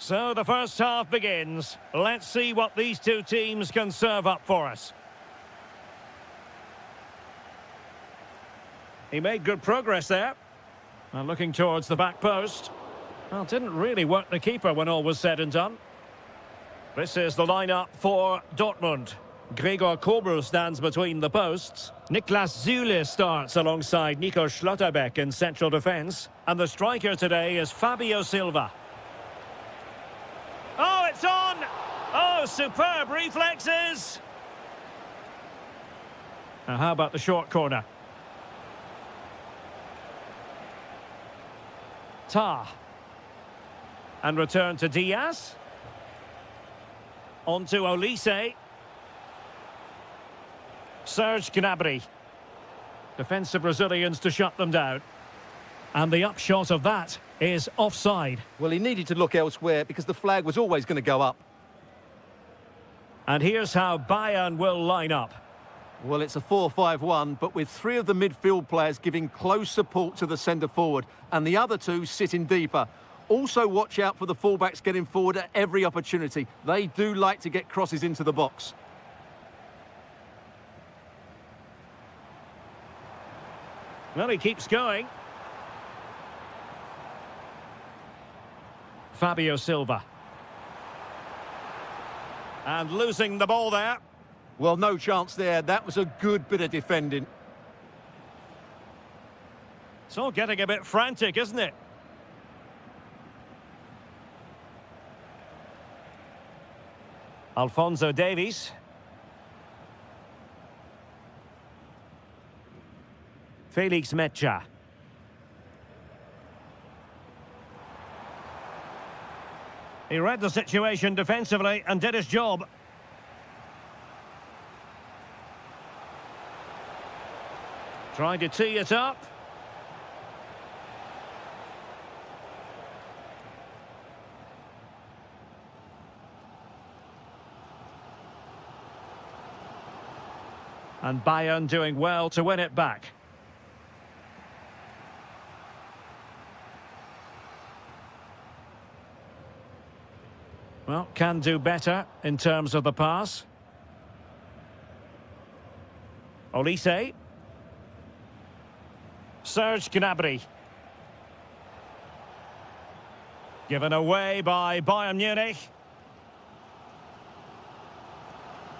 So the first half begins. Let's see what these two teams can serve up for us. He made good progress there. And looking towards the back post. Well, didn't really work the keeper when all was said and done. This is the lineup for Dortmund. Gregor Kobel stands between the posts. Niklas Süle starts alongside Nico Schlotterbeck in central defence. And the striker today is Fabio Silva. Oh, it's on! Oh, superb reflexes! Now, how about the short corner? Tah. And return to Diaz. On to Olise. Serge Gnabry. Defensive Brazilians to shut them down. And the upshot of that is offside. Well, he needed to look elsewhere because the flag was always going to go up. And here's how Bayern will line up. Well, it's a 4-5-1, but with three of the midfield players giving close support to the centre-forward, and the other two sitting deeper. Also watch out for the fullbacks getting forward at every opportunity. They do like to get crosses into the box. Well, he keeps going. Fabio Silva. And losing the ball there. Well, no chance there. That was a good bit of defending. It's all getting a bit frantic, isn't it? Alphonso Davies. Felix Mecha. He read the situation defensively and did his job. Trying to tee it up. And Bayern doing well to win it back. Well, can do better in terms of the pass. Olise. Serge Gnabry. Given away by Bayern Munich.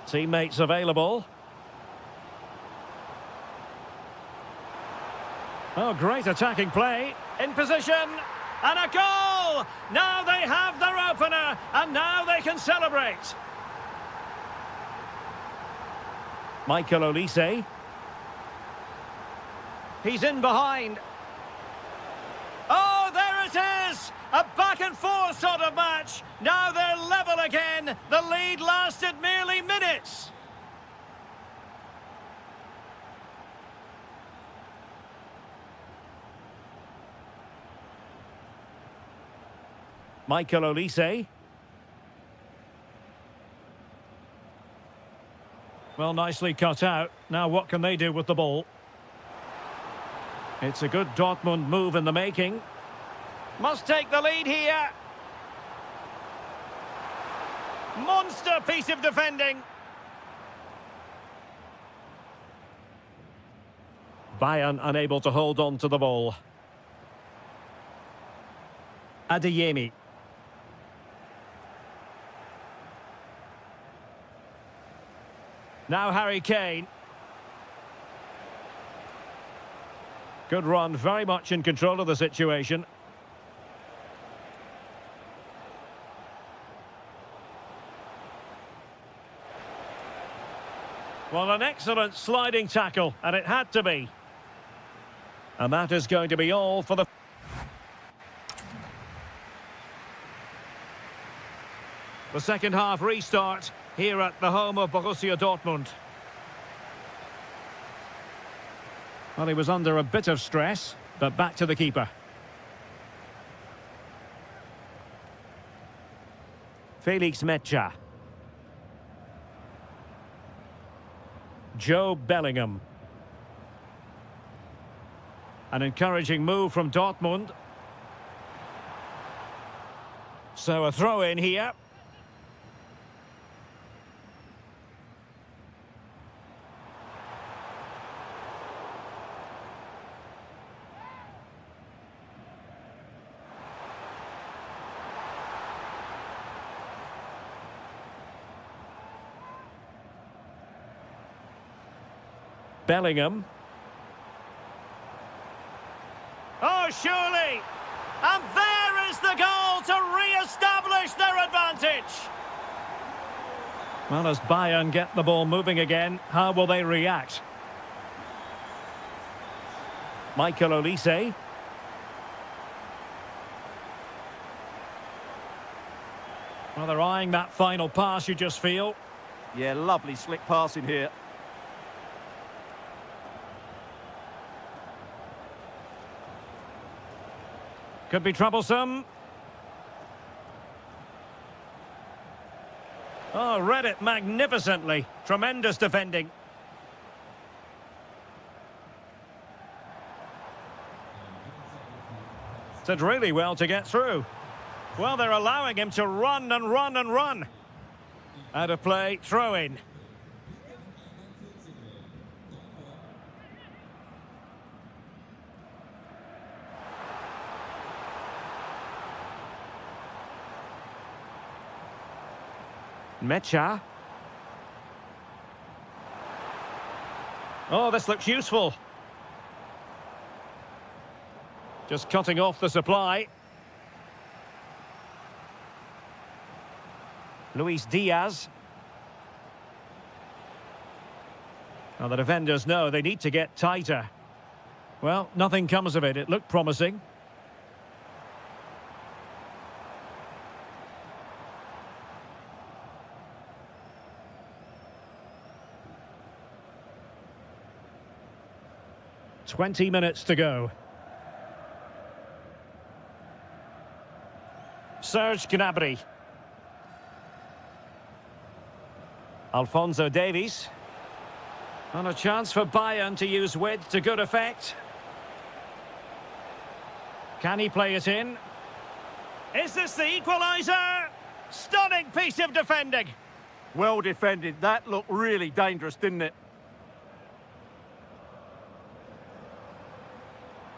Teammates available. Oh, great attacking play. In position. And a goal! Now they have their opener. And now they can celebrate. Michael Olise. He's in behind. Oh, there it is! A back-and-forth sort of match. Now they're level again. The lead lasted merely minutes. Michael Olise. Well, nicely cut out. Now what can they do with the ball? It's a good Dortmund move in the making. Must take the lead here. Monster piece of defending. Bayern unable to hold on to the ball. Adeyemi. Now Harry Kane. Good run, very much in control of the situation. Well, an excellent sliding tackle, and it had to be. And that is going to be all for the... The second half restart here at the home of Borussia Dortmund. Well, he was under a bit of stress, but back to the keeper. Felix Mecha. Joe Bellingham. An encouraging move from Dortmund. So a throw in here. Bellingham. Oh, surely! And there is the goal to re-establish their advantage! Well, as Bayern get the ball moving again, how will they react? Michael Olise. Well, they're eyeing that final pass, you just feel. Yeah, lovely slick passing here. Could be troublesome. Oh, read it magnificently. Tremendous defending. Did really well to get through. Well, they're allowing him to run and run and run. Out of play, throw in. Mecha. Oh, this looks useful. Just cutting off the supply. Luis Diaz. Now the defenders know they need to get tighter. Well, nothing comes of it. It looked promising. "20 minutes to go." Serge Gnabry. Alphonso Davies. And a chance for Bayern to use width to good effect. Can he play it in? Is this the equaliser? Stunning piece of defending. Well defended. That looked really dangerous, didn't it?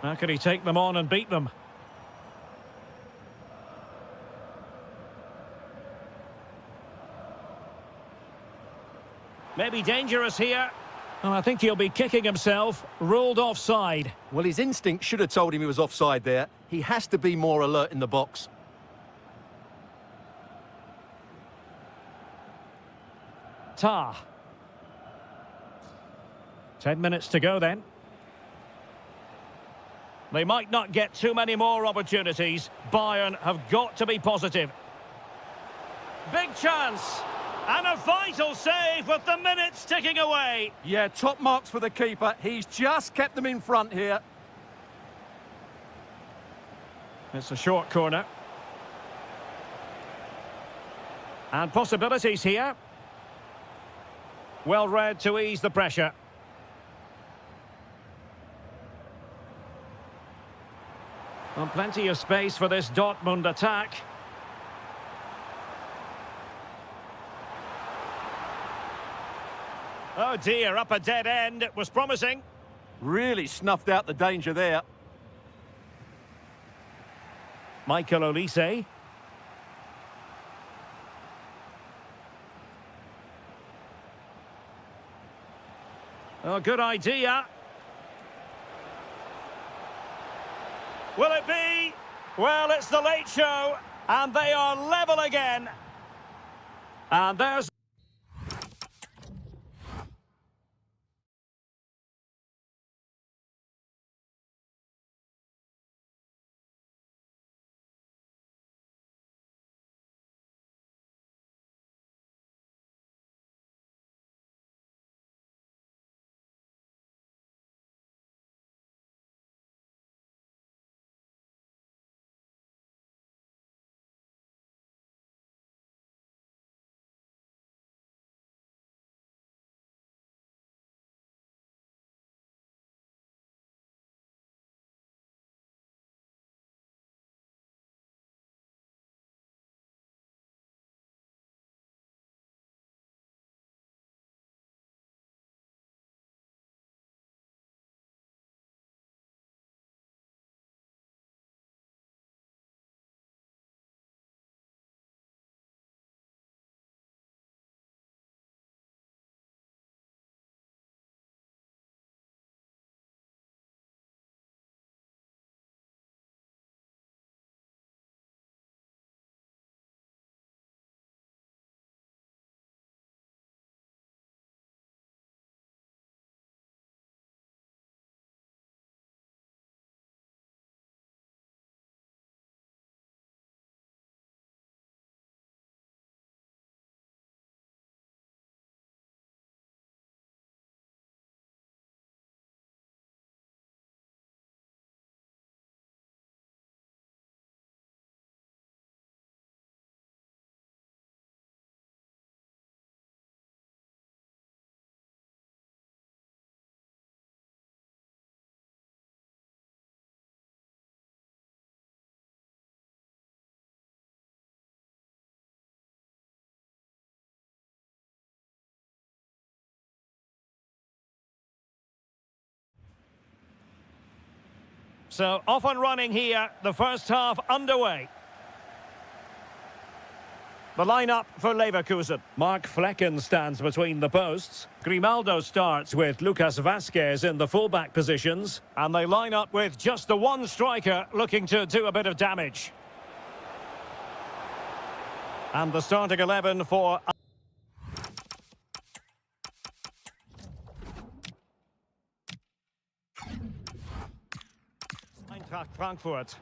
How could he take them on and beat them? Maybe dangerous here. And I think he'll be kicking himself. Ruled offside. Well, his instinct should have told him he was offside there. He has to be more alert in the box. Tah. 10 minutes to go then. They might not get too many more opportunities. Bayern have got to be positive. Big chance. And a vital save with the minutes ticking away. Yeah, top marks for the keeper. He's just kept them in front here. It's a short corner. And possibilities here. Well read to ease the pressure. And plenty of space for this Dortmund attack. Oh dear, up a dead end. It was promising. Really snuffed out the danger there. Michael Olise. Oh, good idea. Will it be? Well, it's the late show, and they are level again. And there's... So off and running here, the first half underway. The lineup for Leverkusen. Mark Flecken stands between the posts. Grimaldo starts with Lucas Vazquez in the fullback positions. And they line up with just the one striker looking to do a bit of damage. And the starting 11 for... Eintracht Frankfurt.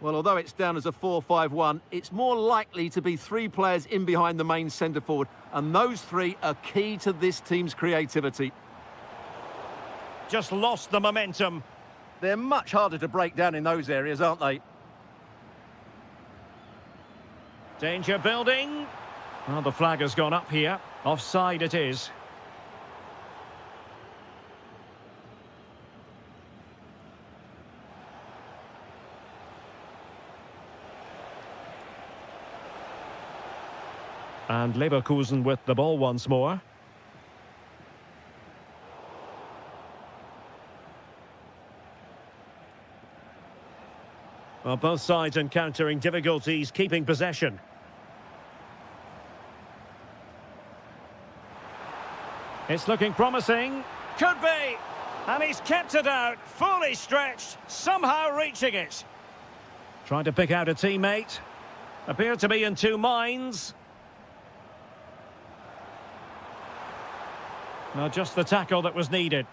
Well, although it's down as a 4-5-1, it's more likely to be three players in behind the main centre-forward, and those three are key to this team's creativity. Just lost the momentum. They're much harder to break down in those areas, aren't they? Danger building. Well, the flag has gone up here. Offside it is. And Leverkusen with the ball once more. Well, both sides encountering difficulties keeping possession. It's looking promising. Could be. And he's kept it out, fully stretched, somehow reaching it. Trying to pick out a teammate. Appear to be in two minds. No, just the tackle that was needed.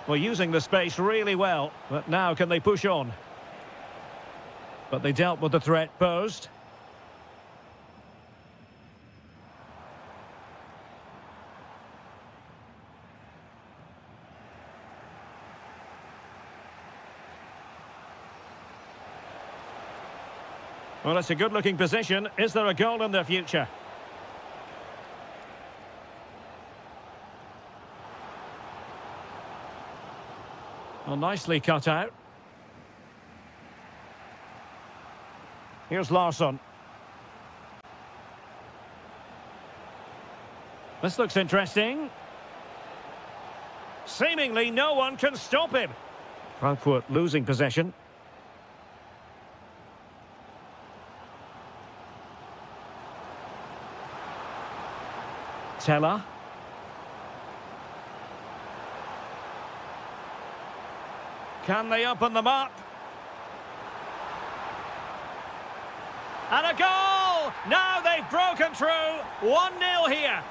Well, using the space really well, but now can they push on? But they dealt with the threat posed. Well, it's a good-looking position. Is there a goal in their future? Well, nicely cut out. Here's Larsson. This looks interesting. Seemingly no one can stop him. Frankfurt losing possession. Teller. Can they open them up? And a goal! Now they've broken through. 1-0 here.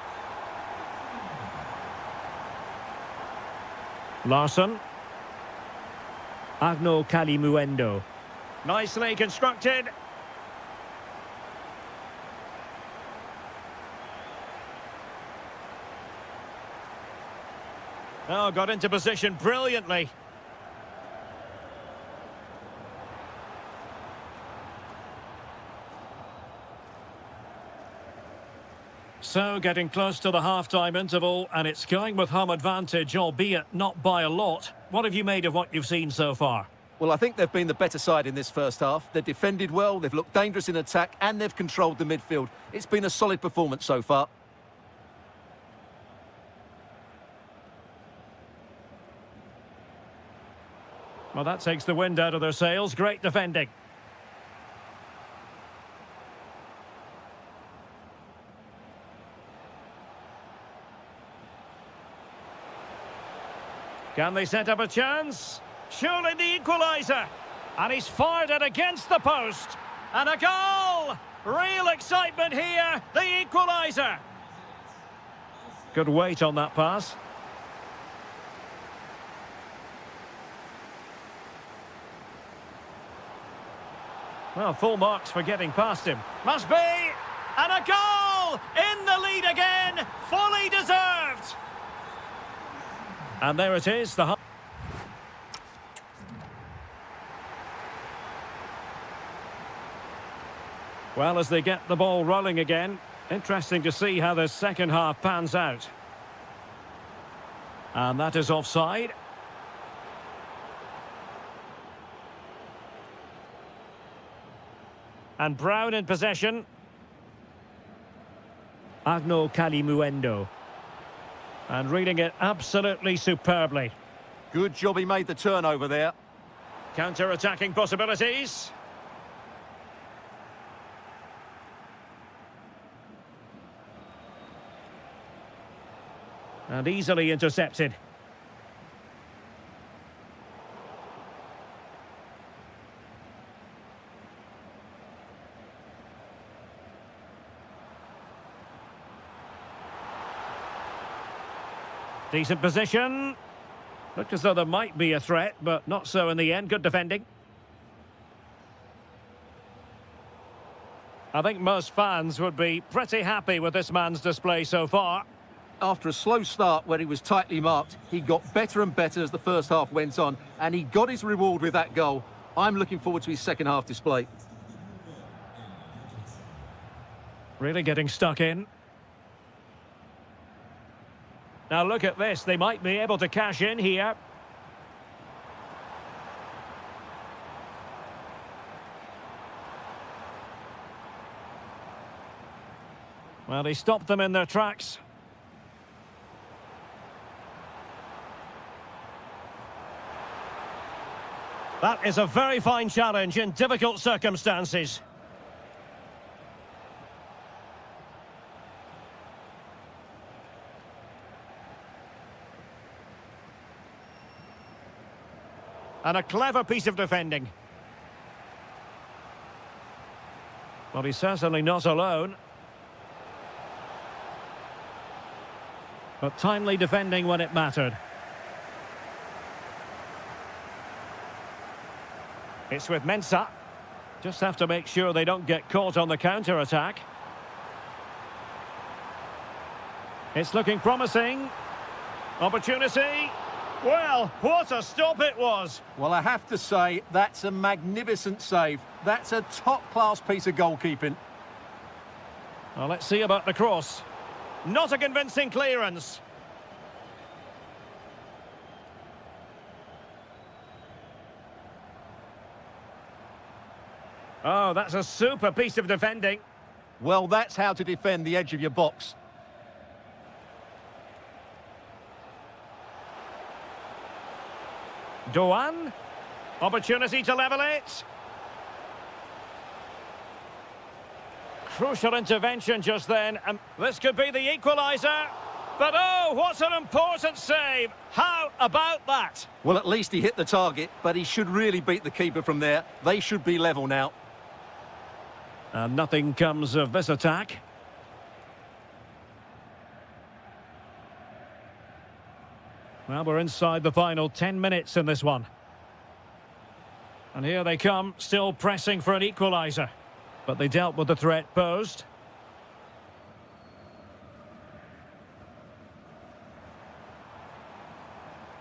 Larsson. Agno Kalimuendo. Nicely constructed. Oh, got into position brilliantly. So, getting close to the half-time interval, and it's going with home advantage, albeit not by a lot. What have you made of what you've seen so far? Well, I think they've been the better side in this first half. They've defended well, they've looked dangerous in attack, and they've controlled the midfield. It's been a solid performance so far. Well, that takes the wind out of their sails. Great defending. Can they set up a chance? Surely the equaliser. And he's fired it against the post. And a goal! Real excitement here. The equaliser. Good weight on that pass. Well, full marks for getting past him. Must be! And a goal! In the lead again! Fully deserved! And there it is, the... Well, as they get the ball rolling again, interesting to see how the second half pans out. And that is offside. And Brown in possession. Agno Kalimuendo. And reading it absolutely superbly. Good job he made the turnover there. Counter-attacking possibilities. And easily intercepted. Decent position. Looked as though there might be a threat, but not so in the end. Good defending. I think most fans would be pretty happy with this man's display so far. After a slow start where he was tightly marked, he got better and better as the first half went on, and he got his reward with that goal. I'm looking forward to his second half display. Really getting stuck in. Now look at this, they might be able to cash in here. Well, he stopped them in their tracks. That is a very fine challenge in difficult circumstances. And a clever piece of defending. Well, he's certainly not alone. But timely defending when it mattered. It's with Mensah. Just have to make sure they don't get caught on the counter-attack. It's looking promising. Opportunity. Well, what a stop it was. Well, I have to say, that's a magnificent save. That's a top-class piece of goalkeeping. Well, let's see about the cross. Not a convincing clearance. Oh, that's a super piece of defending. Well, that's how to defend the edge of your box. Doan. Opportunity to level it. Crucial intervention just then. This could be the equaliser. But oh, what an important save. How about that? Well, at least he hit the target, but he should really beat the keeper from there. They should be level now. And nothing comes of this attack. Well, we're inside the final 10 minutes in this one. And here they come, still pressing for an equaliser. But they dealt with the threat posed.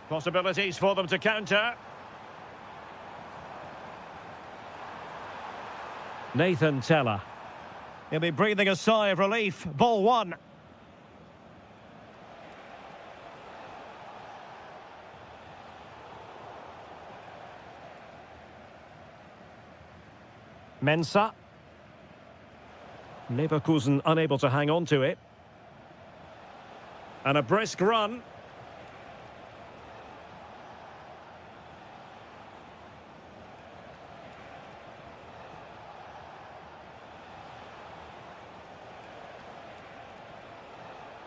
Possibilities for them to counter. Nathan Teller. He'll be breathing a sigh of relief. Ball one. Mensah. Leverkusen unable to hang on to it. And a brisk run.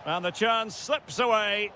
And the chance slips away.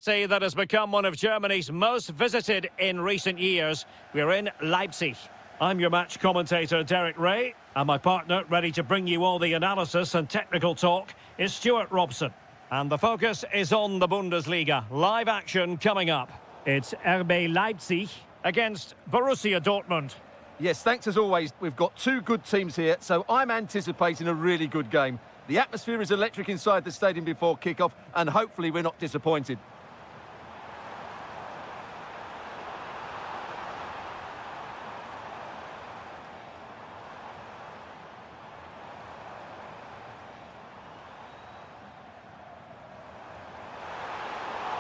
City that has become one of Germany's most visited in recent years. We're in Leipzig. I'm your match commentator, Derek Ray, and my partner, ready to bring you all the analysis and technical talk, is Stuart Robson. And the focus is on the Bundesliga. Live action coming up. It's RB Leipzig against Borussia Dortmund. Yes, thanks as always. We've got two good teams here, so I'm anticipating a really good game. The atmosphere is electric inside the stadium before kick-off, and hopefully we're not disappointed.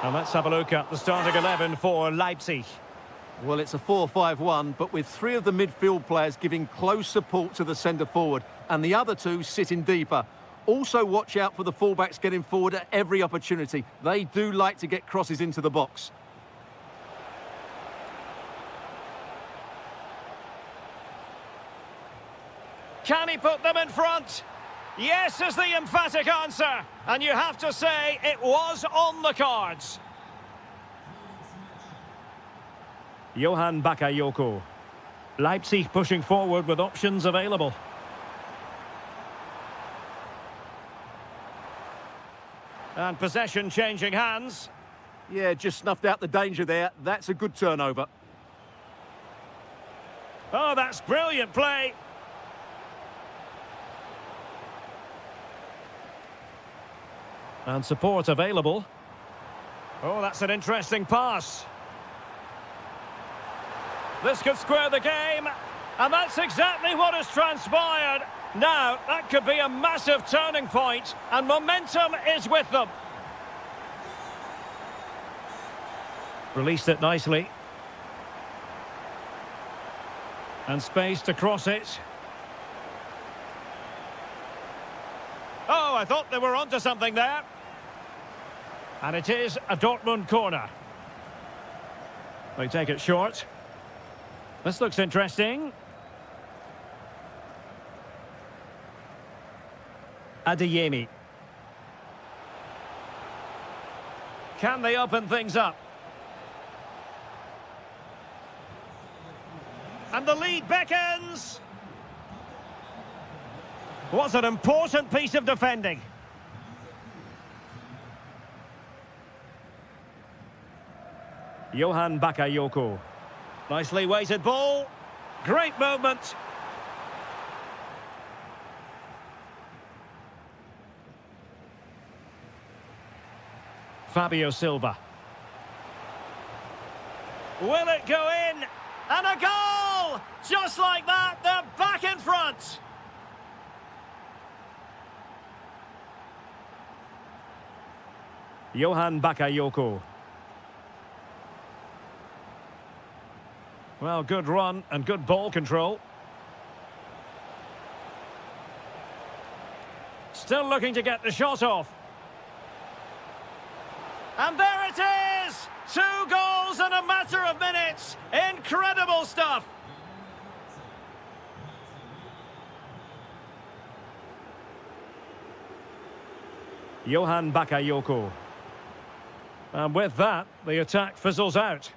And let's have a look at the starting 11 for Leipzig. Well, it's a 4-5-1, but with three of the midfield players giving close support to the centre forward, and the other two sitting deeper. Also watch out for the fullbacks getting forward at every opportunity. They do like to get crosses into the box. Can he put them in front? Yes is the emphatic answer. And you have to say it was on the cards. Johan Bakayoko. Leipzig pushing forward with options available. And possession changing hands. Yeah, just snuffed out the danger there. That's a good turnover. Oh, that's brilliant play. And support available. Oh, that's an interesting pass. This could square the game. And that's exactly what has transpired. Now, that could be a massive turning point, and momentum is with them. Released it nicely. And space to cross it. Oh, I thought they were onto something there. And it is a Dortmund corner. They take it short. This looks interesting. Adeyemi. Can they open things up? And the lead beckons. What an important piece of defending. Johan Bakayoko. Nicely weighted ball. Great movement. Fabio Silva. Will it go in? And a goal! Just like that, they're back in front. Johan Bakayoko. Well, good run and good ball control. Still looking to get the shot off. And there it is! 2 goals in a matter of minutes. Incredible stuff. Johan Bakayoko. And with that, the attack fizzles out.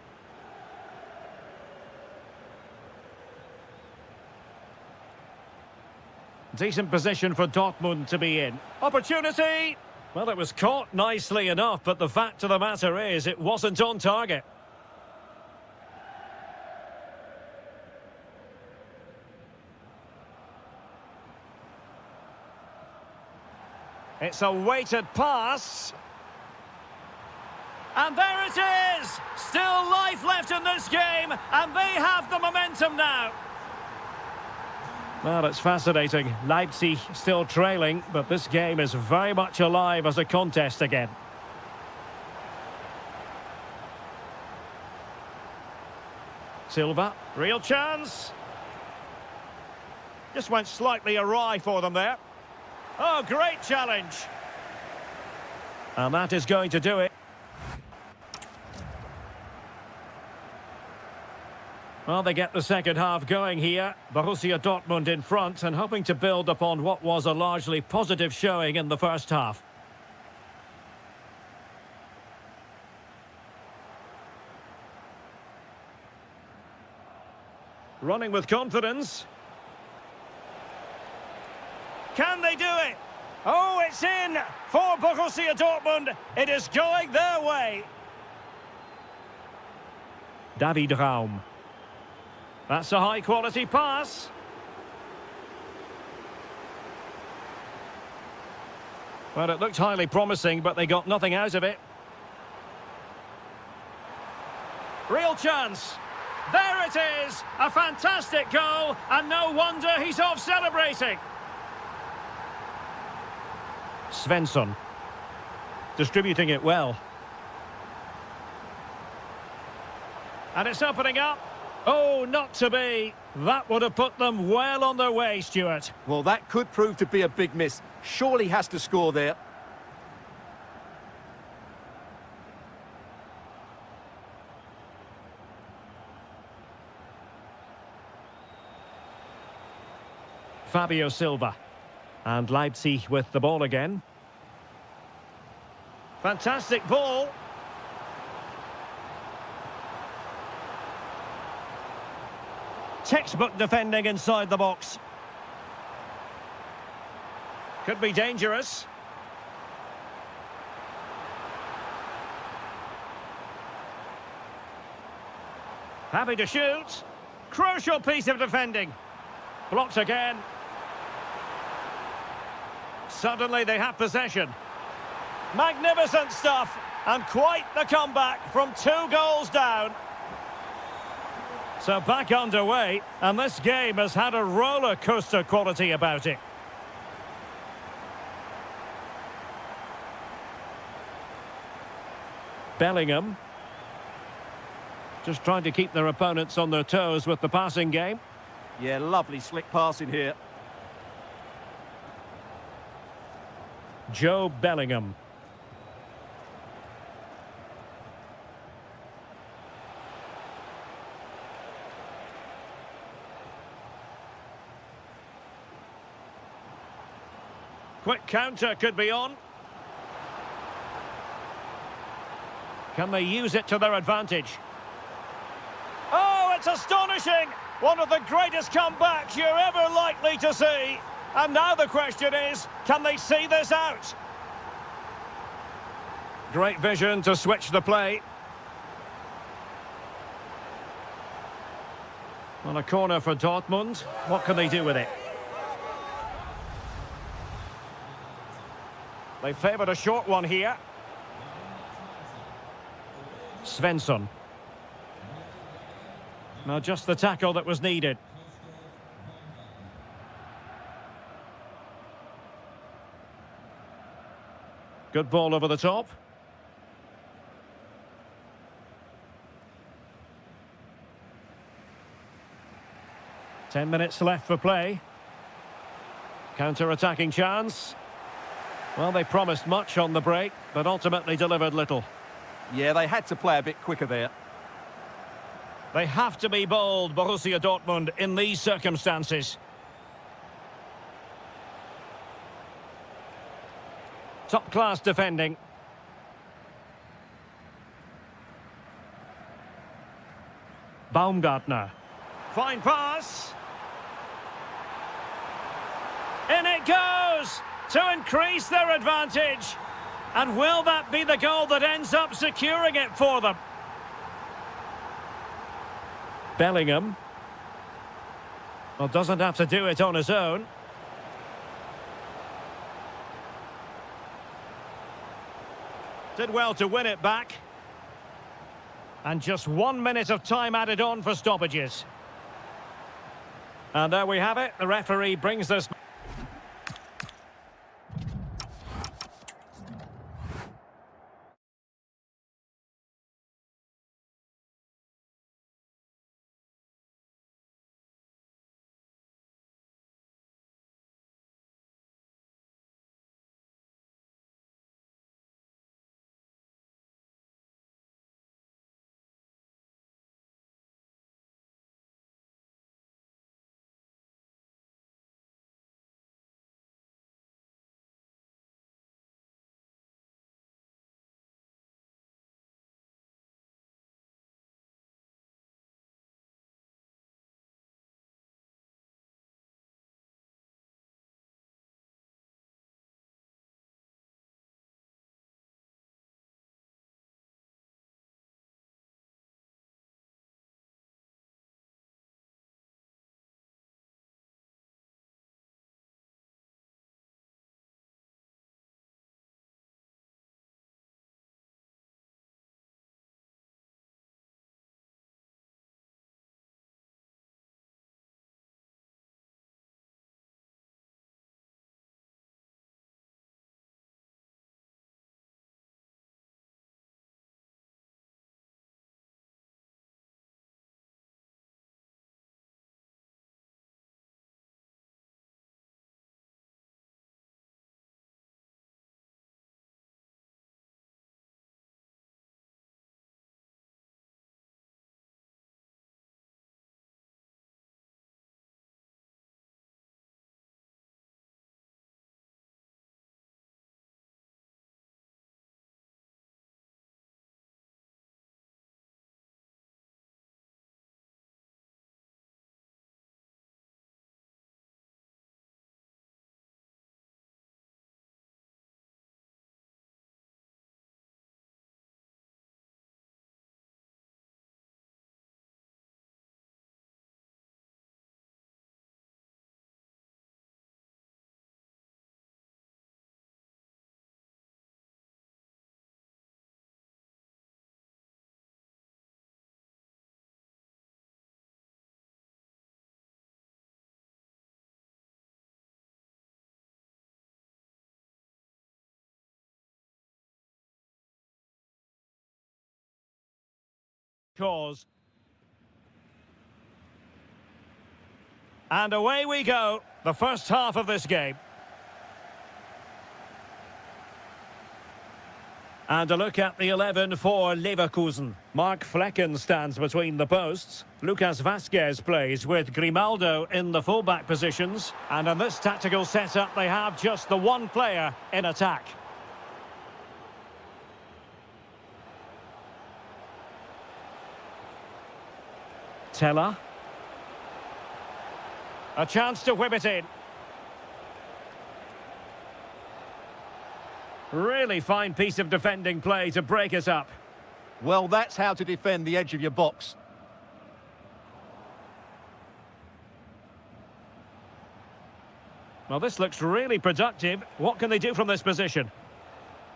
Decent position for Dortmund to be in. Opportunity! Well, it was caught nicely enough, but the fact of the matter is it wasn't on target. It's a weighted pass. And there it is! Still life left in this game, and they have the momentum now. Well, it's fascinating. Leipzig still trailing, but this game is very much alive as a contest again. Silva, real chance. Just went slightly awry for them there. Oh, great challenge. And that is going to do it. Well, they get the second half going here. Borussia Dortmund in front and hoping to build upon what was a largely positive showing in the first half. Running with confidence. Can they do it? Oh, it's in for Borussia Dortmund. It is going their way. David Raum. That's a high-quality pass. Well, it looked highly promising, but they got nothing out of it. Real chance. There it is. A fantastic goal, and no wonder he's off celebrating. Svensson. Distributing it well. And it's opening up. Oh, not to be. That would have put them well on their way, Stuart. Well, that could prove to be a big miss. Surely has to score there. Fabio Silva. And Leipzig with the ball again. Fantastic ball. Textbook defending inside the box. Could be dangerous. Happy to shoot. Crucial piece of defending. Blocked again. Suddenly they have possession. Magnificent stuff. And quite the comeback from 2 goals down. So back underway, and this game has had a roller coaster quality about it. Bellingham. Just trying to keep their opponents on their toes with the passing game. Yeah, lovely slick passing here. Joe Bellingham. Quick counter could be on. Can they use it to their advantage? Oh, it's astonishing! One of the greatest comebacks you're ever likely to see. And now the question is, can they see this out? Great vision to switch the play. On a corner for Dortmund. What can they do with it? They favoured a short one here. Svensson. Now just the tackle that was needed. Good ball over the top. Ten minutes left for play. Counter-attacking chance. Well, they promised much on the break, but ultimately delivered little. Yeah, they had to play a bit quicker there. They have to be bold, Borussia Dortmund, in these circumstances. Top-class defending. Baumgartner. Fine pass. In it goes! To increase their advantage. And will that be the goal that ends up securing it for them? Bellingham. Well, doesn't have to do it on his own. Did well to win it back. And just 1 minute of time added on for stoppages. And there we have it. The referee brings this... cause. And away we go, the first half of this game. And a look at the 11 for Leverkusen. Mark Flecken stands between the posts. Lucas Vazquez plays with Grimaldo in the fullback positions. And in this tactical setup, they have just the one player in attack. Teller. A chance to whip it in. Really fine piece of defending play to break it up. Well, that's how to defend the edge of your box. Well, this looks really productive. What can they do from this position?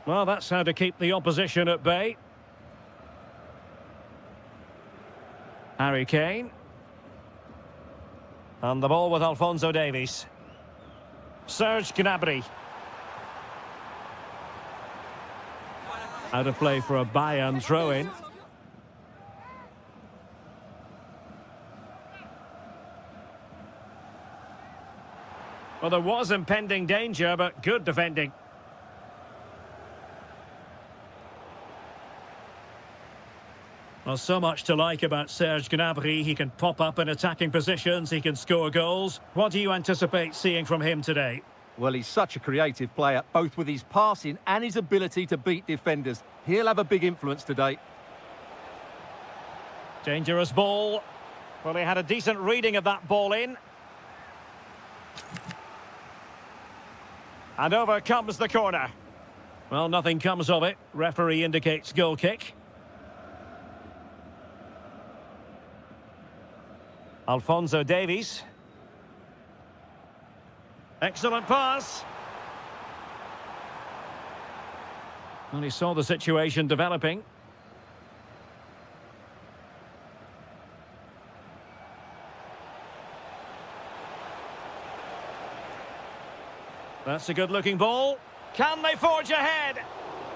Well, that's how to keep the opposition at bay. Harry Kane. And the ball with Alphonso Davies. Serge Gnabry. Out of play for a Bayern throw-in. Well, there was impending danger, but good defending. Well, so much to like about Serge Gnabry. He can pop up in attacking positions, he can score goals. What do you anticipate seeing from him today? Well, he's such a creative player, both with his passing and his ability to beat defenders. He'll have a big influence today. Dangerous ball. Well, he had a decent reading of that ball in. And over comes the corner. Well, nothing comes of it. Referee indicates goal kick. Alphonso Davies. Excellent pass. Well, he saw the situation developing. That's a good-looking ball. Can they forge ahead?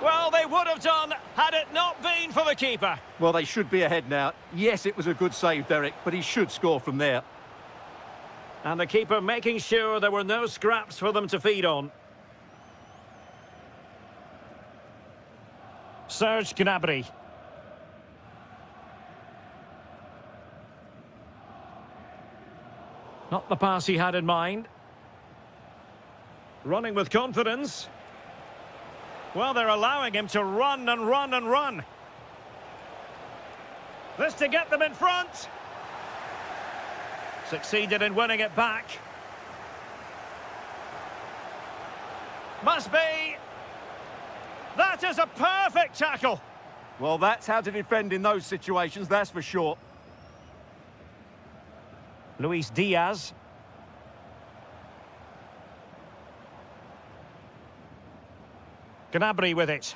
Well, they would have done had it not been for the keeper. Well, they should be ahead now. Yes, it was a good save, Derek, but he should score from there. And the keeper making sure there were no scraps for them to feed on. Serge Gnabry. Not the pass he had in mind. Running with confidence. Well, they're allowing him to run and run and run. This to get them in front. Succeeded in winning it back. Must be. That is a perfect tackle. Well, that's how to defend in those situations, that's for sure. Luis Diaz. Gnabry with it.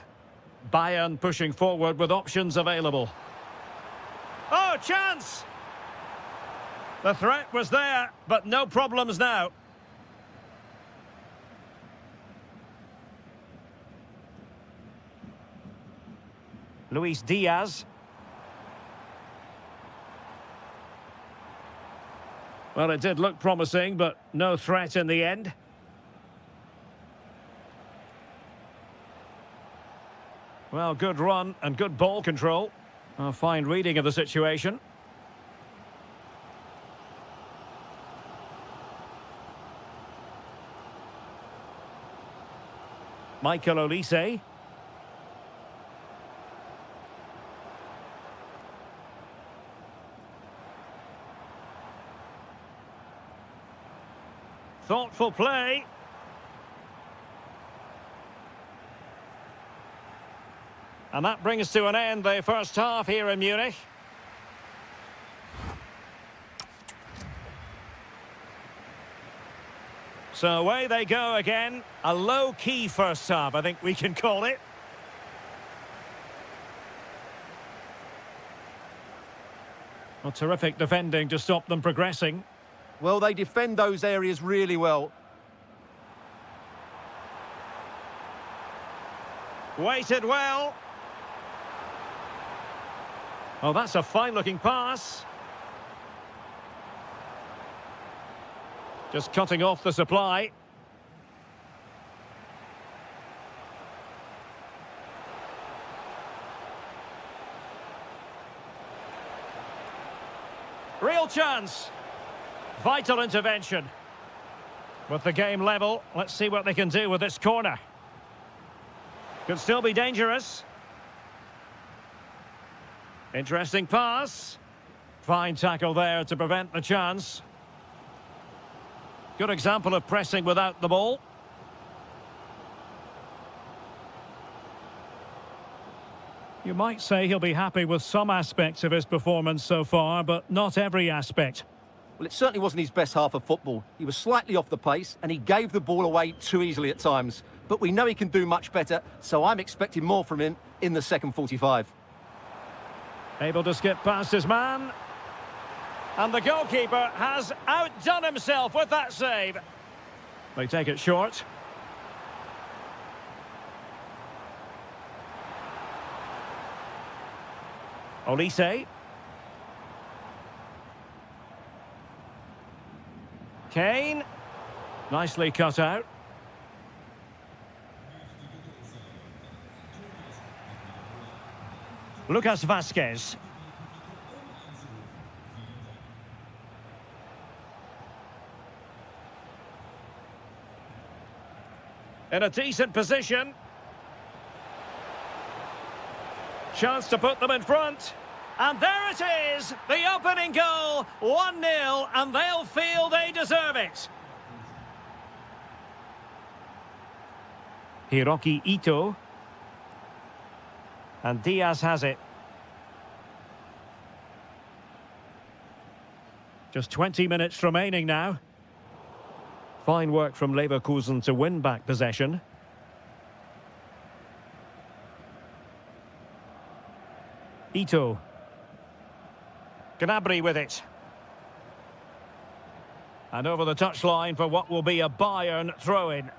Bayern pushing forward with options available. Oh, chance! The threat was there, but no problems now. Luis Diaz. Well, it did look promising, but no threat in the end. Well, good run and good ball control. A fine reading of the situation. Michael Olise. Thoughtful play. And that brings to an end the first half here in Munich. So away they go again. A low-key first half, I think we can call it. Well, terrific defending to stop them progressing. Well, they defend those areas really well. Waited well. Oh, that's a fine-looking pass. Just cutting off the supply. Real chance. Vital intervention. With the game level, let's see what they can do with this corner. Could still be dangerous. Interesting pass. Fine tackle there to prevent the chance. Good example of pressing without the ball. You might say he'll be happy with some aspects of his performance so far, but not every aspect. Well, it certainly wasn't his best half of football. He was slightly off the pace and he gave the ball away too easily at times. But we know he can do much better, so I'm expecting more from him in the second 45. Able to skip past his man. And the goalkeeper has outdone himself with that save. They take it short. Olise. Kane. Nicely cut out. Lucas Vazquez. In a decent position. Chance to put them in front. And there it is, the opening goal, 1-0, and they'll feel they deserve it. Hiroki Ito. And Diaz has it. Just 20 minutes remaining now. Fine work from Leverkusen to win back possession. Ito. Gnabry with it. And over the touchline for what will be a Bayern throw-in.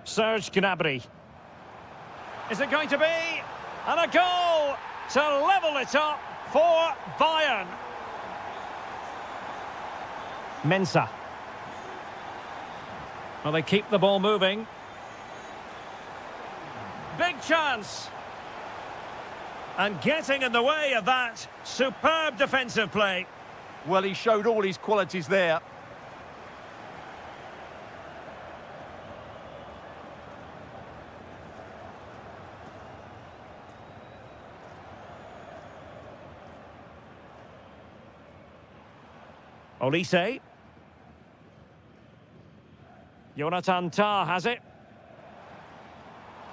Serge Gnabry. Is it going to be? And a goal to level it up for Bayern. Mensah. Well, they keep the ball moving. Big chance. And getting in the way of that superb defensive play. Well, he showed all his qualities there. Olise. Jonathan Tah has it.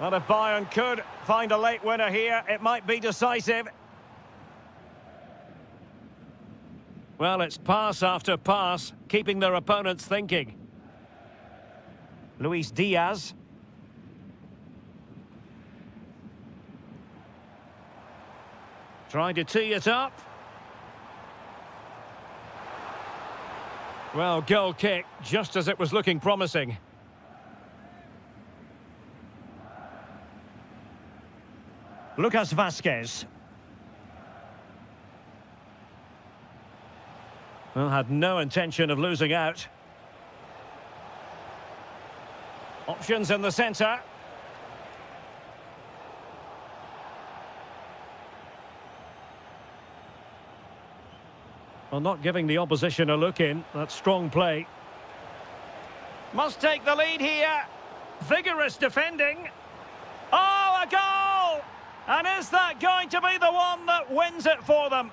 And if Bayern could find a late winner here, it might be decisive. Well, it's pass after pass, keeping their opponents thinking. Luis Diaz. Trying to tee it up. Well, goal kick, just as it was looking promising. Lucas Vazquez. Well, had no intention of losing out. Options in the centre. Well, not giving the opposition a look in. That's strong play. Must take the lead here. Vigorous defending. Oh, a goal! And is that going to be the one that wins it for them?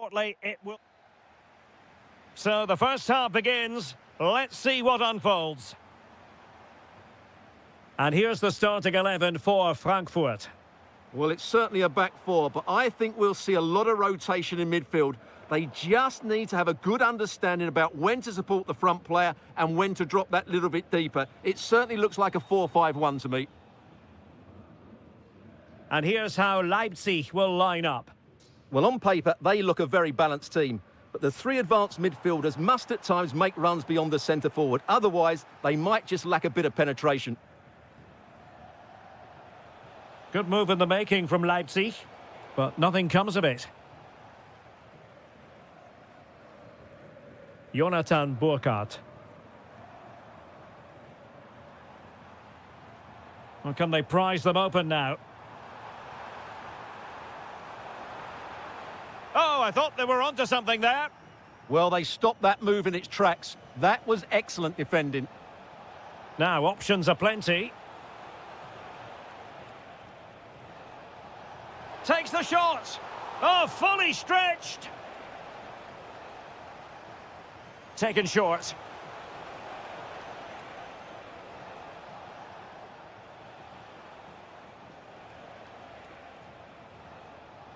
Shortly it will. So the first half begins. Let's see what unfolds. And here's the starting 11 for Frankfurt. Well, it's certainly a back four, but I think we'll see a lot of rotation in midfield. They just need to have a good understanding about when to support the front player and when to drop that little bit deeper. It certainly looks like a 4-5-1 to me. And here's how Leipzig will line up. Well, on paper, they look a very balanced team. But the three advanced midfielders must at times make runs beyond the centre forward. Otherwise, they might just lack a bit of penetration. Good move in the making from Leipzig, but nothing comes of it. Jonathan Burkhardt. Well, can they prize them open now? Oh, I thought they were onto something there. Well, they stopped that move in its tracks. That was excellent defending. Now, options are plenty. Takes the shot. Oh, fully stretched. Taken short.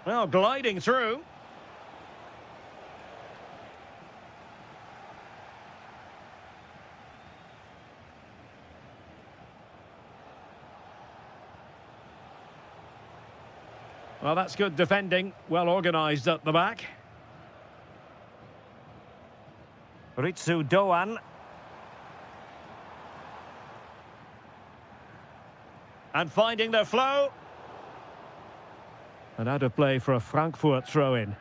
Well, gliding through. Well, that's good defending. Well organised at the back. Ritsu Doan. And finding their flow. And out of play for a Frankfurt throw-in.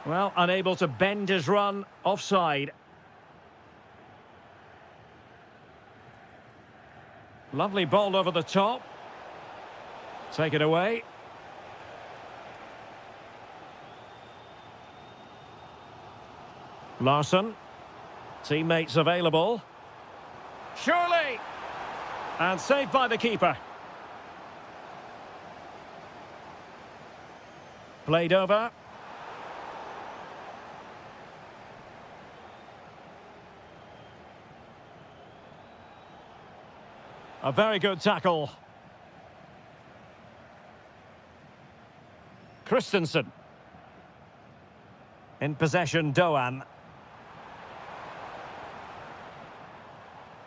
Well, unable to bend his run, offside. Lovely ball over the top. Take it away. Larsson. Teammates available. Surely! And saved by the keeper. Played over. A very good tackle. Christensen. In possession, Doan.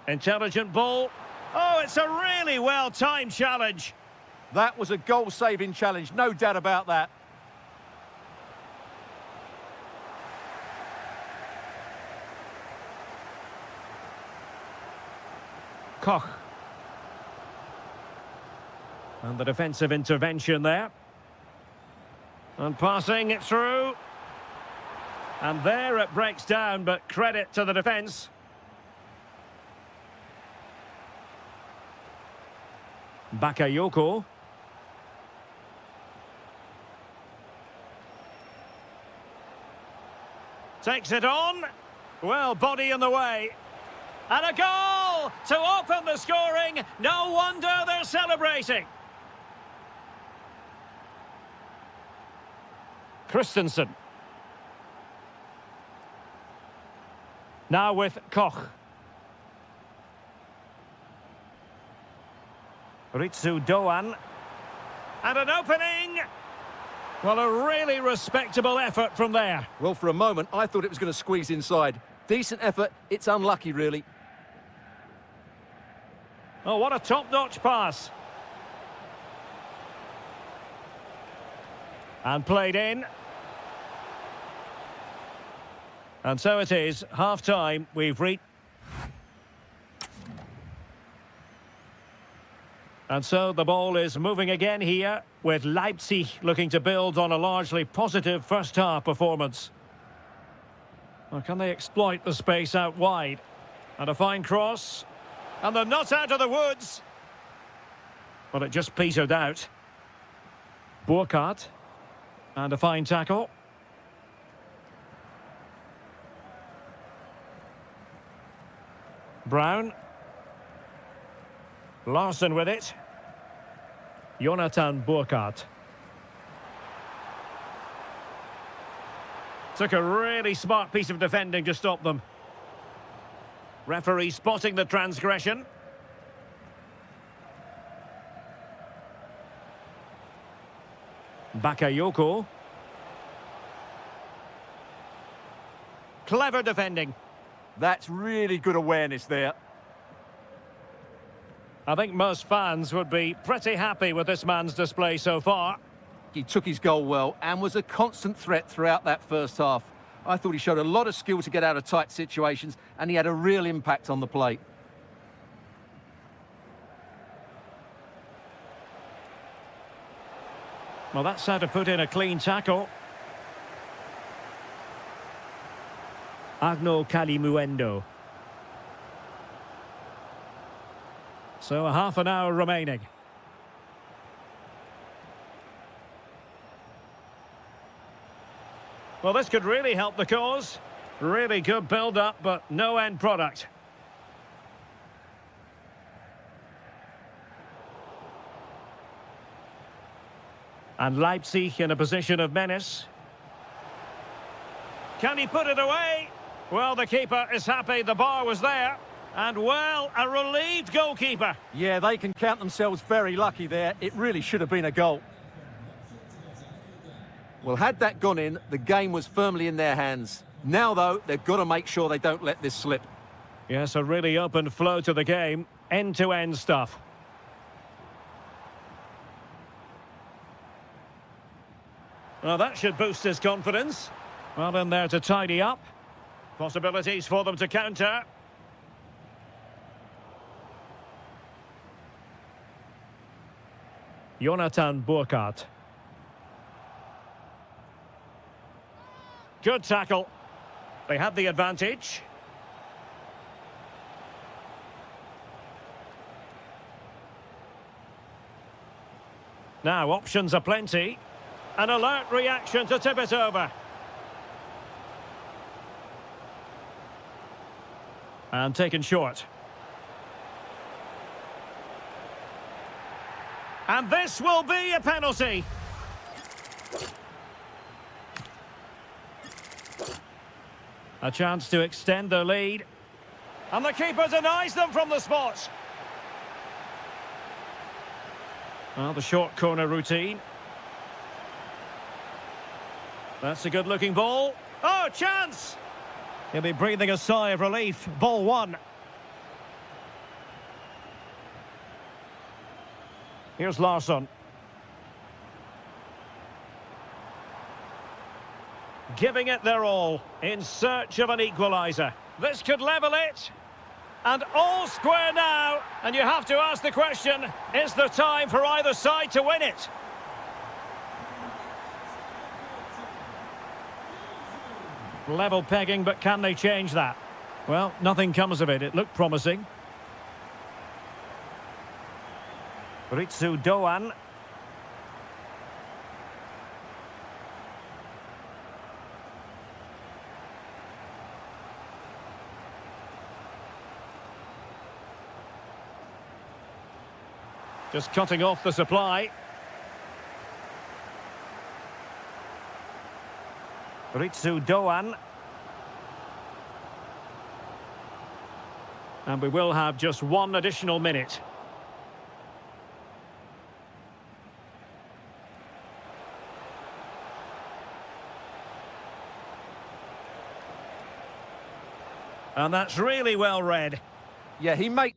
Intelligent ball. Oh, it's a really well-timed challenge. That was a goal-saving challenge, no doubt about that. Koch. And the defensive intervention there. And passing it through. And there it breaks down, but credit to the defence. Bakayoko. Takes it on. Well, body in the way. And a goal to open the scoring. No wonder they're celebrating. Christensen. Now with Koch. Ritsu Doan. And an opening. Well, a really respectable effort from there. Well, for a moment, I thought it was going to squeeze inside. Decent effort. It's unlucky, really. Oh, what a top-notch pass. And played in. And so it is, half-time. We've reached. And so the ball is moving again here, with Leipzig looking to build on a largely positive first-half performance. Well, can they exploit the space out wide? And a fine cross. And they're not out of the woods. Well, it just petered out. Burkhardt. And a fine tackle. Brown. Larson with it. Jonathan Burkhardt. Took a really smart piece of defending to stop them. Referee spotting the transgression. Bakayoko. Clever defending. That's really good awareness there. I think most fans would be pretty happy with this man's display so far. He took his goal well and was a constant threat throughout that first half. I thought he showed a lot of skill to get out of tight situations, and he had a real impact on the plate. Well, that's how to put in a clean tackle. Agno Kalimuendo. So a half an hour remaining. Well, this could really help the cause. Really good build-up, but no end product. And Leipzig in a position of menace. Can he put it away? Well, the keeper is happy the bar was there. And, well, a relieved goalkeeper. Yeah, they can count themselves very lucky there. It really should have been a goal. Well, had that gone in, the game was firmly in their hands. Now, though, they've got to make sure they don't let this slip. Yes, a really open flow to the game. End-to-end stuff. Well, that should boost his confidence. Well, in there to tidy up. Possibilities for them to counter. Jonathan Burkhardt. Good tackle. They had the advantage. Now, options are plenty. An alert reaction to tip it over. And taken short. And this will be a penalty. A chance to extend their lead. And the keeper denies them from the spot. Well, the short corner routine. That's a good-looking ball. Oh, chance! He'll be breathing a sigh of relief. Ball one. Here's Larsson. Giving it their all in search of an equaliser. This could level it. And all square now. And you have to ask the question, is there time for either side to win it? Level pegging, but can they change that? Well, nothing comes of it. It looked promising. Ritsu Doan. Just cutting off the supply. Ritsu Doan. And we will have just one additional minute. And that's really well read. Yeah, he made...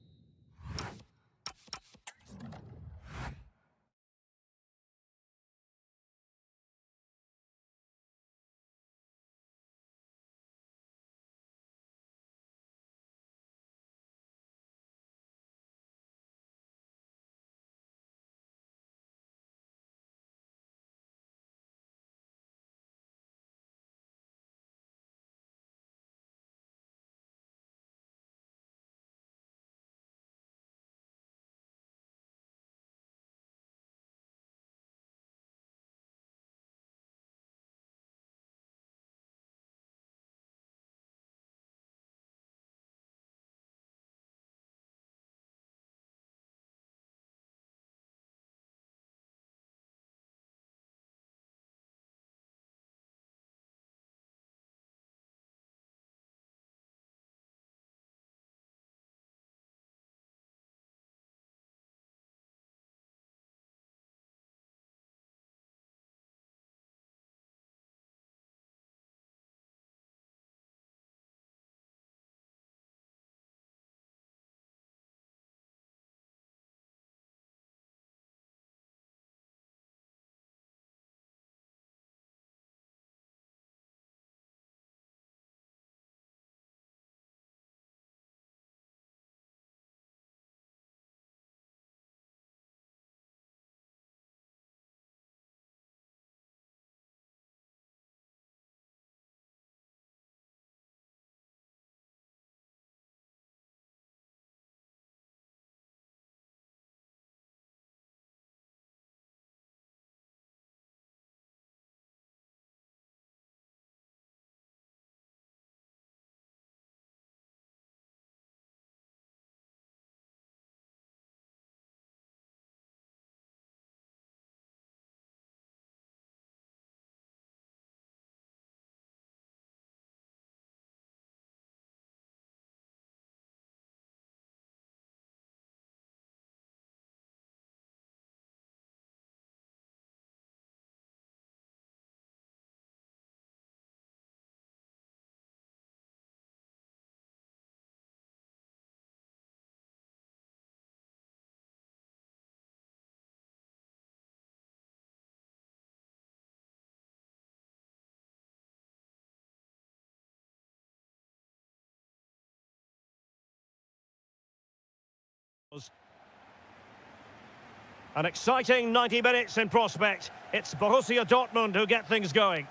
An exciting 90 minutes in prospect. It's Borussia Dortmund who get things going.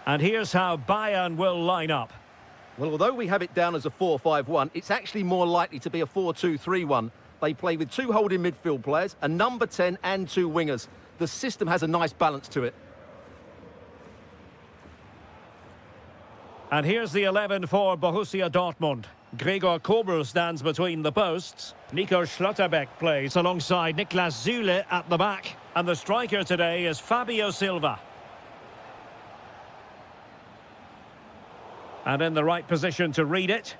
And here's how Bayern will line up. Well, although we have it down as a 4-5-1, it's actually more likely to be a 4-2-3-1. They play with two holding midfield players, a number 10 and two wingers. The system has a nice balance to it. And here's the 11 for Borussia Dortmund. Gregor Kobel stands between the posts. Nico Schlotterbeck plays alongside Niklas Süle at the back. And the striker today is Fabio Silva. And in the right position to read it.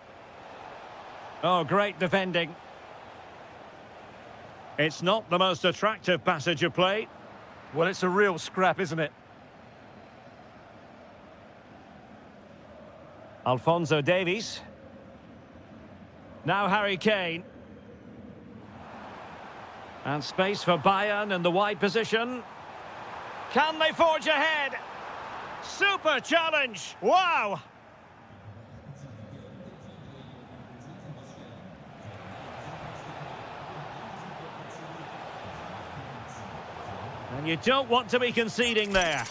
Oh, great defending. It's not the most attractive passage of play. Well, it's a real scrap, isn't it? Alphonso Davies. Now Harry Kane. And space for Bayern in the wide position. Can they forge ahead? Super challenge! Wow! And you don't want to be conceding there.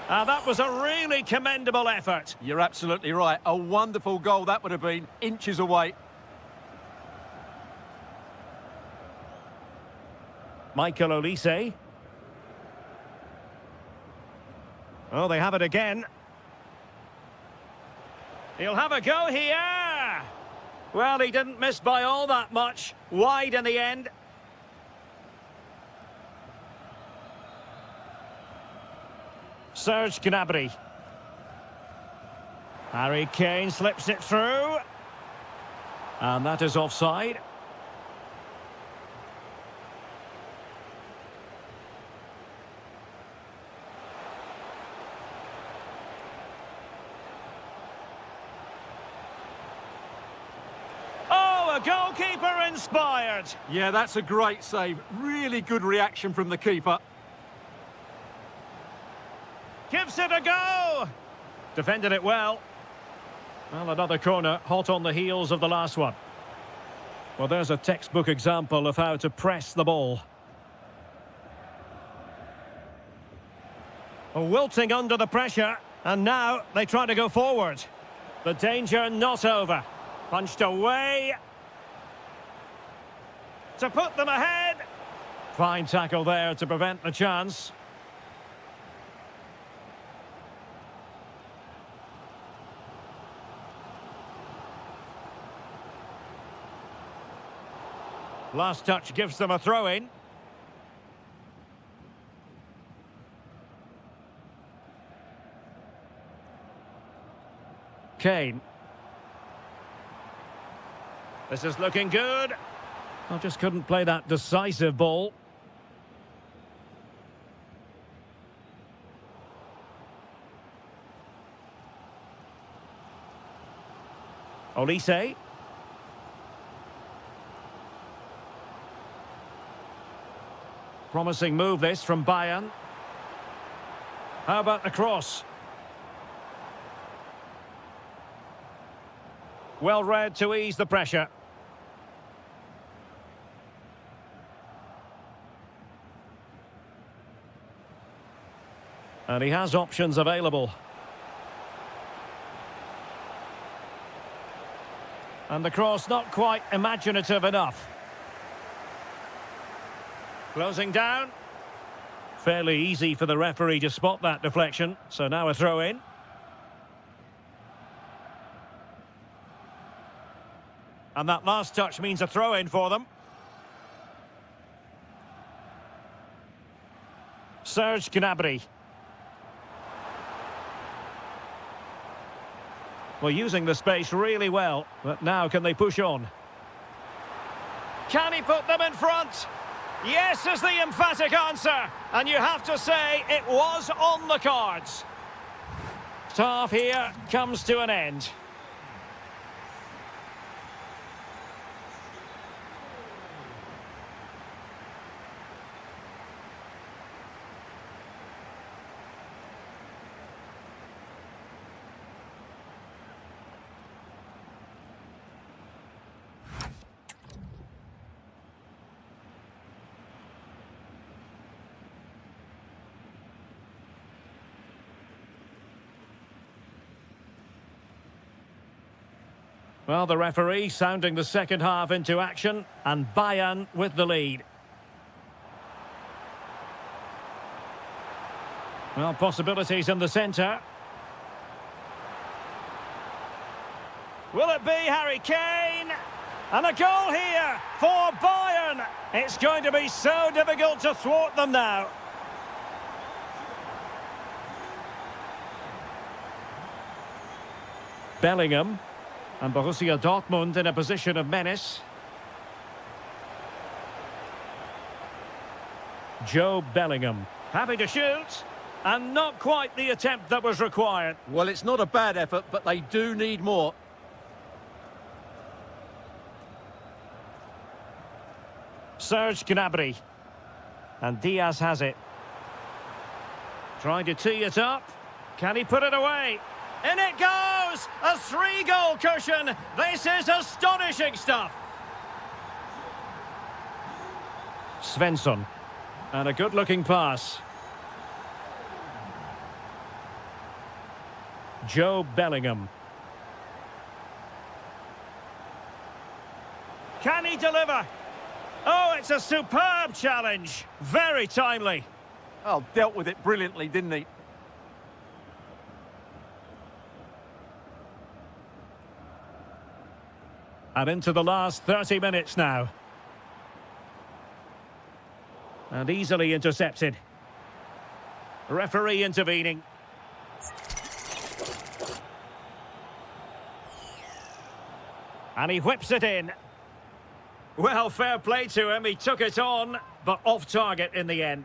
That was a really commendable effort. You're absolutely right. A wonderful goal that would have been, inches away. Michael Olise. Oh, they have it again. He'll have a go here. Well, he didn't miss by all that much. Wide in the end. Serge Gnabry. Harry Kane slips it through. And that is offside. Oh, a goalkeeper inspired. Yeah, that's a great save. Really good reaction from the keeper. Gives it a go! Defended it well. Well, another corner, hot on the heels of the last one. Well, there's a textbook example of how to press the ball. Wilting under the pressure, and now they try to go forward. The danger not over. Punched away. To put them ahead. Fine tackle there to prevent the chance. Last touch gives them a throw-in. Kane. This is looking good. I just couldn't play that decisive ball. Olise. Promising move this from Bayern. How about the cross? Well read to ease the pressure. And he has options available. And the cross not quite imaginative enough. Closing down. Fairly easy for the referee to spot that deflection. So now a throw in. And that last touch means a throw in for them. Serge Gnabry. Well, using the space really well. But now can they push on? Can he put them in front? Yes is the emphatic answer, and you have to say it was on the cards. Half here comes to an end. Well, the referee sounding the second half into action, and Bayern with the lead. Well, possibilities in the centre. Will it be Harry Kane? And a goal here for Bayern. It's going to be so difficult to thwart them now. Bellingham. And Borussia Dortmund in a position of menace. Joe Bellingham. Happy to shoot. And not quite the attempt that was required. Well, it's not a bad effort, but they do need more. Serge Gnabry. And Diaz has it. Trying to tee it up. Can he put it away? In it goes! A 3-goal cushion! This is astonishing stuff! Svensson. And a good-looking pass. Joe Bellingham. Can he deliver? Oh, it's a superb challenge. Very timely. Oh, dealt with it brilliantly, didn't he? And into the last 30 minutes now. And easily intercepted. Referee intervening. And he whips it in. Well, fair play to him. He took it on, but off target in the end.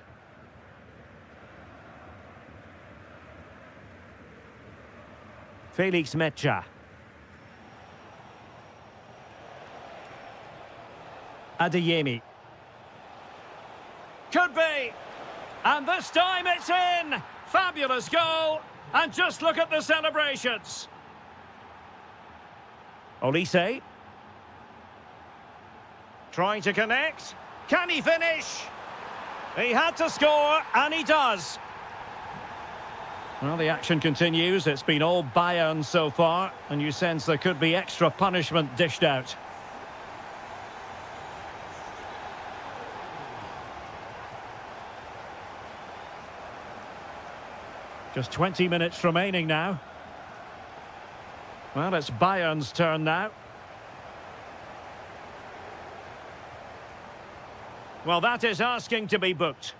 Felix Mecha. Adeyemi. Could be. And this time it's in. Fabulous goal. And just look at the celebrations. Olise. Trying to connect. Can he finish? He had to score, and he does. Well, the action continues. It's been all Bayern so far, and you sense there could be extra punishment dished out. Just 20 minutes remaining now. Well, it's Bayern's turn now. Well, that is asking to be booked.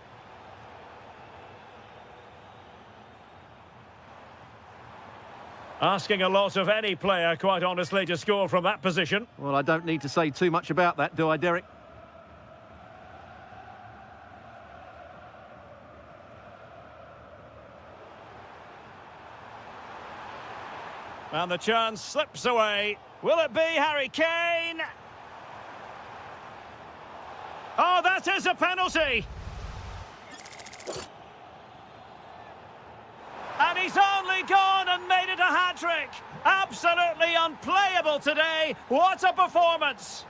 Asking a lot of any player, quite honestly, to score from that position. Well, I don't need to say too much about that, do I, Derek? And the chance slips away. Will it be Harry Kane? Oh, that is a penalty! And he's only gone and made it a hat-trick! Absolutely unplayable today! What a performance!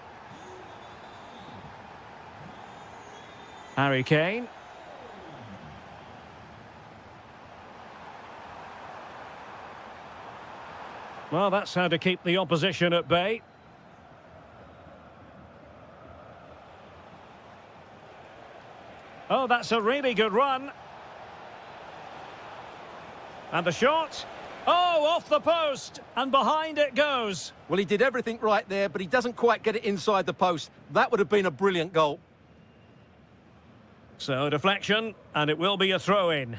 Harry Kane. Well, that's how to keep the opposition at bay. Oh, that's a really good run. And the shot. Oh, off the post. And behind it goes. Well, he did everything right there, but he doesn't quite get it inside the post. That would have been a brilliant goal. So, deflection, and it will be a throw-in.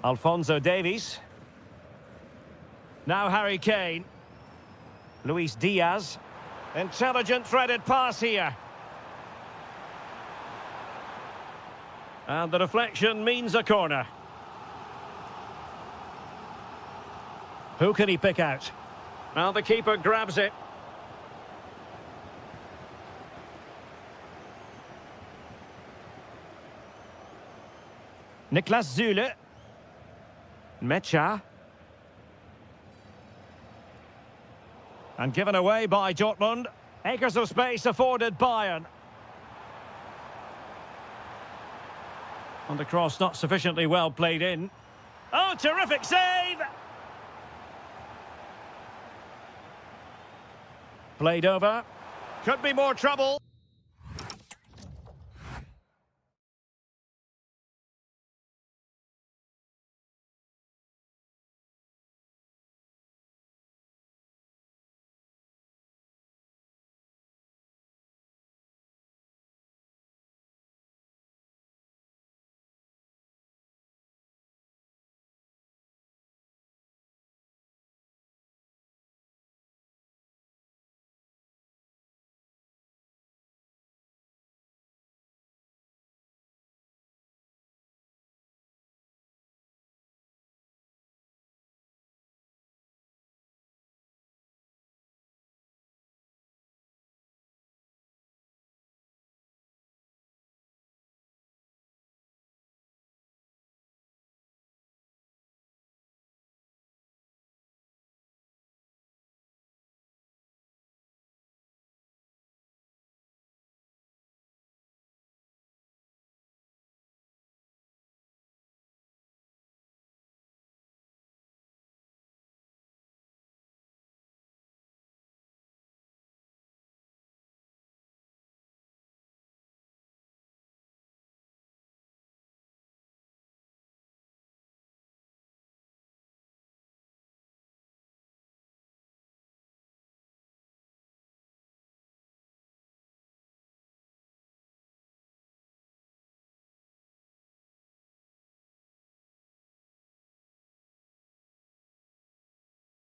Alphonso Davies. Now Harry Kane. Luis Diaz. Intelligent threaded pass here. And the deflection means a corner. Who can he pick out? Well, the keeper grabs it. Niklas Süle. Mecha. And given away by Dortmund. Acres of space afforded Bayern. And the cross not sufficiently well played in. Oh, terrific save! Played over. Could be more trouble.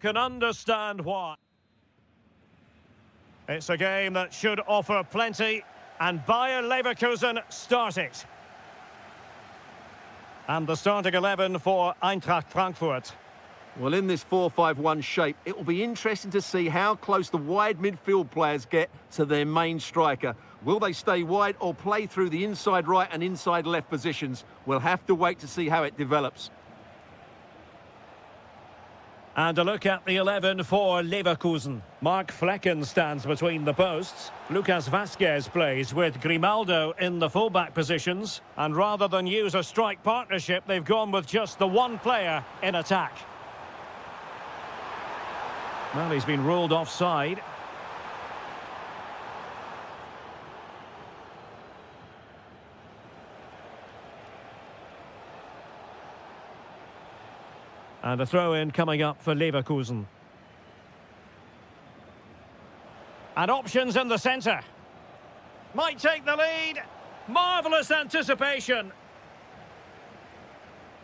Can understand why. It's a game that should offer plenty, and Bayer Leverkusen start it. And the starting 11 for Eintracht Frankfurt. Well, in this 4-5-1 shape, it will be interesting to see how close the wide midfield players get to their main striker. Will they stay wide or play through the inside right and inside left positions? We'll have to wait to see how it develops. And a look at the 11 for Leverkusen. Mark Flecken stands between the posts. Lucas Vazquez plays with Grimaldo in the fullback positions. And rather than use a strike partnership, they've gone with just the one player in attack. Well, he's been ruled offside. And a throw-in coming up for Leverkusen. And options in the centre. Might take the lead. Marvellous anticipation.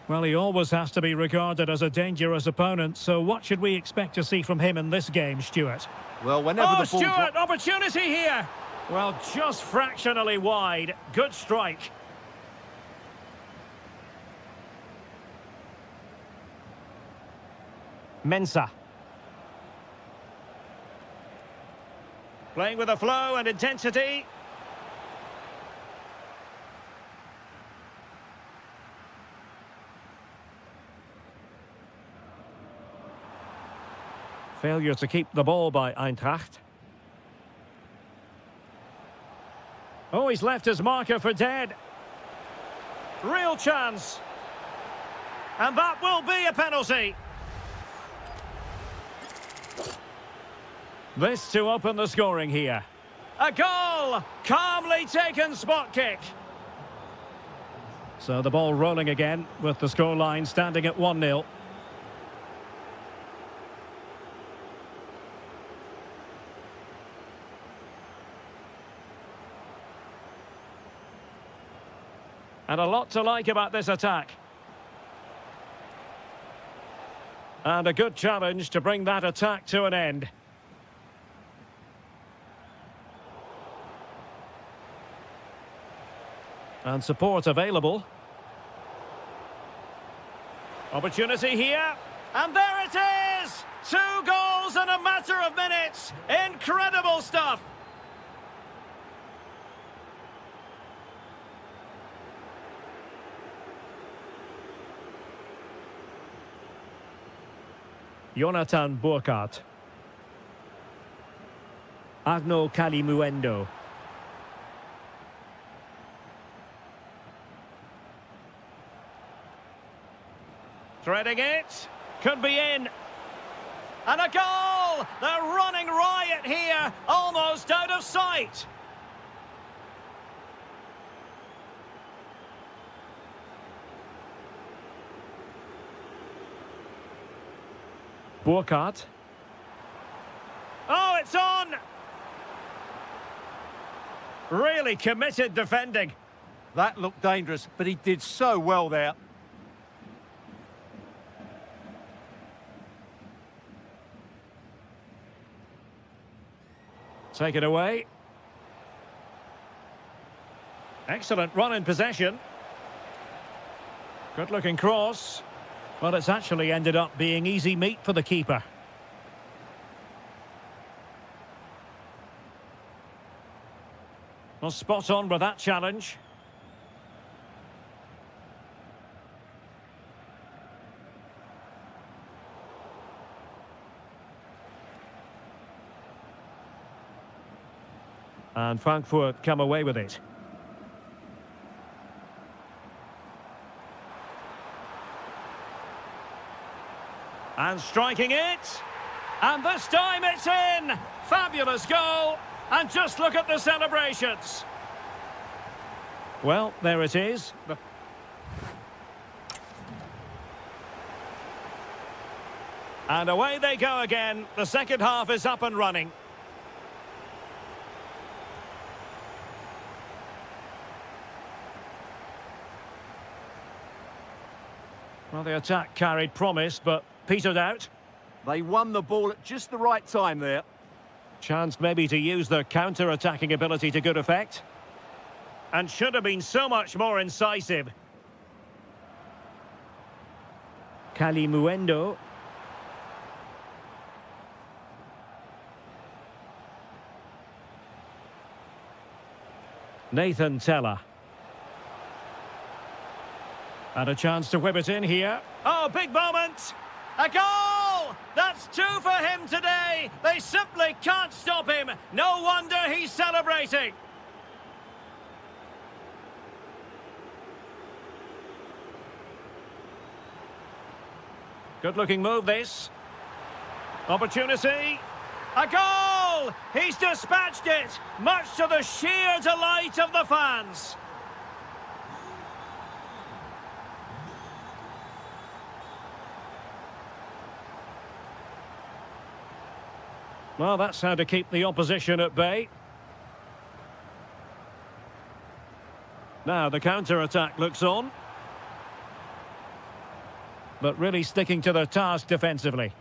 Well, he always has to be regarded as a dangerous opponent, so what should we expect to see from him in this game, Stuart? Well, whenever the ball... Stuart, opportunity here! Well, just fractionally wide. Good strike. Mensah. Playing with a flow and intensity. Failure to keep the ball by Eintracht. Oh, he's left his marker for dead. Real chance. And that will be a penalty. This to open the scoring here. A goal! Calmly taken spot kick. So the ball rolling again with the scoreline standing at 1-0. And a lot to like about this attack. And a good challenge to bring that attack to an end. And support available. Opportunity here. And there it is! 2 goals in a matter of minutes. Incredible stuff. Jonathan Burkhardt. Arnaud Kalimuendo. Threading it. Could be in. And a goal! goal! They're running riot here, almost out of sight. Burkhardt. Oh, it's on! Really committed defending. That looked dangerous, but he did so well there. Take it away. Excellent run in possession. Good-looking cross. Well, it's actually ended up being easy meat for the keeper. Well, spot on with that challenge. And Frankfurt come away with it. And striking it. And this time it's in. Fabulous goal. And just look at the celebrations. Well, there it is. And away they go again. The second half is up and running. Well, the attack carried promise, but petered out. They won the ball at just the right time there. Chance maybe to use their counter-attacking ability to good effect. And should have been so much more incisive. Kalimuendo. Nathan Teller. And a chance to whip it in here. Oh, big moment! A goal! That's 2 for him today! They simply can't stop him! No wonder he's celebrating! Good-looking move, this. Opportunity. A goal! He's dispatched it! Much to the sheer delight of the fans! Well, that's how to keep the opposition at bay. Now the counter-attack looks on. But really sticking to the task defensively.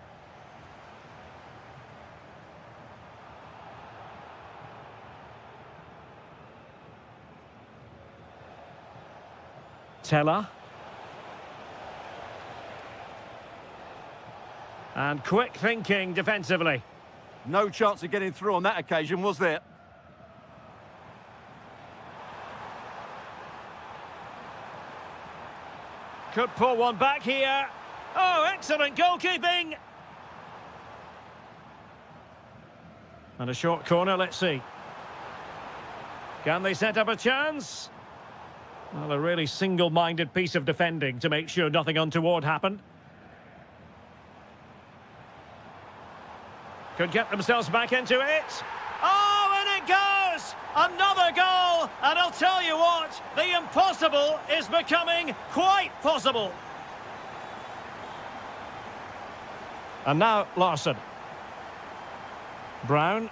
Teller. And quick thinking defensively. No chance of getting through on that occasion, was there? Could pull one back here. Oh, excellent goalkeeping! And a short corner, let's see. Can they set up a chance? Well, a really single-minded piece of defending to make sure nothing untoward happened. Could get themselves back into it. Oh, and it goes! Another goal! And I'll tell you what, the impossible is becoming quite possible. And now Larsson. Brown.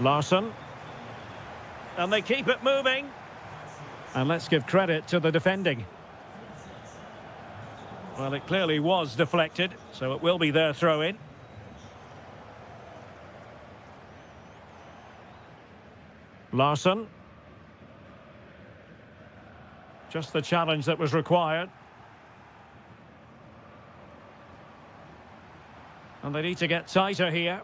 Larsson. And they keep it moving. And let's give credit to the defending. Well, it clearly was deflected, so it will be their throw-in. Larsson. Just the challenge that was required. And they need to get tighter here.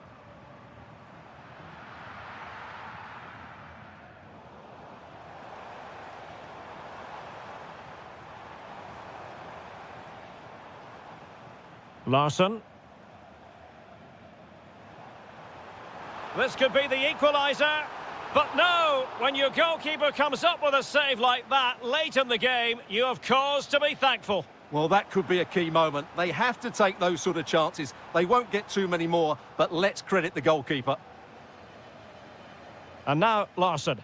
Larsson. This could be the equaliser. But no, when your goalkeeper comes up with a save like that late in the game, you have cause to be thankful. Well, that could be a key moment. They have to take those sort of chances. They won't get too many more, but let's credit the goalkeeper. And now Larson.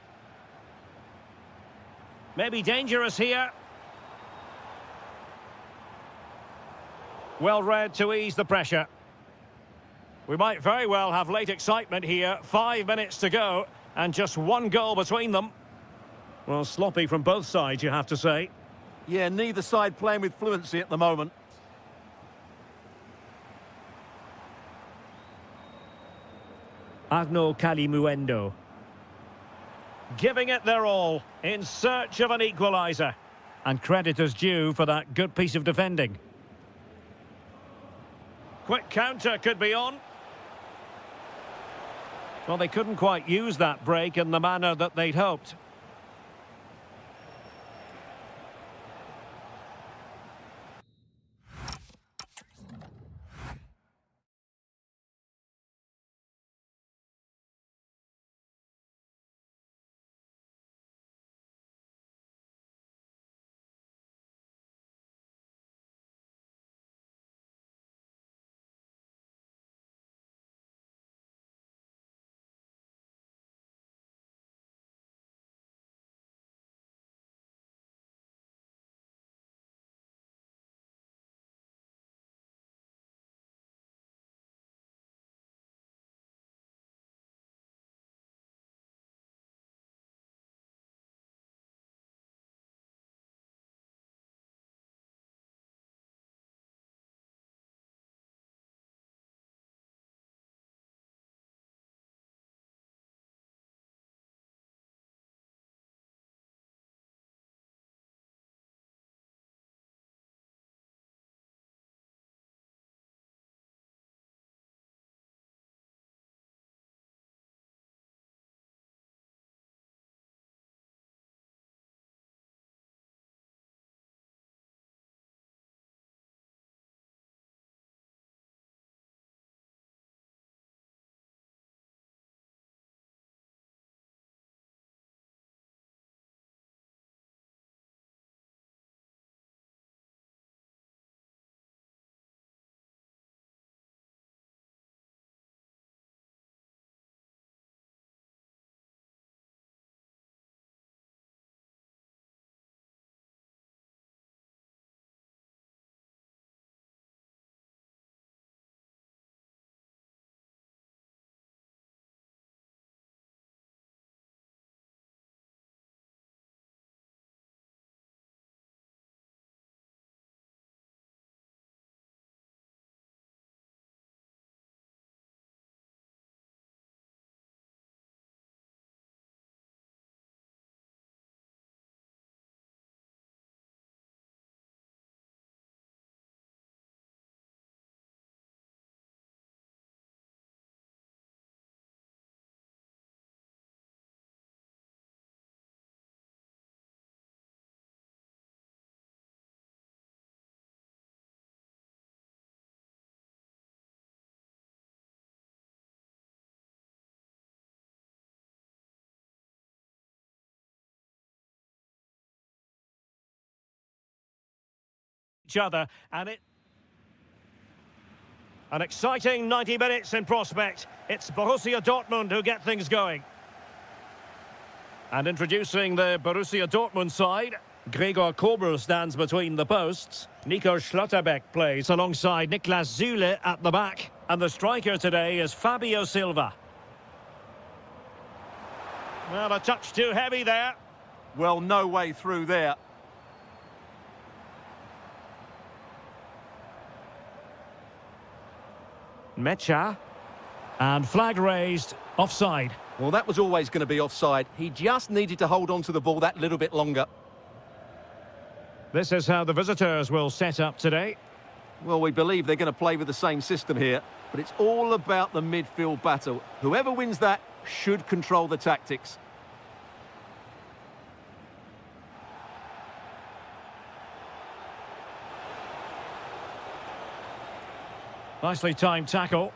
Maybe dangerous here. Well read to ease the pressure. We might very well have late excitement here. 5 minutes to go and just one goal between them. Well, sloppy from both sides, you have to say. Yeah, neither side playing with fluency at the moment. Arnaud Calimuendo. Giving it their all in search of an equaliser. And credit is due for that good piece of defending. Quick counter could be on. Well, they couldn't quite use that break in the manner that they'd hoped. Each other, and an exciting 90 minutes in prospect. It's Borussia Dortmund who get things going. And introducing the Borussia Dortmund side, Gregor Kobel stands between the posts. Nico Schlotterbeck plays alongside Niklas Süle at the back. And the striker today is Fabio Silva. Well, a touch too heavy there. Well, no way through there. Mecha. And flag raised, offside. Well, that was always going to be offside. He just needed to hold on to the ball that little bit longer. This is how the visitors will set up today. Well, we believe they're going to play with the same system here, but it's all about the midfield battle. Whoever wins that should control the tactics. Nicely timed tackle.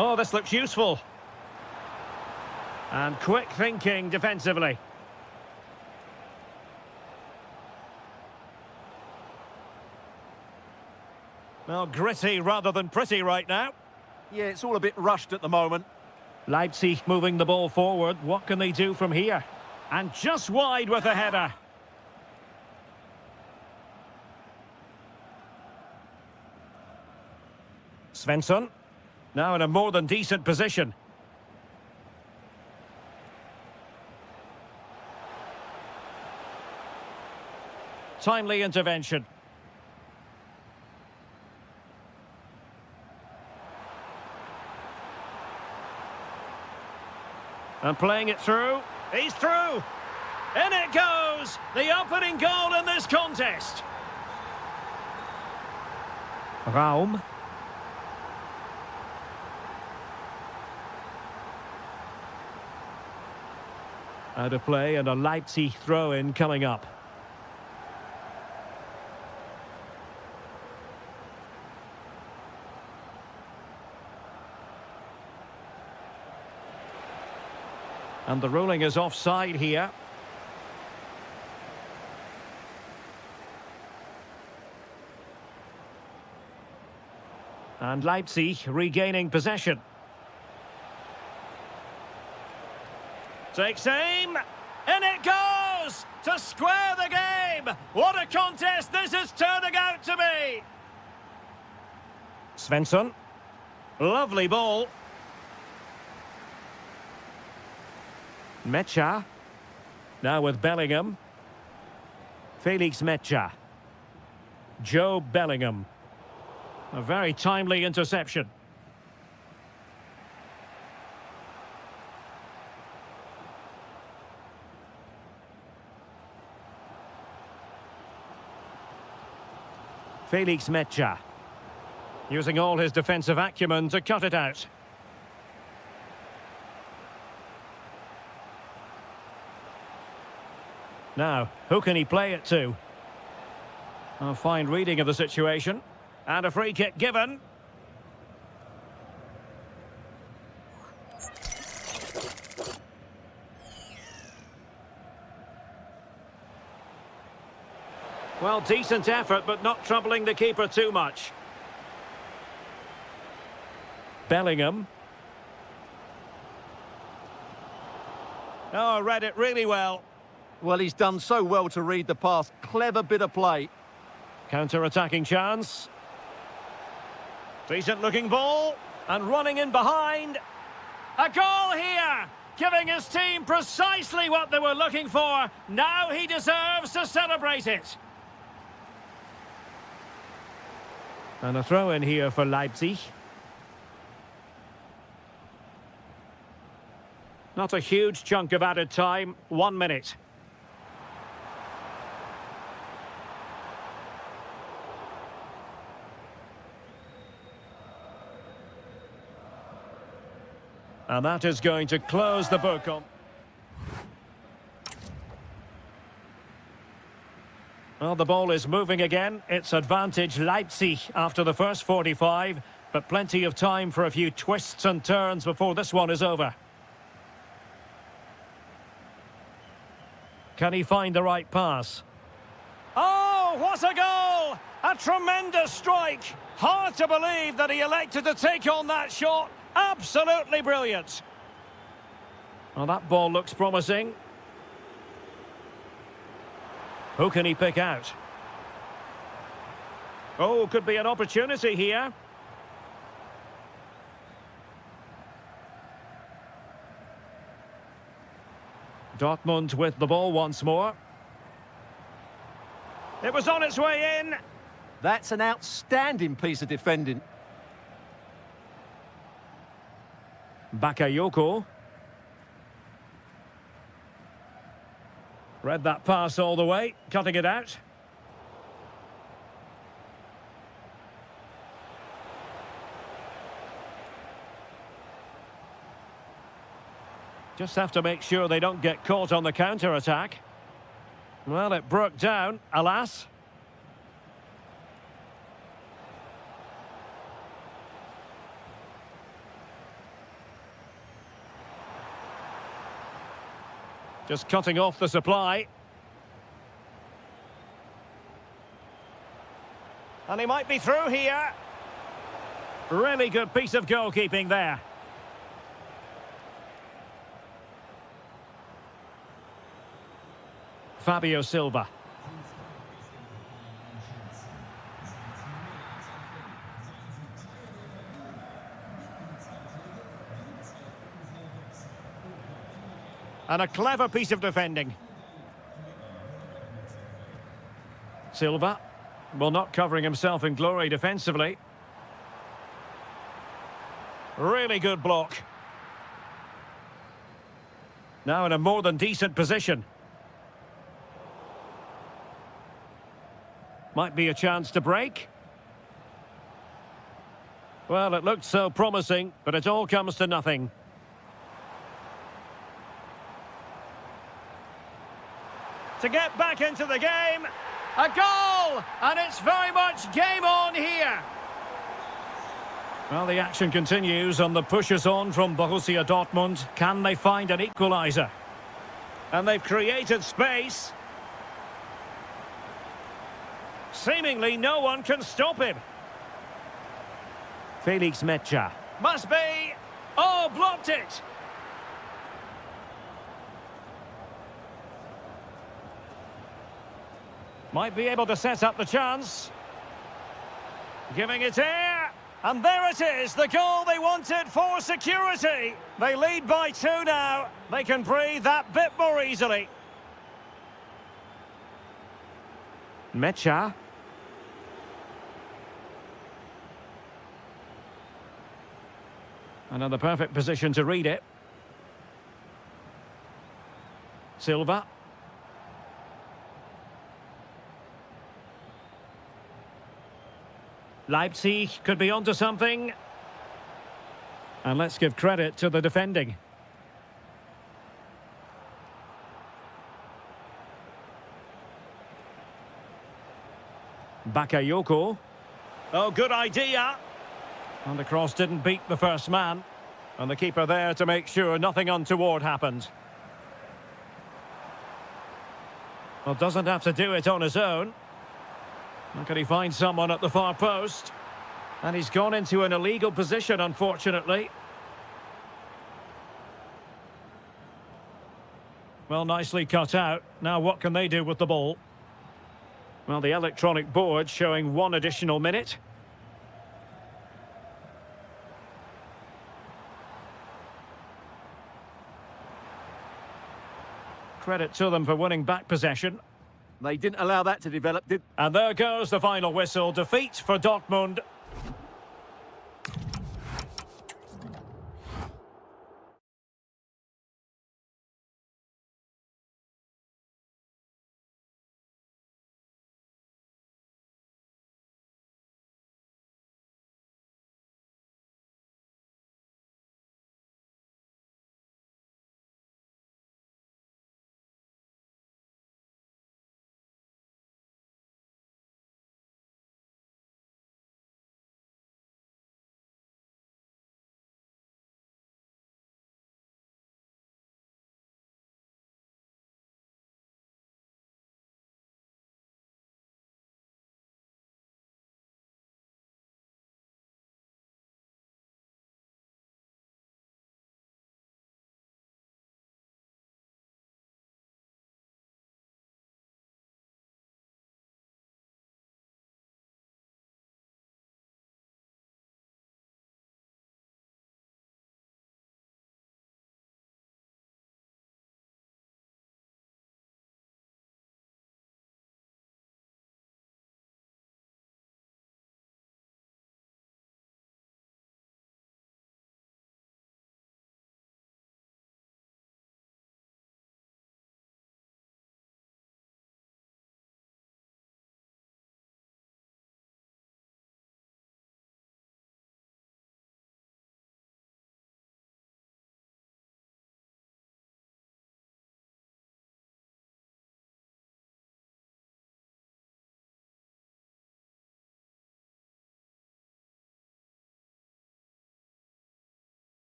Oh, this looks useful. And quick thinking defensively. Well, gritty rather than pretty right now. Yeah, it's all a bit rushed at the moment. Leipzig moving the ball forward. What can they do from here? And just wide with a header. Svensson. Now in a more than decent position. Timely intervention. And playing it through. He's through. In it goes. The opening goal in this contest. Raum. Out of play and a Leipzig throw-in coming up. And the ruling is offside here. And Leipzig regaining possession. Takes aim. In it goes! To square the game! What a contest this is turning out to be! Svensson. Lovely ball. Mecha. Now with Bellingham. Felix Mecha. Joe Bellingham. A very timely interception. Felix Mecha. Using all his defensive acumen to cut it out. Now, who can he play it to? A fine reading of the situation. And a free kick given. Well, decent effort, but not troubling the keeper too much. Bellingham. Oh, read it really well. Well, he's done so well to read the pass. Clever bit of play. Counter-attacking chance. Decent-looking ball. And running in behind. A goal here! Giving his team precisely what they were looking for. Now he deserves to celebrate it. And a throw in here for Leipzig. Not a huge chunk of added time. 1 minute. And that is going to close the book on. Well, the ball is moving again. It's advantage Leipzig after the first 45, but plenty of time for a few twists and turns before this one is over. Can he find the right pass? Oh, what a goal! A tremendous strike. Hard to believe that he elected to take on that shot. Absolutely brilliant. Well, that ball looks promising. Who can he pick out? Oh, could be an opportunity here. Dortmund with the ball once more. It was on its way in. That's an outstanding piece of defending. Bakayoko. Read that pass all the way, cutting it out. Just have to make sure they don't get caught on the counter-attack. Well, it broke down, alas. Just cutting off the supply. And he might be through here. Really good piece of goalkeeping there. Fabio Silva. And a clever piece of defending. Silva, well, not covering himself in glory defensively. Really good block. Now in a more than decent position. Might be a chance to break. Well, it looked so promising, but it all comes to nothing. To get back into the game. A goal! And it's very much game on here. Well, the action continues on the pushes on from Borussia Dortmund. Can they find an equaliser? And they've created space. Seemingly no one can stop him. Felix Mecha. Must be. Oh, blocked it. Might be able to set up the chance. Giving it air. And there it is, the goal they wanted for security. They lead by 2 now. They can breathe that bit more easily. Mecha. Another perfect position to read it. Silva. Leipzig could be onto something. And let's give credit to the defending. Bakayoko. Oh, good idea. And the cross didn't beat the first man. And the keeper there to make sure nothing untoward happened. Well, doesn't have to do it on his own. How can he find someone at the far post? And he's gone into an illegal position, unfortunately. Well, nicely cut out. Now what can they do with the ball? Well, the electronic board showing 1 additional minute. Credit to them for winning back possession. They didn't allow that to develop, did they? And there goes the final whistle. Defeat for Dortmund.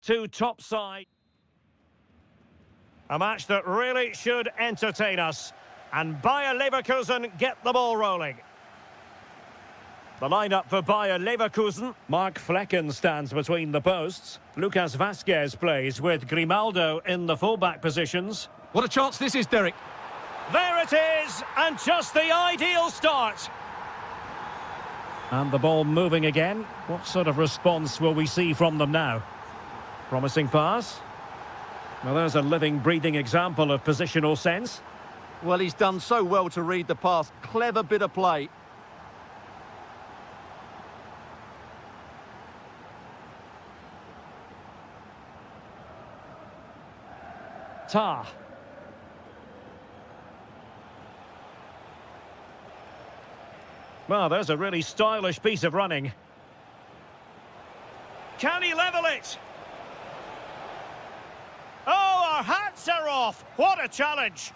Two top side. A match that really should entertain us. And Bayer Leverkusen get the ball rolling. The lineup for Bayer Leverkusen. Mark Flecken stands between the posts. Lucas Vazquez plays with Grimaldo in the fullback positions. What a chance this is, Derek. There it is, and just the ideal start. And the ball moving again. What sort of response will we see from them now? Promising pass. Well, there's a living, breathing example of positional sense. Well, he's done so well to read the pass. Clever bit of play. Tah. Well, there's a really stylish piece of running. Can he level it? Oh, our hats are off! What a challenge!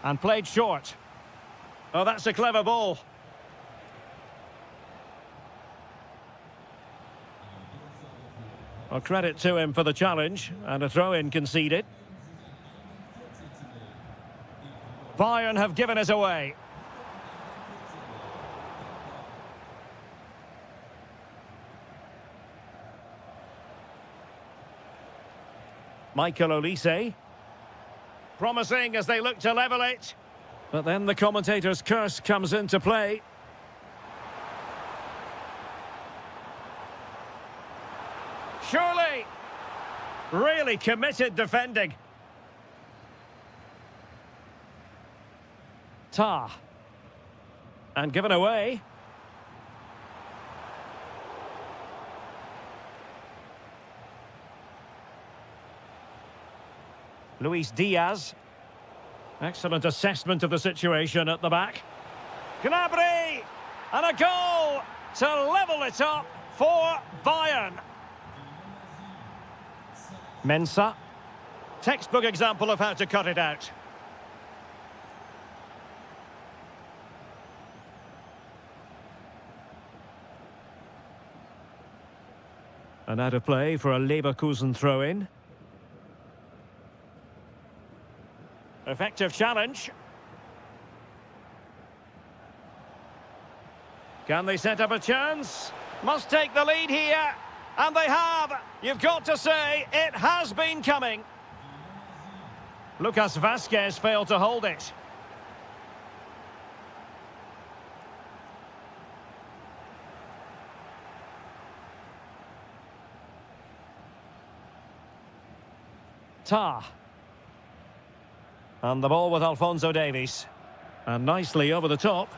And played short. Oh, that's a clever ball. Well, credit to him for the challenge, and a throw-in conceded. Bayern have given us away. Michael Olise. Promising as they look to level it. But then the commentator's curse comes into play. Surely. Really committed defending. Tah. And given away. Luis Diaz. Excellent assessment of the situation at the back. Gnabry! And a goal to level it up for Bayern. Mensah. Textbook example of how to cut it out. And out of play for a Leverkusen throw-in. Effective challenge. Can they set up a chance? Must take the lead here. And they have. You've got to say, it has been coming. Lucas Vazquez failed to hold it. Tah. And the ball with Alphonso Davies. And nicely over the top.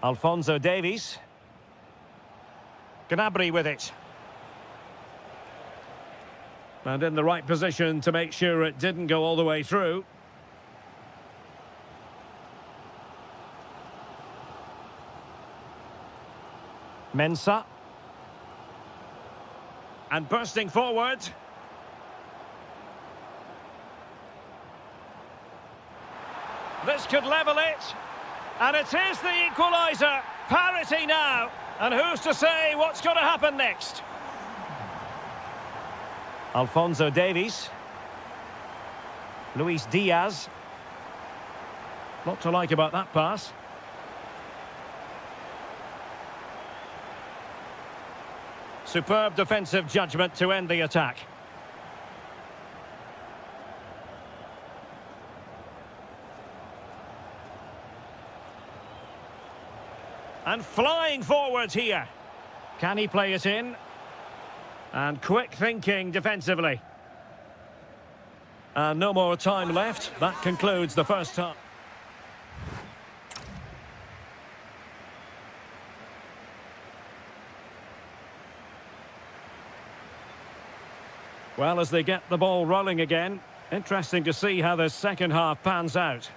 Alphonso Davies. Gnabry with it. And in the right position to make sure it didn't go all the way through. Mensah. And bursting forward. This could level it. And it is the equaliser. Parity now. And who's to say what's going to happen next? Alphonso Davies. Luis Diaz. Lot to like about that pass. Superb defensive judgment to end the attack. And flying forward here. Can he play it in? And quick thinking defensively. And no more time left. That concludes the first half. Well, as they get the ball rolling again, interesting to see how the second half pans out.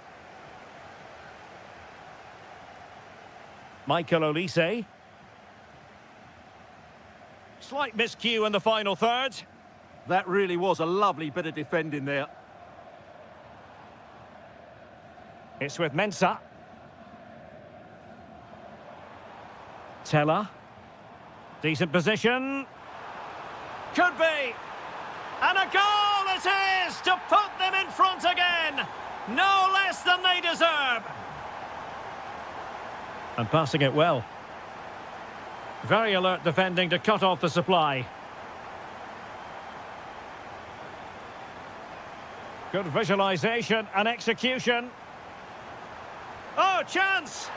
Michael Olise. Slight miscue in the final third. That really was a lovely bit of defending there. It's with Mensah. Teller. Decent position. Could be. And a goal it is to put them in front again. No less than they deserve. And passing it well. Very alert defending to cut off the supply. Good visualisation and execution. Oh, chance!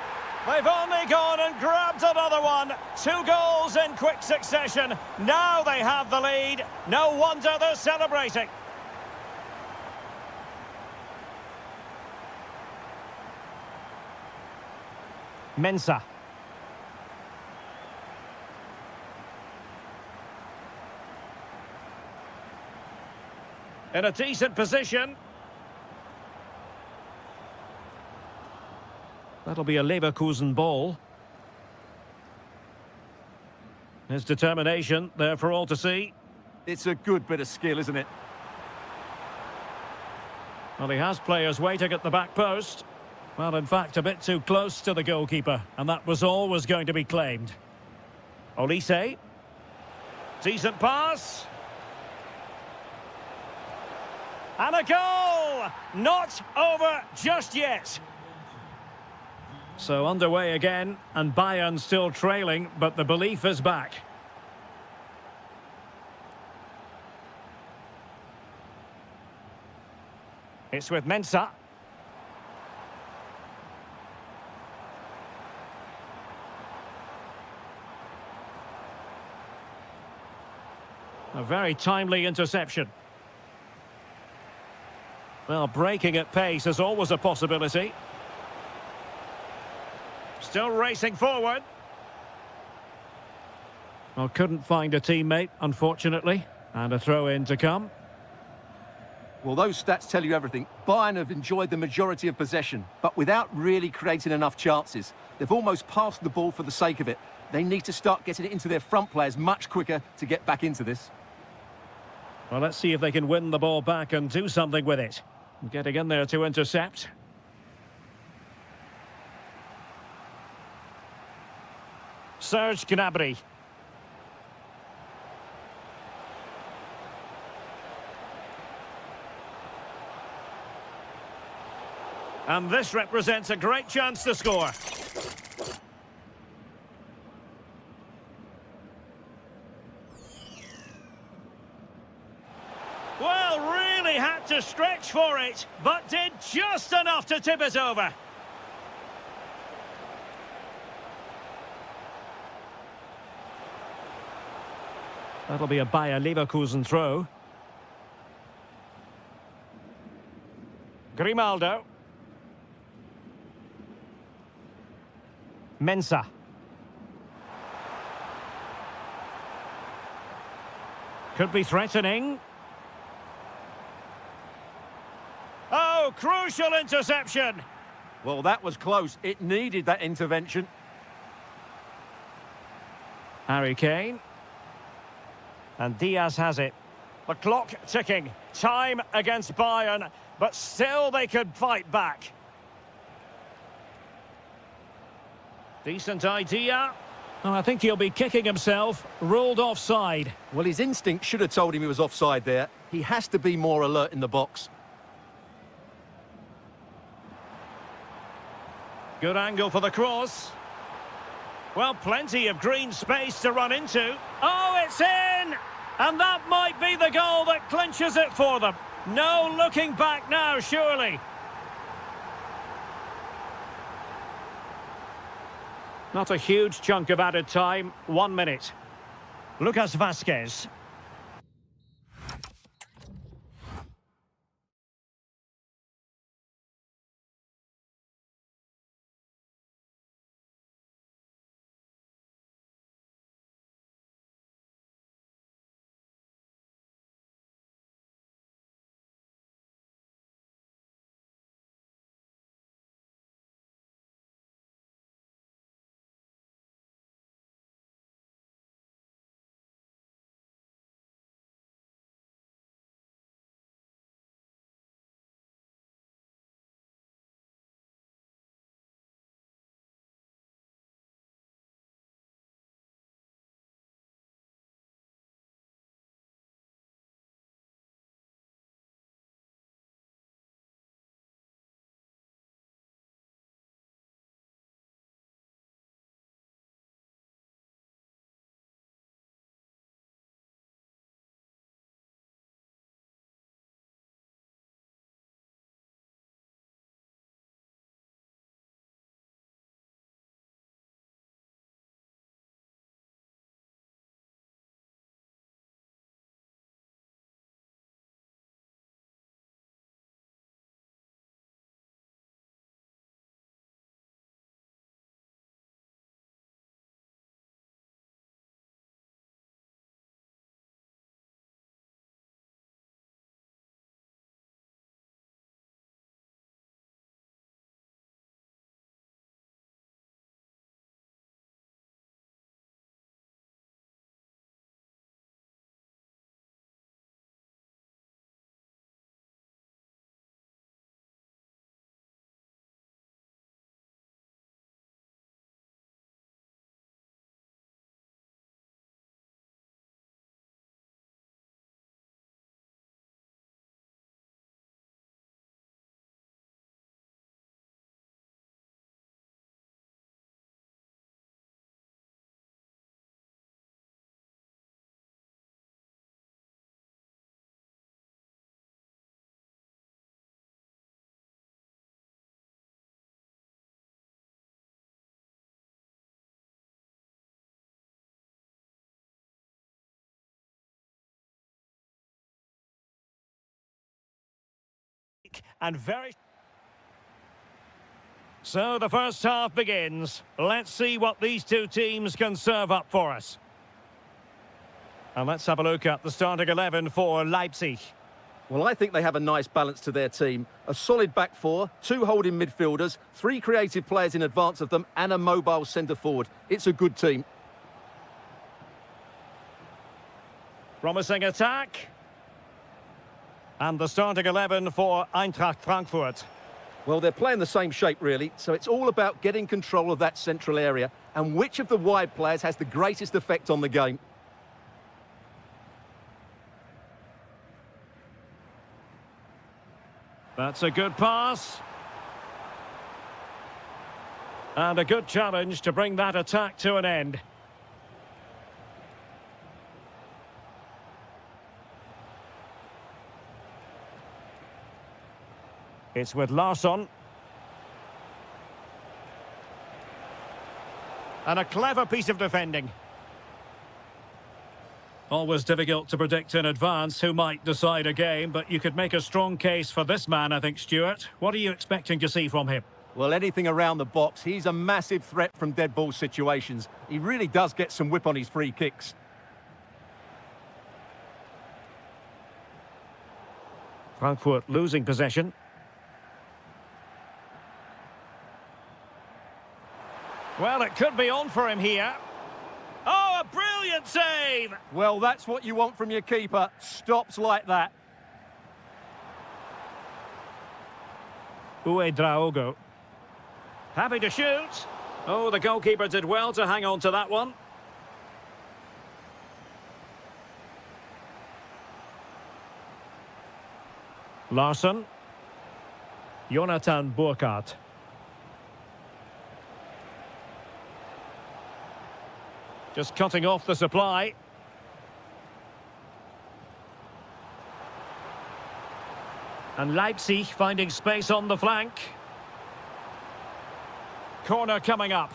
They've only gone and grabbed another one. 2 goals in quick succession. Now they have the lead. No wonder they're celebrating. Mensah. In a decent position. That'll be a Leverkusen ball. His determination there for all to see. It's a good bit of skill, isn't it? Well, he has players waiting at the back post. Well, in fact, a bit too close to the goalkeeper, and that was always going to be claimed. Olise. Decent pass. And a goal! Not over just yet. So underway again, and Bayern still trailing, but the belief is back. It's with Mensah. A very timely interception. Well, breaking at pace is always a possibility. Still racing forward. Well, couldn't find a teammate, unfortunately. And a throw-in to come. Well, those stats tell you everything. Bayern have enjoyed the majority of possession, but without really creating enough chances. They've almost passed the ball for the sake of it. They need to start getting it into their front players much quicker to get back into this. Well, let's see if they can win the ball back and do something with it. Getting in there to intercept. Serge Gnabry. And this represents a great chance to score. Well, really had to stretch for it, but did just enough to tip it over. That'll be a Bayer Leverkusen throw. Grimaldo. Mensah. Could be threatening. Oh, crucial interception. Well, that was close. It needed that intervention. Harry Kane. And Diaz has it. The clock ticking. Time against Bayern, but still they could fight back. Decent idea. Oh, I think he'll be kicking himself. Ruled offside. Well, his instinct should have told him he was offside there. He has to be more alert in the box. Good angle for the cross. Well, plenty of green space to run into. Oh, it's in! And that might be the goal that clinches it for them. No looking back now, surely. Not a huge chunk of added time. 1 minute. Lucas Vazquez. and very... So the first half begins. Let's see what these two teams can serve up for us. And let's have a look at the starting 11 for Leipzig. Well, I think they have a nice balance to their team. A solid back four, two holding midfielders, three creative players in advance of them, and a mobile centre-forward. It's a good team. Promising attack. And the starting 11 for Eintracht Frankfurt. Well, they're playing the same shape, really, so it's all about getting control of that central area and which of the wide players has the greatest effect on the game. That's a good pass. And a good challenge to bring that attack to an end. It's with Larsson. And a clever piece of defending. Always difficult to predict in advance who might decide a game, but you could make a strong case for this man, I think, Stuart. What are you expecting to see from him? Well, anything around the box. He's a massive threat from dead ball situations. He really does get some whip on his free kicks. Frankfurt losing possession. Well, it could be on for him here. Oh, a brilliant save! Well, that's what you want from your keeper. Stops like that. Draogo. Happy to shoot. Oh, the goalkeeper did well to hang on to that one. Larsson. Jonathan Burkhardt. Just cutting off the supply. And Leipzig finding space on the flank. Corner coming up.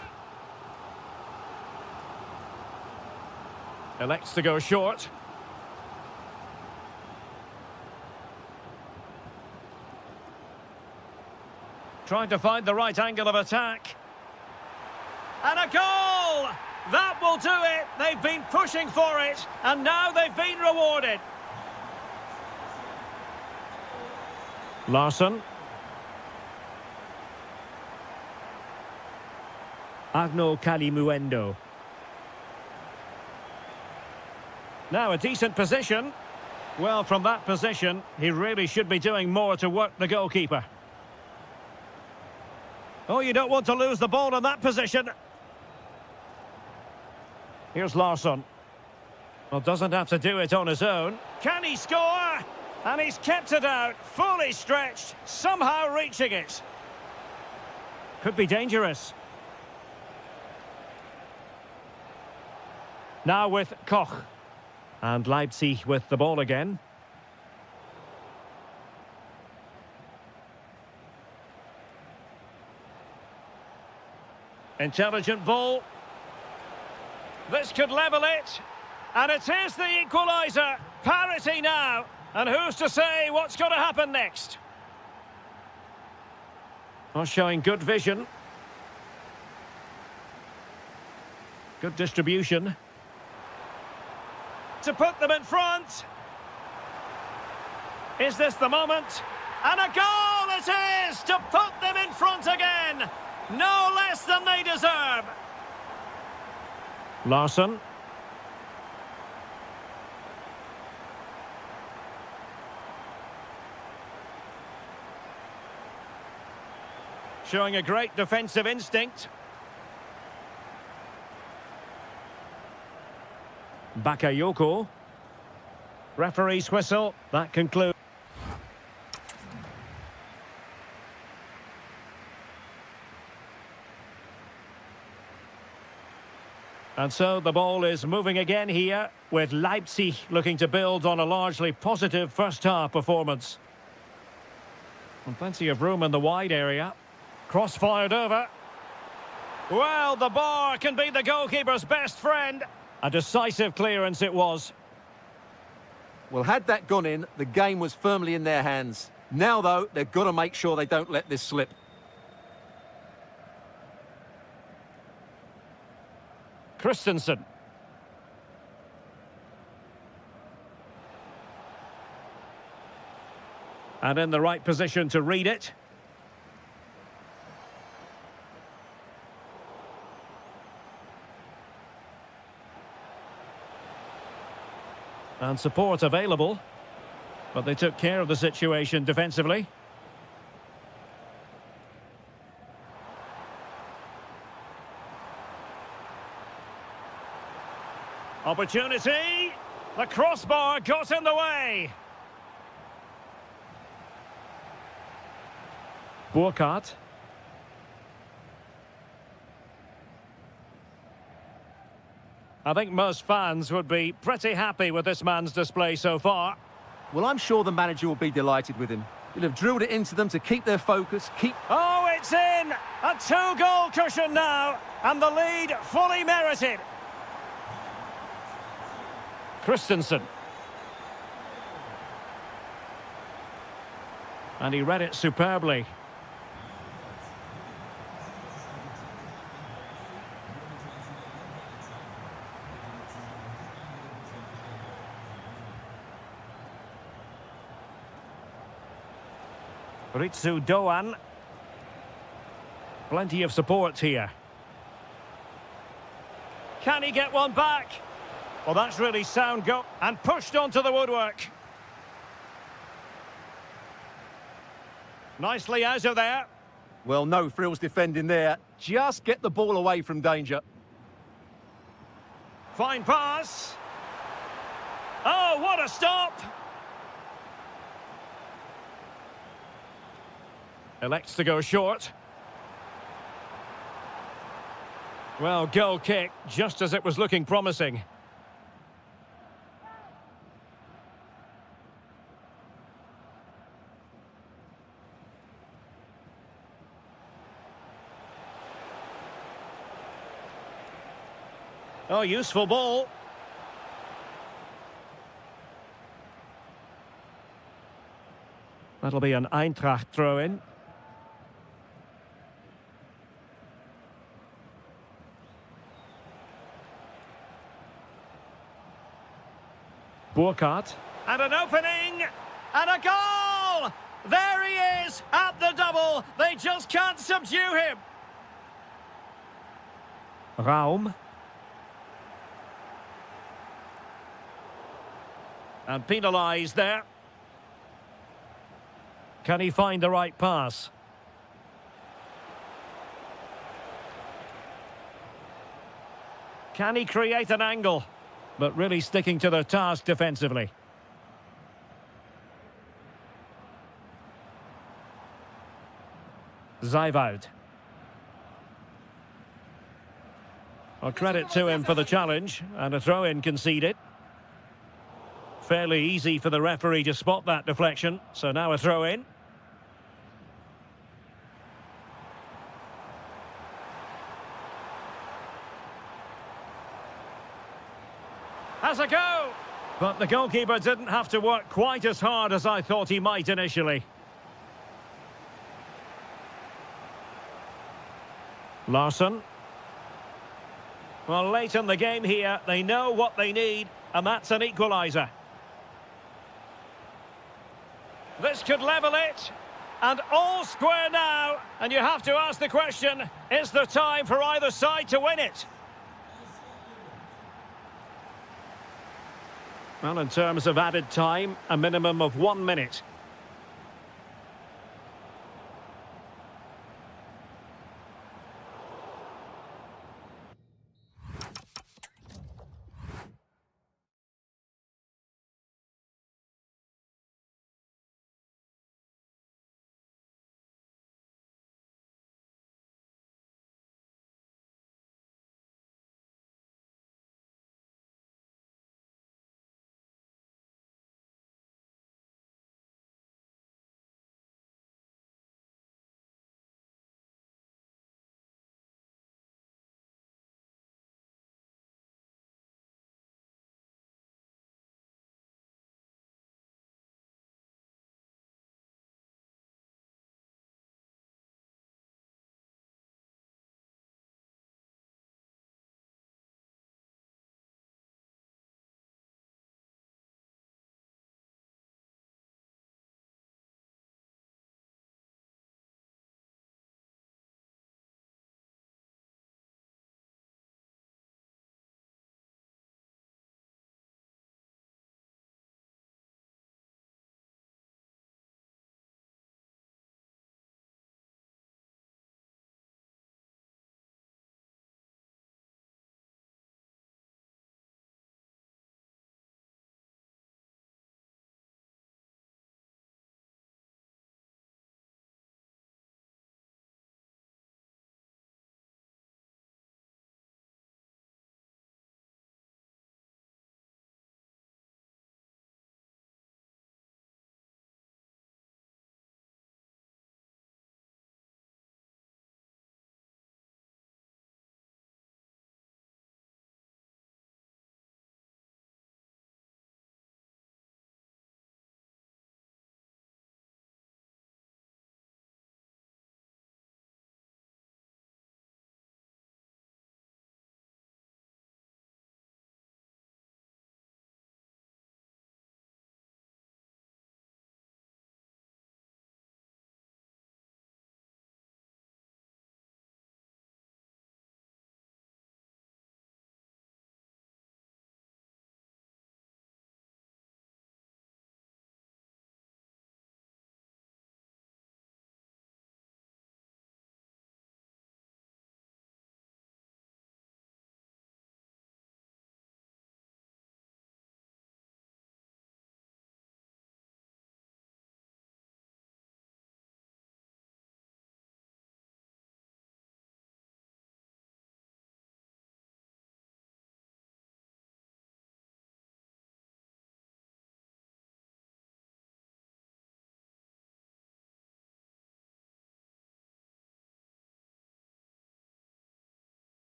Elects to go short. Trying to find the right angle of attack. And a goal! That will do it. They've been pushing for it, and now they've been rewarded. Larsson. Agno Kalimuendo. Now a decent position. Well, from that position, he really should be doing more to work the goalkeeper. Oh, you don't want to lose the ball in that position. Here's Larsson. Well, doesn't have to do it on his own. Can he score? And he's kept it out, fully stretched, somehow reaching it. Could be dangerous. Now with Koch. And Leipzig with the ball again. Intelligent ball. This could level it. And it is the equaliser. Parity now. And who's to say what's going to happen next? Oh, showing good vision. Good distribution. To put them in front. Is this the moment? And a goal it is to put them in front again. No less than they deserve. Larsson. Showing a great defensive instinct. Bakayoko. Referee's whistle. That concludes. And so the ball is moving again here, with Leipzig looking to build on a largely positive first-half performance. And plenty of room in the wide area. Cross fired over. Well, the bar can be the goalkeeper's best friend. A decisive clearance it was. Well, had that gone in, the game was firmly in their hands. Now, though, they've got to make sure they don't let this slip. Christensen. And in the right position to read it. And support available. But they took care of the situation defensively. Opportunity. The crossbar got in the way. Burkhardt. I think most fans would be pretty happy with this man's display so far. Well, I'm sure the manager will be delighted with him. He'll have drilled it into them to keep their focus, Oh, it's in! A two-goal cushion now, and the lead fully merited. Christensen. And he read it superbly. Ritsu Doan. Plenty of support here. Can he get one back? Well, that's really sound go. And pushed onto the woodwork. Nicely out of there. Well, no frills defending there. Just get the ball away from danger. Fine pass. Oh, what a stop! Elects to go short. Well, goal kick, just as it was looking promising. Oh, useful ball. That'll be an Eintracht throw-in. Burkhardt. And an opening! And a goal! There he is at the double. They just can't subdue him. Raum. And penalised there. Can he find the right pass? Can he create an angle? But really sticking to their task defensively. Zijvoud. Well, credit to him for the challenge, and a throw-in conceded. Fairly easy for the referee to spot that deflection, so now a throw-in. Has a go! But the goalkeeper didn't have to work quite as hard as I thought he might initially. Larsson. Well, late in the game here, they know what they need, and that's an equaliser. This could level it, and all square now, and you have to ask the question, is there time for either side to win it? Well, in terms of added time, a minimum of 1 minute.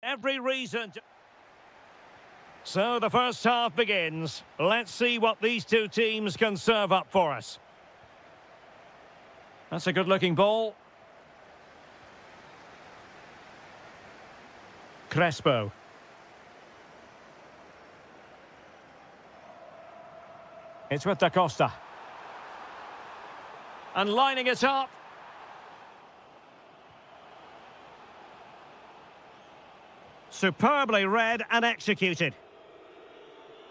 Every reason to... So the first half begins. Let's see what these two teams can serve up for us. That's a good-looking ball. Crespo. It's with Da Costa. And lining it up. Superbly read and executed.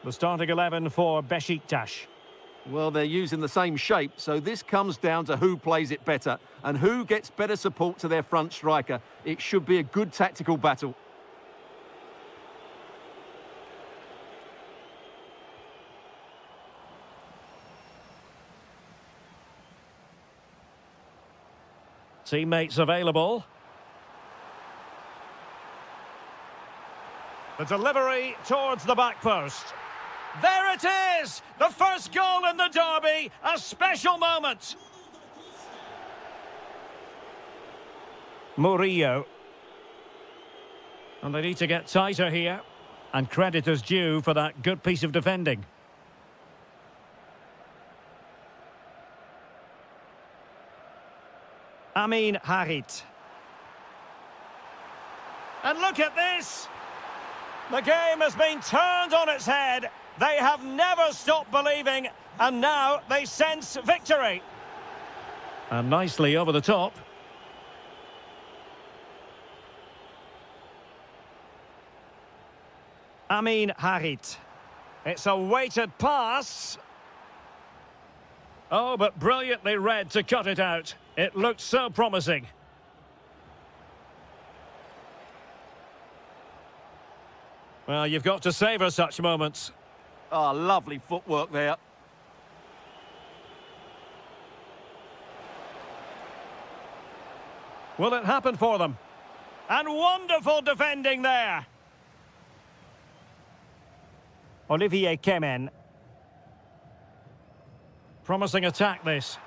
The starting 11 for Besiktas. Well, they're using the same shape, so this comes down to who plays it better and who gets better support to their front striker. It should be a good tactical battle. Teammates available. The delivery towards the back post. There it is! The first goal in the derby, a special moment. Murillo. And they need to get tighter here. And credit is due for that good piece of defending. Amin Harit. And look at this! The game has been turned on its head. They have never stopped believing, and now they sense victory. And nicely over the top. Amin Harit. It's a weighted pass. Oh, but brilliantly read to cut it out. It looked so promising. Well, you've got to savour such moments. Ah, lovely footwork there. Will it happen for them? And wonderful defending there. Olivier Kemen. Promising attack, this.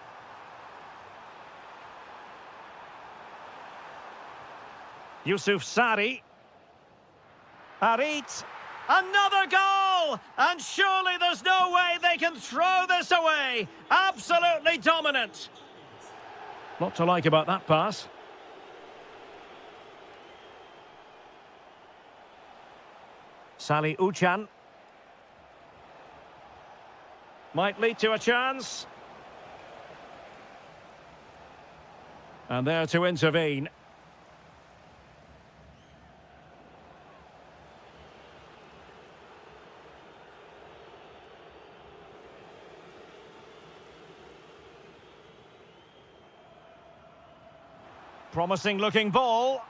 Yusuf Sari. Harit. Another goal! And surely there's no way they can throw this away. Absolutely dominant. Lot to like about that pass. Salih Uchan. Might lead to a chance. And there to intervene. Promising looking ball.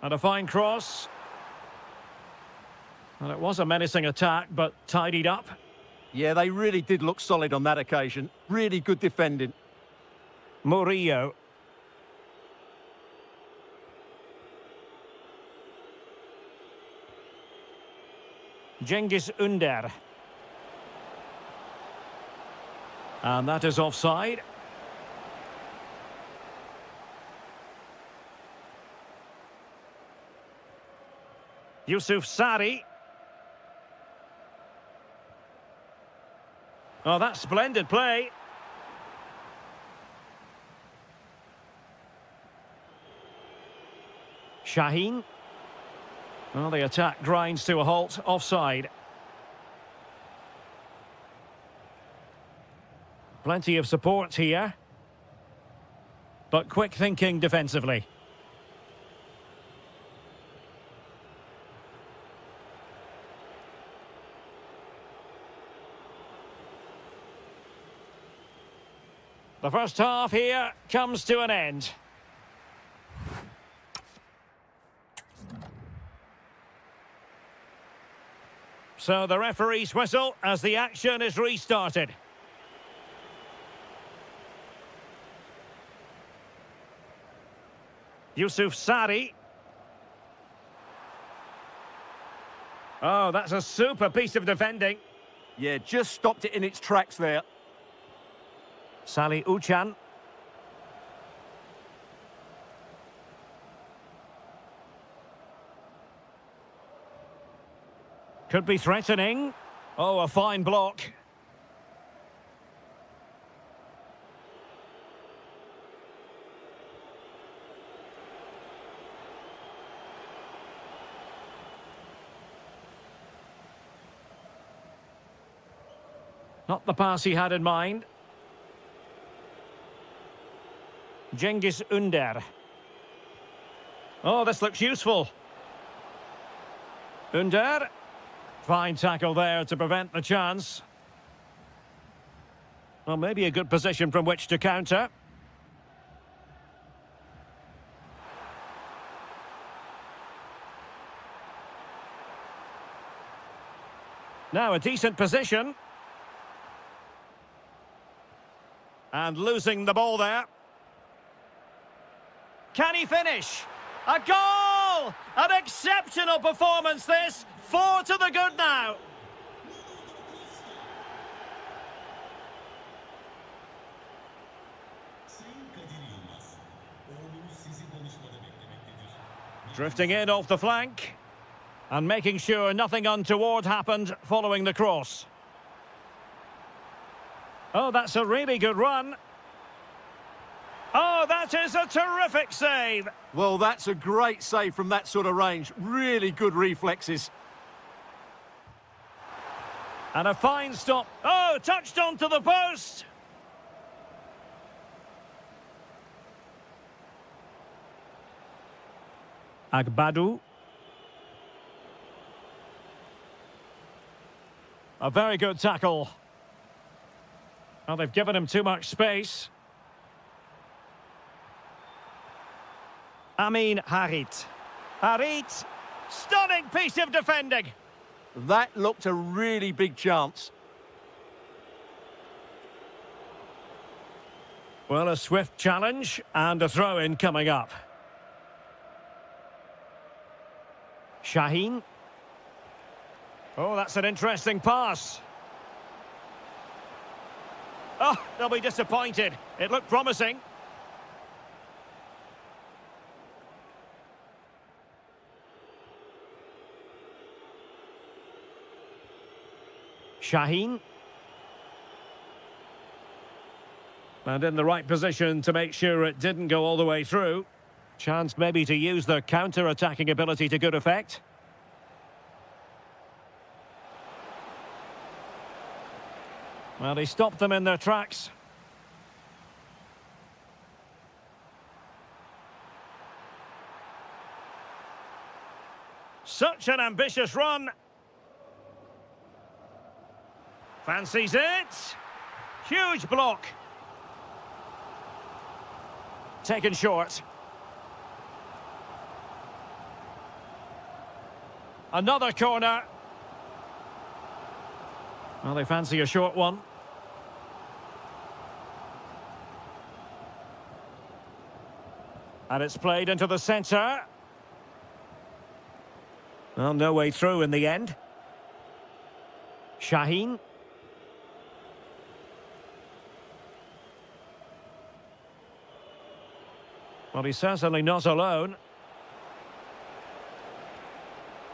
And a fine cross. And it was a menacing attack, but tidied up. Yeah, they really did look solid on that occasion. Really good defending. Murillo. Cengiz Ünder. And that is offside. Yusuf Sari. Oh, that's splendid play. Shaheen. Well, the attack grinds to a halt, offside. Plenty of support here. But quick thinking defensively. The first half here comes to an end. So the referee's whistle as the action is restarted. Yusuf Sari. Oh, that's a super piece of defending. Yeah, just stopped it in its tracks there. Salih Uchan. Could be threatening. Oh, a fine block. Not the pass he had in mind. Cengiz Ünder. Oh, this looks useful. Ünder. Fine tackle there to prevent the chance. Well, maybe a good position from which to counter. Now a decent position. And losing the ball there. Can he finish? A goal! An exceptional performance this. 4 to the good now. Drifting in off the flank. And making sure nothing untoward happened following the cross. Oh, that's a really good run. Oh, that is a terrific save. Well, that's a great save from that sort of range. Really good reflexes. And a fine stop. Oh, touched onto the post. Agbadu. A very good tackle. Well, they've given him too much space. Amin Harit. Harit. Stunning piece of defending. That looked a really big chance. Well, a swift challenge and a throw-in coming up. Shaheen. Oh, that's an interesting pass. Oh, they'll be disappointed. It looked promising. Shaheen. And in the right position to make sure it didn't go all the way through. Chance maybe to use their counter-attacking ability to good effect. Well, he stopped them in their tracks. Such an ambitious run. Fancies it. Huge block. Taken short. Another corner. Well, they fancy a short one. And it's played into the centre. Well, no way through in the end. Shaheen. Well, he's certainly not alone.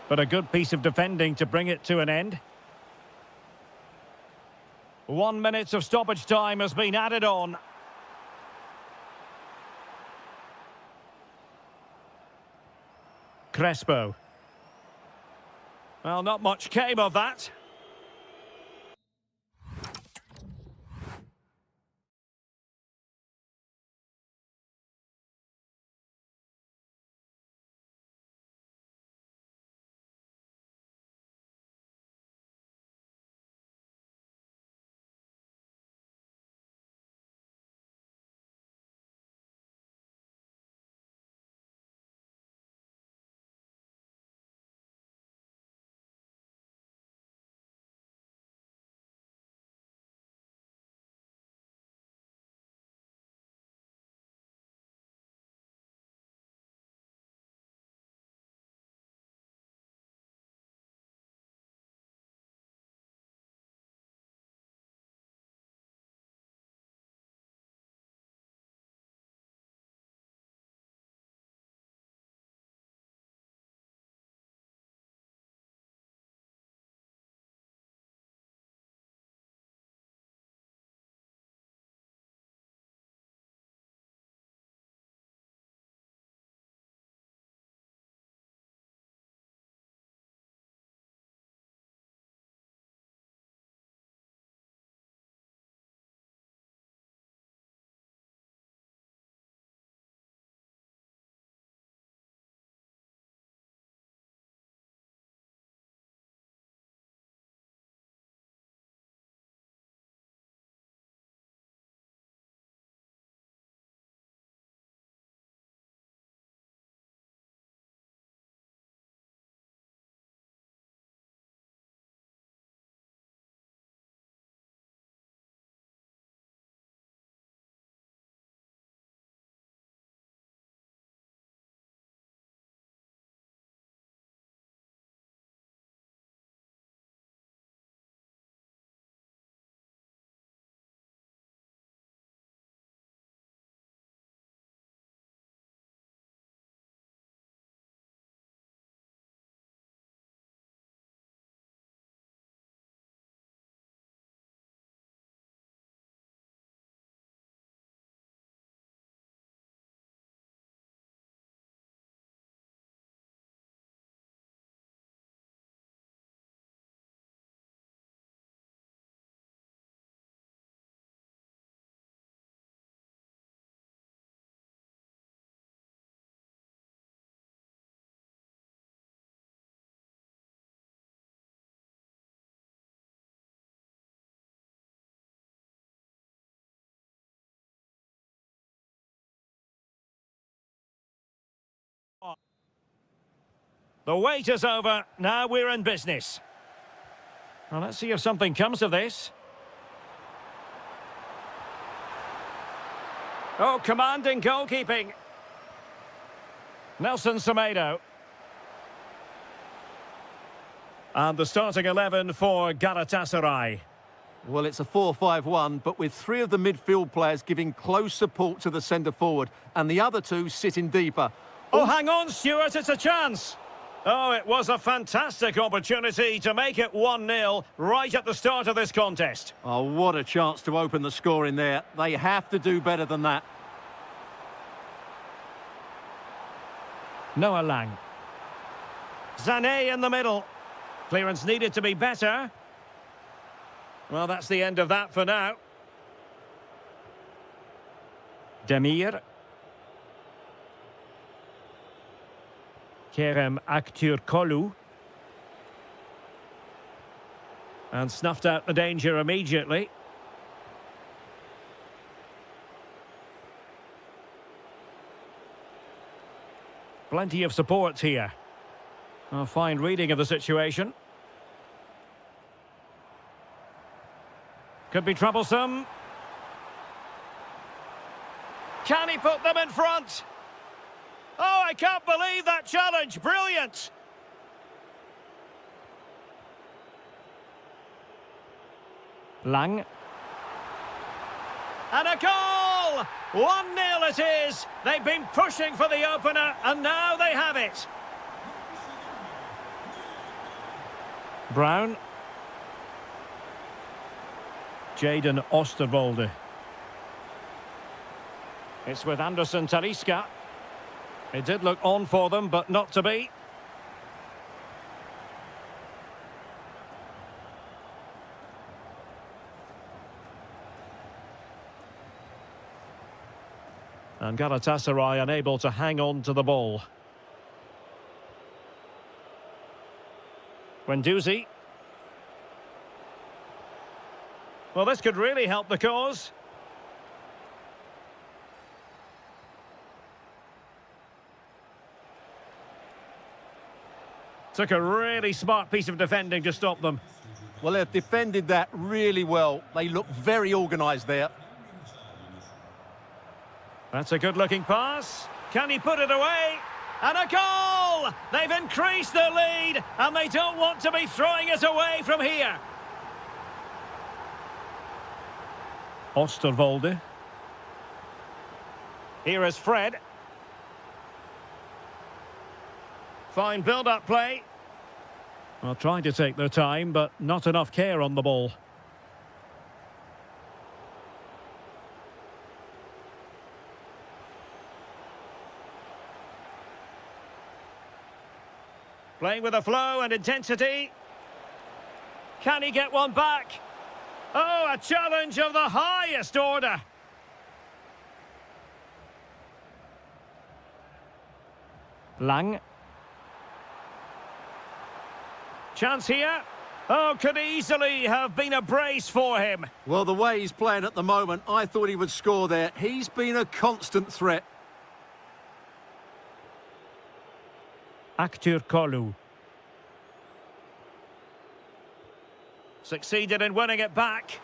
But a good piece of defending to bring it to an end. 1 minute of stoppage time has been added on. Crespo. Well, not much came of that. The wait is over. Now we're in business. Well, let's see if something comes of this. Oh, commanding goalkeeping. Nelson Semedo. And the starting 11 for Galatasaray. Well, it's a 4-5-1, but with three of the midfield players giving close support to the centre forward, and the other two sitting deeper. Oh, hang on, Stuart, it's a chance. Oh, it was a fantastic opportunity to make it 1-0 right at the start of this contest. Oh, what a chance to open the score in there. They have to do better than that. Noah Lang. Sané in the middle. Clearance needed to be better. Well, that's the end of that for now. Demir. Kerem Aktürkoğlu. And snuffed out the danger immediately. Plenty of support here. A fine reading of the situation. Could be troublesome. Can he put them in front? Oh, I can't believe that challenge. Brilliant. Lang. And a goal! 1-0 it is. They've been pushing for the opener, and now they have it. Brown. Jaden Osterwolde. It's with Anderson Talisca. It did look on for them, but not to be. And Galatasaray unable to hang on to the ball. Guendouzi. Well, this could really help the cause. Took a really smart piece of defending to stop them. Well, they've defended that really well. They look very organised there. That's a good-looking pass. Can he put it away? And a goal! They've increased their lead, and they don't want to be throwing it away from here. Osterwolde. Here is Fred. Fine build-up play. Well, trying to take their time, but not enough care on the ball. Playing with a flow and intensity. Can he get one back? Oh, a challenge of the highest order. Lang. Chance here. Oh, could easily have been a brace for him. Well, the way he's playing at the moment, I thought he would score there. He's been a constant threat. Aktürkoğlu. Succeeded in winning it back.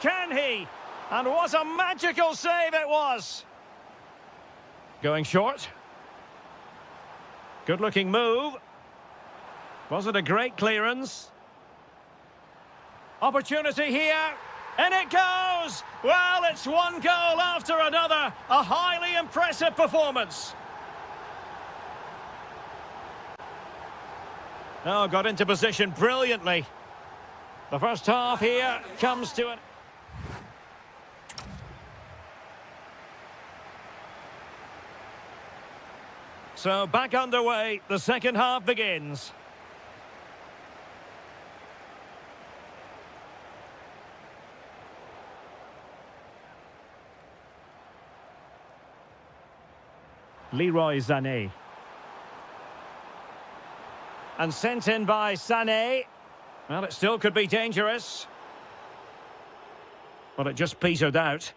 Can he? And what a magical save it was. Going short. Good-looking move. Was it a great clearance? Opportunity here. And it goes! Well, it's one goal after another. A highly impressive performance. Oh, got into position brilliantly. The first half here comes to an... So back underway, the second half begins. Leroy Sané. And sent in by Sané. Well, it still could be dangerous. Well, it just petered out.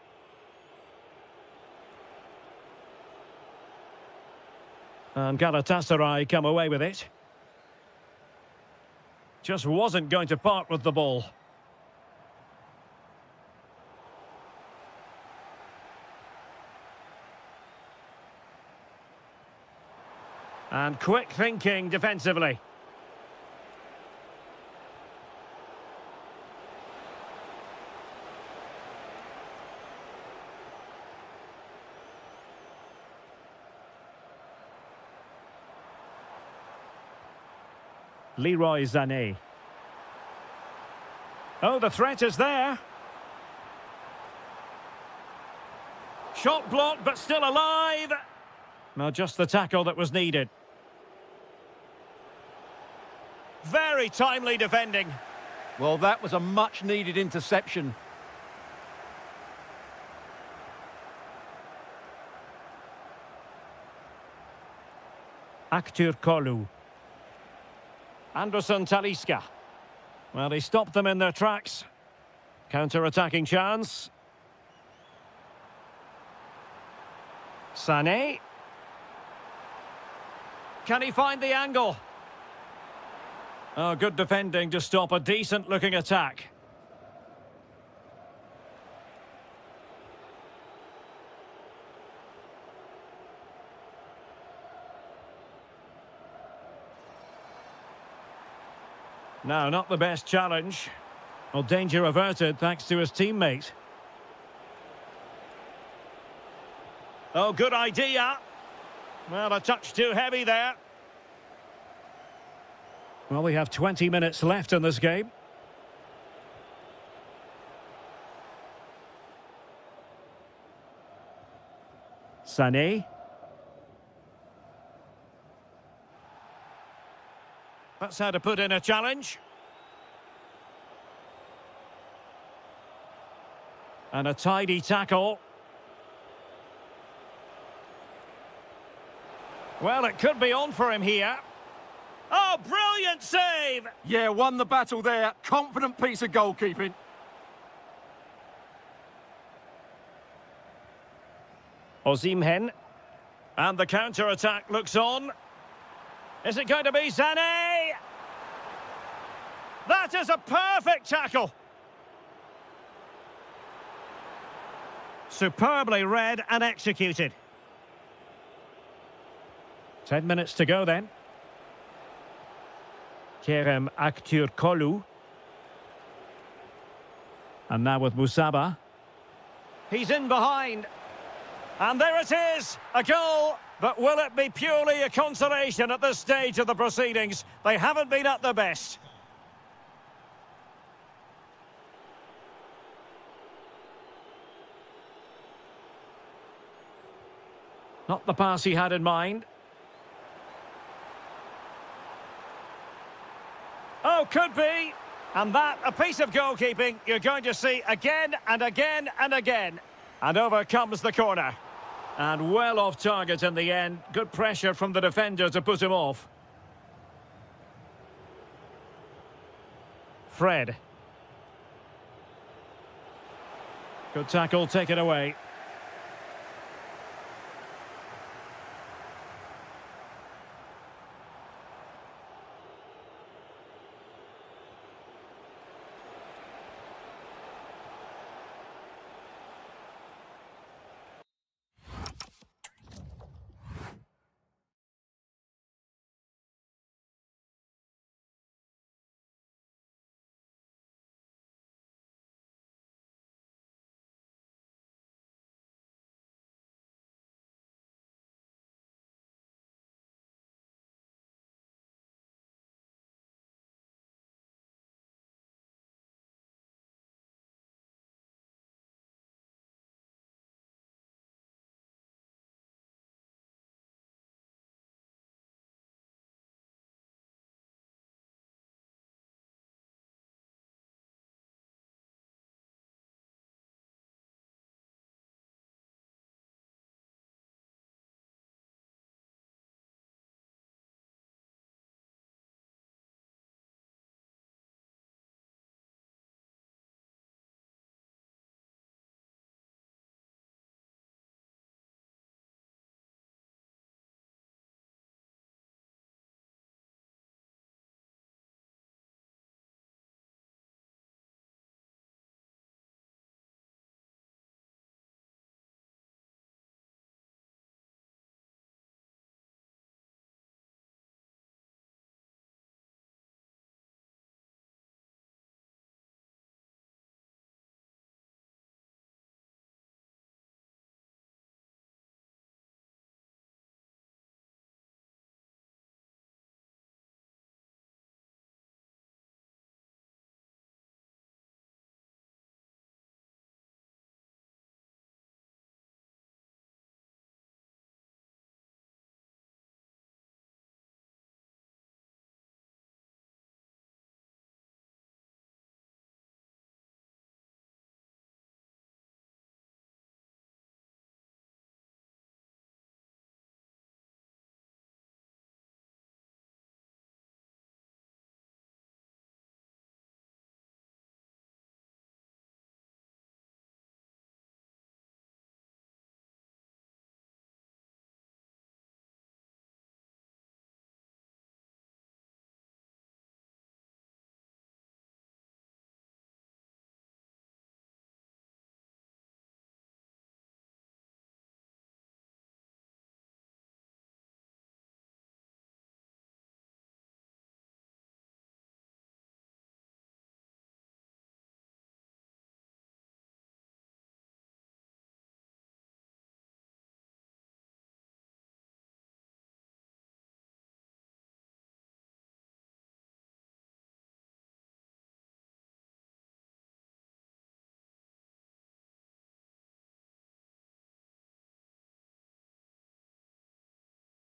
And Galatasaray come away with it. Just wasn't going to part with the ball. And quick thinking defensively. Leroy Sané. Oh, the threat is there. Shot blocked, but still alive. Well, just the tackle that was needed. Very timely defending. Well, that was a much-needed interception. Aktür Kolu. Anderson Talisca. Well, he stopped them in their tracks. Counter-attacking chance. Sané. Can he find the angle? Oh, good defending to stop a decent-looking attack. No, not the best challenge. Well, danger averted thanks to his teammate. Oh, good idea. Well, a touch too heavy there. Well, we have 20 minutes left in this game. Sané. That's how to put in a challenge. And a tidy tackle. Well, it could be on for him here. Oh, brilliant save! Yeah, won the battle there. Confident piece of goalkeeping. Osimhen. And the counter-attack looks on. Is it going to be Sané? That is a perfect tackle. Superbly read and executed. 10 minutes to go then. Kerem Aktürkoğlu. And now with Musaba. He's in behind. And there it is, a goal. But will it be purely a consolation at this stage of the proceedings? They haven't been at their best. Not the pass he had in mind. Oh, could be. And that, a piece of goalkeeping you're going to see again and again and again. And over comes the corner. And well off target in the end. Good pressure from the defender to put him off. Fred. Good tackle taken away.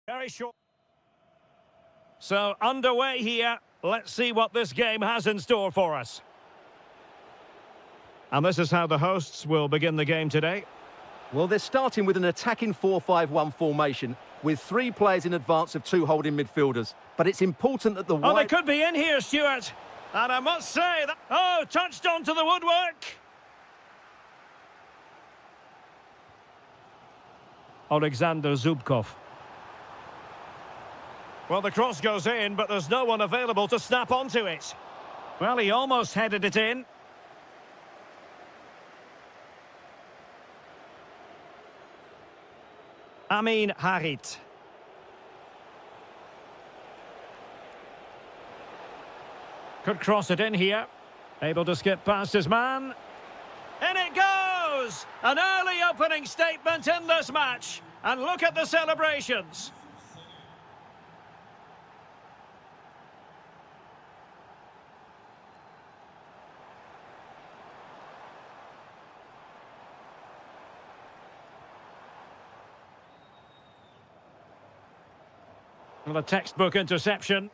Very short. So, underway here. Let's see what this game has in store for us. And this is how the hosts will begin the game today. Well, they're starting with an attacking 4-5-1 formation with 3 players in advance of 2 holding midfielders. But it's important that the Oh, they could be in here, Stuart. And I must say that... Oh, touched onto the woodwork. Alexander Zubkov. Well, the cross goes in, but there's no one available to snap onto it. Well, he almost headed it in. Amin Harit. Could cross it in here. Able to skip past his man. In it goes! An early opening statement in this match. And look at the celebrations. Well, a textbook interception.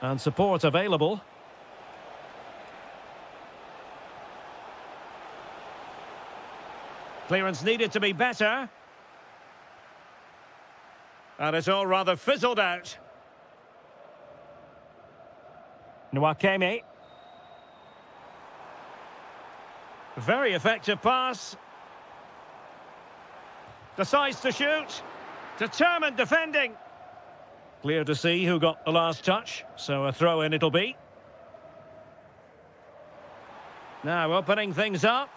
And support available. Clearance needed to be better. And it's all rather fizzled out. Nwakemi. Very effective pass. Decides to shoot. Determined defending. Clear to see who got the last touch, so a throw-in it'll be. Now opening things up.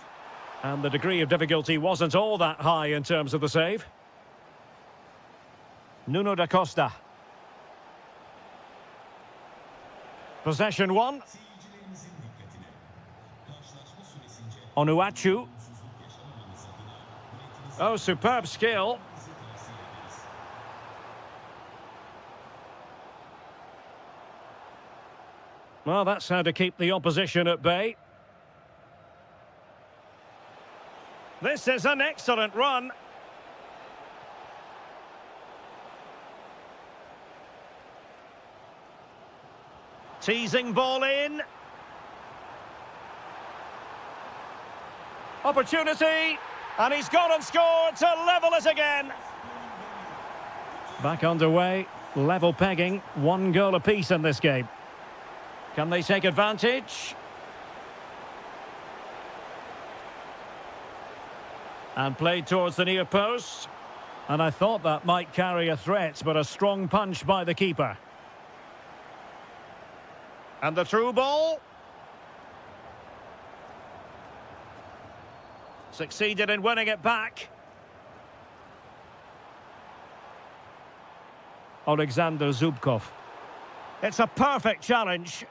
And the degree of difficulty wasn't all that high in terms of the save. Nuno da Costa. Possession 1. Onuachu. Oh, superb skill. Well, that's how to keep the opposition at bay. This is an excellent run. Teasing ball in. Opportunity. And he's gone and scored to level it again. Back underway. Level pegging. 1 goal apiece in this game. Can they take advantage? And played towards the near post. And I thought that might carry a threat, but a strong punch by the keeper. And the through ball. Succeeded in winning it back. Alexander Zubkov. It's a perfect challenge.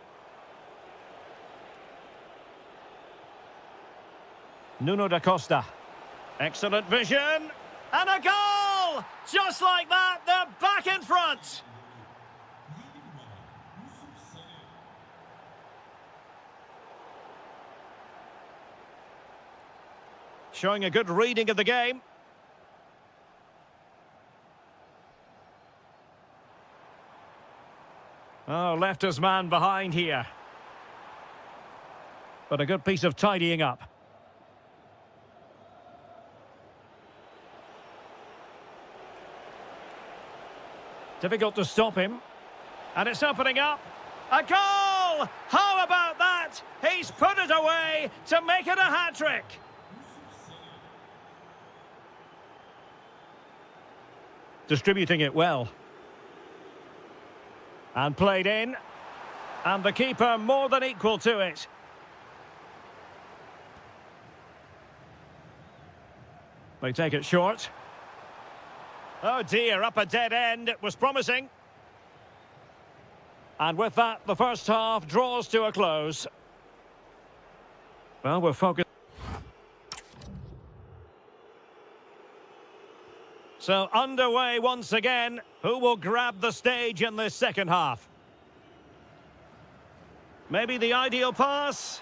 Nuno da Costa. Excellent vision. And a goal! Just like that, they're back in front. Showing a good reading of the game. Oh, left his man behind here. But a good piece of tidying up. Difficult to stop him. And it's opening up. A goal! How about that? He's put it away to make it a hat-trick. Distributing it well. And played in. And the keeper more than equal to it. They take it short. Oh dear, up a dead end. It was promising. And with that, the first half draws to a close. Well, we're focused. So underway once again. Who will grab the stage in this second half? Maybe the ideal pass.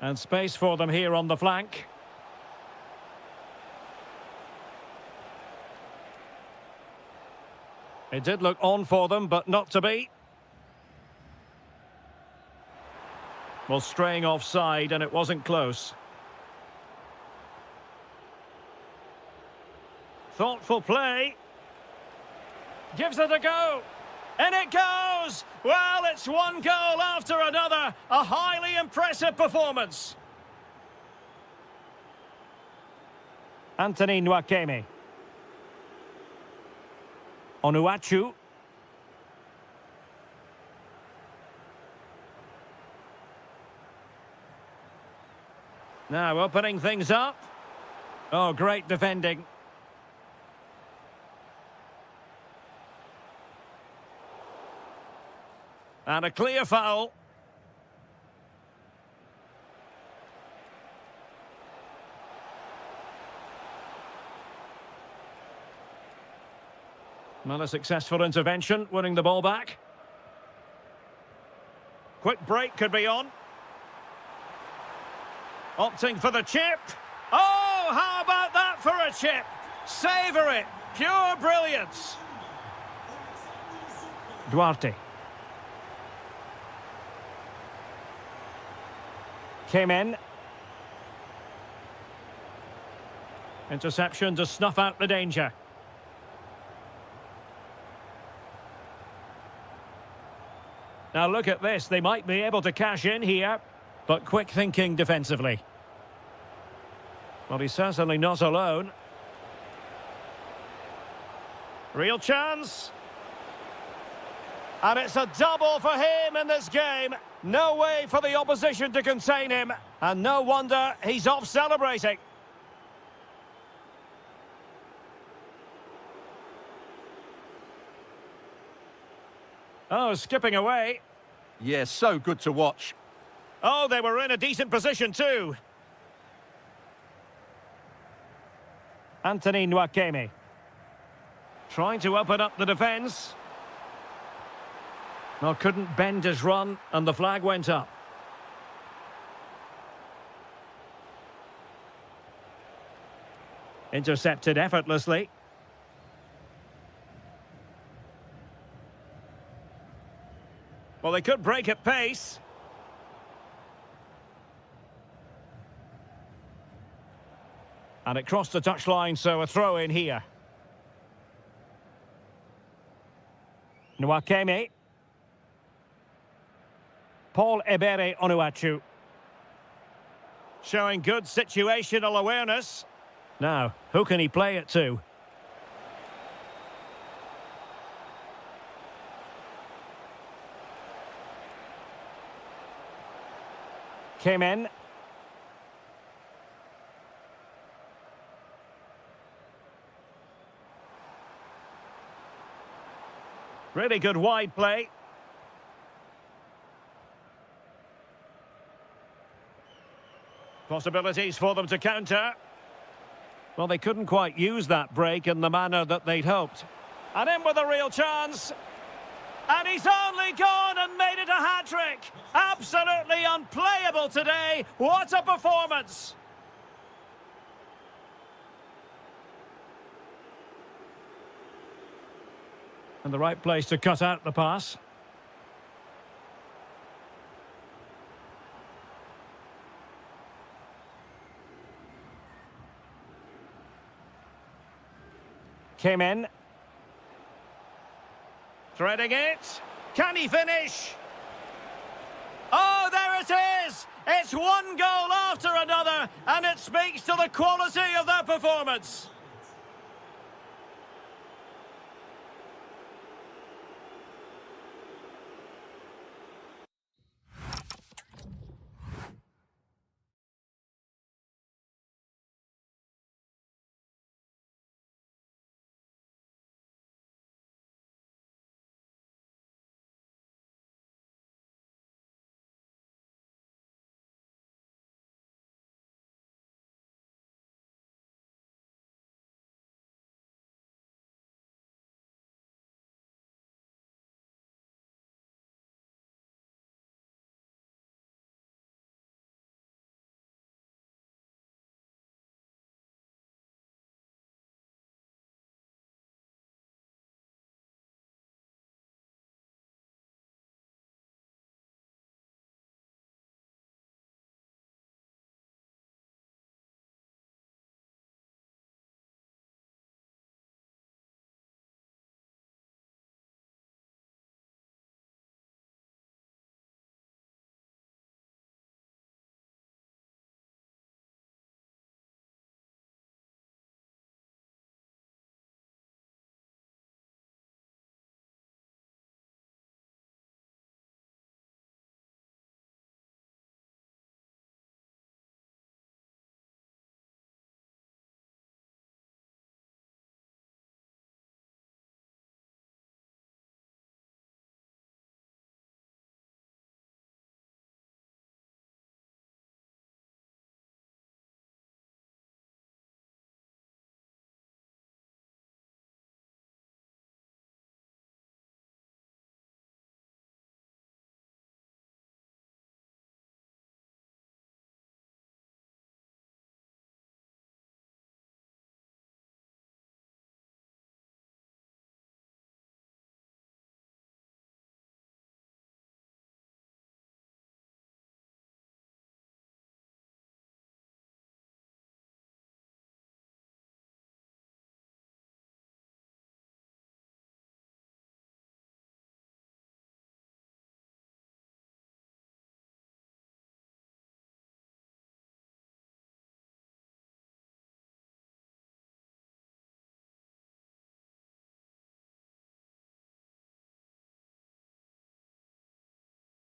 And space for them here on the flank. It did look on for them, but not to be. Well, straying offside, and it wasn't close. Thoughtful play. Gives it a go. And it goes! Well, it's one goal after another. A highly impressive performance. Anthony Nwakeme. Onuachu. Now opening things up. Oh, great defending. And a clear foul. Not a successful intervention, winning the ball back. Quick break could be on. Opting for the chip. Oh, how about that for a chip? Savour it. Pure brilliance. Duarte. Came in. Interception to snuff out the danger. Now look at this. They might be able to cash in here, but quick thinking defensively. Well, he's certainly not alone. Real chance. And it's a double for him in this game. No way for the opposition to contain him. And no wonder he's off celebrating. Oh, skipping away. Yeah, so good to watch. Oh, they were in a decent position too. Anthony Nwakeme. Trying to open up the defence. Well, couldn't bend his run, and the flag went up. Intercepted effortlessly. Well, they could break at pace. And it crossed the touchline, so a throw in here. Nwakeme. Paul Ebere Onuachu. Showing good situational awareness. Now, who can he play it to? Came in. Really good wide play. Possibilities for them to counter. Well, they couldn't quite use that break in the manner that they'd hoped. And in with a real chance. And he's only gone and made it a hat-trick. Absolutely unplayable today. What a performance. And the right place to cut out the pass. Came in. Threading it. Can he finish? Oh, there it is! It's one goal after another, and it speaks to the quality of their performance.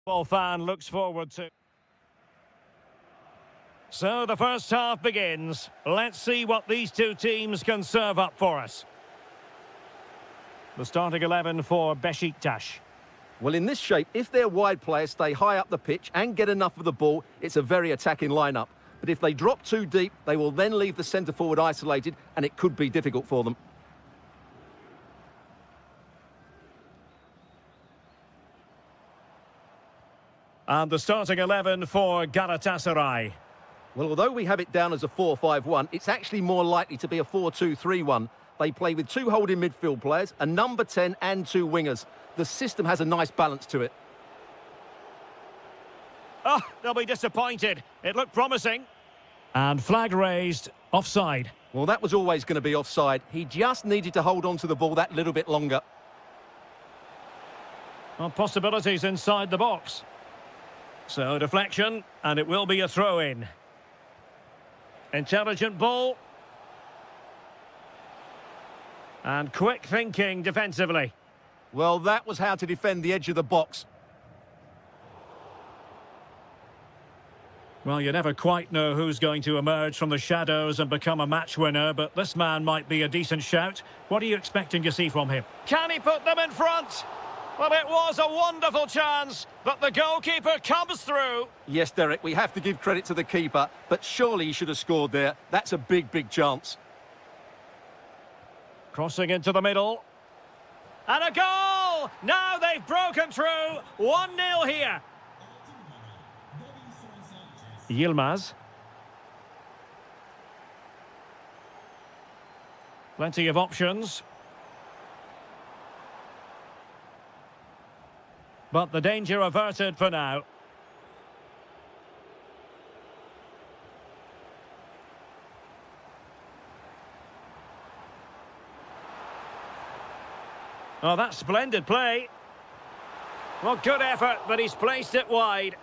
All fan looks forward to. So the first half begins. Let's see what these two teams can serve up for us. The starting 11 for Besiktas. Well, in this shape, if their wide players stay high up the pitch and get enough of the ball, it's a very attacking lineup. But if they drop too deep, they will then leave the centre forward isolated, and it could be difficult for them. And the starting 11 for Galatasaray. Well, although we have it down as a 4-5-1, it's actually more likely to be a 4-2-3-1. They play with two holding midfield players, a number 10 and two wingers. The system has a nice balance to it. Oh, they'll be disappointed. It looked promising. And flag raised, offside. Well, that was always going to be offside. He just needed to hold on to the ball that little bit longer. Well, possibilities inside the box. So, deflection, and it will be a throw-in. Intelligent ball. And quick thinking defensively. Well, that was how to defend the edge of the box. Well, you never quite know who's going to emerge from the shadows and become a match winner, but this man might be a decent shout. What are you expecting to see from him? Can he put them in front? Well, it was a wonderful chance, but the goalkeeper comes through. Yes, Derek, we have to give credit to the keeper, but surely he should have scored there. That's a big, big chance. Crossing into the middle. And a goal! Now they've broken through. 1-0 here. Yilmaz. Plenty of options. But the danger averted for now. Oh, that's splendid play. Well, good effort, but he's placed it wide.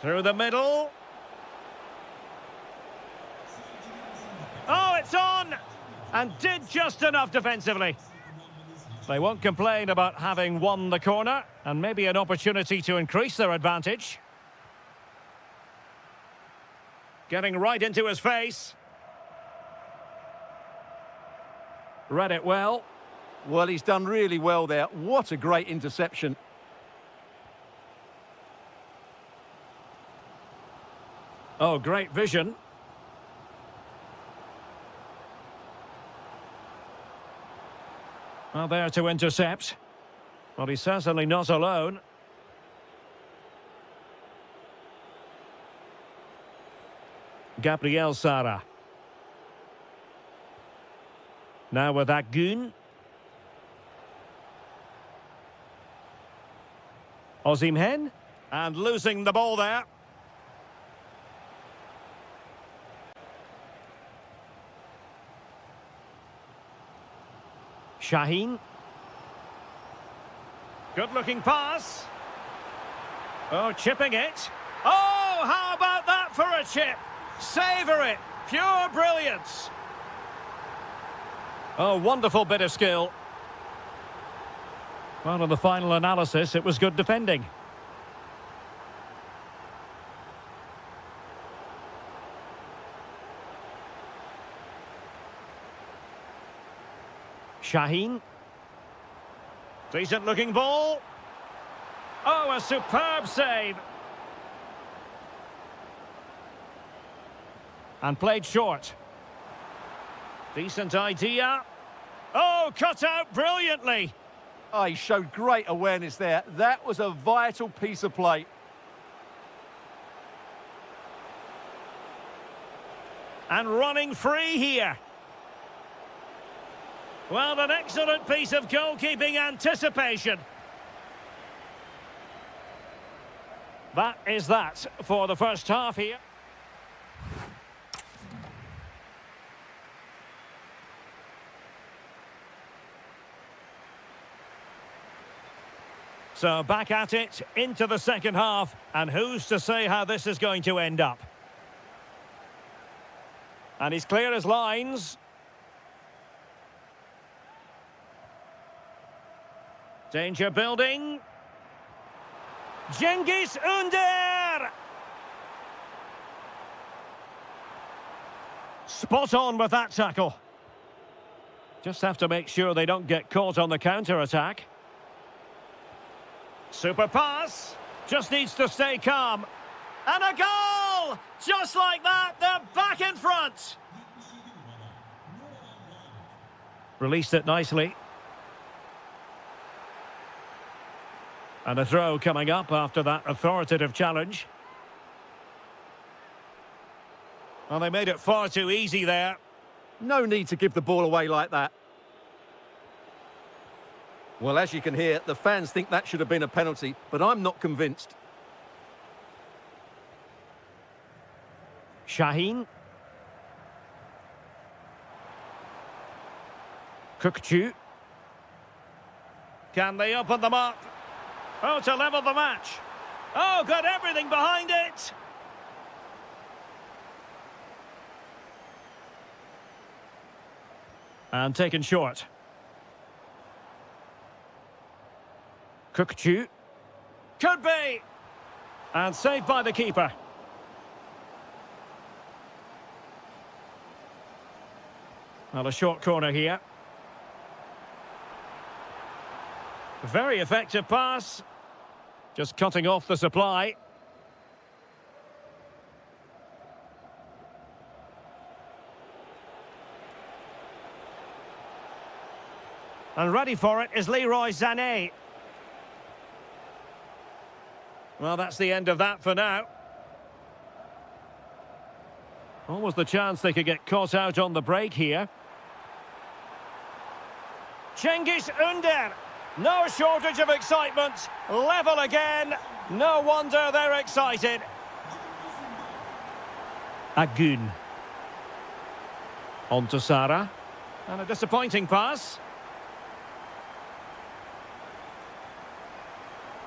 Through the middle. Oh, it's on! And did just enough defensively. They won't complain about having won the corner, and maybe an opportunity to increase their advantage. Getting right into his face. Read it well. Well, he's done really well there. What a great interception. Oh, great vision. Well, there to intercept. Well, he's certainly not alone. Gabriel Sara. Now with Akgün. Osimhen. And losing the ball there. Şahin. Good-looking pass. Oh, chipping it. Oh, how about that for a chip? Savour it. Pure brilliance. Oh, wonderful bit of skill. Well, in the final analysis, it was good defending. Şahin. Decent looking ball. Oh, a superb save. And played short. Decent idea. Oh, cut out brilliantly. Oh, he showed great awareness there. That was a vital piece of play. And running free here. Well, an excellent piece of goalkeeping anticipation. That is that for the first half here. So back at it into the second half, and who's to say how this is going to end up? And he's clear as lines. Danger building. Cengiz Ünder! Spot on with that tackle. Just have to make sure they don't get caught on the counter-attack. Super pass. Just needs to stay calm. And a goal! Just like that, they're back in front. Released it nicely. And a throw coming up after that authoritative challenge. Well, they made it far too easy there. No need to give the ball away like that. Well, as you can hear, the fans think that should have been a penalty, but I'm not convinced. Şahin. Kökçü. Can they open them up? Oh, to level the match. Oh, got everything behind it. And taken short. Kökçü. Could be. And saved by the keeper. Well, a short corner here. Very effective pass. Just cutting off the supply. And ready for it is Leroy Sané. Well, that's the end of that for now. Almost the chance they could get caught out on the break here. Cengiz Ünder. No shortage of excitement. Level again. No wonder they're excited. Agun. On to Sara. And a disappointing pass.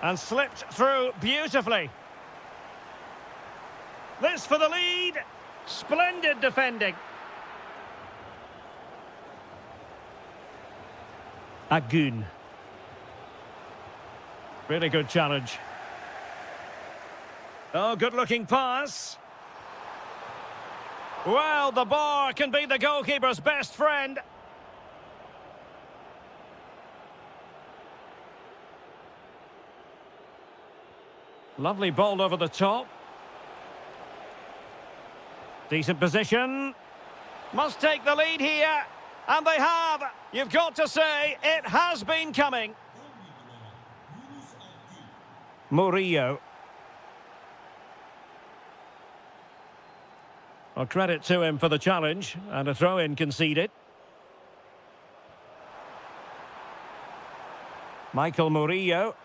And slipped through beautifully. This for the lead. Splendid defending. Agun. Really good challenge. Oh, good-looking pass. Well, the bar can be the goalkeeper's best friend. Lovely ball over the top. Decent position. Must take the lead here. And they have. You've got to say, it has been coming. Murillo. Well, credit to him for the challenge. And a throw-in conceded. Michael Murillo.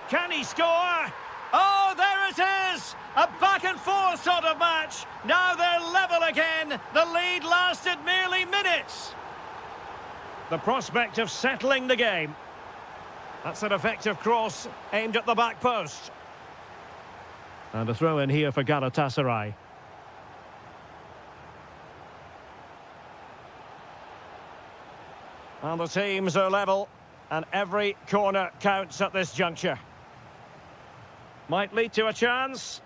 Can he score? Oh, there it is! A back-and-forth sort of match. Now they're level again. The lead lasted merely minutes. The prospect of settling the game. That's an effective cross aimed at the back post. And a throw in here for Galatasaray. And the teams are level, and every corner counts at this juncture. Might lead to a chance.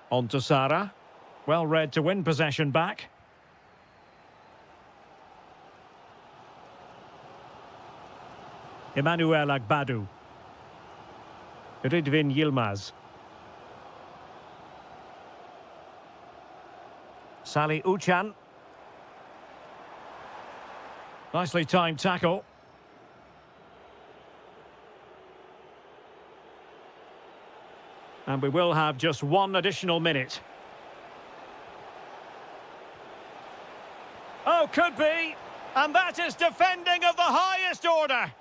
On to Sara. Well read to win possession back. Emmanuel Agbadou. Ridvin Yilmaz. Salih Uçan. Nicely timed tackle. And we will have just one additional minute. Oh, could be. And that is defending of the highest order.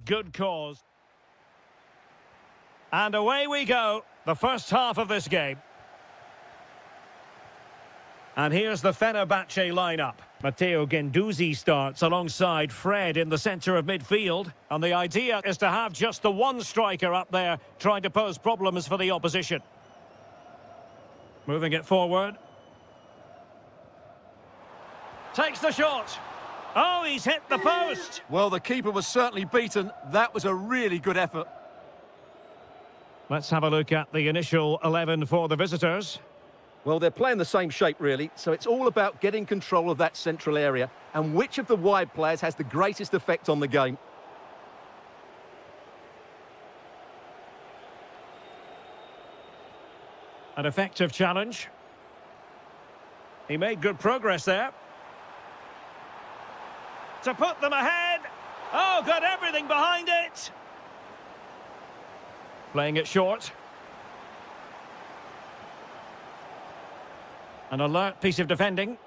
good cause. And away we go, the first half of this game. And here's the Fenerbahce lineup. Matteo Guendouzi starts alongside Fred in the centre of midfield. And the idea is to have just the one striker up there trying to pose problems for the opposition. Moving it forward. Takes the shot. Oh, he's hit the post. Well, the keeper was certainly beaten. That was a really good effort. Let's have a look at the initial 11 for the visitors. Well, they're playing the same shape, really, so it's all about getting control of that central area and which of the wide players has the greatest effect on the game. An effective challenge. He made good progress there. To put them ahead. Oh, got everything behind it. Playing it short. An alert piece of defending.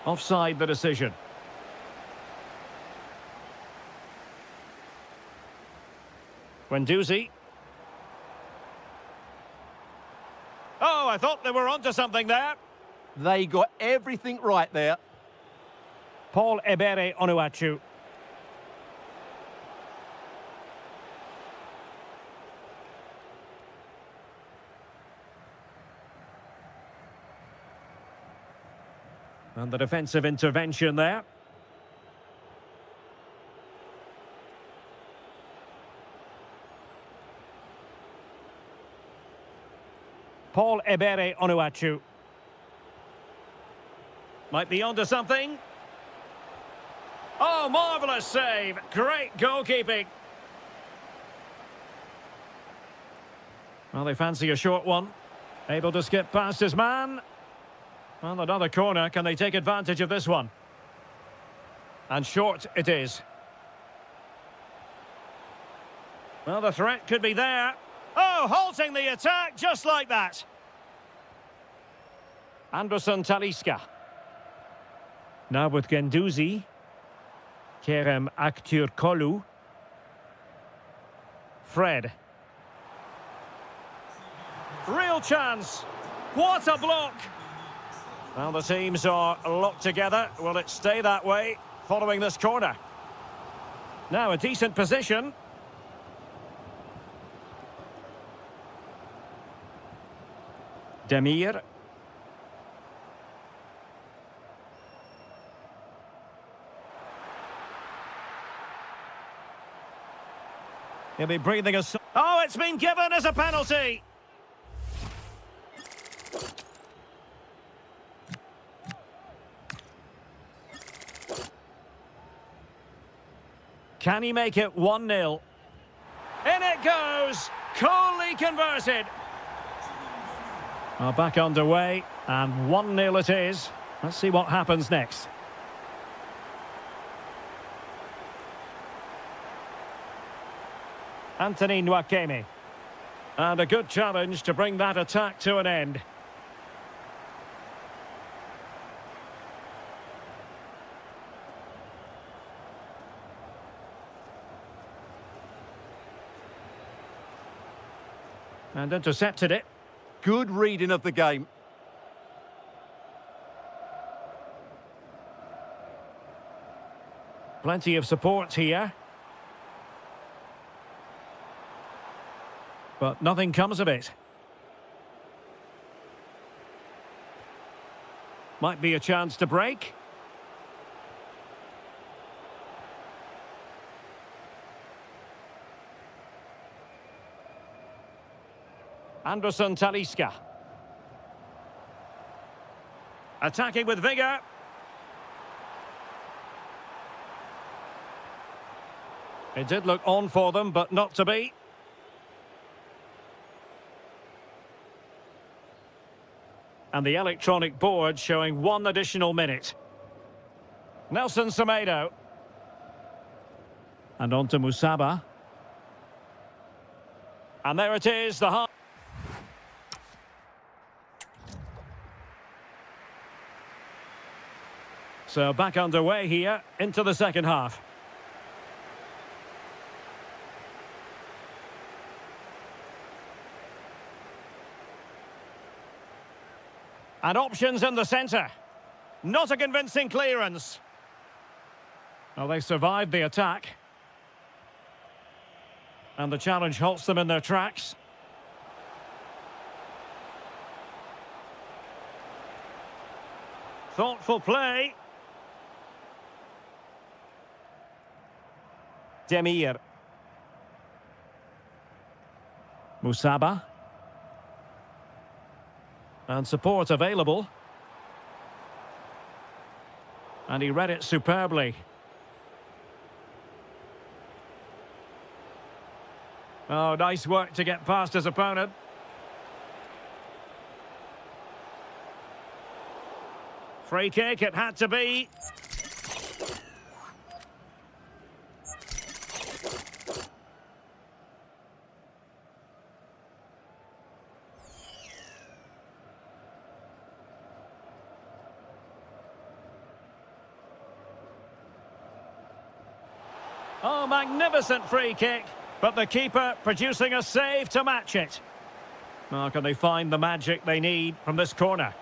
Offside the decision. Guendouzi. Oh, I thought they were onto something there. They got everything right there. Paul Ebere Onuachu. And the defensive intervention there. Paul Ebere Onuachu. Might be onto something. Oh, marvellous save. Great goalkeeping. Well, they fancy a short one. Able to skip past his man. Well, another corner. Can they take advantage of this one? And short it is. Well, the threat could be there. Oh, halting the attack just like that. Anderson Talisca. Now with Guendouzi. Kerem Aktürkoğlu. Fred. Real chance. What a block. Well, the teams are locked together. Will it stay that way following this corner? Now a decent position. Demir. He'll be breathing a... Oh, it's been given as a penalty! Can he make it 1-0? In it goes! Coolly converted! Back underway, and 1-0 it is. Let's see what happens next. Anthony Nwakeme. And a good challenge to bring that attack to an end. And intercepted it. Good reading of the game. Plenty of support here. But nothing comes of it. Might be a chance to break. Anderson Talisca. Attacking with vigour. It did look on for them, but not to be. And the electronic board showing 1 additional minute. Nelson Semedo. And on to Musaba. And there it is, the half. So back underway here into the second half. And options in the centre. Not a convincing clearance. Well, they survived the attack. And the challenge halts them in their tracks. Thoughtful play. Demir. Musaba. And support available. And he read it superbly. Oh, nice work to get past his opponent. Free kick, it had to be. Oh, magnificent free kick. But the keeper producing a save to match it. Now, can they find the magic they need from this corner?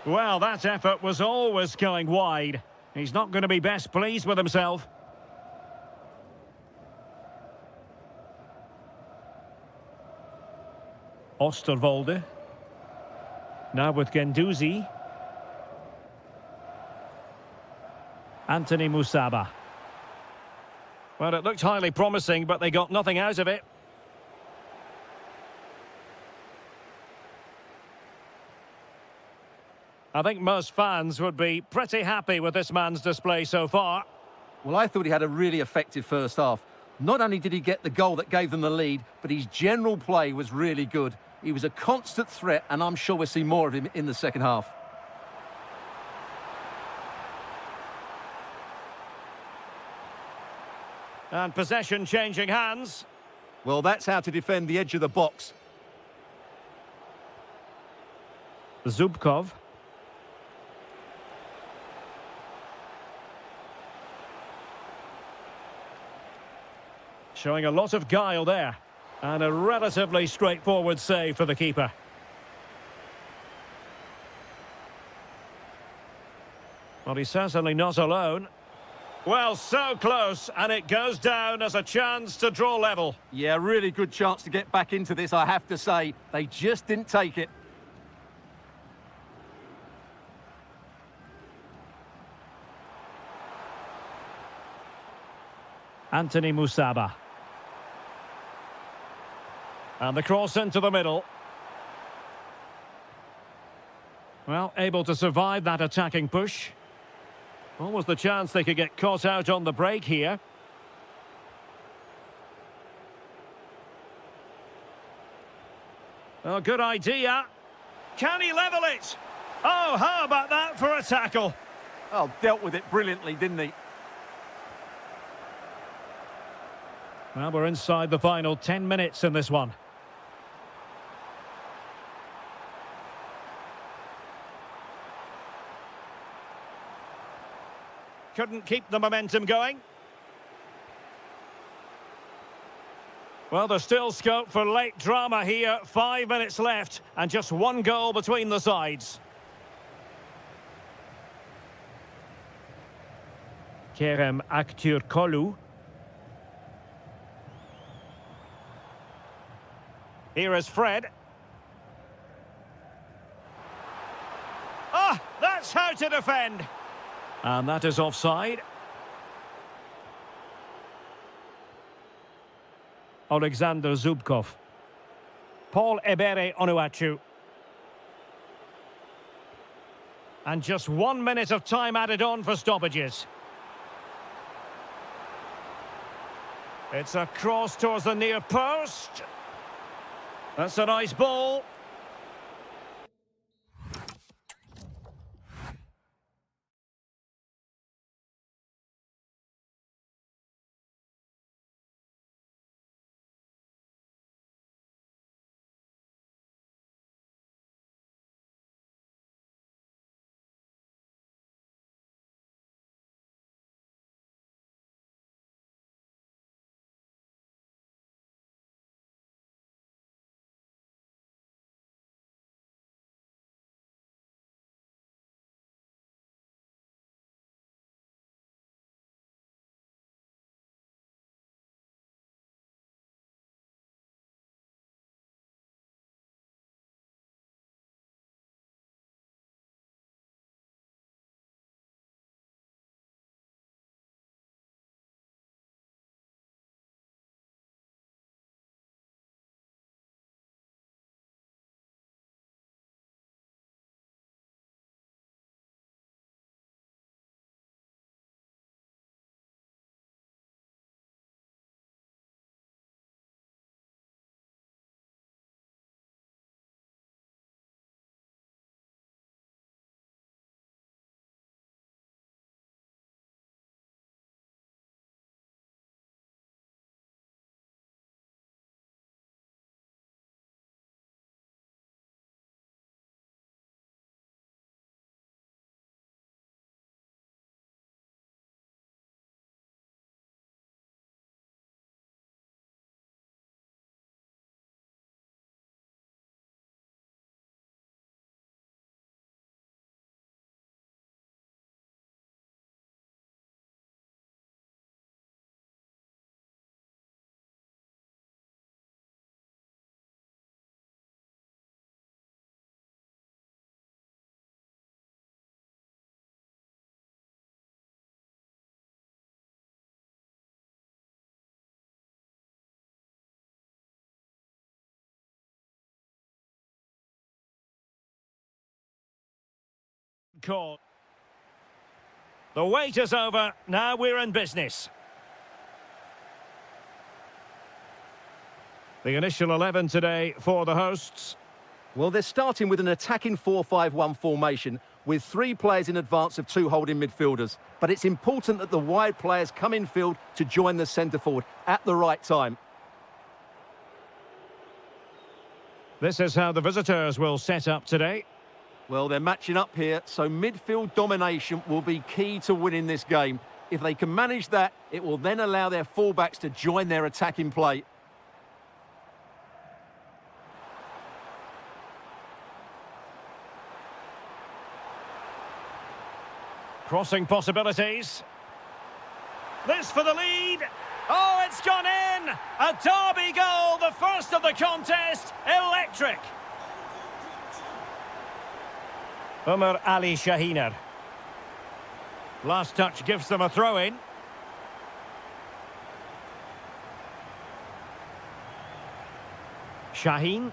Well, that effort was always going wide. He's not going to be best pleased with himself. Osterwolde. Now with Genduzi. Anthony Musaba. Well, it looked highly promising, but they got nothing out of it. I think most fans would be pretty happy with this man's display so far. Well, I thought he had a really effective first half. Not only did he get the goal that gave them the lead, but his general play was really good. He was a constant threat, and I'm sure we'll see more of him in the second half. And possession changing hands. Well, that's how to defend the edge of the box. Zubkov. Showing a lot of guile there. And a relatively straightforward save for the keeper. Well, he's certainly not alone. Well, so close, and it goes down as a chance to draw level. Yeah, really good chance to get back into this, I have to say. They just didn't take it. Anthony Musaba. And the cross into the middle. Well, able to survive that attacking push. Almost the chance they could get caught out on the break here. Oh, good idea. Can he level it? Oh, how about that for a tackle? Oh, dealt with it brilliantly, didn't he? Well, we're inside the final 10 minutes in this one. Couldn't keep the momentum going. Well, there's still scope for late drama here. 5 minutes left and just one goal between the sides. Kerem Aktürkoğlu. Here is Fred. Ah, that's how to defend. And that is offside. Alexander Zubkov. Paul Ebere Onuachu. And just 1 minute of time added on for stoppages. It's a cross towards the near post. That's a nice ball. call. The wait is over. Now we're in business. The initial 11 today for the hosts. Well, they're starting with an attacking 4-5-1 formation with 3 players in advance of 2 holding midfielders. But it's important that the wide players come in field to join the centre forward at the right time. This is how the visitors will set up today. Well, they're matching up here, so midfield domination will be key to winning this game. If they can manage that, it will then allow their fullbacks to join their attacking play. Crossing possibilities. This for the lead. Oh, it's gone in! A derby goal, the first of the contest. Electric. Umar Ali Shahiner. Last touch gives them a throw-in. Shaheen.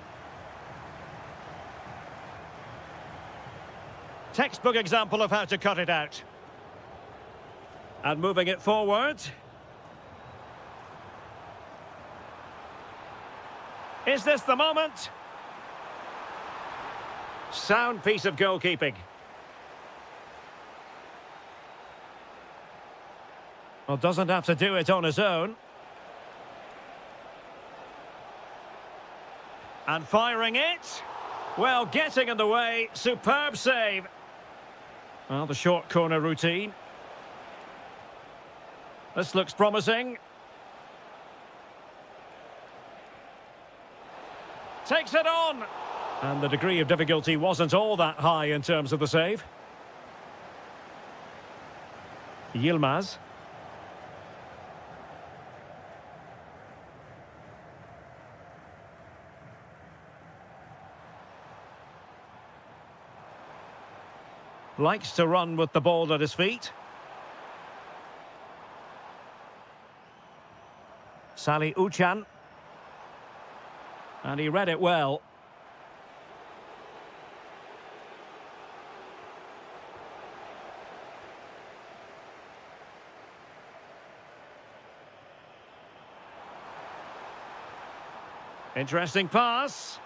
Textbook example of how to cut it out. And moving it forward. Is this the moment? Sound piece of goalkeeping. Well, doesn't have to do it on his own. And firing it. Well, getting in the way. Superb save. Well, the short corner routine. This looks promising. Takes it on. And the degree of difficulty wasn't all that high in terms of the save. Yilmaz. Likes to run with the ball at his feet. Salih Uchan. And he read it well. Interesting pass.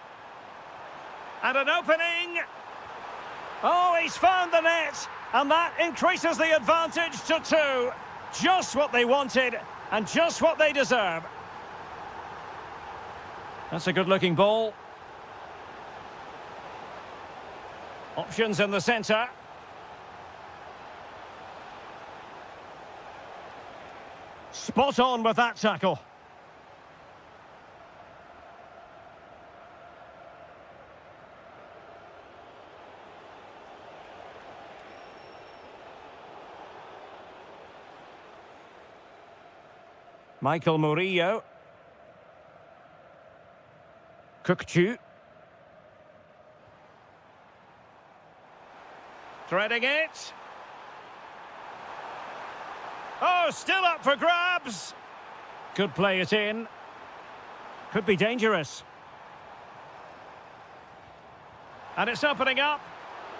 And an opening. Oh, he's found the net. And that increases the advantage to 2. Just what they wanted and just what they deserve. That's a good-looking ball. Options in the centre. Spot on with that tackle. Michael Murillo. Kukçu. Threading it. Oh, still up for grabs. Could play it in. Could be dangerous. And it's opening up,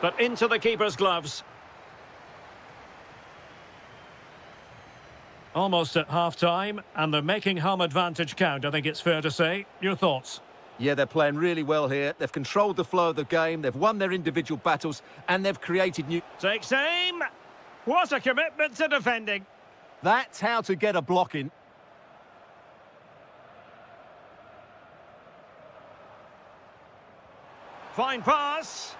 but into the keeper's gloves. Almost at half-time, and they're making home advantage count, I think it's fair to say. Your thoughts? Yeah, they're playing really well here. They've controlled the flow of the game, they've won their individual battles, and they've created new... Takes aim! What a commitment to defending! That's how to get a block in. Fine pass.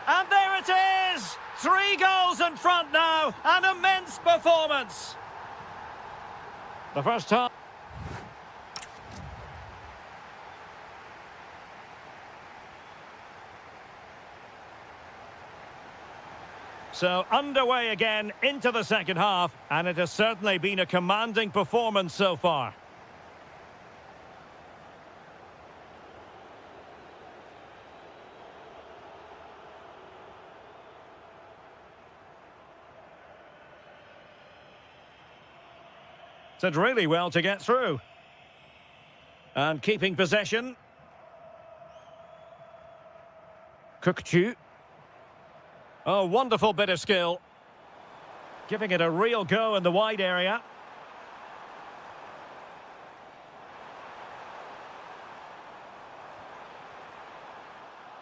And there it is! 3 goals in front now. An immense performance. The first half. So underway again into the second half, and it has certainly been a commanding performance so far. Did really well to get through. And keeping possession. Kukçu. Oh, wonderful bit of skill. Giving it a real go in the wide area.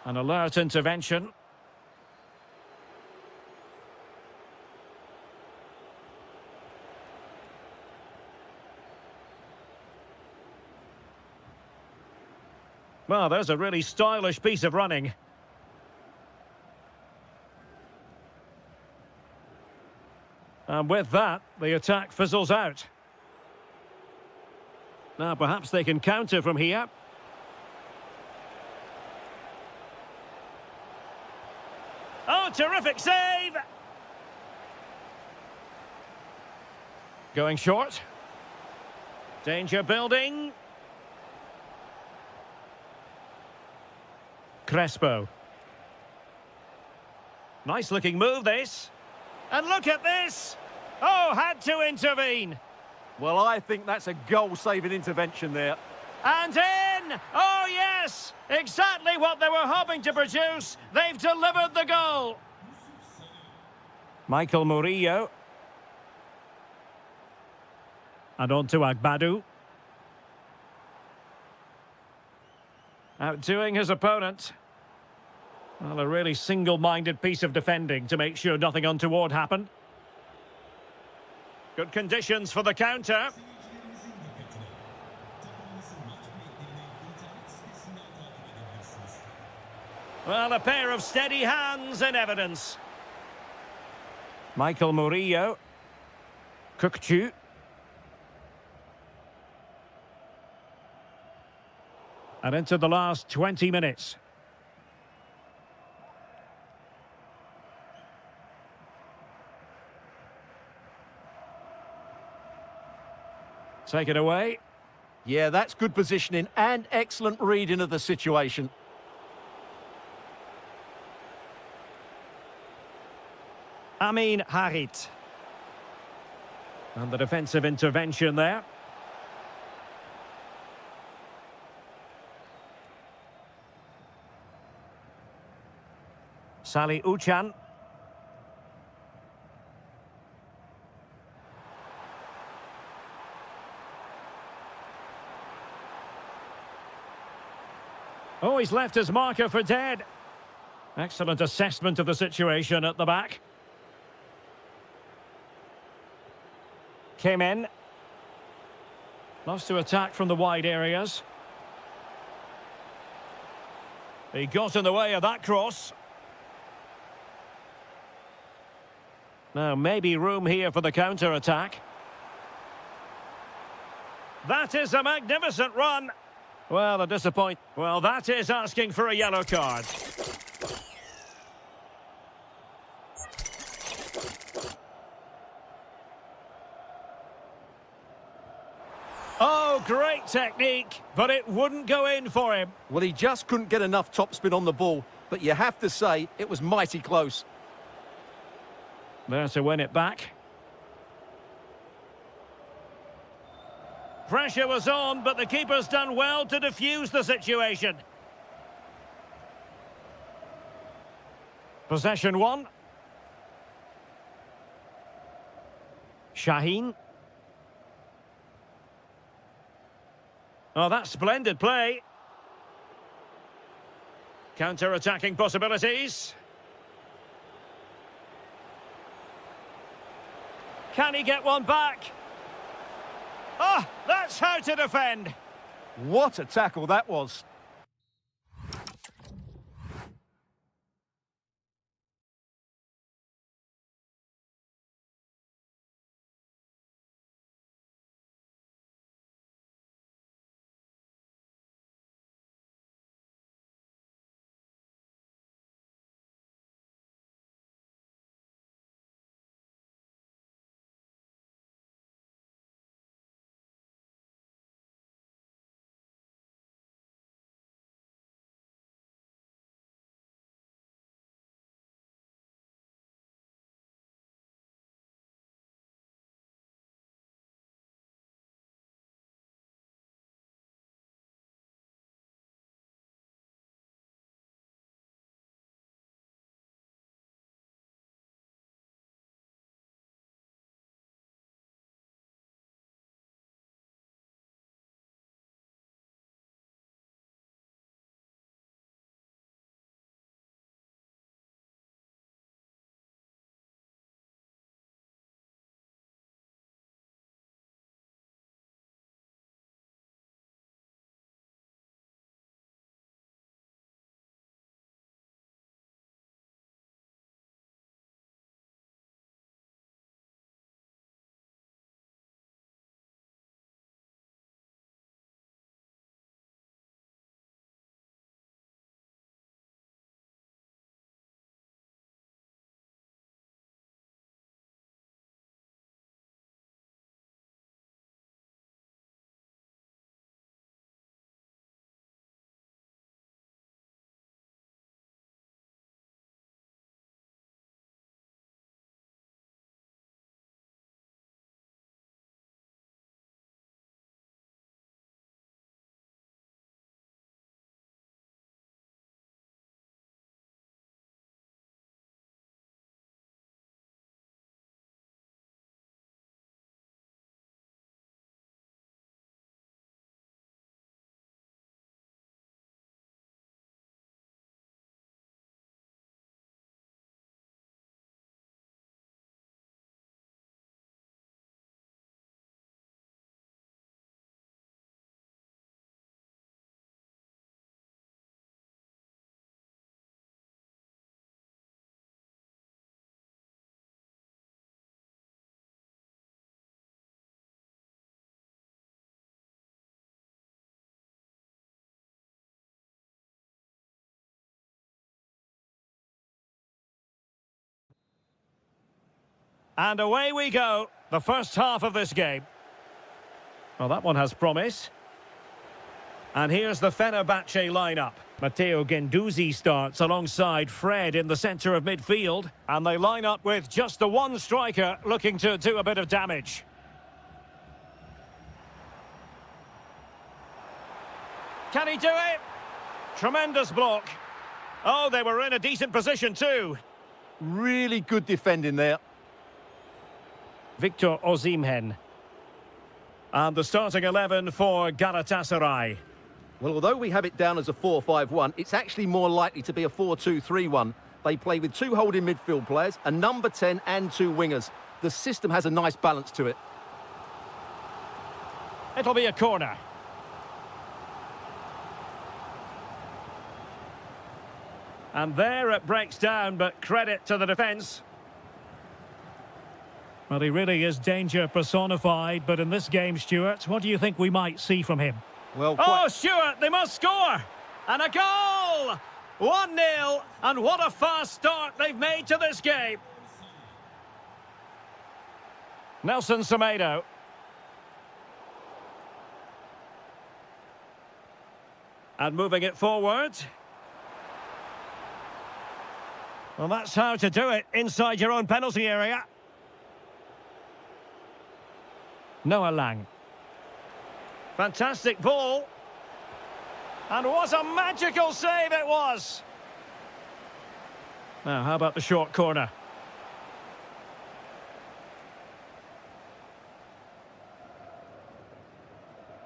An alert intervention. Well, there's a really stylish piece of running. And with that, the attack fizzles out. Now, perhaps they can counter from here. Oh, terrific save! Going short. Danger building. Crespo. Nice looking move, this. And look at this! Oh, had to intervene. Well, I think that's a goal-saving intervention there. And in! Oh, yes! Exactly what they were hoping to produce. They've delivered the goal. Michael Murillo. And on to Agbadu. Outdoing his opponent. Well, a really single-minded piece of defending to make sure nothing untoward happened. Good conditions for the counter. Well, a pair of steady hands in evidence. Michael Murillo. Kukcu. And into the last 20 minutes. Take it away. Yeah, that's good positioning and excellent reading of the situation. Amin Harit. And the defensive intervention there. Salih Uchan. Oh, he's left his marker for dead. Excellent assessment of the situation at the back. Came in. Loves to attack from the wide areas. He got in the way of that cross. Now, maybe room here for the counter-attack. That is a magnificent run. Well, a disappointment. Well, that is asking for a yellow card. Oh, great technique, but it wouldn't go in for him. Well, he just couldn't get enough topspin on the ball, but you have to say it was mighty close. There to win it back. Pressure was on, but the keeper's done well to defuse the situation. Possession one. Shaheen. Oh, that's splendid play. Counter-attacking possibilities. Can he get one back? Oh, that's how to defend. What a tackle that was. And away we go. The first half of this game. Well, that one has promise. And here's the Fenerbahce lineup. Matteo Guendouzi starts alongside Fred in the centre of midfield. And they line up with just the one striker looking to do a bit of damage. Can he do it? Tremendous block. Oh, they were in a decent position too. Really good defending there. Victor Osimhen. And the starting 11 for Galatasaray. Well, although we have it down as a 4-5-1, it's actually more likely to be a 4-2-3-1. They play with two holding midfield players, a number 10 and two wingers. The system has a nice balance to it. It'll be a corner. And there it breaks down, but credit to the defence. Well, he really is danger personified, but in this game, Stuart, what do you think we might see from him? Well, oh, Stuart, they must score! And a goal! 1-0, and what a fast start they've made to this game. Nelson Semedo. And moving it forward. Well, that's how to do it inside your own penalty area. Noah Lang. Fantastic ball. And what a magical save it was. Now, how about the short corner?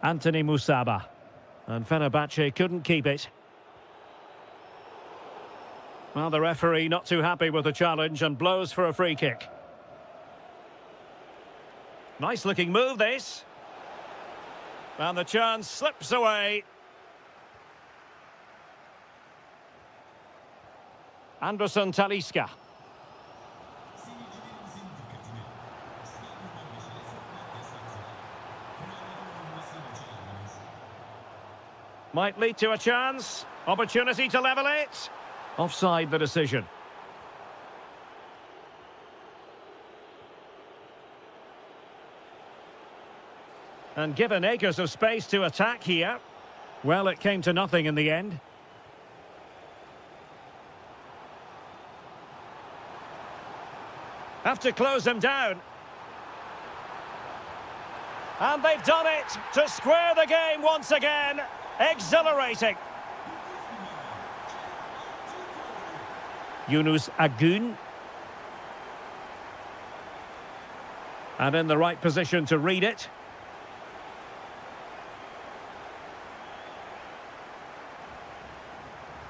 Anthony Musaba. And Fenerbahce couldn't keep it. Well, the referee not too happy with the challenge and blows for a free kick. Nice looking move, this. And the chance slips away. Anderson Talisca. Might lead to a chance. Opportunity to level it. Offside the decision. And given acres of space to attack here, well, it came to nothing in the end. Have to close them down. And they've done it to square the game once again. Exhilarating. Yunus Agun. And in the right position to read it.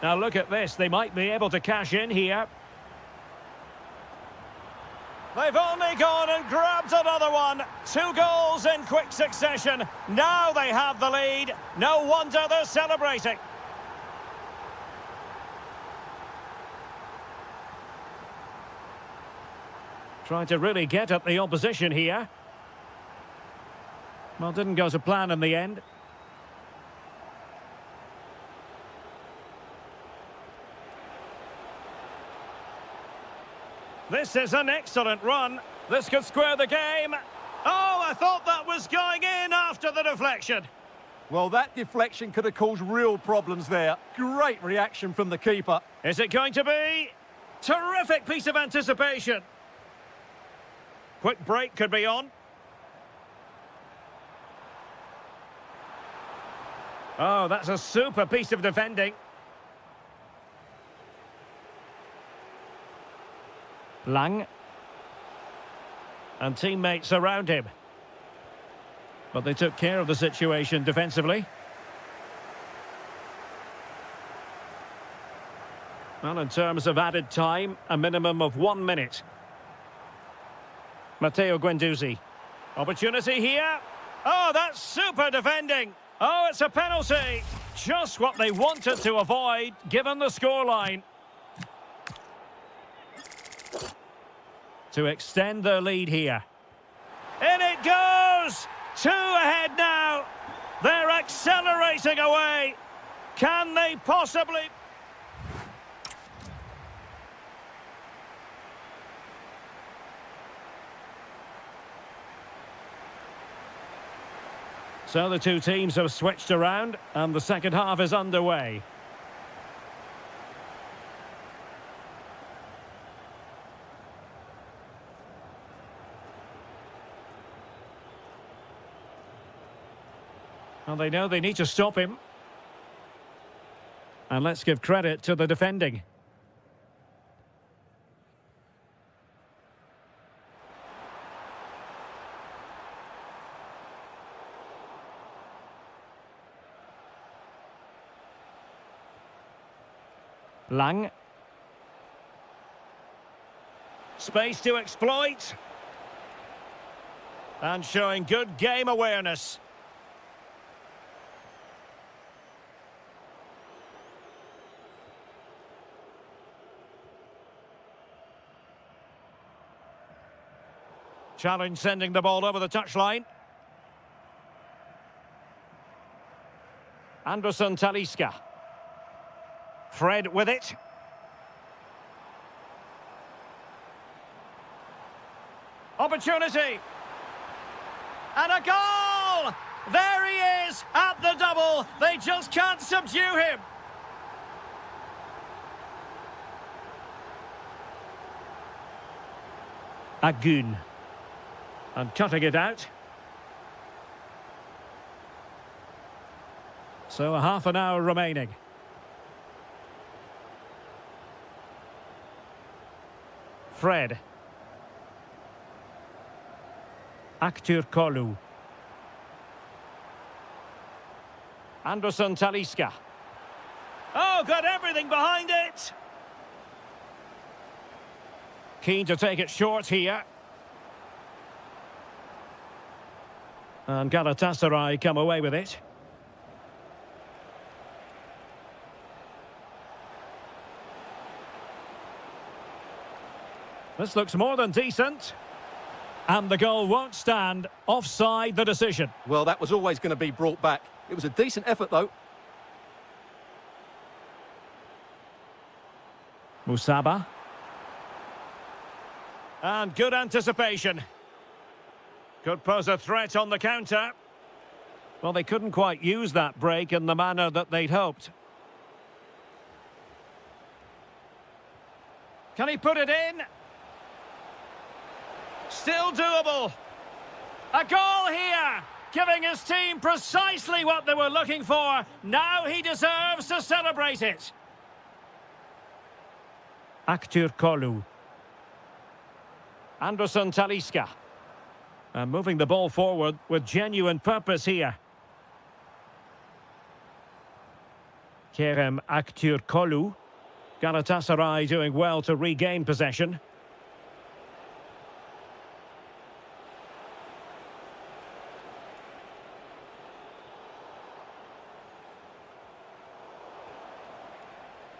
Now look at this, they might be able to cash in here. They've only gone and grabbed another one. 2 goals in quick succession. Now they have the lead. No wonder they're celebrating. Trying to really get at the opposition here. Well, didn't go to plan in the end. This is an excellent run. This could square the game. Oh, I thought that was going in after the deflection. Well, that deflection could have caused real problems there. Great reaction from the keeper. Is it going to be? Terrific piece of anticipation. Quick break could be on. Oh, that's a super piece of defending. Lang. And teammates around him. But they took care of the situation defensively. Well, in terms of added time, a minimum of 1 minute. Matteo Guendouzi. Opportunity here. Oh, that's super defending. Oh, it's a penalty. Just what they wanted to avoid, given the scoreline. To extend their lead here. In it goes! 2 ahead now. They're accelerating away. Can they possibly... So the two teams have switched around and the second half is underway. Well, they know they need to stop him. And let's give credit to the defending. Lang. Space to exploit. And showing good game awareness. Challenge sending the ball over the touchline. Anderson Talisca. Fred with it. Opportunity. And a goal! There he is at the double. They just can't subdue him. Agun. And cutting it out. So a half an hour remaining. Fred. Aktur Kolu. Anderson Talisca. Oh, got everything behind it. Keen to take it short here. And Galatasaray come away with it. This looks more than decent. And the goal won't stand. Offside the decision. Well, that was always going to be brought back. It was a decent effort, though. Musaba. And good anticipation. Could pose a threat on the counter. Well, they couldn't quite use that break in the manner that they'd hoped. Can he put it in? Still doable. A goal here, giving his team precisely what they were looking for. Now he deserves to celebrate it. Aktur Kolu. Anderson Talisca. And moving the ball forward with genuine purpose here. Kerem Aktürkoğlu. Galatasaray doing well to regain possession.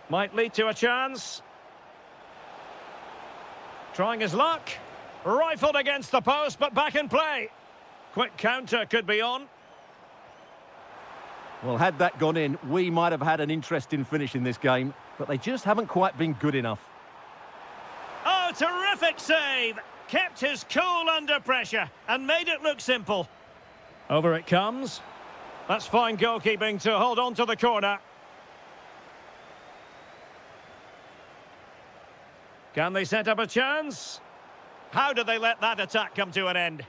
Might lead to a chance. Trying his luck. Rifled against the post, but back in play. Quick counter could be on. Well, had that gone in, we might have had an interesting finish in this game, but they just haven't quite been good enough. Oh, terrific save! Kept his cool under pressure and made it look simple. Over it comes. That's fine goalkeeping to hold on to the corner. Can they set up a chance? How did they let that attack come to an end?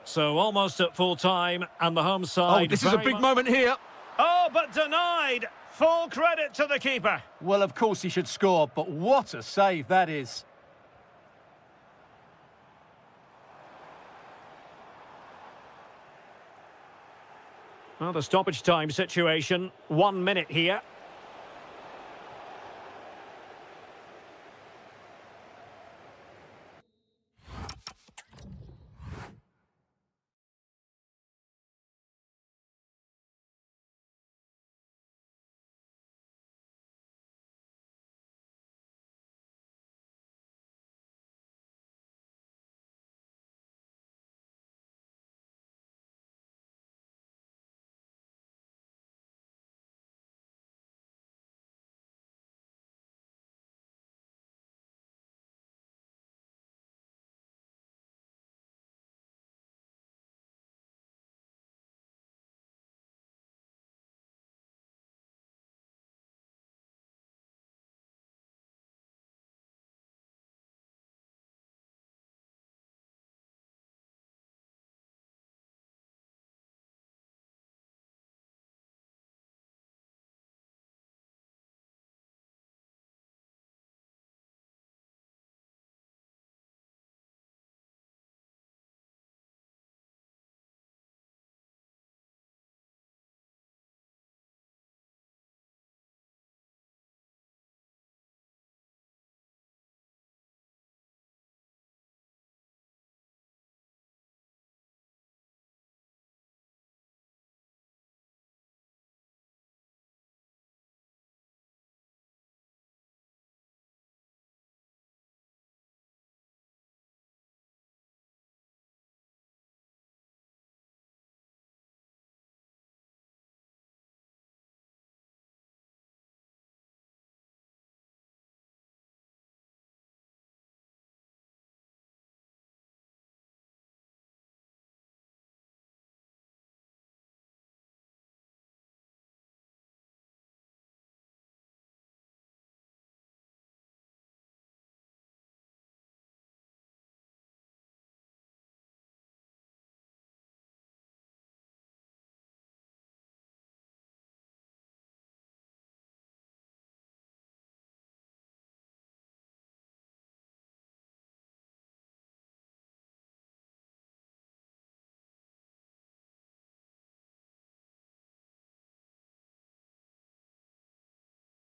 So almost at full time, and the home side... Oh, this is a big moment here. Oh, but denied. Full credit to the keeper. Well, of course he should score, but what a save that is. Well, the stoppage time situation, 1 minute here.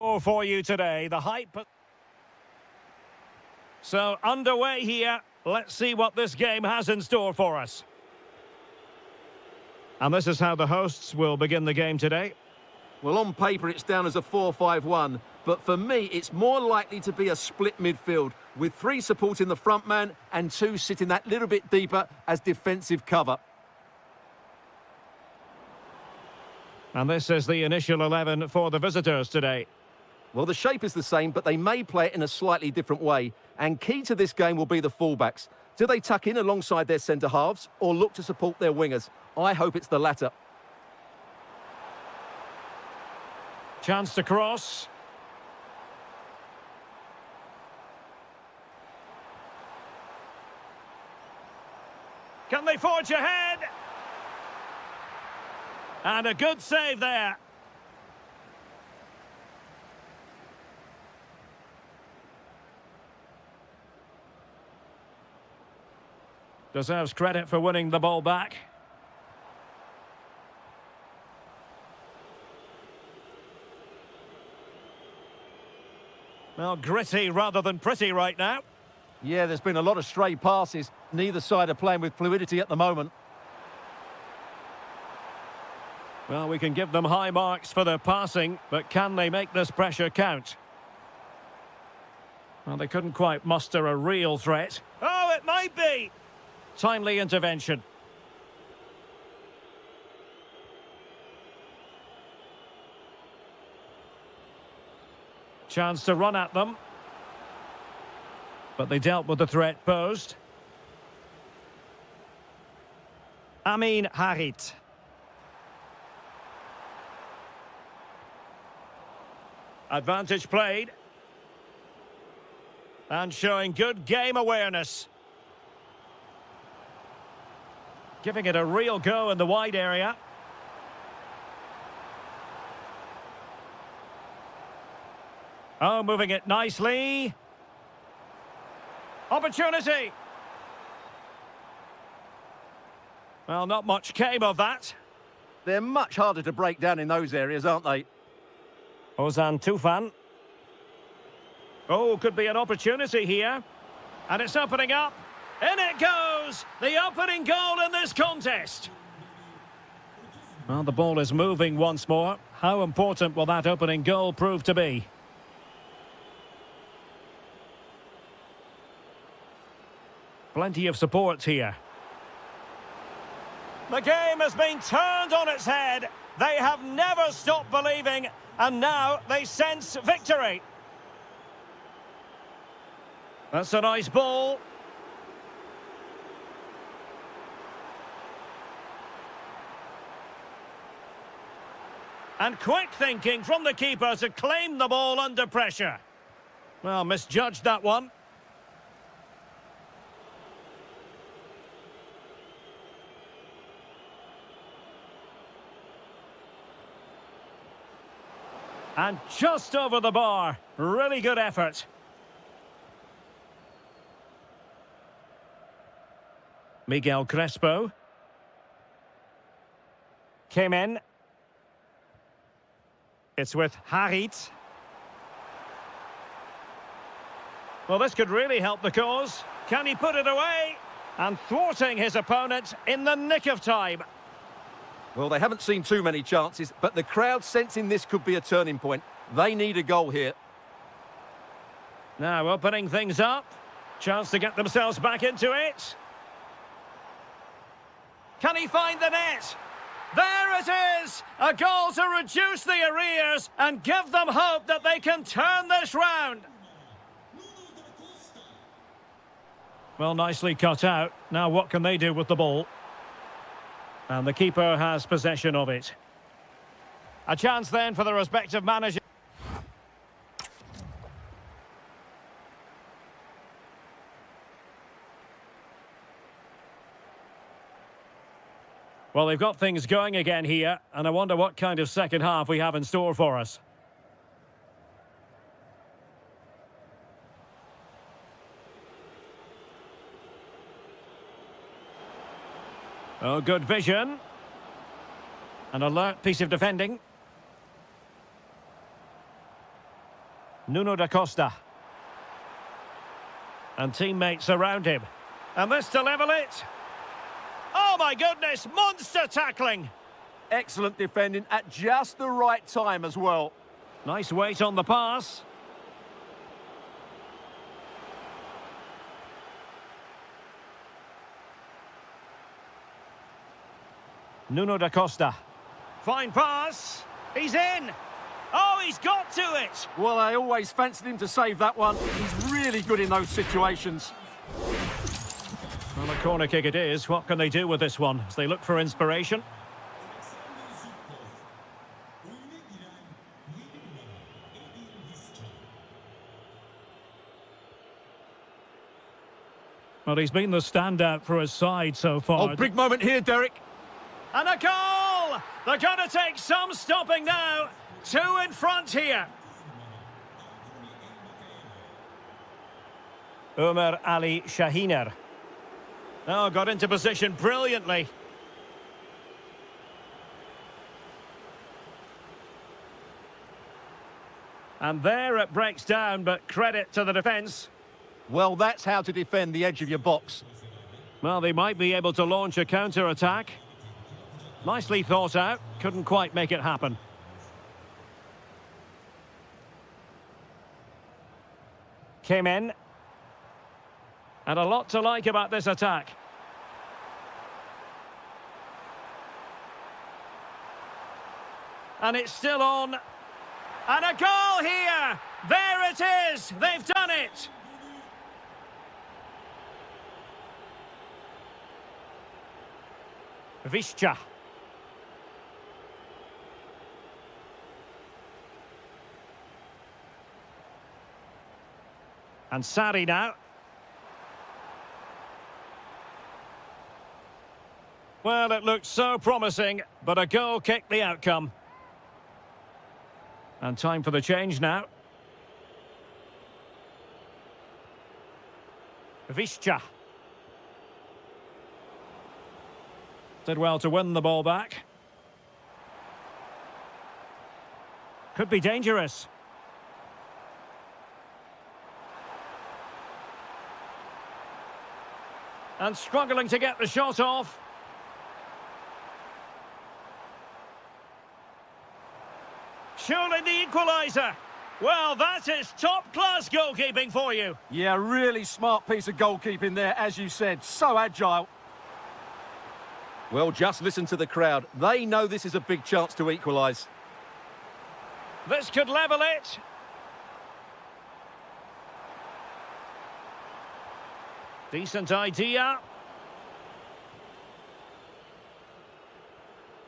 For you today, the hype. So underway here. Let's see what this game has in store for us. And this is how the hosts will begin the game today. Well, on paper, it's down as a 4-5-1, but for me, it's more likely to be a split midfield, with 3 supporting the front man and 2 sitting that little bit deeper as defensive cover. And this is the initial 11 for the visitors today. Well, the shape is the same, but they may play it in a slightly different way. And key to this game will be the fullbacks. Do they tuck in alongside their centre-halves or look to support their wingers? I hope it's the latter. Chance to cross. Can they forge ahead? And a good save there. Deserves credit for winning the ball back. Well, gritty rather than pretty right now. Yeah, there's been a lot of stray passes. Neither side are playing with fluidity at the moment. Well, we can give them high marks for their passing, but can they make this pressure count? Well, they couldn't quite muster a real threat. Oh, it might be! Timely intervention. Chance to run at them. But they dealt with the threat posed. Amin Harit. Advantage played. And showing good game awareness. Giving it a real go in the wide area. Oh, moving it nicely. Opportunity. Well, not much came of that. They're much harder to break down in those areas, aren't they? Ozan Tufan. Oh, could be an opportunity here. And it's opening up. In it goes! The opening goal in this contest. Well, the ball is moving once more. How important will that opening goal prove to be? Plenty of support here. The game has been turned on its head. They have never stopped believing, and now they sense victory. That's a nice ball. And quick thinking from the keeper to claim the ball under pressure. Well, misjudged that one. And just over the bar. Really good effort. Miguel Crespo. Came in. It's with Harit. Well, this could really help the cause. Can he put it away? And thwarting his opponent in the nick of time. Well, they haven't seen too many chances, but the crowd sensing this could be a turning point. They need a goal here. Now opening things up. Chance to get themselves back into it. Can he find the net? There it is! A goal to reduce the arrears and give them hope that they can turn this round. Well, nicely cut out. Now what can they do with the ball? And the keeper has possession of it. A chance then for the respective manager. Well, they've got things going again here, and I wonder what kind of second half we have in store for us. Oh, good vision. An alert piece of defending. Nuno da Costa. And teammates around him. And this to level it. Oh my goodness, monster tackling. Excellent defending at just the right time as well. Nice weight on the pass. Nuno da Costa. Fine pass. He's in. Oh, he's got to it. Well, I always fancied him to save that one. He's really good in those situations. Well, a corner kick it is. What can they do with this one as they look for inspiration? Well, he's been the standout for his side so far. Oh, big moment here, Derek. And a goal! They're going to take some stopping now. 2 in front here. Umar Ali Shahiner. Oh, got into position brilliantly. And there it breaks down, but credit to the defence. Well, that's how to defend the edge of your box. Well, they might be able to launch a counter-attack. Nicely thought out, couldn't quite make it happen. Came in. And a lot to like about this attack. And it's still on. And a goal here! There it is! They've done it! Vizca. And Sari now. Well, it looked so promising, but a goal kicked the outcome. And time for the change now. Vizca. Did well to win the ball back. Could be dangerous. And struggling to get the shot off. Surely the equaliser. Well, that is top-class goalkeeping for you. Yeah, really smart piece of goalkeeping there, as you said. So agile. Well, just listen to the crowd. They know this is a big chance to equalise. This could level it. Decent idea.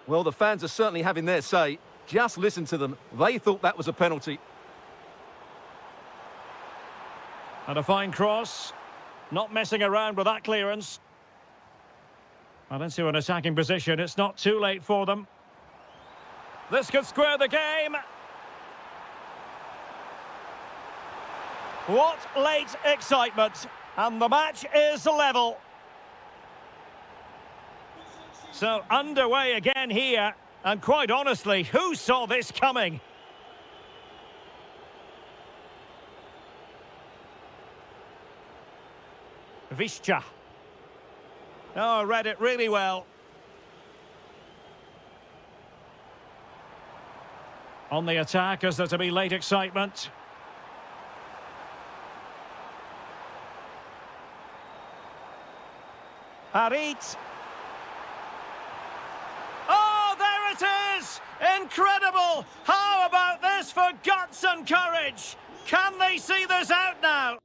Well, the fans are certainly having their say. Just listen to them. They thought that was a penalty. And a fine cross. Not messing around with that clearance. Well, into an attacking position. It's not too late for them. This could square the game. What late excitement. And the match is level. So underway again here. And quite honestly, who saw this coming? Vizca. Oh, read it really well. On the attack, is there to be late excitement? Harit. Oh, there it is! Incredible! How about this for guts and courage? Can they see this out now?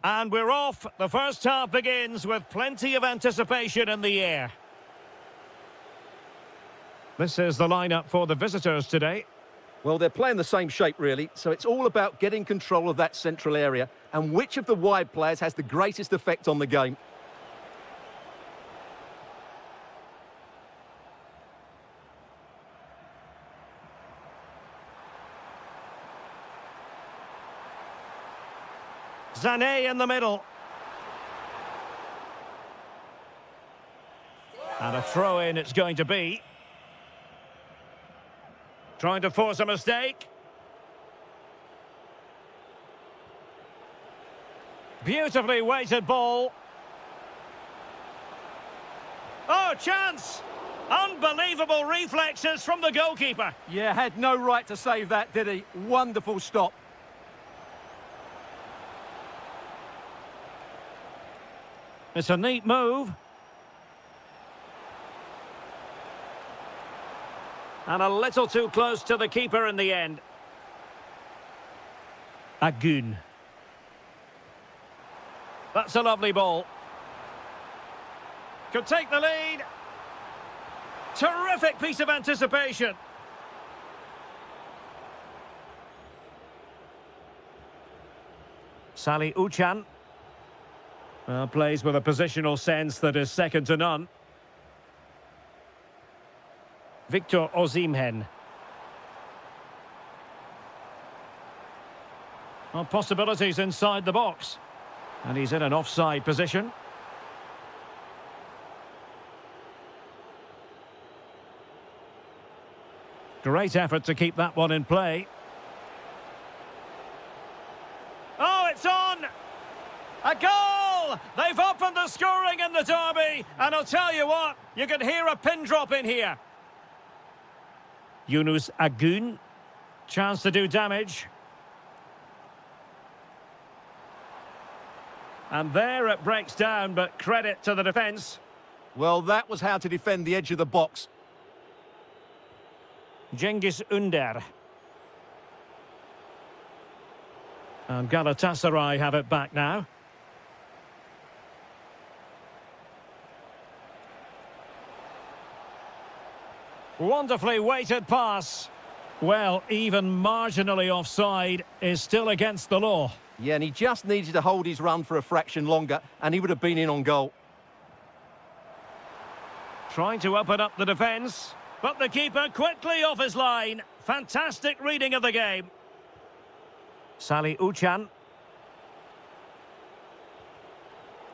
And we're off. The first half begins with plenty of anticipation in the air. This is the lineup for the visitors today. Well, they're playing the same shape, really, so it's all about getting control of that central area and which of the wide players has the greatest effect on the game. Sané in the middle. And a throw-in it's going to be. Trying to force a mistake. Beautifully weighted ball. Oh, chance! Unbelievable reflexes from the goalkeeper. Yeah, had no right to save that, did he? Wonderful stop. It's a neat move. And a little too close to the keeper in the end. Agun. That's a lovely ball. Could take the lead. Terrific piece of anticipation. Sally Uchan. Plays with a positional sense that is second to none. Victor Osimhen. Well, possibilities inside the box. And he's in an offside position. Great effort to keep that one in play. Oh, it's on! A goal! They've opened the scoring in the derby, and I'll tell you what, you can hear a pin drop in here. Yunus Agun, chance to do damage. And there it breaks down, but credit to the defence. Well, that was how to defend the edge of the box. Cengiz Ünder. And Galatasaray have it back now. Wonderfully weighted pass. Well, even marginally offside is still against the law. Yeah, and he just needed to hold his run for a fraction longer, and he would have been in on goal. Trying to open up the defence, but the keeper quickly off his line. Fantastic reading of the game. Sally Uchan.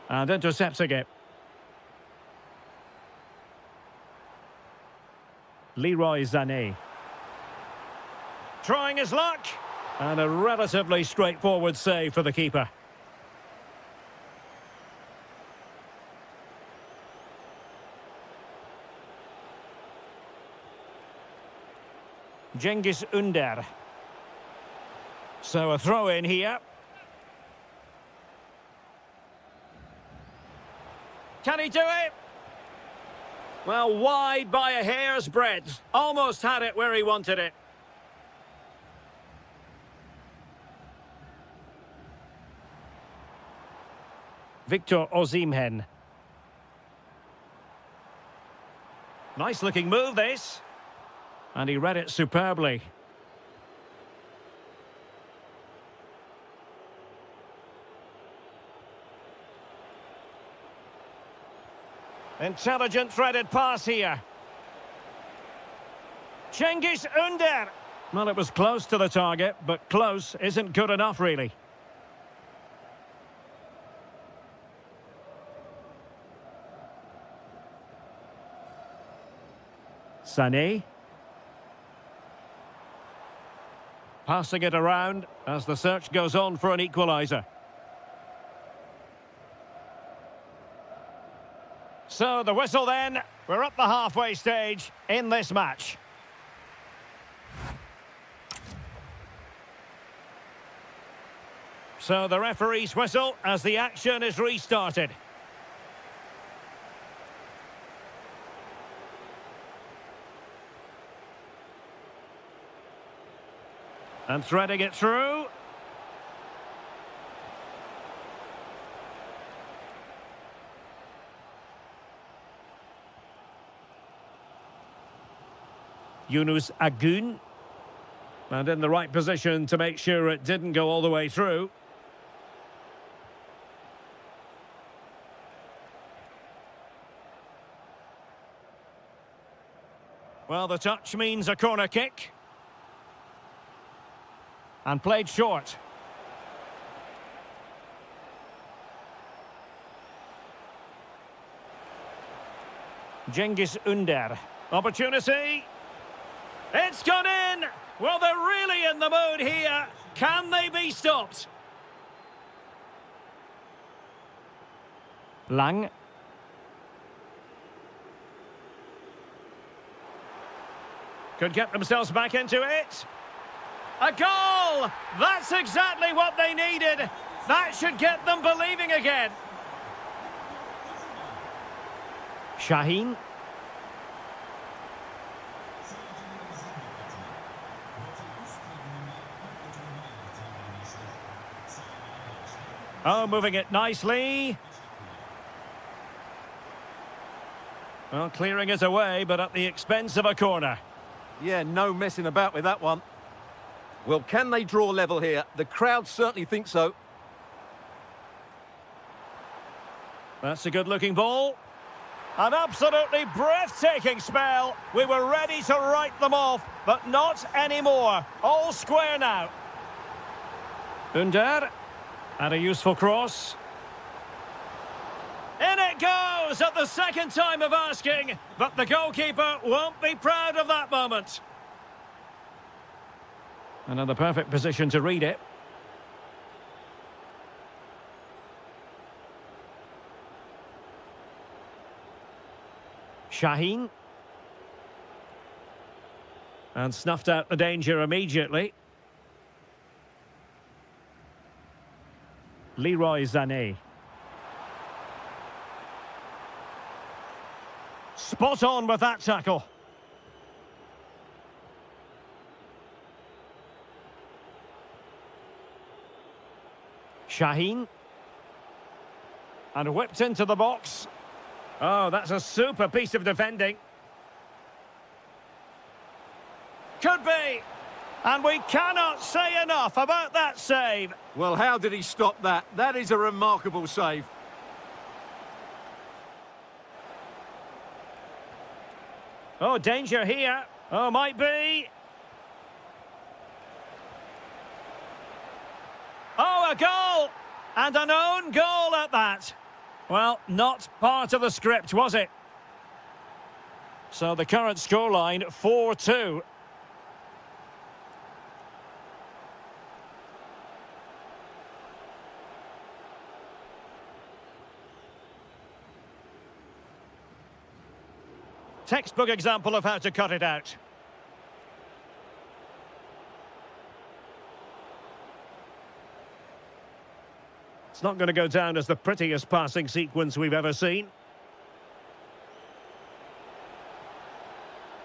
And intercepting it. Leroy Sané. Trying his luck. And a relatively straightforward save for the keeper. Cengiz Ünder. So a throw in here. Can he do it? Well, wide by a hair's breadth. Almost had it where he wanted it. Victor Osimhen. Nice looking move, this. And he read it superbly. Intelligent threaded pass here. Cengiz Ünder. Well, it was close to the target, but close isn't good enough, really. Sané. Passing it around as the search goes on for an equaliser. So the whistle then. We're up the halfway stage in this match. So the referee's whistle as the action is restarted. And threading it through. Yunus Agun. And in the right position to make sure it didn't go all the way through. Well, the touch means a corner kick. And played short. Cengiz Ünder. Opportunity. It's gone in! Well, they're really in the mood here. Can they be stopped? Lang. Could get themselves back into it. A goal! That's exactly what they needed. That should get them believing again. Şahin. Oh, moving it nicely. Well, clearing it away, but at the expense of a corner. Yeah, no messing about with that one. Well, can they draw level here? The crowd certainly think so. That's a good-looking ball. An absolutely breathtaking spell. We were ready to write them off, but not anymore. All square now. Ünder. And a useful cross. In it goes at the second time of asking, but the goalkeeper won't be proud of that moment. Another perfect position to read it. Şahin. And snuffed out the danger immediately. Leroy Sané. Spot on with that tackle. Şahin. And whipped into the box. Oh, that's a super piece of defending. Could be. And we cannot say enough about that save. Well, how did he stop that? That is a remarkable save. Oh, danger here. Oh, might be. Oh, a goal! And an own goal at that. Well, not part of the script, was it? So the current scoreline, 4-2. Textbook example of how to cut it out. It's not going to go down as the prettiest passing sequence we've ever seen.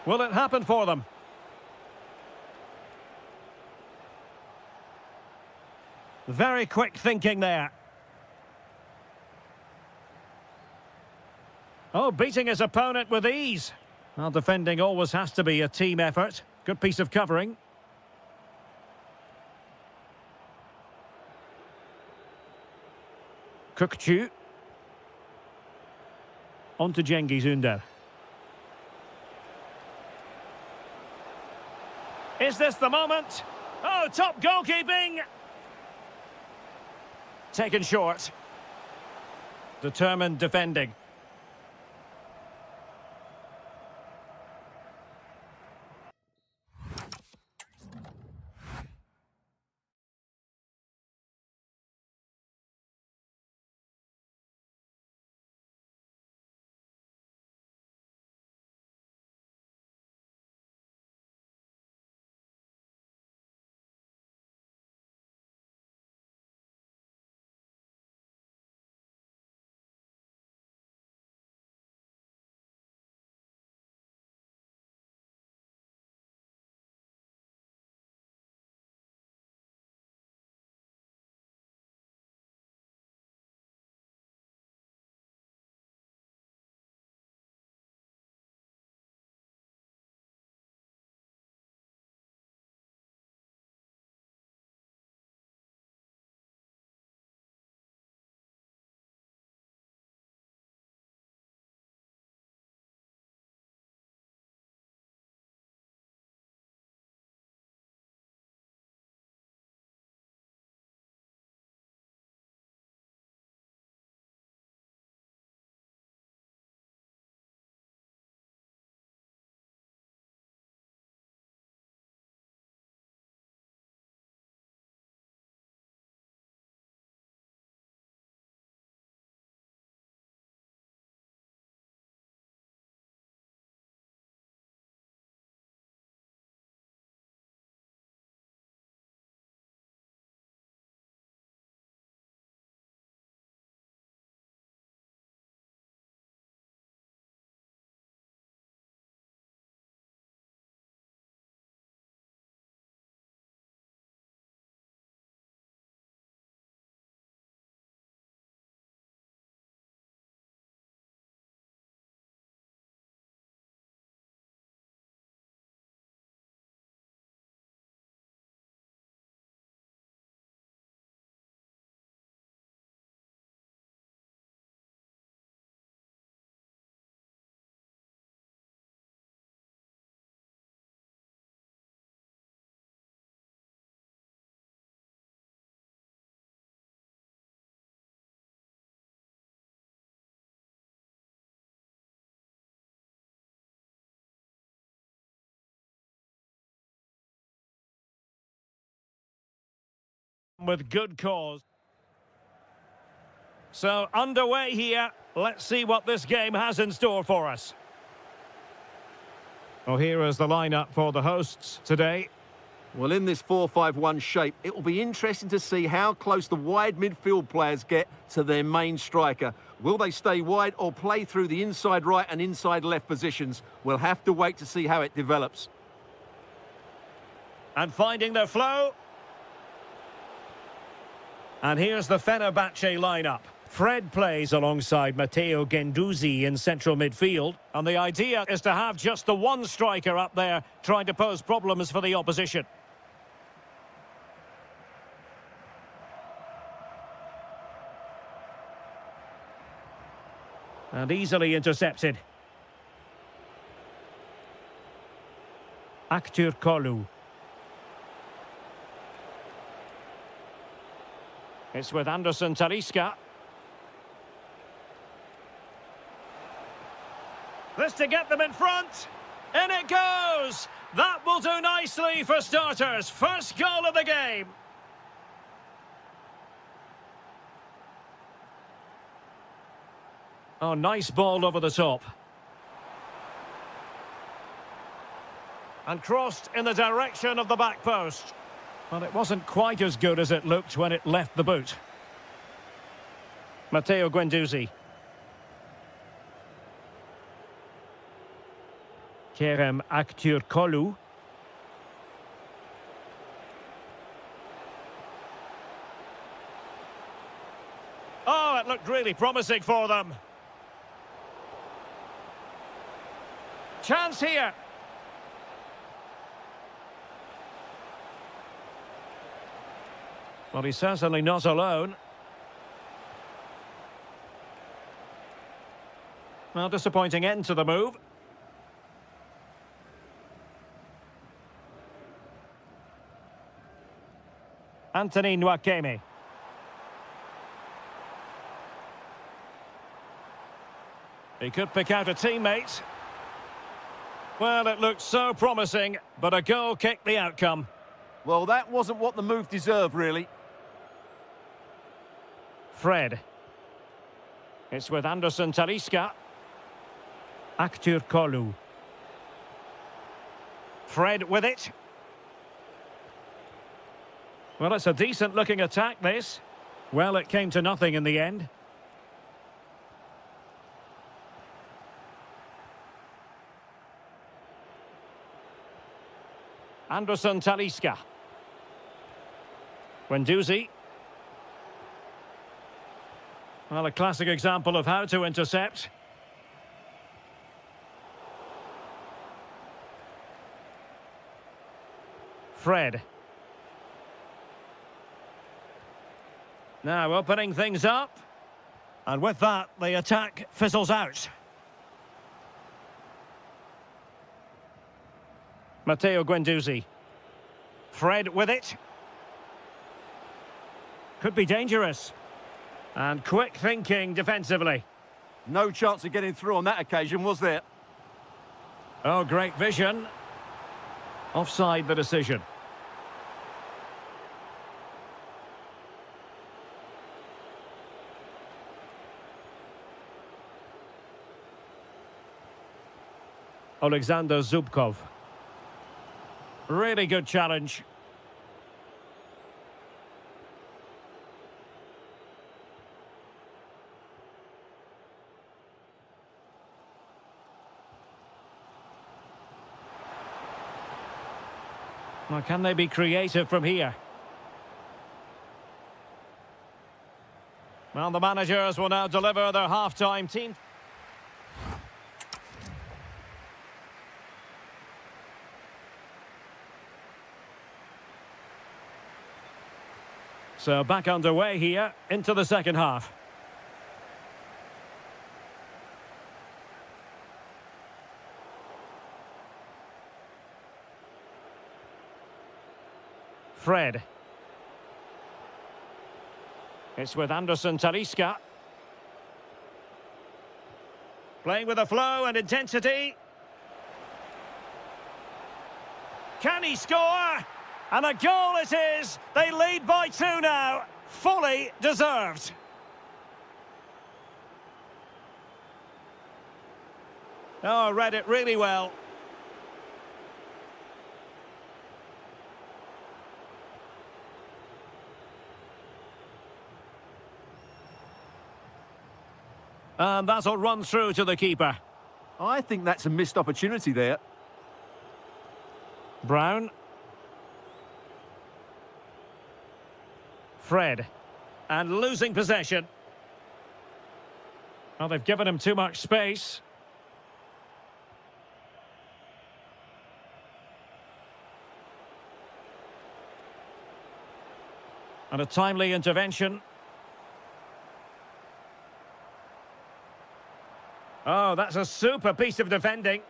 Will it happen for them? Very quick thinking there. Oh, beating his opponent with ease. Well, defending always has to be a team effort. Good piece of covering. Kökçü. On to Cengiz Ünder. Is this the moment? Oh, top goalkeeping! Taken short. Determined defending. with good cause. So, underway here. Let's see what this game has in store for us. Well, here is the lineup for the hosts today. Well, in this 4-5-1 shape, it will be interesting to see how close the wide midfield players get to their main striker. Will they stay wide or play through the inside right and inside left positions? We'll have to wait to see how it develops. And finding their flow. And here's the Fenerbahce lineup. Fred plays alongside Matteo Guendouzi in central midfield. And the idea is to have just the one striker up there trying to pose problems for the opposition. And easily intercepted. Kolu. It's with Anderson Talisca. This to get them in front. In it goes. That will do nicely for starters. First goal of the game. Oh, nice ball over the top. And crossed in the direction of the back post. Well, it wasn't quite as good as it looked when it left the boot. Matteo Guendouzi. Kerem Kolu. Oh, it looked really promising for them. Chance here. Well, he's certainly not alone. Well, disappointing end to the move. Anthony Nwakeme. He could pick out a teammate. Well, it looked so promising, but a goal kicked the outcome. Well, that wasn't what the move deserved, really. Fred. It's with Anderson Talisca. Kolu. Fred with it. Well, it's a decent-looking attack, this. Well, it came to nothing in the end. Anderson Talisca. Guendouzi. Well, a classic example of how to intercept. Fred. Now opening things up. And with that, the attack fizzles out. Matteo Guendouzi. Fred with it. Could be dangerous. And quick thinking defensively. No chance of getting through on that occasion, was there? Oh, great vision. Offside the decision. Alexander Zubkov. Really good challenge. Well, can they be creative from here? Well, the managers will now deliver their half-time team. So back underway here into the second half. Fred. It's with Anderson Talisca. Playing with a flow and intensity. Can he score? And a goal it is! They lead by 2 now. Fully deserved. Oh, read it really well. And that'll run through to the keeper. I think that's a missed opportunity there. Brown. Fred. And losing possession. Well, they've given him too much space. And a timely intervention. Oh, that's a super piece of defending.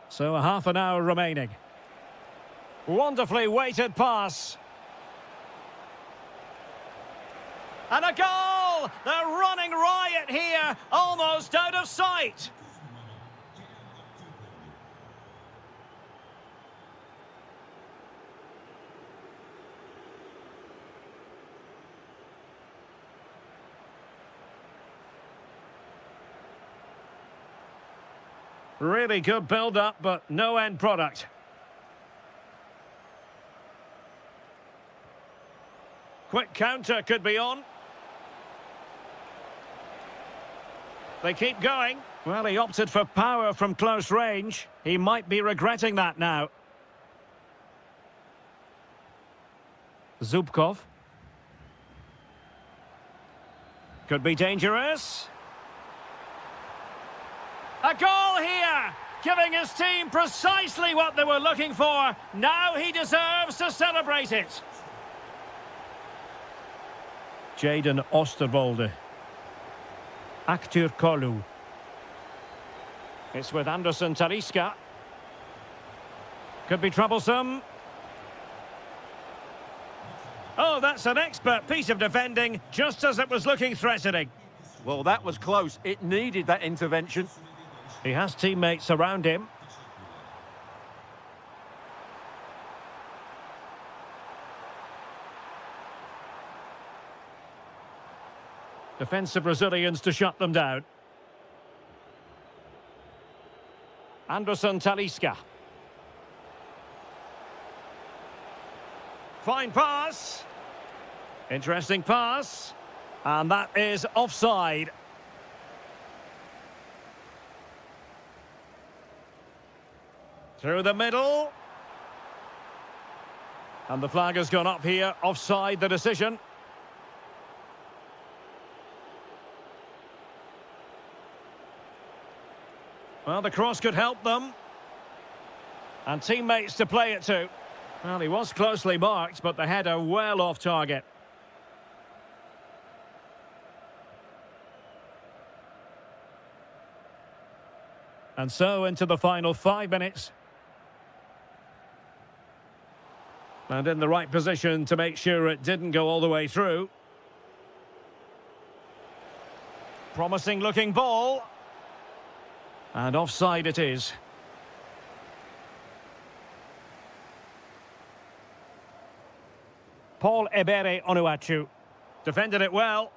So a half an hour remaining. Wonderfully weighted pass. And a goal! They're running riot here, almost out of sight. Really good build-up, but no end product. Quick counter could be on. They keep going. Well, he opted for power from close range. He might be regretting that now. Zubkov. Could be dangerous. A goal here, giving his team precisely what they were looking for. Now he deserves to celebrate it. Jaden Osterwolde. Aktur Kolu. It's with Anderson Taliska. Could be troublesome. Oh, that's an expert piece of defending, just as it was looking threatening. Well, that was close. It needed that intervention. He has teammates around him. Defensive Brazilians to shut them down. Anderson Talisca. Fine pass. Interesting pass. And that is offside. Through the middle. And the flag has gone up here. Offside the decision. Well, the cross could help them. And teammates to play it to. Well, he was closely marked, but the header well off target. And so into the final 5 minutes. And in the right position to make sure it didn't go all the way through. Promising looking ball. And offside it is. Paul Ebere Onuachu. Defended it well.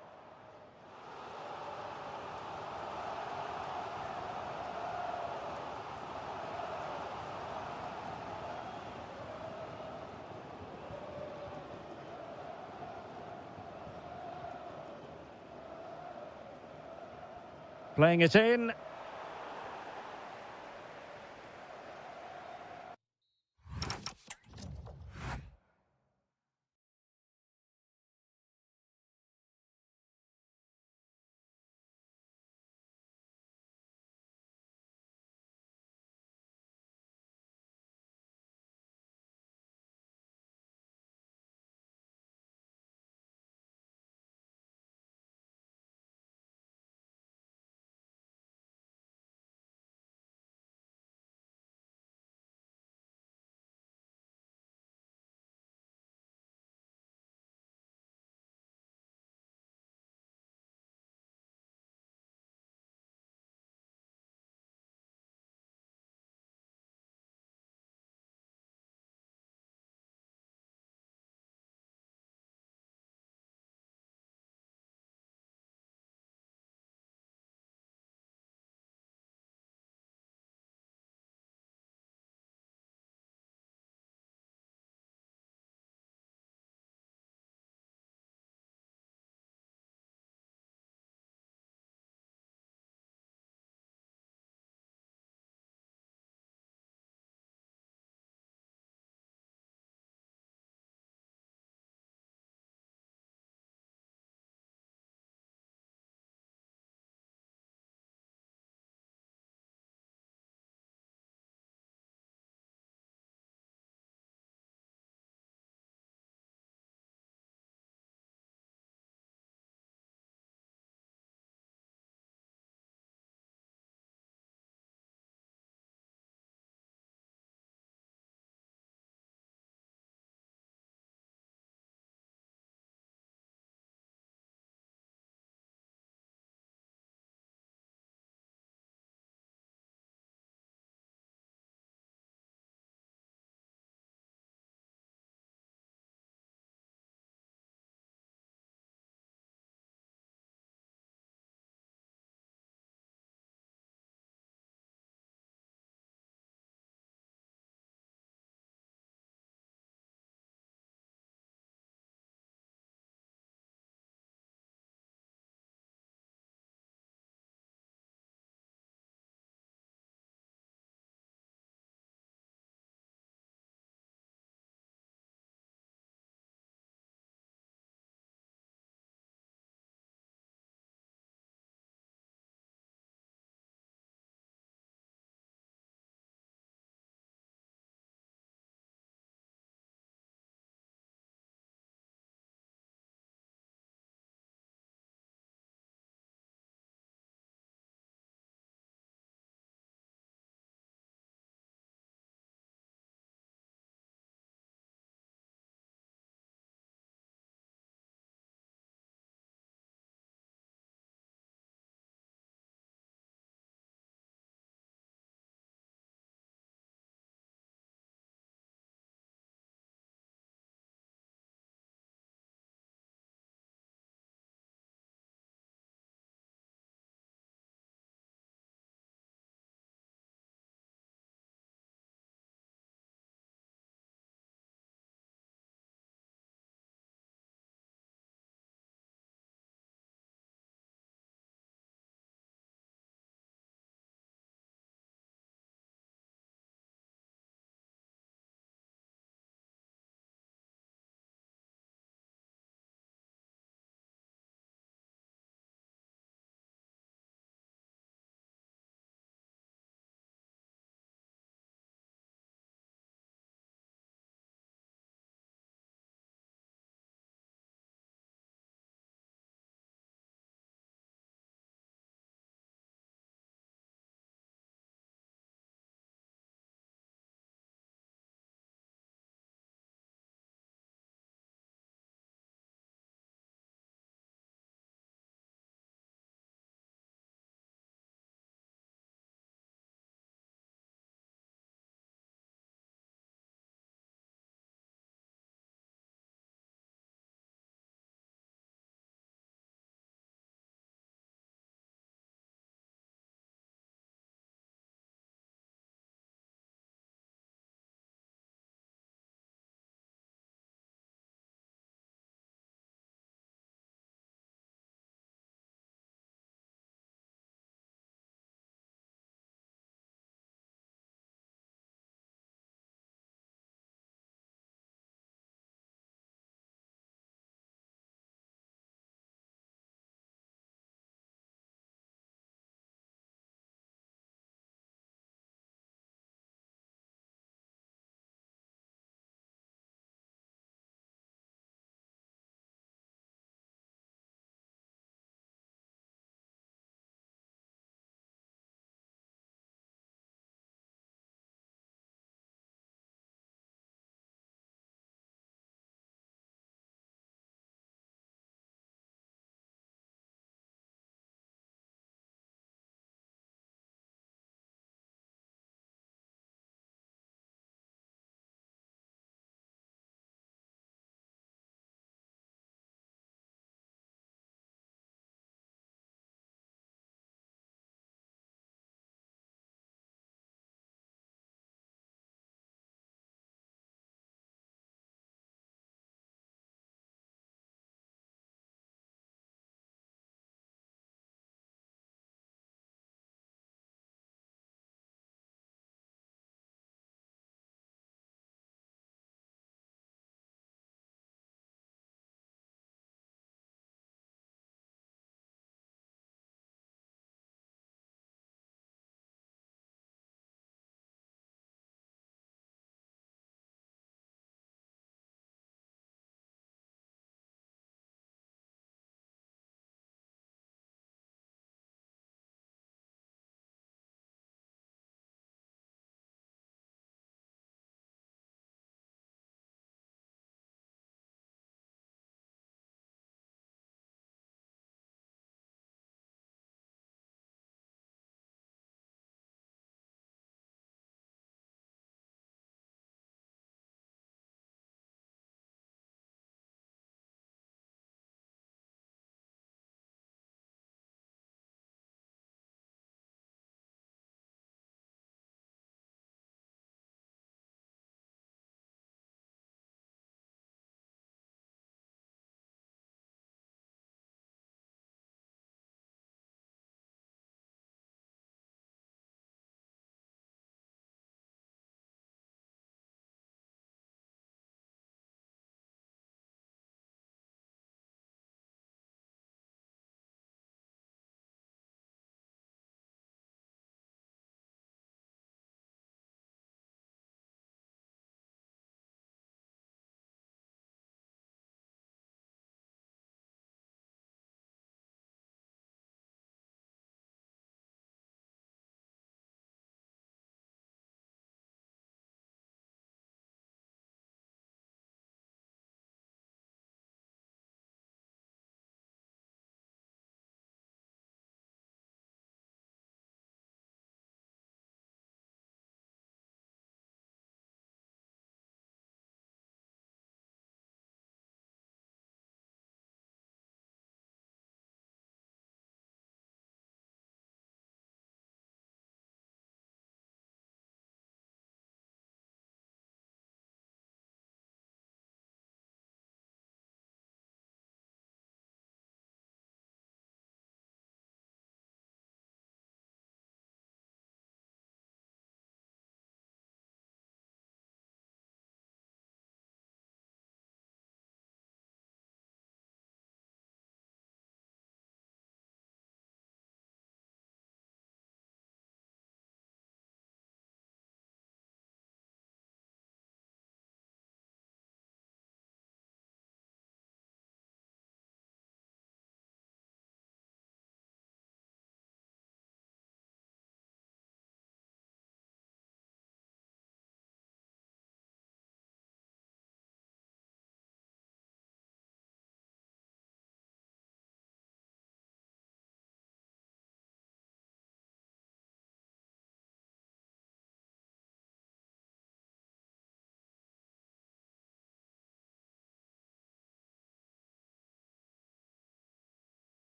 Playing it in.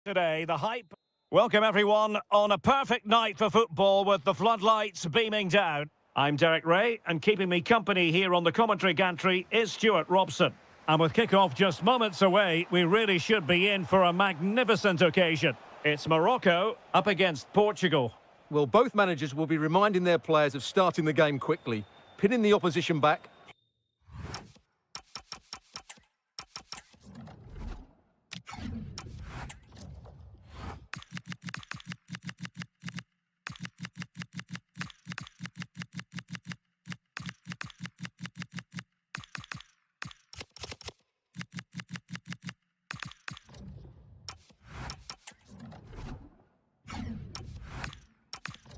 Today, the hype. Welcome everyone on a perfect night for football with the floodlights beaming down. I'm Derek Ray, and keeping me company here on the commentary gantry is Stuart Robson. And with kick-off just moments away, we really should be in for a magnificent occasion. It's Morocco up against Portugal. Well, both managers will be reminding their players of starting the game quickly, pinning the opposition back.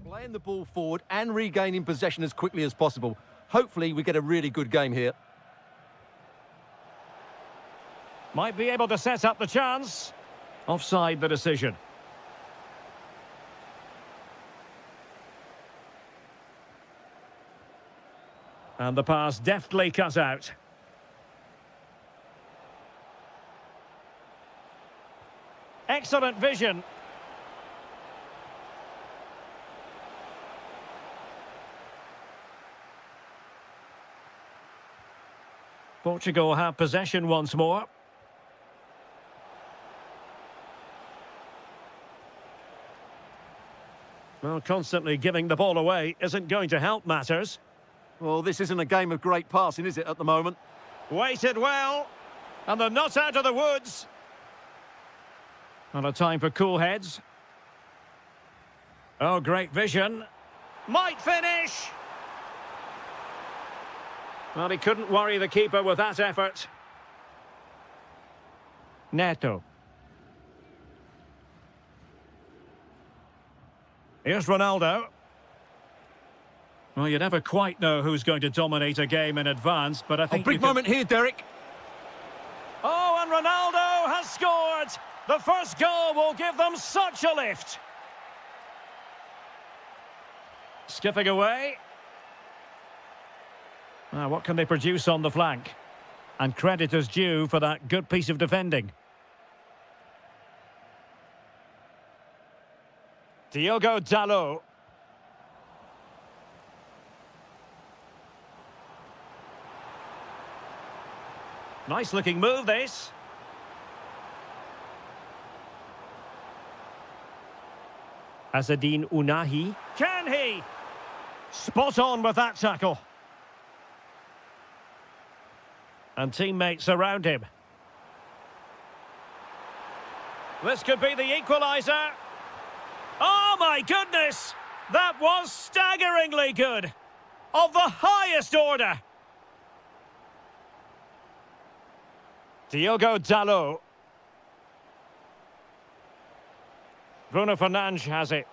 Playing the ball forward and regaining possession as quickly as possible. Hopefully we get a really good game here. Might be able to set up the chance. Offside the decision. And the pass deftly cut out. Excellent vision. Portugal have possession once more. Well, constantly giving the ball away isn't going to help matters. Well, this isn't a game of great passing, is it, at the moment? Waited well, and they're not out of the woods. Not a time for cool heads. Oh, great vision. Might finish! Well, he couldn't worry the keeper with that effort. Neto. Here's Ronaldo. Well, you never quite know who's going to dominate a game in advance, but I think... A big moment here, Derek. Oh, and Ronaldo has scored! The first goal will give them such a lift. Skipping away. What can they produce on the flank? And credit is due for that good piece of defending. Diogo Dalot. Nice looking move, this. Azzedine Ounahi. Can he? Spot on with that tackle. And teammates around him. This could be the equaliser. Oh my goodness! That was staggeringly good. Of the highest order. Diogo Dalot. Bruno Fernandes has it.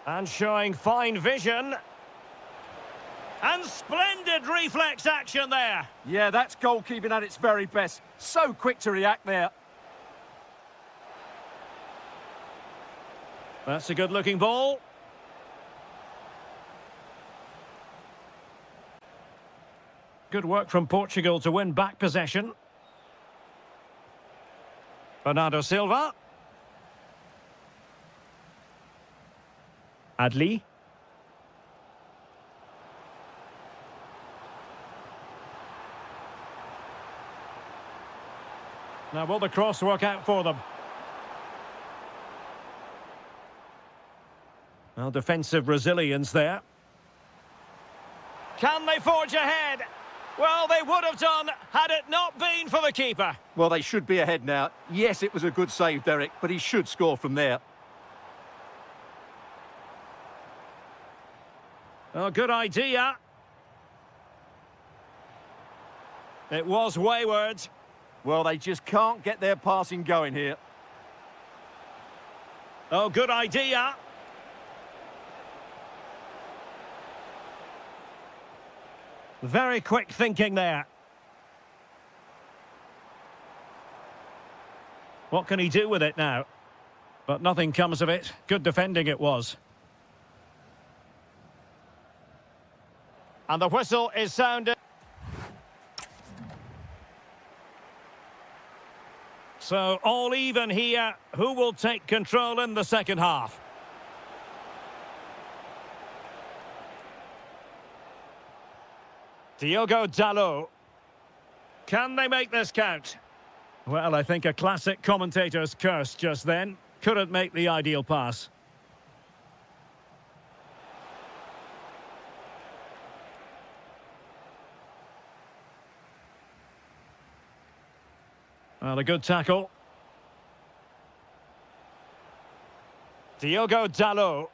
And showing fine vision. And splendid reflex action there. Yeah, that's goalkeeping at its very best. So quick to react there. That's a good-looking ball. Good work from Portugal to win back possession. Bernardo Silva. Adli. Now, will the cross work out for them? Well, defensive resilience there. Can they forge ahead? Well, they would have done had it not been for the keeper. Well, they should be ahead now. Yes, it was a good save, Derek, but he should score from there. Oh, good idea. It was wayward. Well, they just can't get their passing going here. Oh, good idea. Very quick thinking there. What can he do with it now? But nothing comes of it. Good defending it was. And the whistle is sounded. So all even here. Who will take control in the second half? Diogo Dalot. Can they make this count? Well, I think a classic commentator's curse just then. Couldn't make the ideal pass. Well, a good tackle. Diogo Dalot.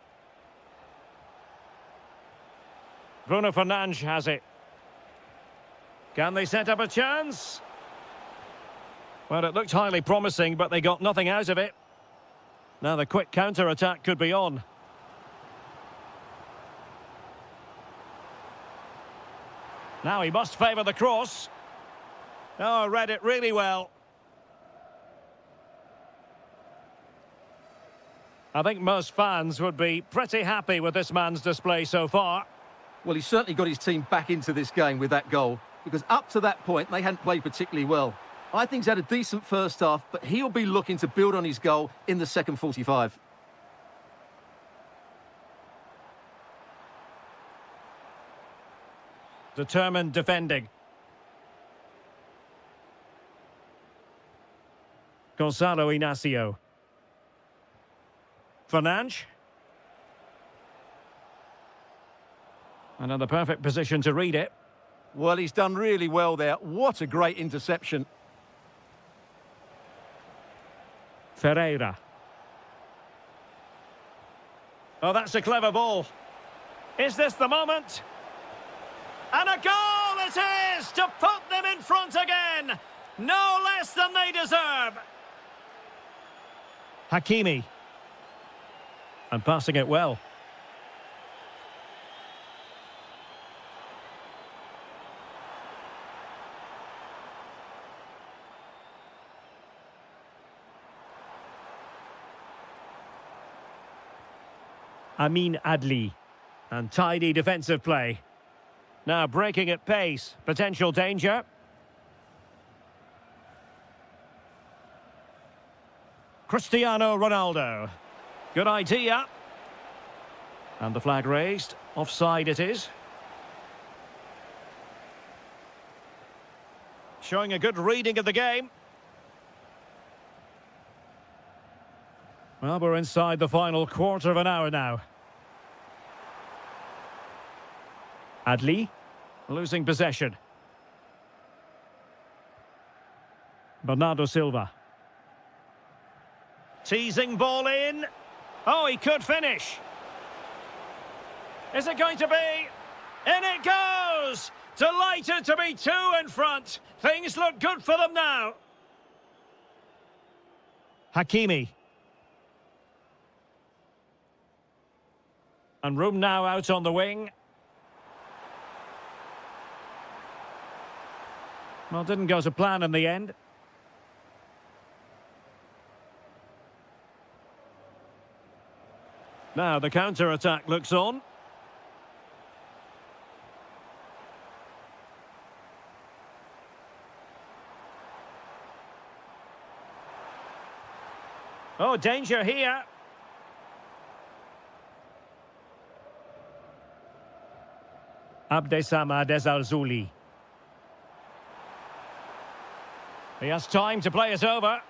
Bruno Fernandes has it. Can they set up a chance? Well, it looked highly promising, but they got nothing out of it. Now the quick counter-attack could be on. Now he must favour the cross. Oh, read it really well. I think most fans would be pretty happy with this man's display so far. Well, he's certainly got his team back into this game with that goal, because up to that point, they hadn't played particularly well. I think he's had a decent first half, but he'll be looking to build on his goal in the second 45. Determined defending. Gonzalo Inacio. Fernandes. Another perfect position to read it. Well, he's done really well there. What a great interception. Ferreira. Oh, that's a clever ball. Is this the moment? And a goal it is to put them in front again. No less than they deserve. Hakimi. And passing it well. Amin Adli. And tidy defensive play. Now breaking at pace. Potential danger. Cristiano Ronaldo. Good idea. And the flag raised. Offside it is. Showing a good reading of the game. Well, we're inside the final quarter of an hour now. Adli, losing possession. Bernardo Silva. Teasing ball in. Oh, he could finish. Is it going to be? In it goes! Delighted to be two in front. Things look good for them now. Hakimi. And room now out on the wing. Well, didn't go to plan in the end. Now the counter-attack looks on. Oh, danger here. Abdessamad Ezalzouli. He has time to play it over.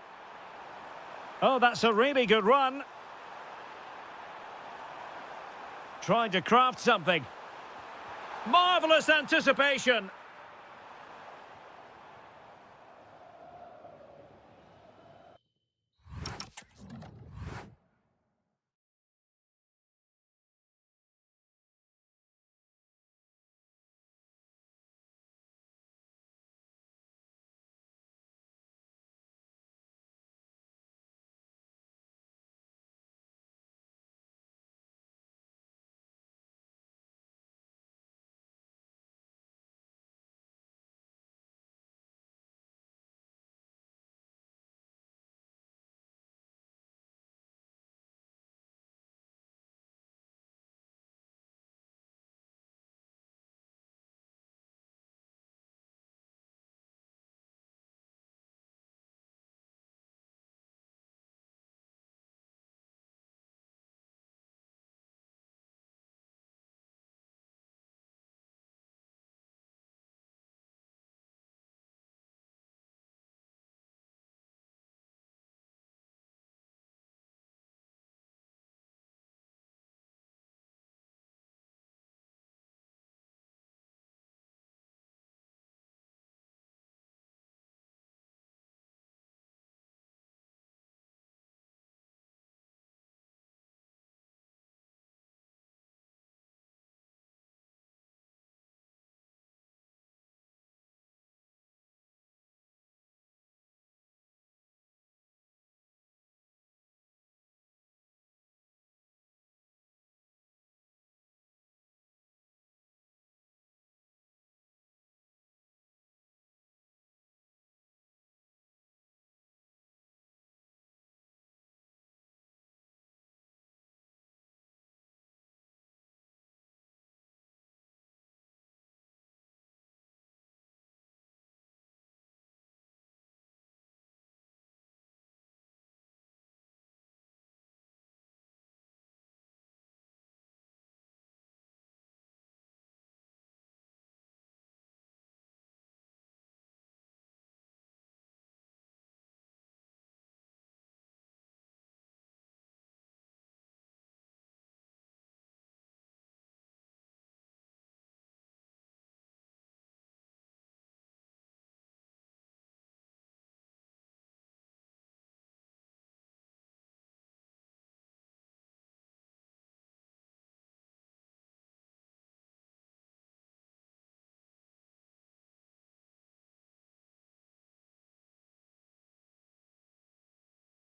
Oh, that's a really good run. Trying to craft something. Marvellous anticipation.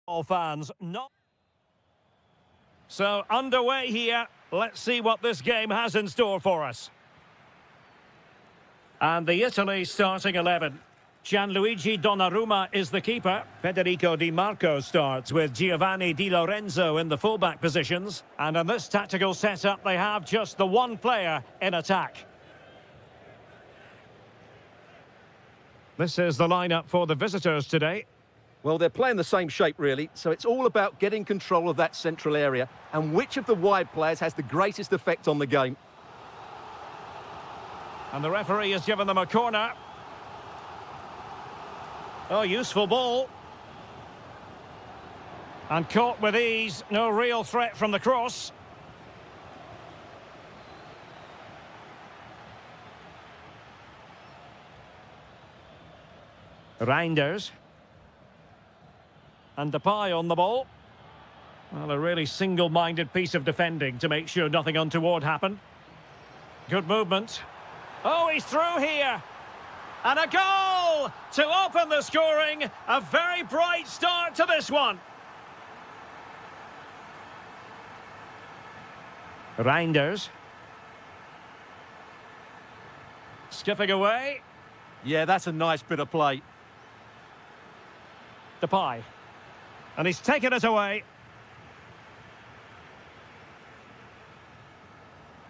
All fans, not. So underway here. Let's see what this game has in store for us. And the Italy starting 11. Gianluigi Donnarumma is the keeper. Federico Di Marco starts with Giovanni Di Lorenzo in the fullback positions. And in this tactical setup, they have just the one player in attack. This is the lineup for the visitors today. Well, they're playing the same shape, really, so it's all about getting control of that central area and which of the wide players has the greatest effect on the game. And the referee has given them a corner. Oh, useful ball. And caught with ease. No real threat from the cross. Reinders. And Depay on the ball. Well, a really single-minded piece of defending to make sure nothing untoward happened. Good movement. Oh, he's through here. And a goal to open the scoring. A very bright start to this one. Reinders. Skipping away. Yeah, that's a nice bit of play. Depay. And he's taken it away.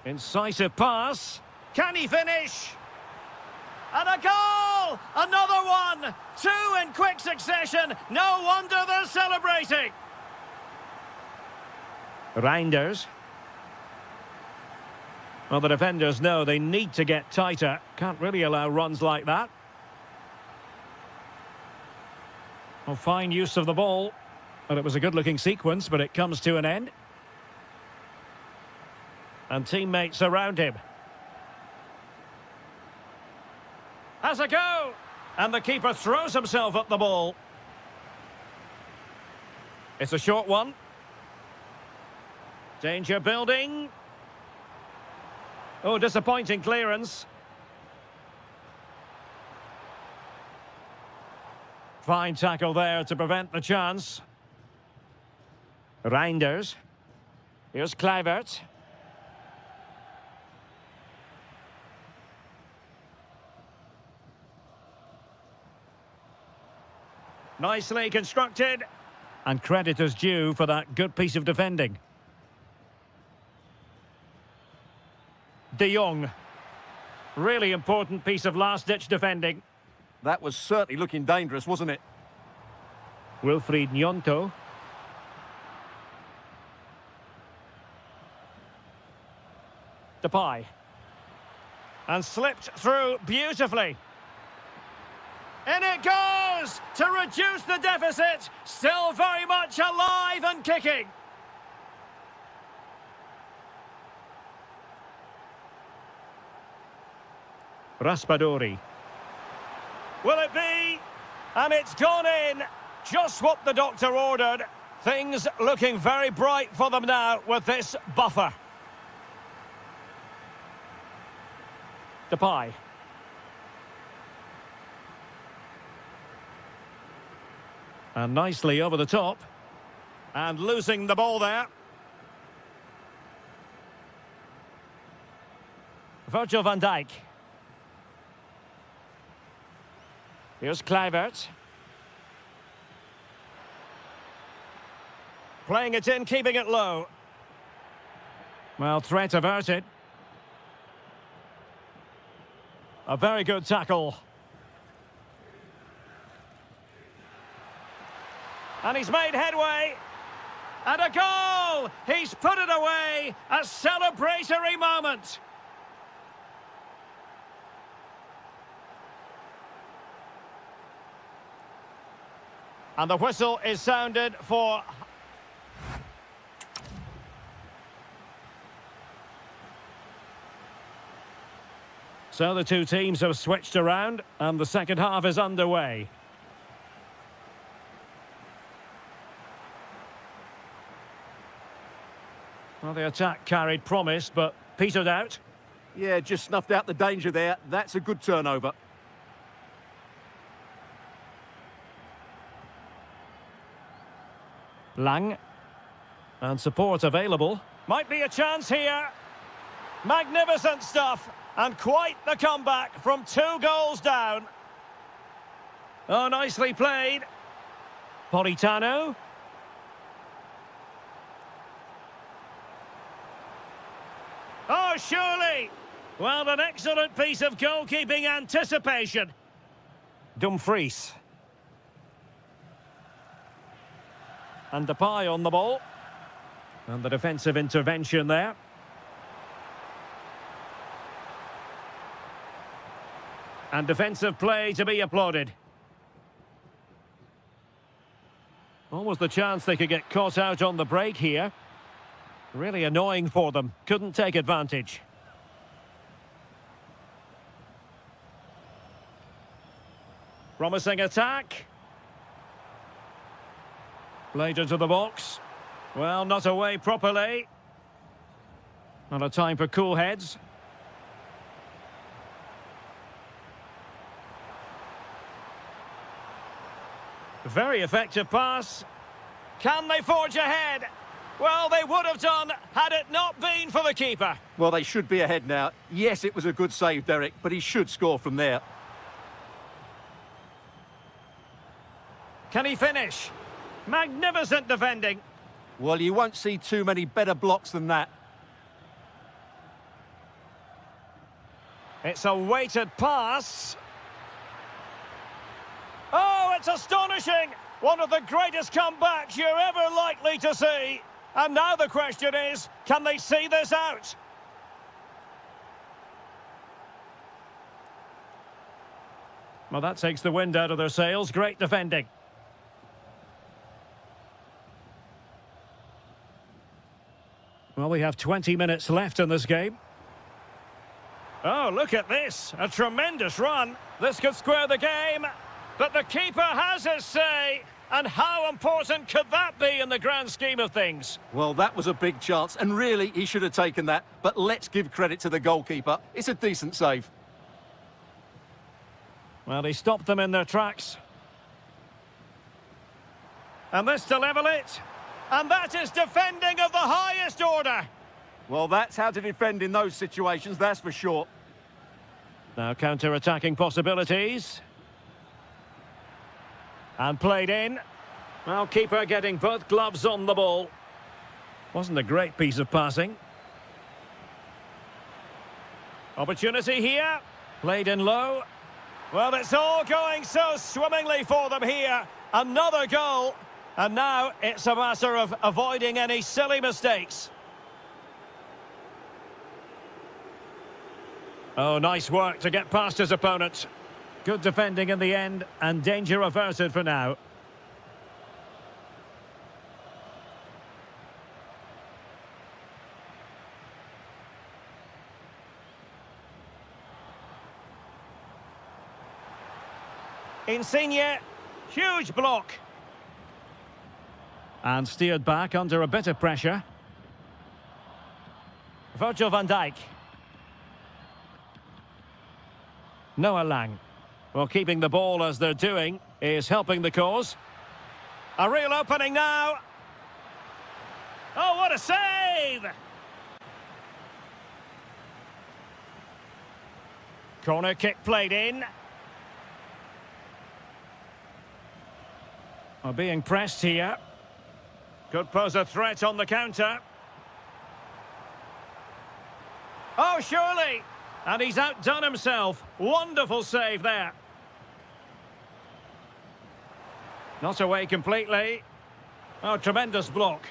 Incisive pass. Can he finish? And a goal! Another one! Two in quick succession. No wonder they're celebrating. Reinders. Well, the defenders know they need to get tighter. Can't really allow runs like that. Well, fine use of the ball. Well, it was a good-looking sequence, but it comes to an end. And teammates around him. Has a go! And the keeper throws himself at the ball. It's a short one. Danger building. Oh, disappointing clearance. Fine tackle there to prevent the chance. Reinders. Here's Kluivert. Nicely constructed. And credit is due for that good piece of defending. De Jong. Really important piece of last-ditch defending. That was certainly looking dangerous, wasn't it? Wilfried Gnonto. Depay. And slipped through beautifully. In it goes to reduce the deficit. Still very much alive and kicking. Raspadori. Will it be? And it's gone in. Just what the doctor ordered. Things looking very bright for them now with this buffer. Depay. And nicely over the top. And losing the ball there. Virgil van Dijk. Here's Kluivert. Playing it in, keeping it low. Well, threat averted. A very good tackle. And he's made headway. And a goal! He's put it away. A celebratory moment. And the whistle is sounded for... So the two teams have switched around, and the second half is underway. Well, the attack carried promise, but petered out. Yeah, just snuffed out the danger there. That's a good turnover. Lang. And support available. Might be a chance here. Magnificent stuff. And quite the comeback from 2 goals down. Oh, nicely played. Politano. Oh, surely. Well, an excellent piece of goalkeeping anticipation. Dumfries. And Depay on the ball. And the defensive intervention there. And defensive play to be applauded. Almost the chance they could get caught out on the break here. Really annoying for them. Couldn't take advantage. Promising attack. Played into the box. Well, not away properly. Not a time for cool heads. Very effective pass. Can they forge ahead? Well, they would have done had it not been for the keeper. Well, they should be ahead now. Yes, it was a good save, Derek, but he should score from there. Can he finish? Magnificent defending. Well, you won't see too many better blocks than that. It's a weighted pass. Oh, it's astonishing! One of the greatest comebacks you're ever likely to see. And now the question is, can they see this out? Well, that takes the wind out of their sails. Great defending. Well, we have 20 minutes left in this game. Oh, look at this. A tremendous run. This could square the game. But the keeper has his say. And how important could that be in the grand scheme of things? Well, that was a big chance, and really, he should have taken that. But let's give credit to the goalkeeper. It's a decent save. Well, he stopped them in their tracks. And this to level it. And that is defending of the highest order. Well, that's how to defend in those situations, that's for sure. Now counter-attacking possibilities. And played in. Well, keeper getting both gloves on the ball. Wasn't a great piece of passing. Opportunity here. Played in low. Well, it's all going so swimmingly for them here. Another goal. And now it's a matter of avoiding any silly mistakes. Oh, nice work to get past his opponent. Good defending in the end, and danger averted for now. Insigne, huge block. And steered back under a bit of pressure. Virgil van Dijk. Noah Lang. Well, keeping the ball as they're doing is helping the cause. A real opening now. Oh, what a save! Corner kick played in. Well, being pressed here. Could pose a threat on the counter. Oh, surely! And he's outdone himself. Wonderful save there. Not away completely. Oh, tremendous block.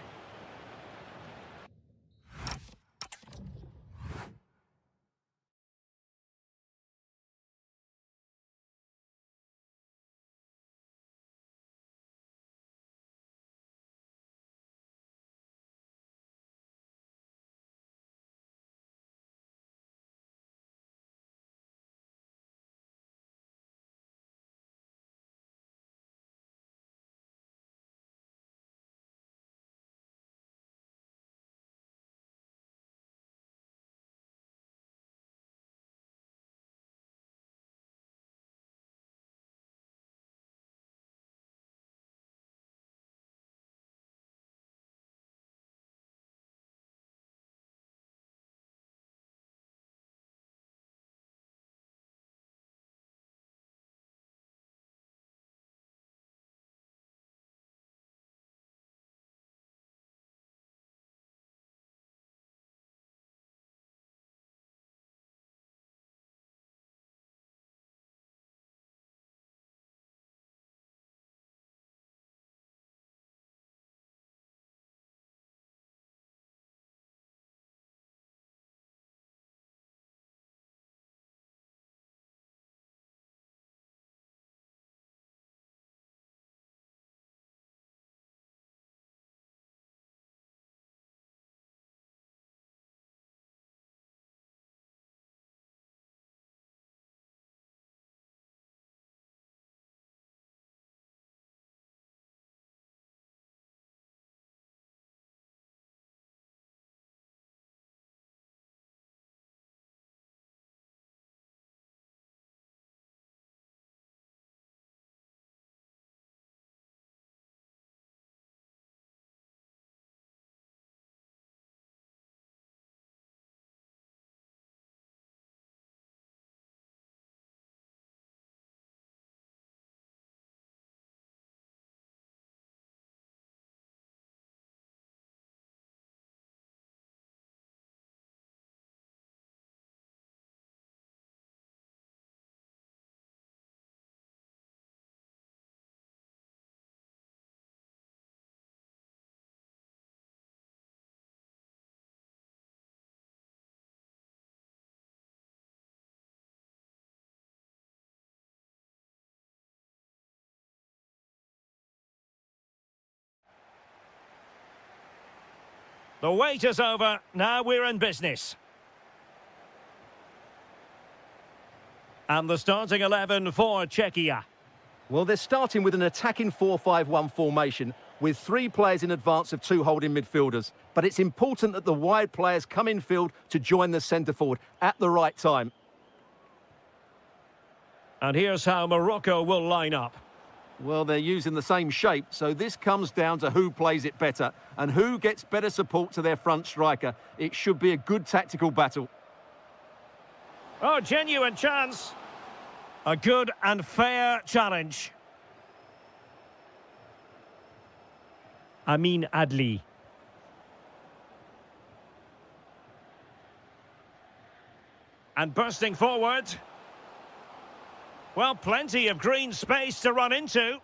The wait is over. Now we're in business. And the starting 11 for Czechia. Well, they're starting with an attacking 4-5-1 formation with 3 players in advance of 2 holding midfielders. But it's important that the wide players come in field to join the centre forward at the right time. And here's how Morocco will line up. Well, they're using the same shape, so this comes down to who plays it better and who gets better support to their front striker. It should be a good tactical battle. Oh, genuine chance. A good and fair challenge. Amin Adli. And bursting forward. Well, plenty of green space to run into.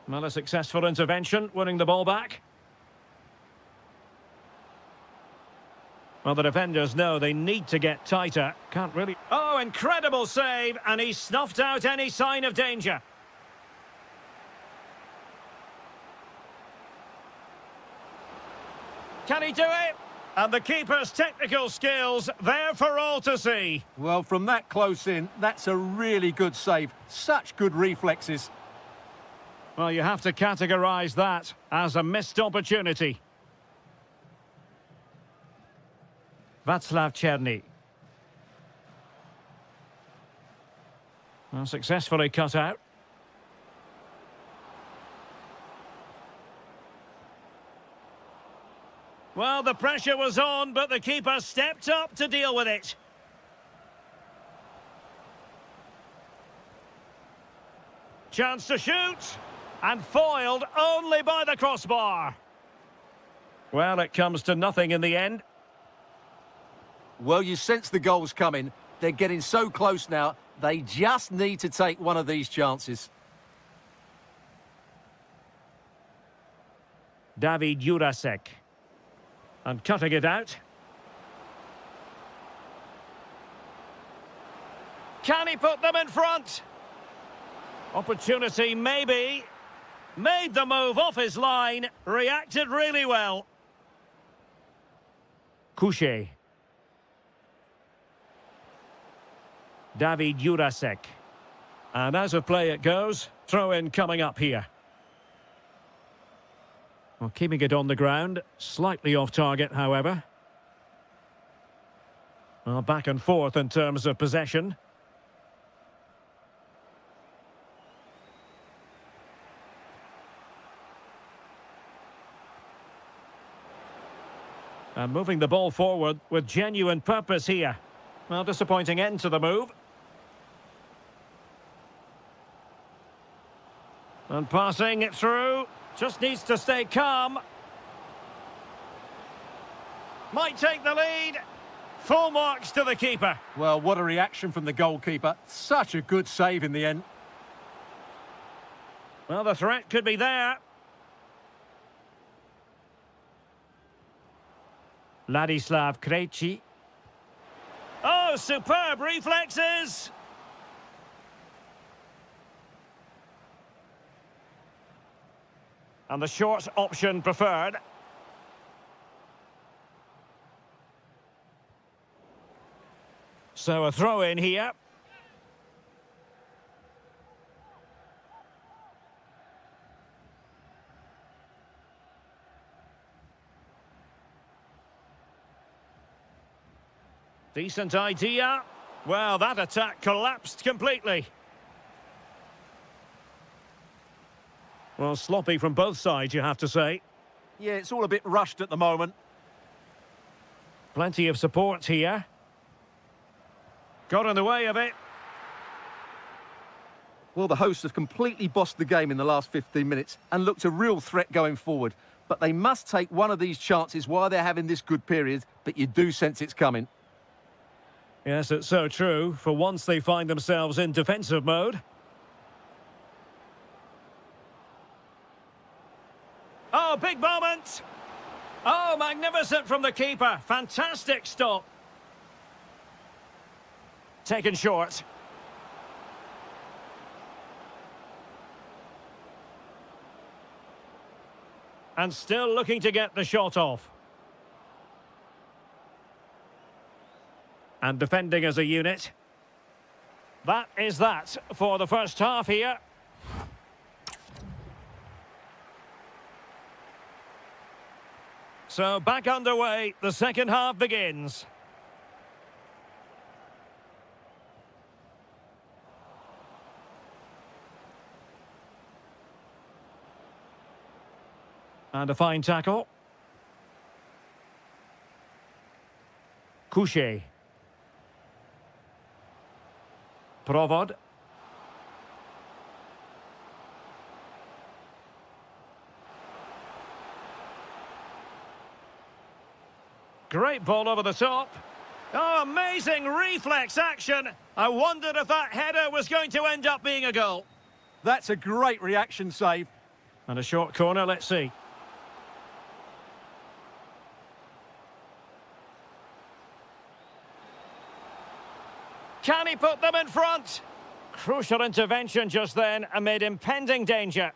Well, a successful intervention, winning the ball back. Well, the defenders know they need to get tighter. Can't really... Oh, incredible save, and he snuffed out any sign of danger. Can he do it? And the keeper's technical skills there for all to see. Well, from that close in, that's a really good save. Such good reflexes. Well, you have to categorise that as a missed opportunity. Václav Černý. Well, successfully cut out. Well, the pressure was on, but the keeper stepped up to deal with it. Chance to shoot, and foiled only by the crossbar. Well, it comes to nothing in the end. Well, you sense the goals coming. They're getting so close now, they just need to take one of these chances. David Jurasek. And cutting it out. Can he put them in front? Opportunity maybe. Made the move off his line. Reacted really well. Couché. David Jurasek. And out of play it goes. Throw in coming up here. Well, keeping it on the ground, slightly off target, however. Well, back and forth in terms of possession. And moving the ball forward with genuine purpose here. Well, disappointing end to the move. And passing it through. Just needs to stay calm. Might take the lead. Full marks to the keeper. Well, what a reaction from the goalkeeper. Such a good save in the end. Well, the threat could be there. Ladislav Krejci. Oh, superb reflexes! And the short option preferred. So a throw in here. Decent idea. Well, that attack collapsed completely. Well, sloppy from both sides, you have to say. Yeah, it's all a bit rushed at the moment. Plenty of support here. Got in the way of it. Well, the hosts have completely bossed the game in the last 15 minutes and looked a real threat going forward. But they must take one of these chances while they're having this good period, but you do sense it's coming. Yes, it's so true. For once they find themselves in defensive mode. Oh, big moment! Oh, magnificent from the keeper. Fantastic stop. Taken short. And still looking to get the shot off. And defending as a unit. That is that for the first half here. So back underway, the second half begins. And a fine tackle. Couché. Provod. Great ball over the top. Oh, amazing reflex action. I wondered if that header was going to end up being a goal. That's a great reaction save. And a short corner, let's see. Can he put them in front? Crucial intervention just then amid impending danger.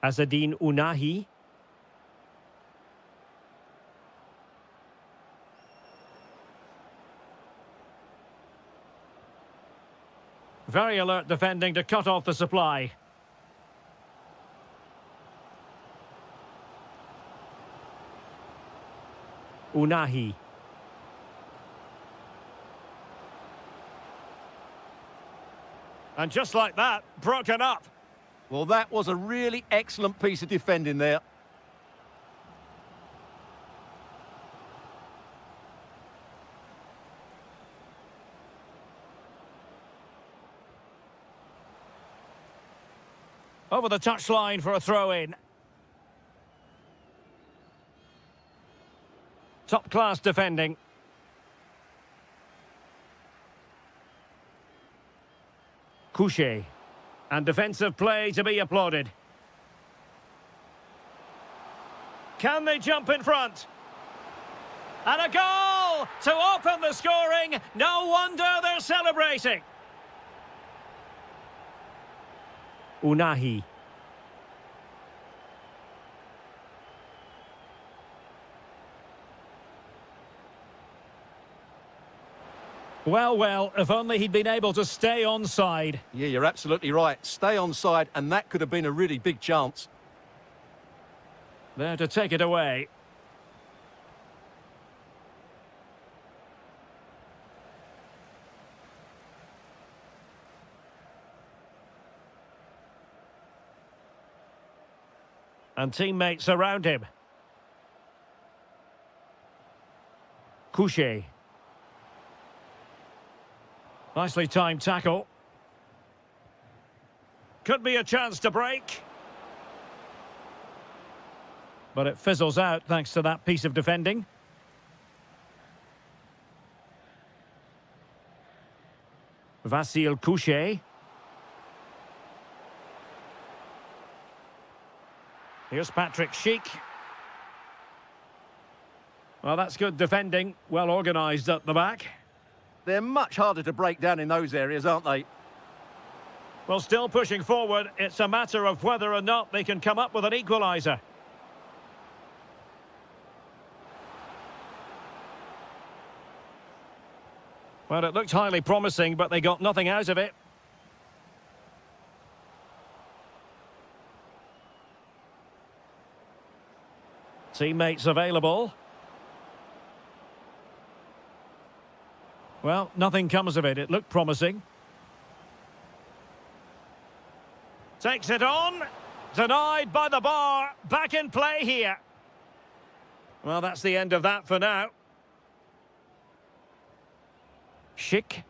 Azadine Unahi. Very alert defending to cut off the supply. Unahi. And just like that, broken up. Well, that was a really excellent piece of defending there. Over the touchline for a throw-in. Top-class defending. Couché. And defensive play to be applauded. Can they jump in front? And a goal to open the scoring. No wonder they're celebrating. Unahi. Well, if only he'd been able to stay onside. Yeah, you're absolutely right. Stay onside, and that could have been a really big chance. There to take it away. And teammates around him. Couché. Nicely timed tackle. Could be a chance to break. But it fizzles out thanks to that piece of defending. Vasile Couché. Here's Patrick Schick. Well, that's good defending. Well organised at the back. They're much harder to break down in those areas, aren't they? Well, still pushing forward. It's a matter of whether or not they can come up with an equaliser. Well, it looked highly promising, but they got nothing out of it. Teammates available. Well, nothing comes of it. It looked promising. Takes it on. Denied by the bar. Back in play here. Well, that's the end of that for now. Schick.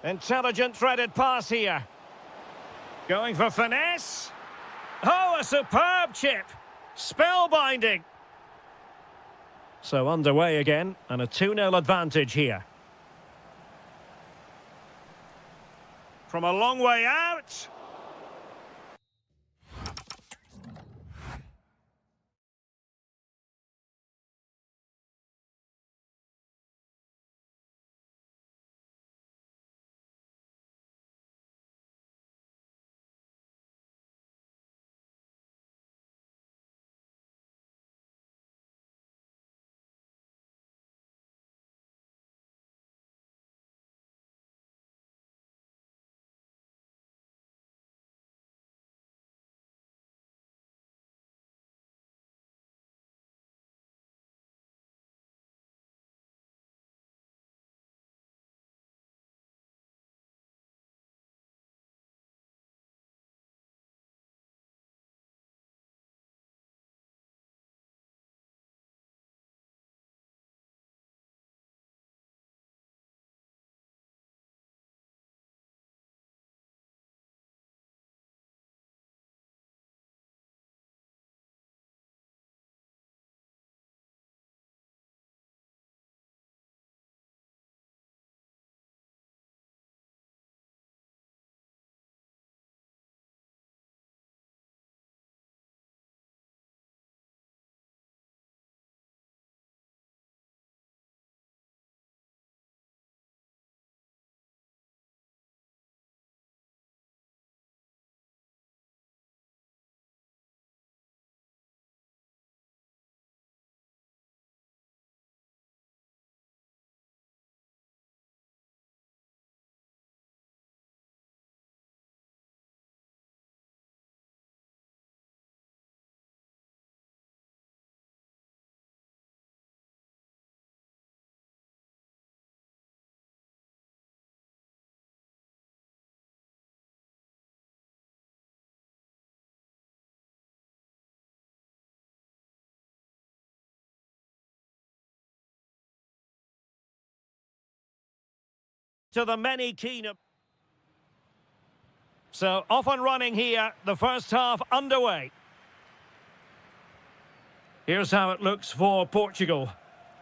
Intelligent threaded pass here. Going for finesse. Oh, a superb chip. Spellbinding. So underway again, and a 2-0 advantage here. From a long way out. to the many keen... So, off and running here, the first half underway. Here's how it looks for Portugal.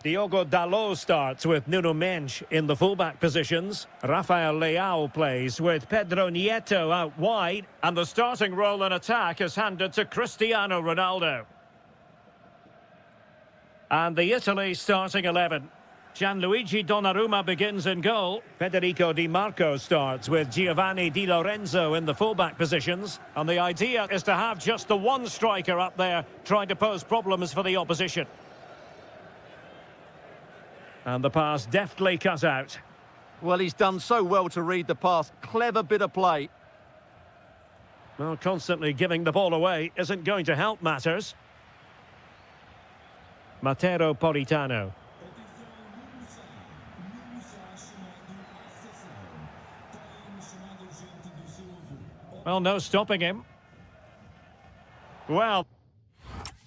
Diogo Dalot starts with Nuno Mendes in the fullback positions. Rafael Leao plays with Pedro Nieto out wide. And the starting role in attack is handed to Cristiano Ronaldo. And the Italy starting 11. Gianluigi Donnarumma begins in goal. Federico Di Marco starts with Giovanni Di Lorenzo in the fullback positions. And the idea is to have just the one striker up there trying to pose problems for the opposition. And the pass deftly cut out. Well, he's done so well to read the pass. Clever bit of play. Well, constantly giving the ball away isn't going to help matters. Matteo Politano. Well, no stopping him. Well,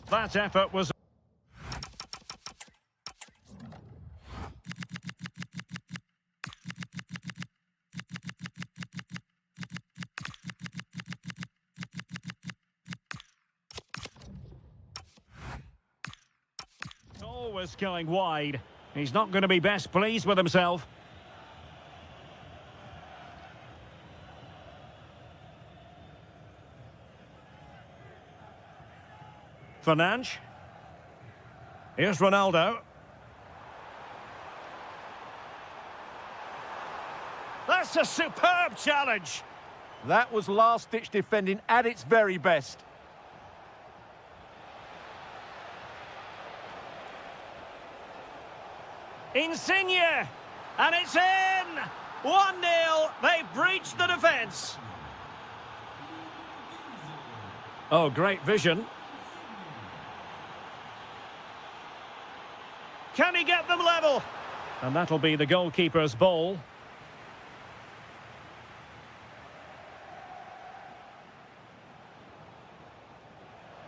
that effort was... Always going wide. He's not going to be best pleased with himself. Fernandes. Here's Ronaldo. That's a superb challenge. That was last-ditch defending at its very best. Insigne. And it's in. 1-0. They've breached the defence. Oh, great vision. Can he get them level? And that'll be the goalkeeper's ball.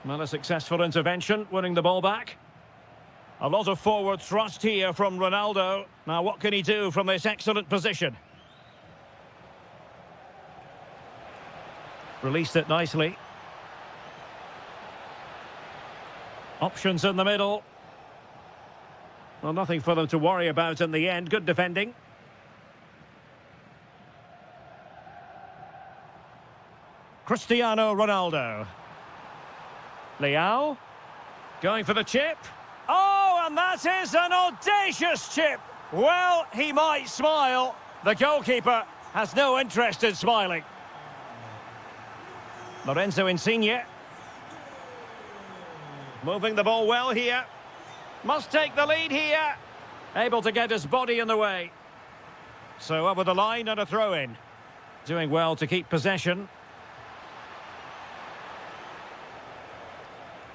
Well, a successful intervention, winning the ball back. A lot of forward thrust here from Ronaldo. Now, what can he do from this excellent position? Released it nicely. Options in the middle. Well, nothing for them to worry about in the end. Good defending. Cristiano Ronaldo. Leao. Going for the chip. Oh, and that is an audacious chip. Well, he might smile. The goalkeeper has no interest in smiling. Lorenzo Insigne. Moving the ball well here. Must take the lead here. Able to get his body in the way. So over the line and a throw-in. Doing well to keep possession.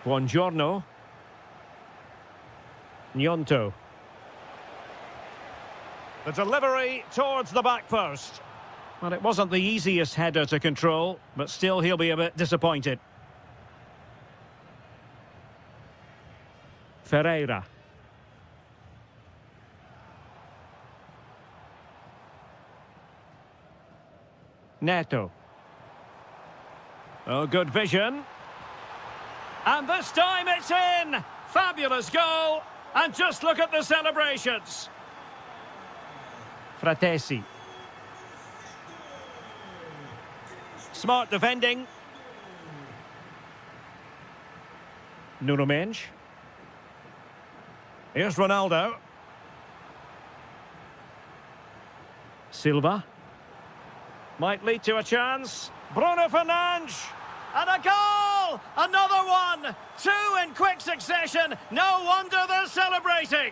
Buongiorno. Gnonto. The delivery towards the back post. Well, it wasn't the easiest header to control, but still he'll be a bit disappointed. Ferreira. Neto. Oh, good vision. And this time it's in! Fabulous goal! And just look at the celebrations. Fratesi. Smart defending. Nuno Mendes. Here's Ronaldo. Silva. Might lead to a chance. Bruno Fernandes. And a goal! Another one! Two in quick succession. No wonder they're celebrating.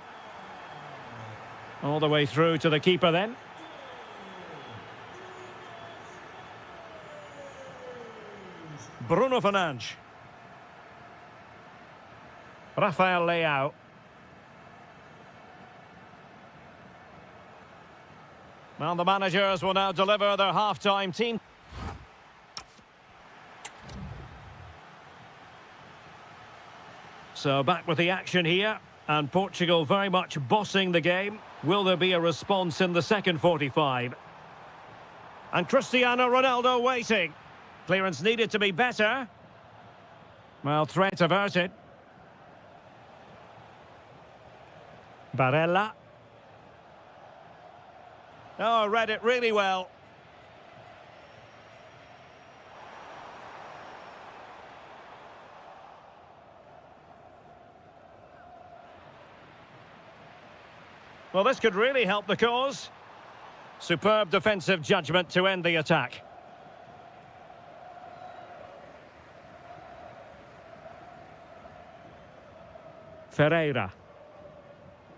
All the way through to the keeper then. Bruno Fernandes. Rafael Leao. Well, the managers will now deliver their half-time team. So back with the action here. And Portugal very much bossing the game. Will there be a response in the second 45? And Cristiano Ronaldo waiting. Clearance needed to be better. Well, threat averted. Barella. Oh, read it really well. Well, this could really help the cause. Superb defensive judgment to end the attack. Ferreira.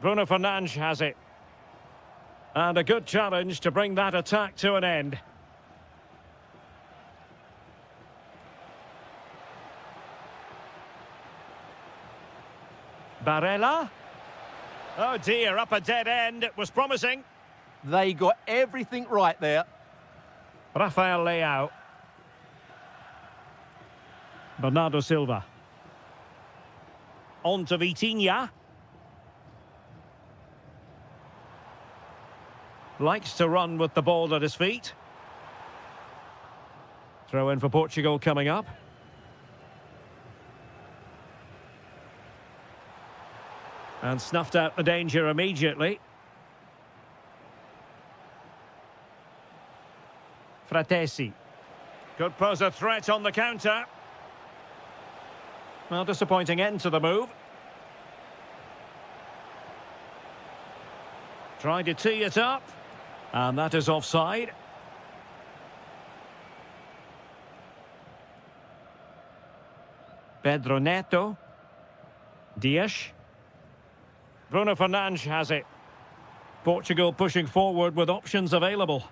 Bruno Fernandes has it. And a good challenge to bring that attack to an end. Barella. Oh dear, up a dead end. It was promising. They got everything right there. Rafael Leao. Bernardo Silva. On to Vitinha. Likes to run with the ball at his feet. Throw in for Portugal coming up. And snuffed out the danger immediately. Fratesi. Could pose a threat on the counter. Well, disappointing end to the move. Tried to tee it up. And that is offside. Pedro Neto. Dias. Bruno Fernandes has it. Portugal pushing forward with options available.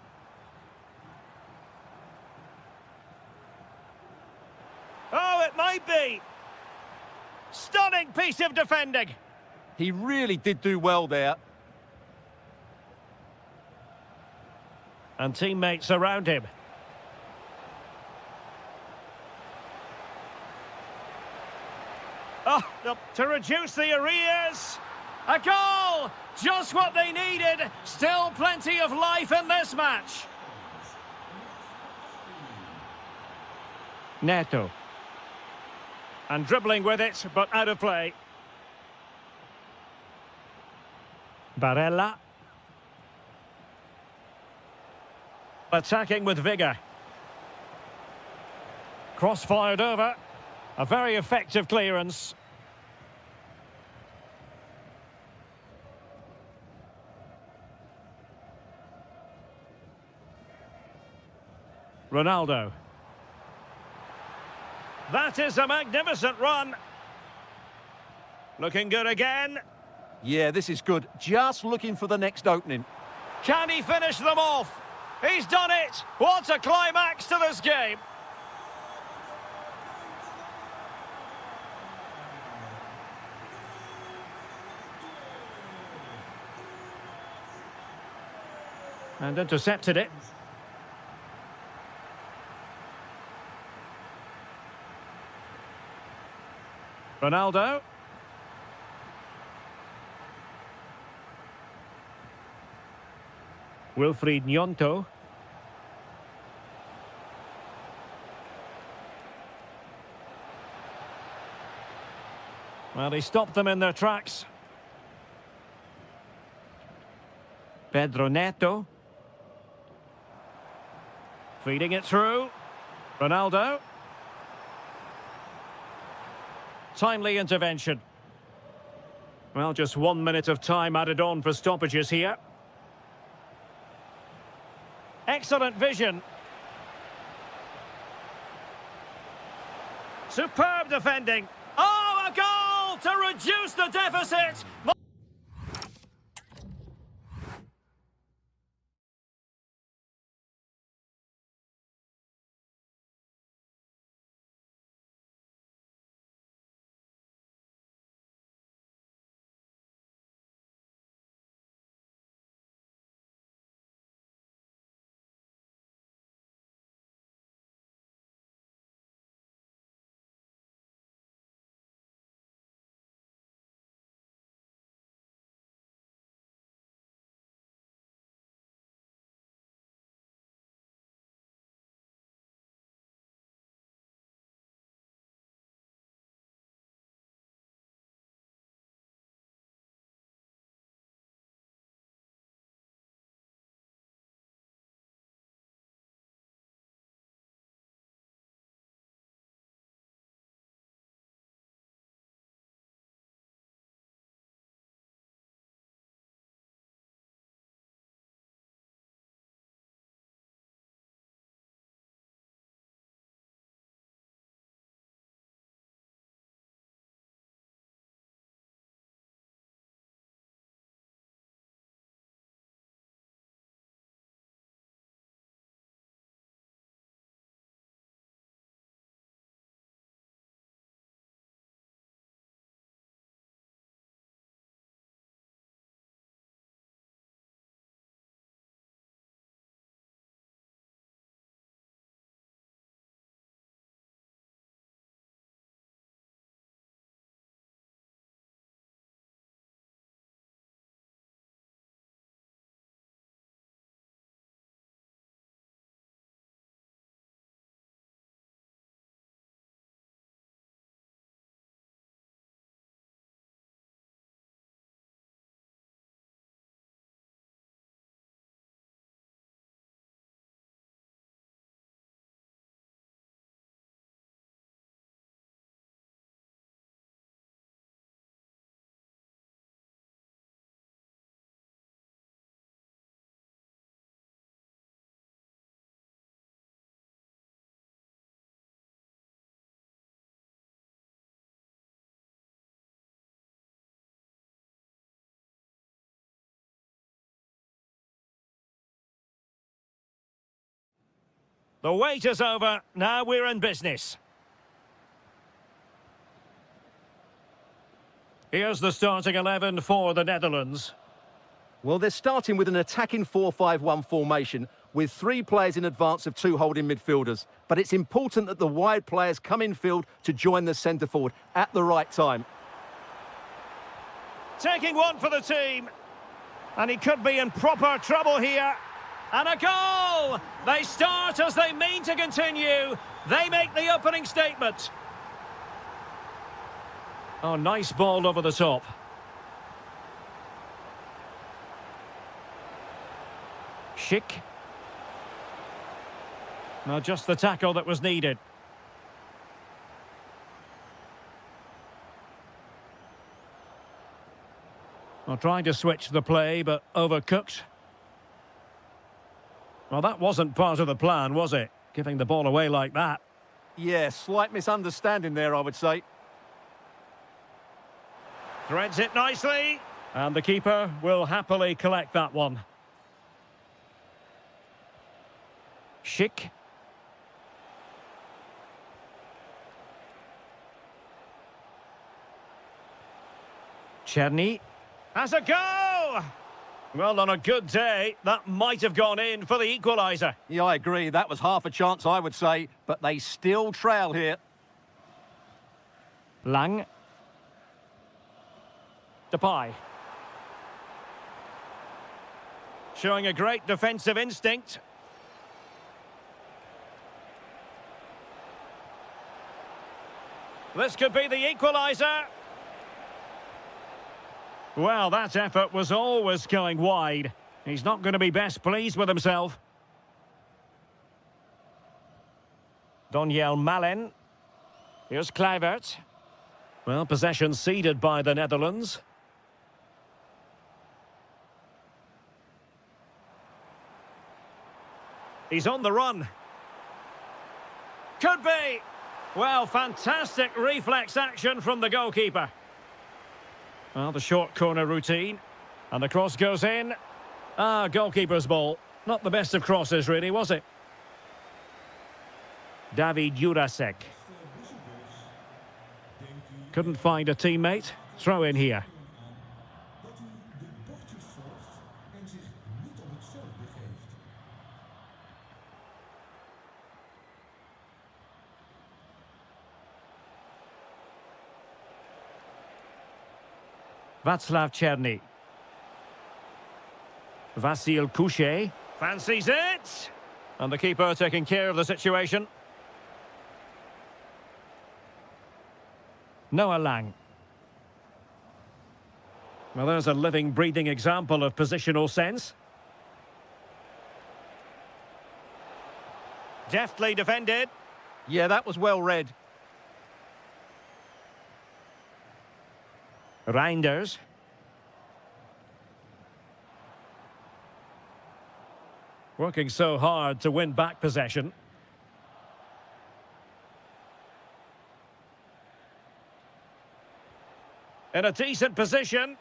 Oh, it might be. Stunning piece of defending. He really did do well there. And teammates around him. Oh, to reduce the arrears. A goal! Just what they needed. Still plenty of life in this match. Neto. And dribbling with it, but out of play. Barella. Attacking with vigour. Cross fired over. A very effective clearance. Ronaldo. That is a magnificent run. Looking good again. Yeah, this is good. Just looking for the next opening. Can he finish them off? He's done it! What a climax to this game! And intercepted it. Ronaldo. Wilfried Gnonto. Well, he stopped them in their tracks. Pedro Neto. Feeding it through. Ronaldo. Timely intervention. Well, just 1 minute of time added on for stoppages here. Excellent vision. Superb defending. Oh, a goal to reduce the deficit. The wait is over. Now we're in business. Here's the starting 11 for the Netherlands. Well, they're starting with an attacking 4-5-1 formation with 3 players in advance of 2 holding midfielders. But it's important that the wide players come in field to join the centre forward at the right time. Taking one for the team. And he could be in proper trouble here. And a goal! They start as they mean to continue. They make the opening statement. Oh, nice ball over the top. Schick. Now just the tackle that was needed. Well, trying to switch the play, but overcooked. Well, that wasn't part of the plan, was it? Giving the ball away like that. Yeah, slight misunderstanding there, I would say. Threads it nicely. And the keeper will happily collect that one. Schick. Czerny has a go! Well, on a good day, that might have gone in for the equaliser. Yeah, I agree. That was half a chance, I would say. But they still trail here. Lang. Depay. Showing a great defensive instinct. This could be the equaliser. Well, that effort was always going wide. He's not going to be best pleased with himself. Daniel Malen. Here's Kluivert. Well, possession ceded by the Netherlands. He's on the run. Could be. Well, fantastic reflex action from the goalkeeper. Well, the short corner routine. And the cross goes in. Goalkeeper's ball. Not the best of crosses, really, was it? David Jurasek. Couldn't find a teammate. Throw in here. Václav Czerny. Vasil Couchet. Fancies it! And the keeper taking care of the situation. Noah Lang. Well, there's a living, breathing example of positional sense. Deftly defended. Yeah, that was well read. Reinders. Working so hard to win back possession. In a decent position.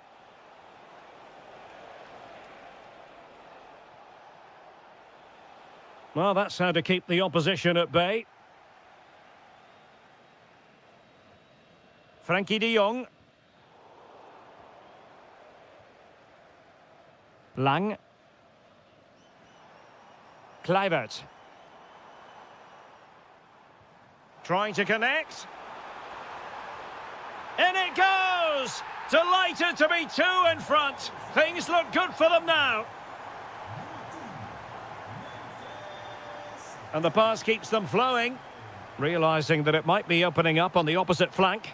Well, that's how to keep the opposition at bay. Frankie de Jong. Lang. Kluivert. Trying to connect. In it goes! Delighted to be 2 in front. Things look good for them now. And the pass keeps them flowing. Realising that it might be opening up on the opposite flank.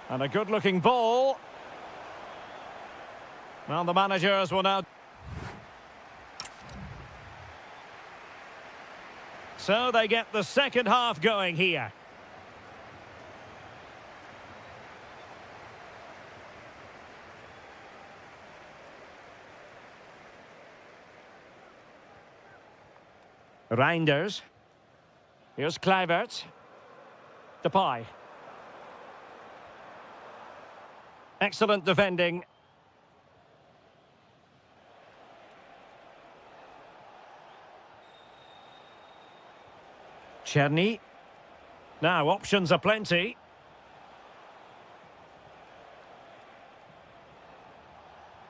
And a good-looking ball. Well, the managers will now... So they get the second half going here. Reinders. Here's Kluivert. Depay. Excellent defending. Cherny. Now, options are plenty.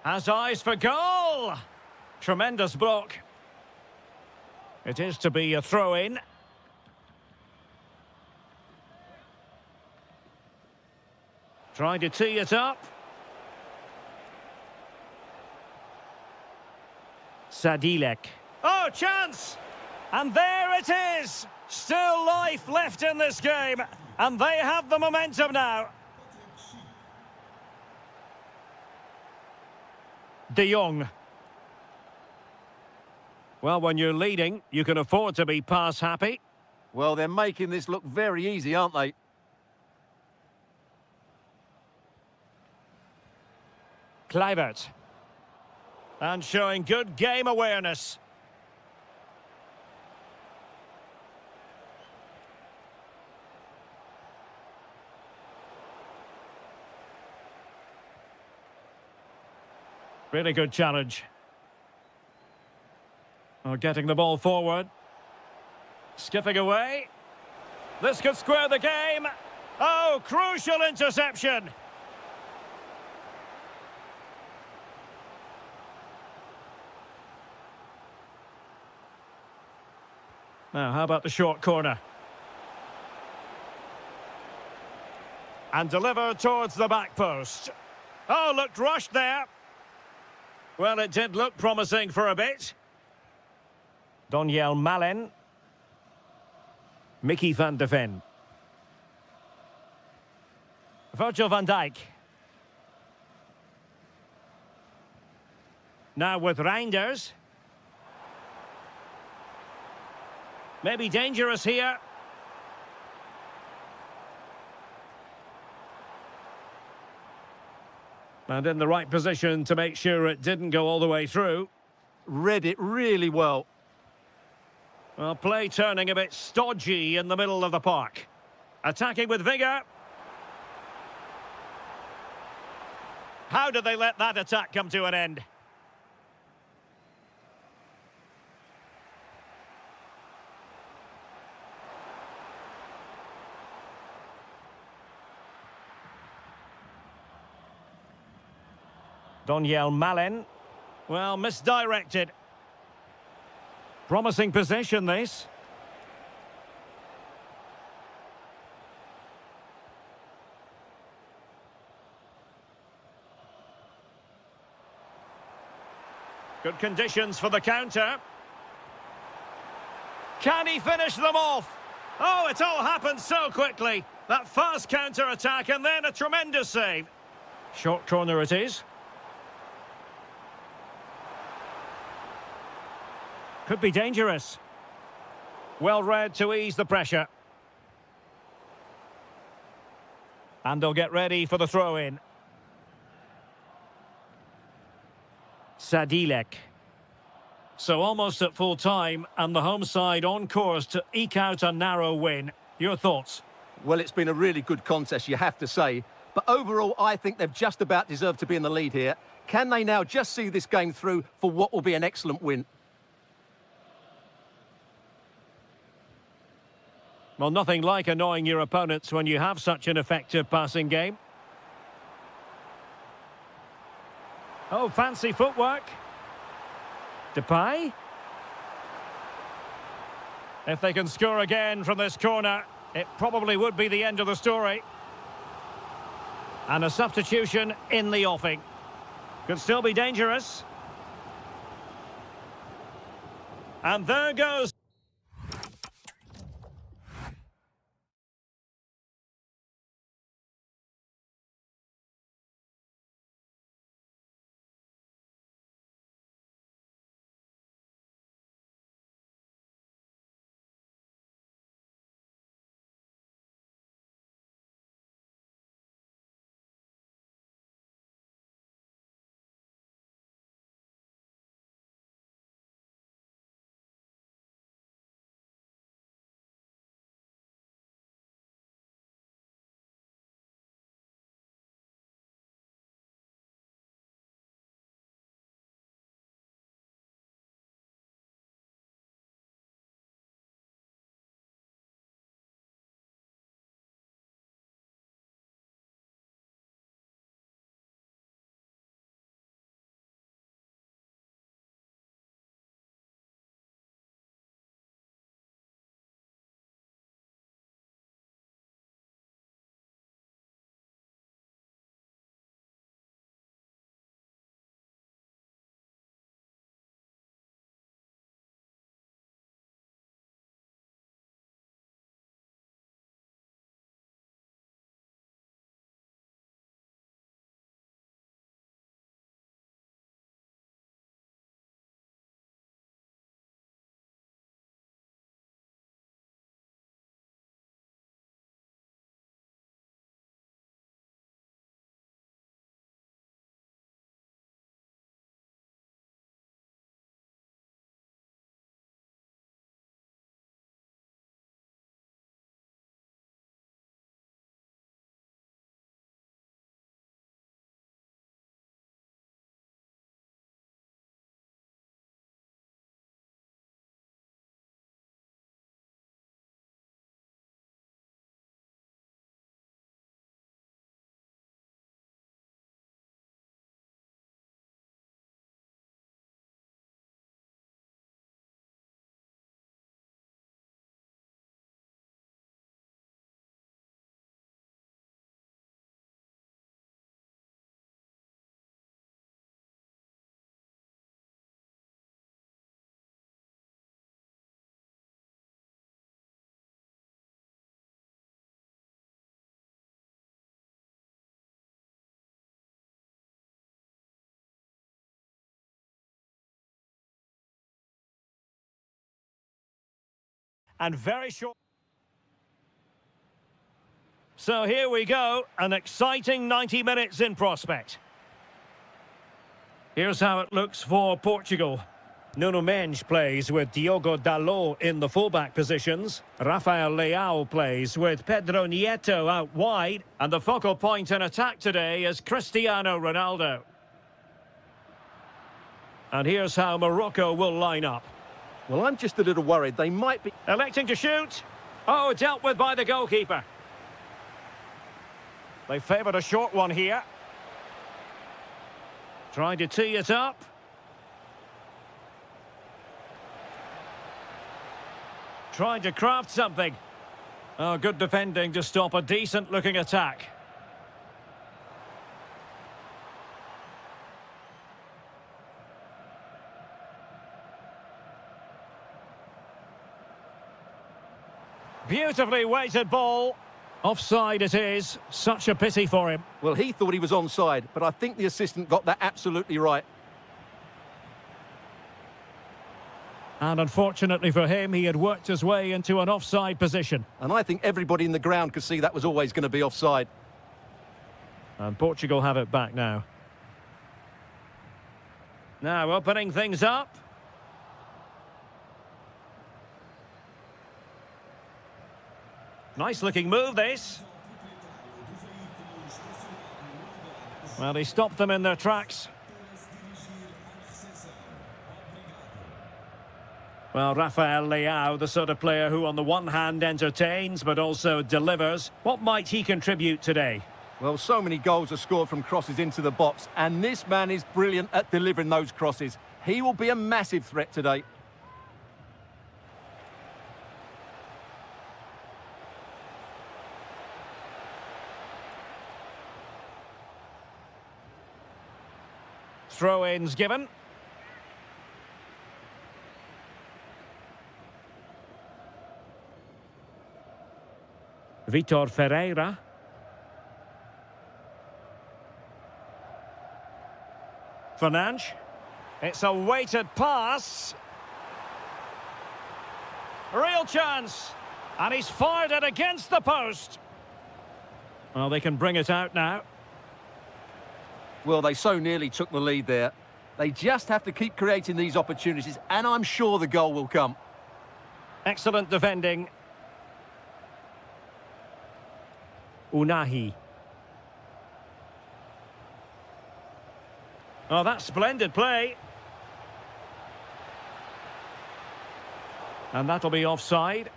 Has eyes for goal! Tremendous block. It is to be a throw-in. Trying to tee it up. Sadilek. Oh, chance! And there it is! Still life left in this game. And they have the momentum now. De Jong. Well, when you're leading, you can afford to be pass happy. Well, they're making this look very easy, aren't they? Kluivert. And showing good game awareness. Really good challenge. Oh, getting the ball forward. Skipping away. This could square the game. Oh, crucial interception. Now, how about the short corner? And delivered towards the back post. Oh, looked rushed there. Well, it did look promising for a bit. Daniel Malen. Mickey van de Ven. Virgil van Dijk. Now with Reinders. Maybe dangerous here. And in the right position to make sure it didn't go all the way through. Read it really well. Well, play turning a bit stodgy in the middle of the park. Attacking with vigour. How did they let that attack come to an end? Daniel Malen. Well, misdirected. Promising possession, this. Good conditions for the counter. Can he finish them off? Oh, it all happened so quickly. That fast counter-attack and then a tremendous save. Short corner it is. Could be dangerous. Well read to ease the pressure. And they'll get ready for the throw-in. Sadilek. So almost at full time, and the home side on course to eke out a narrow win. Your thoughts? Well, it's been a really good contest, you have to say. But overall, I think they've just about deserved to be in the lead here. Can they now just see this game through for what will be an excellent win? Well, nothing like annoying your opponents when you have such an effective passing game. Oh, fancy footwork. Depay. If they can score again from this corner, it probably would be the end of the story. And a substitution in the offing. Could still be dangerous. And there goes. and very short. So here we go, an exciting 90 minutes in prospect. Here's how it looks for Portugal. Nuno Mendes plays with Diogo Dalot in the fullback positions. Rafael Leao plays with Pedro Nieto out wide. And the focal point in attack today is Cristiano Ronaldo. And here's how Morocco will line up. Well, I'm just a little worried. They might be... Electing to shoot. Oh, dealt with by the goalkeeper. They favoured a short one here. Trying to tee it up. Trying to craft something. Oh, good defending to stop a decent-looking attack. Beautifully weighted ball. Offside it is. Such a pity for him. Well, he thought he was onside, but I think the assistant got that absolutely right. And unfortunately for him, he had worked his way into an offside position. And I think everybody in the ground could see that was always going to be offside. And Portugal have it back now. Now opening things up. Nice looking move, this. Well, he stopped them in their tracks. Well, Rafael Leao, the sort of player who on the one hand entertains but also delivers. What might he contribute today? Well, so many goals are scored from crosses into the box, and this man is brilliant at delivering those crosses. He will be a massive threat today. Throw-ins given. Vitor Ferreira. Fernandes. It's a weighted pass. Real chance. And he's fired it against the post. Well, they can bring it out now. Well, they so nearly took the lead there. They just have to keep creating these opportunities, and I'm sure the goal will come. Excellent defending. Unahi. Oh, that's splendid play. And that'll be offside.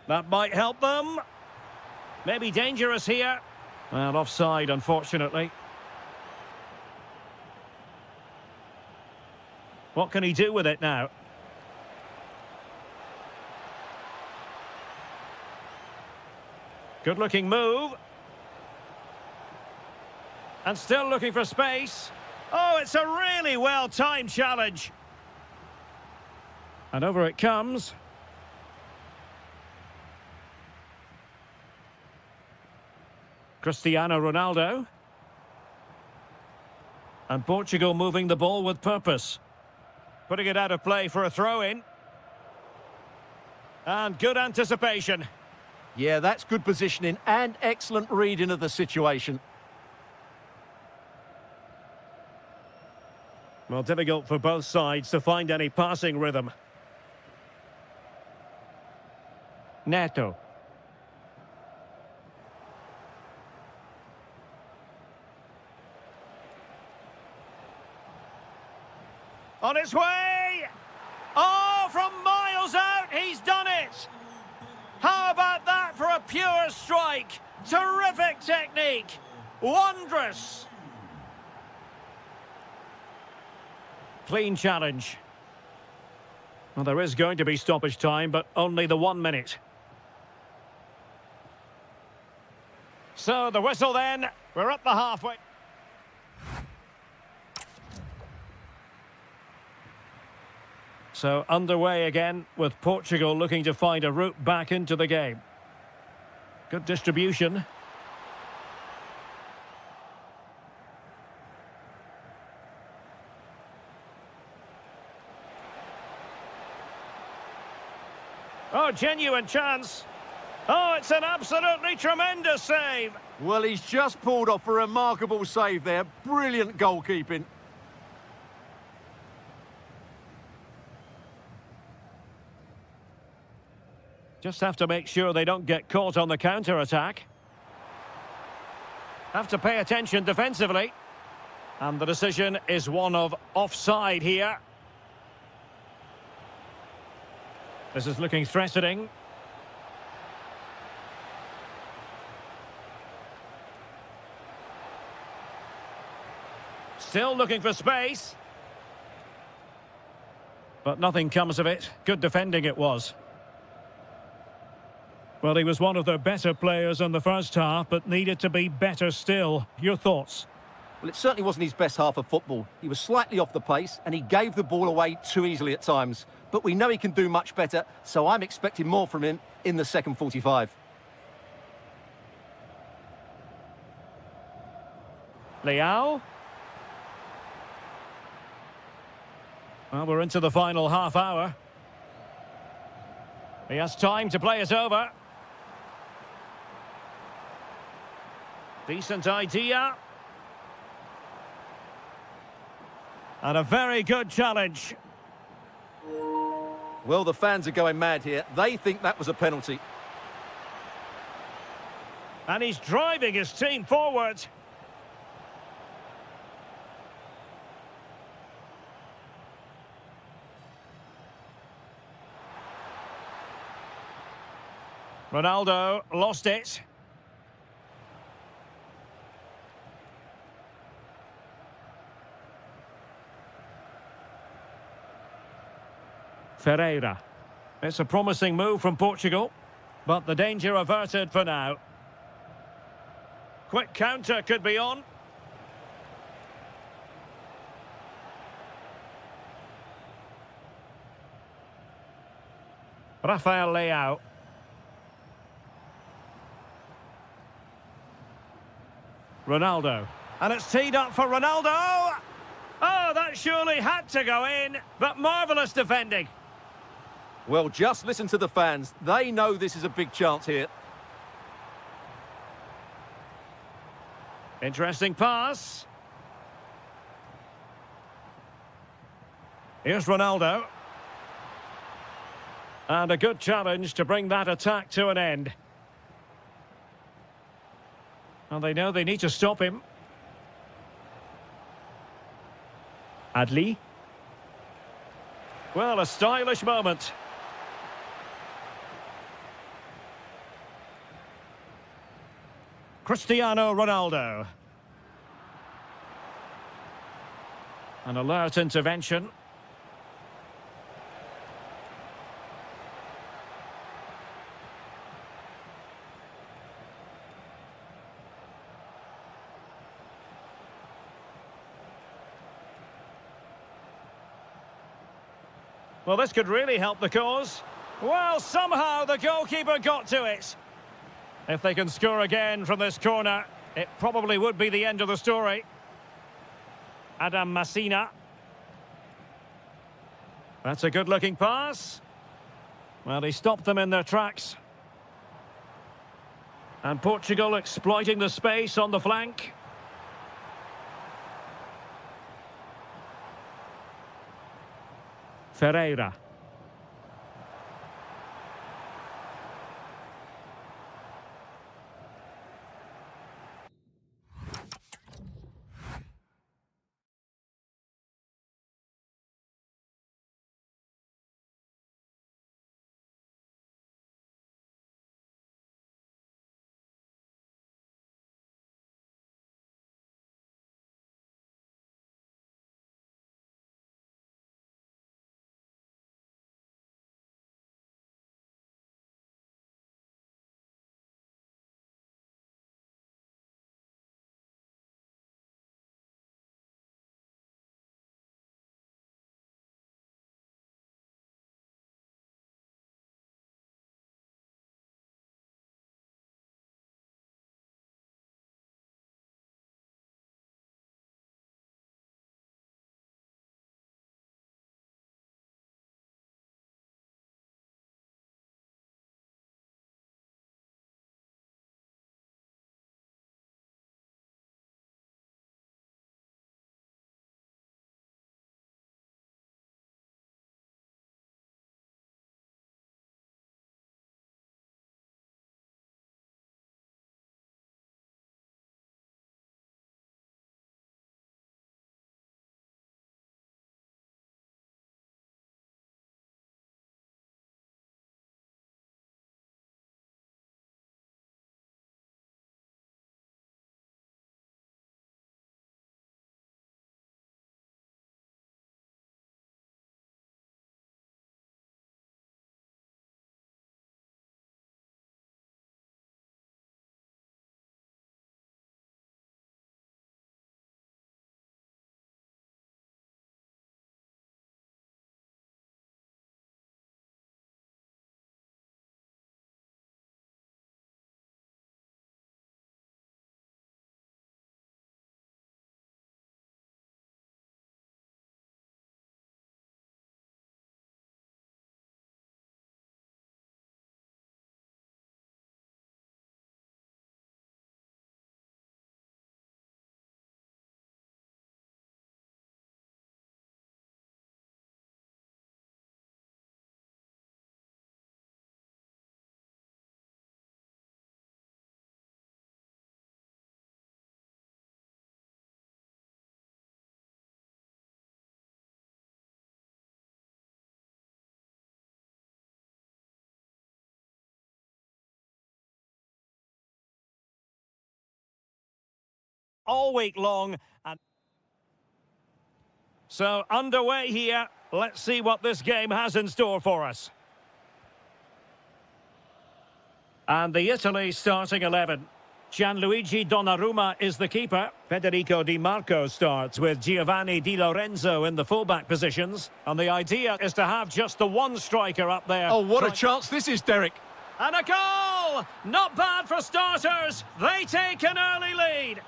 That might help them. Maybe dangerous here. Well, offside, unfortunately. What can he do with it now? Good-looking move. And still looking for space. Oh, it's a really well-timed challenge. And over it comes. Cristiano Ronaldo. And Portugal moving the ball with purpose. Putting it out of play for a throw-in. And good anticipation. Yeah, that's good positioning and excellent reading of the situation. Well, difficult for both sides to find any passing rhythm. Neto. On his way! Oh, from miles out, he's done it! How about that for a pure strike? Terrific technique! Wondrous! Clean challenge. Well, there is going to be stoppage time, but only the 1 minute. So, the whistle then. We're at the halfway. So underway again with Portugal looking to find a route back into the game. Good distribution. Oh, genuine chance. Oh, it's an absolutely tremendous save. Well, he's just pulled off a remarkable save there. Brilliant goalkeeping. Just have to make sure they don't get caught on the counter-attack. Have to pay attention defensively. And the decision is one of offside here. This is looking threatening. Still looking for space. But nothing comes of it. Good defending it was. Well, he was one of their better players in the first half, but needed to be better still. Your thoughts? Well, it certainly wasn't his best half of football. He was slightly off the pace, and he gave the ball away too easily at times. But we know he can do much better, so I'm expecting more from him in the second 45. Leao. Well, we're into the final half hour. He has time to play it over. Decent idea. And a very good challenge. Well, the fans are going mad here. They think that was a penalty. And he's driving his team forward. Ronaldo lost it. Ferreira. It's a promising move from Portugal, but the danger averted for now. Quick counter could be on. Rafael Leao. Ronaldo. And it's teed up for Ronaldo! Oh, that surely had to go in, but marvellous defending. Well, just listen to the fans. They know this is a big chance here. Interesting pass. Here's Ronaldo. And a good challenge to bring that attack to an end. And they know they need to stop him. Adli. Well, a stylish moment. Cristiano Ronaldo. An alert intervention. Well, this could really help the cause. Well, somehow the goalkeeper got to it. If they can score again from this corner, it probably would be the end of the story. Adam Masina. That's a good-looking pass. Well, he stopped them in their tracks. And Portugal exploiting the space on the flank. Ferreira. all week long. And so underway here. Let's see what this game has in store for us. And the Italy starting 11. Gianluigi Donnarumma is the keeper. Federico Di Marco starts with Giovanni Di Lorenzo in the fullback positions. And the idea is to have just the one striker up there. Oh, what a chance this is, Derek. And a goal! Not bad for starters. They take an early lead.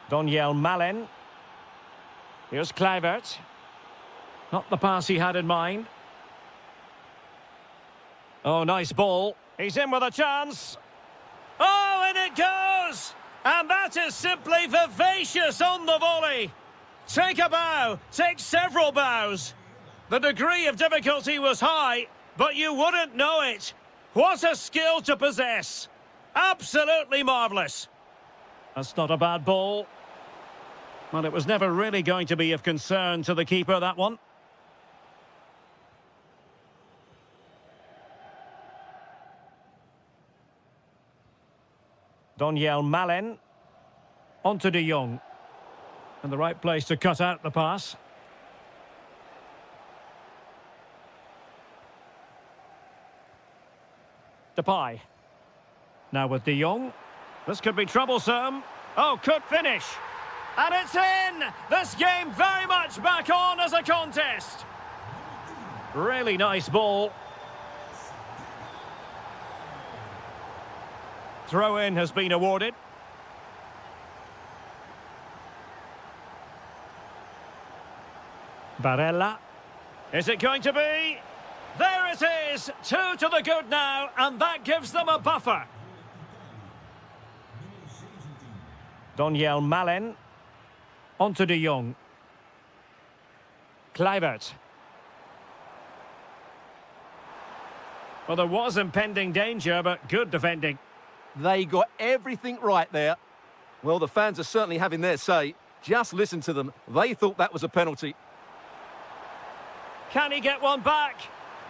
Daniel Malen. Here's Kluivert. Not the pass he had in mind. Oh, nice ball. He's in with a chance. Oh, and it goes! And that is simply vivacious on the volley. Take a bow, take several bows. The degree of difficulty was high, but you wouldn't know it. What a skill to possess. Absolutely marvellous. That's not a bad ball. Well, it was never really going to be of concern to the keeper, that one. Daniel Malen. On to De Jong. And the right place to cut out the pass. Depay. Now with De Jong. This could be troublesome. Oh, could finish. And it's in! This game very much back on as a contest. Really nice ball. Throw-in has been awarded. Barella. Is it going to be? There it is! 2 to the good now, and that gives them a buffer. Daniel Malen. On to De Jong. Kluivert. Well, there was impending danger, but good defending. They got everything right there. Well, the fans are certainly having their say. Just listen to them. They thought that was a penalty. Can he get one back?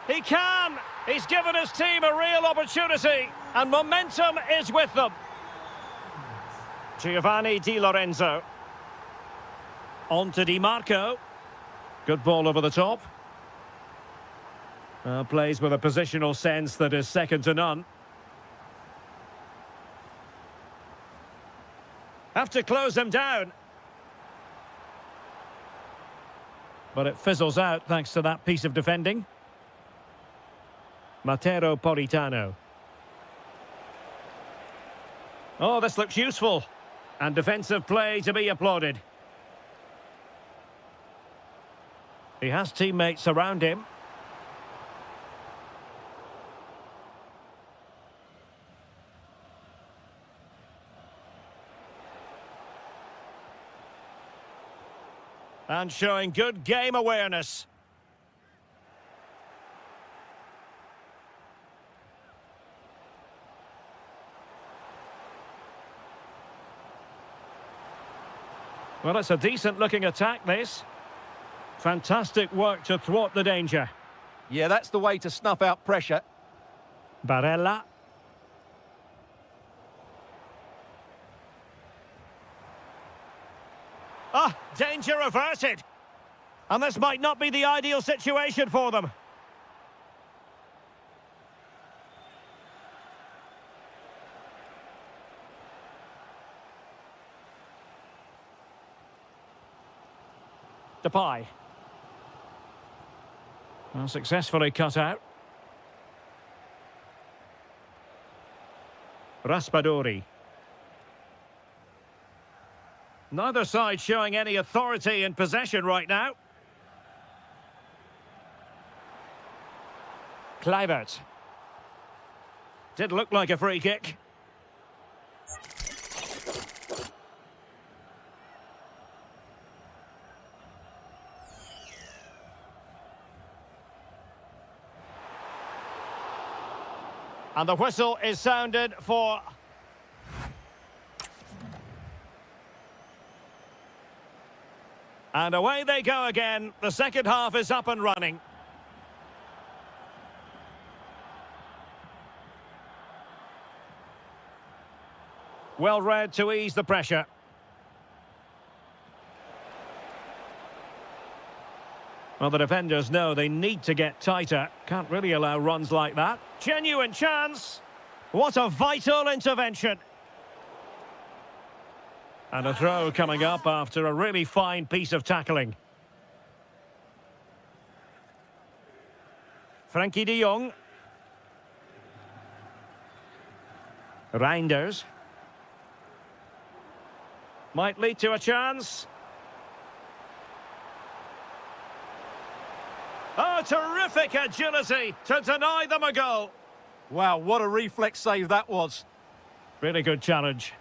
He can! He's given his team a real opportunity, and momentum is with them. Giovanni Di Lorenzo. On to Di Marco. Good ball over the top. Plays with a positional sense that is second to none. Have to close him down. But it fizzles out thanks to that piece of defending. Matteo Politano. Oh, this looks useful. And defensive play to be applauded. He has teammates around him. And showing good game awareness. Well, it's a decent-looking attack, this. Fantastic work to thwart the danger. Yeah, that's the way to snuff out pressure. Barella. Ah, danger averted. And this might not be the ideal situation for them. Depay. Well, successfully cut out. Raspadori. Neither side showing any authority in possession right now. Kluivert. Did look like a free kick. And the whistle is sounded for... And away they go again. The second half is up and running. Well read to ease the pressure. Well, the defenders know they need to get tighter. Can't really allow runs like that. Genuine chance. What a vital intervention. And a throw coming up after a really fine piece of tackling. Frankie de Jong. Reinders. Might lead to a chance. Oh, terrific agility to deny them a goal. Wow, what a reflex save that was. Really good challenge.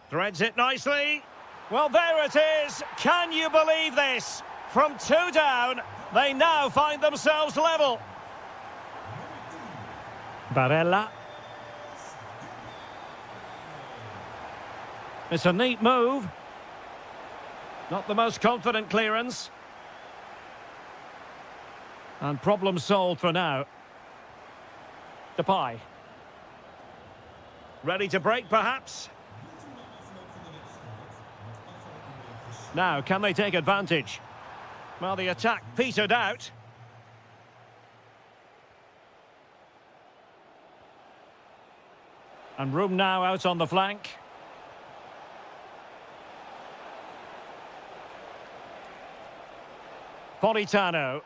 Threads it nicely. Well, there it is. Can you believe this? From 2 down, they now find themselves level. Barella. It's a neat move. Not the most confident clearance. And problem solved for now. Depay. Ready to break, perhaps? Now, can they take advantage? Well, the attack petered out. And room now out on the flank. Politano.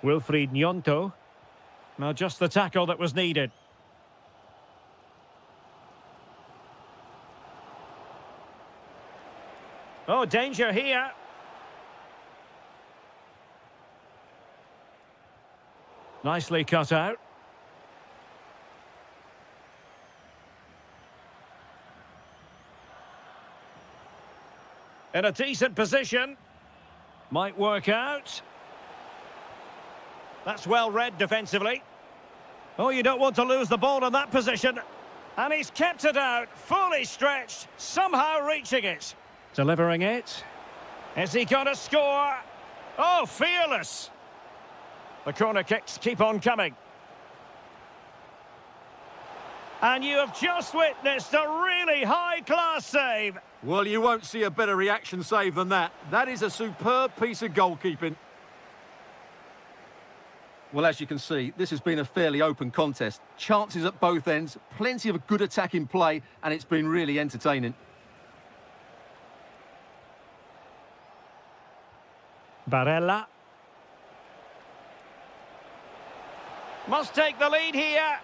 Wilfried Gnonto. Now just the tackle that was needed. Oh, danger here. Nicely cut out. In a decent position. Might work out. That's well read defensively. Oh, you don't want to lose the ball in that position. And he's kept it out, fully stretched, somehow reaching it. Delivering it. Is he going to score? Oh, fearless. The corner kicks keep on coming. And you have just witnessed a really high-class save. Well, you won't see a better reaction save than that. That is a superb piece of goalkeeping. Well, as you can see, this has been a fairly open contest. Chances at both ends, plenty of good attacking play, and it's been really entertaining. Barella. Must take the lead here.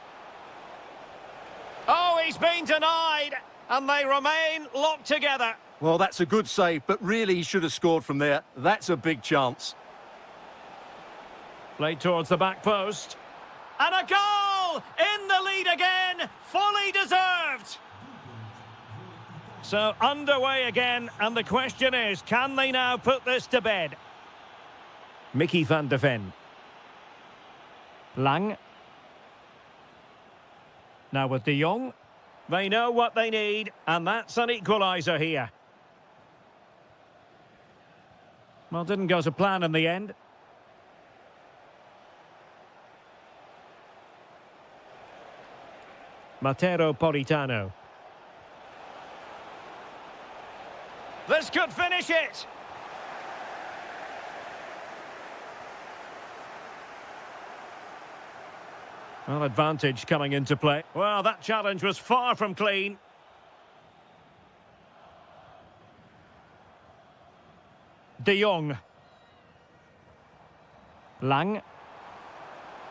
Oh, he's been denied, and they remain locked together. Well, that's a good save, but really he should have scored from there. That's a big chance. Played towards the back post. And a goal! In the lead again, fully deserved. So underway again, and the question is, can they now put this to bed? Mickey van de Ven. Lang. Now with de Jong. They know what they need, and that's an equaliser here. Well, didn't go to plan in the end. Matero Politano. This could finish it. Well, advantage coming into play. Well, that challenge was far from clean. De Jong. Lang.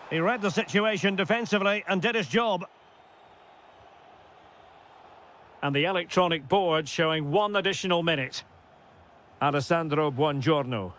He read the situation defensively and did his job. And the electronic board showing 1 additional minute. Alessandro Buongiorno.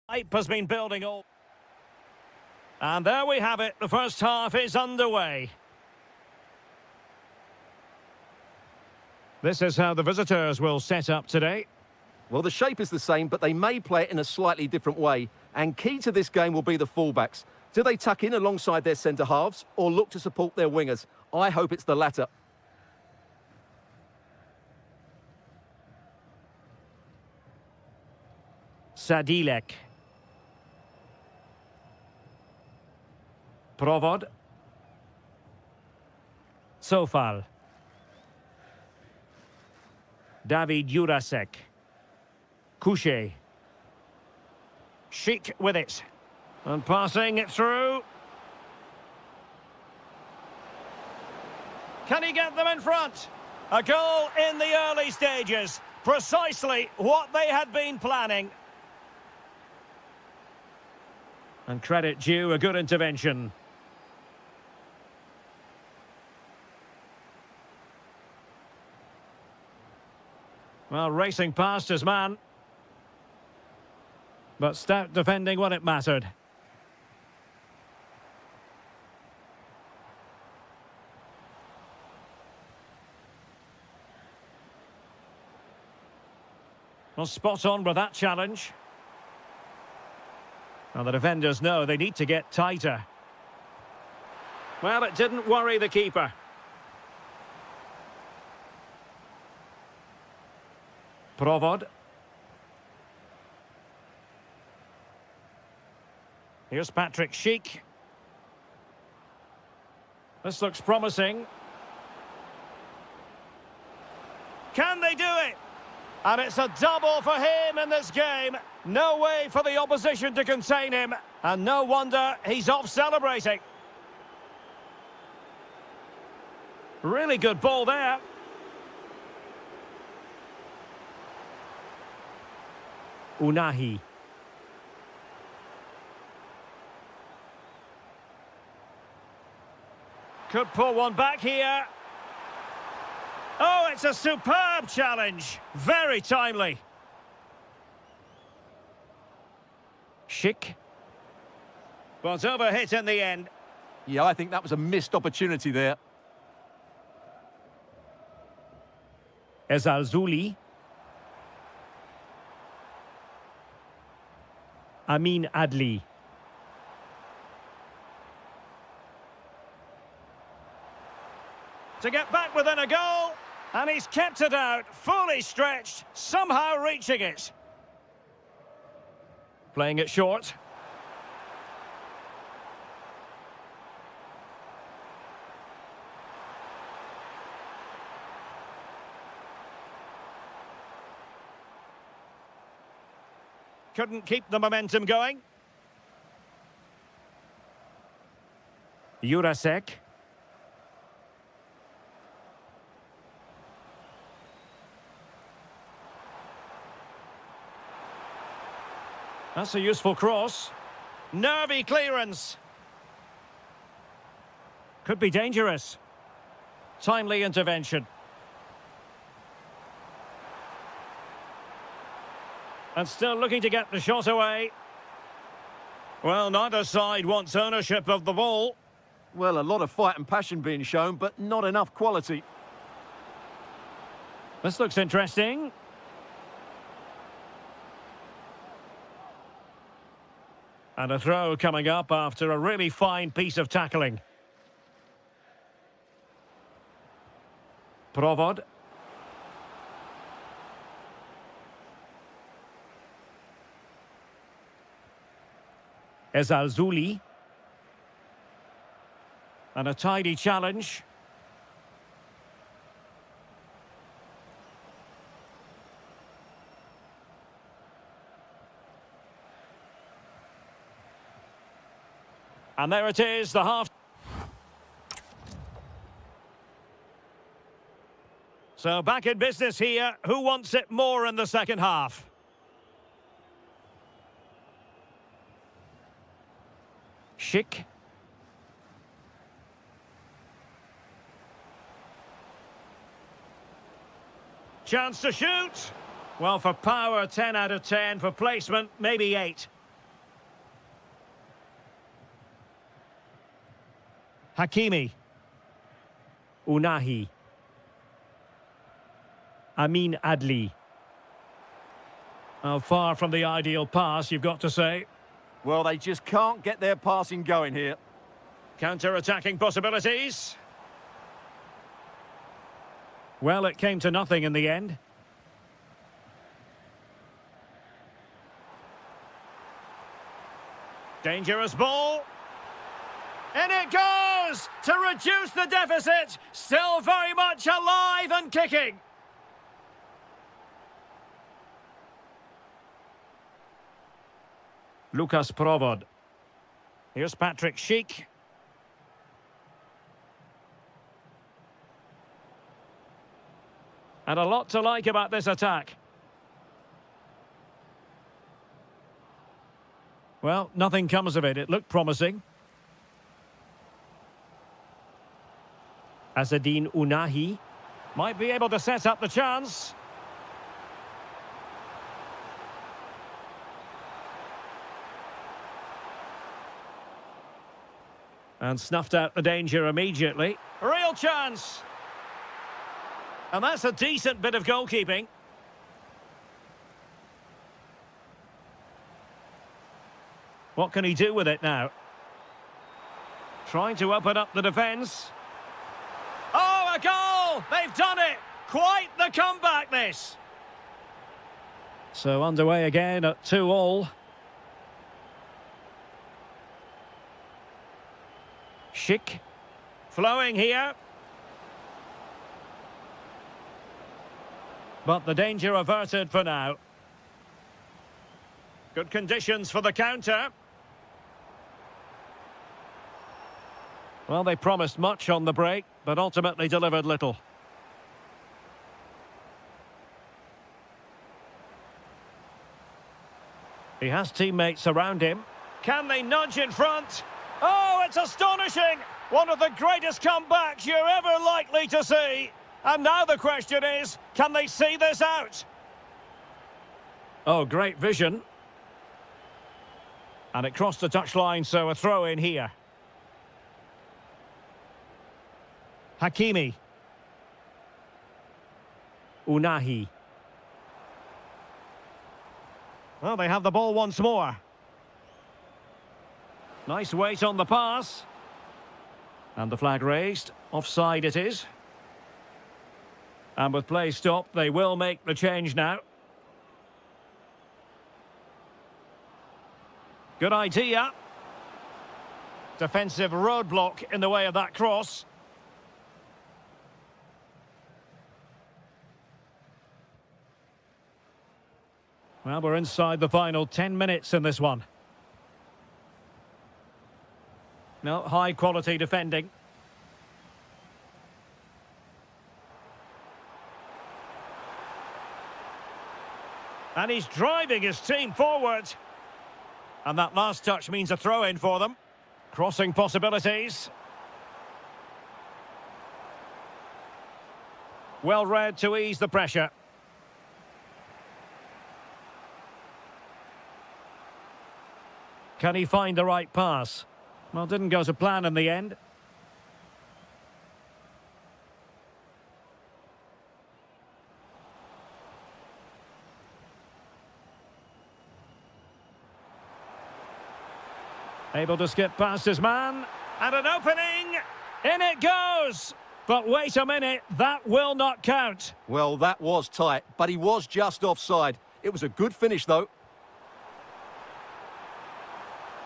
Hype has been building all. And there we have it. The first half is underway. This is how the visitors will set up today. Well, the shape is the same, but they may play it in a slightly different way. And key to this game will be the fullbacks. Do they tuck in alongside their centre-halves or look to support their wingers? I hope it's the latter. Sadilek. Provod. Sofal. David Jurasek. Couché. Chic with it. And passing it through. Can he get them in front? A goal in the early stages. Precisely what they had been planning. And credit due, a good intervention. Well, racing past his man. But stout defending when it mattered. Well, spot on with that challenge. Now the defenders know they need to get tighter. Well, it didn't worry the keeper. Provod. Here's Patrick Schick. This looks promising. Can they do it? And it's a double for him in this game. No way for the opposition to contain him. And no wonder he's off celebrating. Really good ball there. Unahi. Could pull one back here. Oh, it's a superb challenge. Very timely. Schick. But overhit in the end. Yeah, I think that was a missed opportunity there. Ezalzouli. Amin Adli. To get back within a goal, and he's kept it out, fully stretched, somehow reaching it. Playing it short. Couldn't keep the momentum going. Jurasek. That's a useful cross. Nervy clearance. Could be dangerous. Timely intervention. And still looking to get the shot away. Well, neither side wants ownership of the ball. Well, a lot of fight and passion being shown, but not enough quality. This looks interesting. And a throw coming up after a really fine piece of tackling. Provod. Ezalzouli. And a tidy challenge. And there it is, the half. So back in business here. Who wants it more in the second half? Schick. Chance to shoot. Well, for power, 10 out of 10. For placement, maybe 8. Hakimi. Unahi. Amin Adli. Oh, far from the ideal pass, you've got to say. Well, they just can't get their passing going here. Counter-attacking possibilities. Well, it came to nothing in the end. Dangerous ball. In it goes to reduce the deficit. Still very much alive and kicking. Lucas Provod. Here's Patrick Schick. And a lot to like about this attack. Well, nothing comes of it. It looked promising. Azzedine Unahi might be able to set up the chance. And snuffed out the danger immediately. Real chance. And that's a decent bit of goalkeeping. What can he do with it now? Trying to open up the defence. Oh, a goal! They've done it! Quite the comeback, this! So underway again at 2-2. Schick. Flowing here. But the danger averted for now. Good conditions for the counter. Well, they promised much on the break, but ultimately delivered little. He has teammates around him. Can they nudge in front? Oh, it's astonishing! One of the greatest comebacks you're ever likely to see. And now the question is, can they see this out? Oh, great vision. And it crossed the touchline, so a throw in here. Hakimi. Unahi. Well, they have the ball once more. Nice weight on the pass. And the flag raised. Offside it is. And with play stopped, they will make the change now. Good idea. Defensive roadblock in the way of that cross. Well, we're inside the final 10 minutes in this one. No, high-quality defending. And he's driving his team forward. And that last touch means a throw-in for them. Crossing possibilities. Well read to ease the pressure. Can he find the right pass? Well, didn't go to plan in the end. Able to skip past his man. And an opening. In it goes. But wait a minute, that will not count. Well, that was tight, but he was just offside. It was a good finish, though.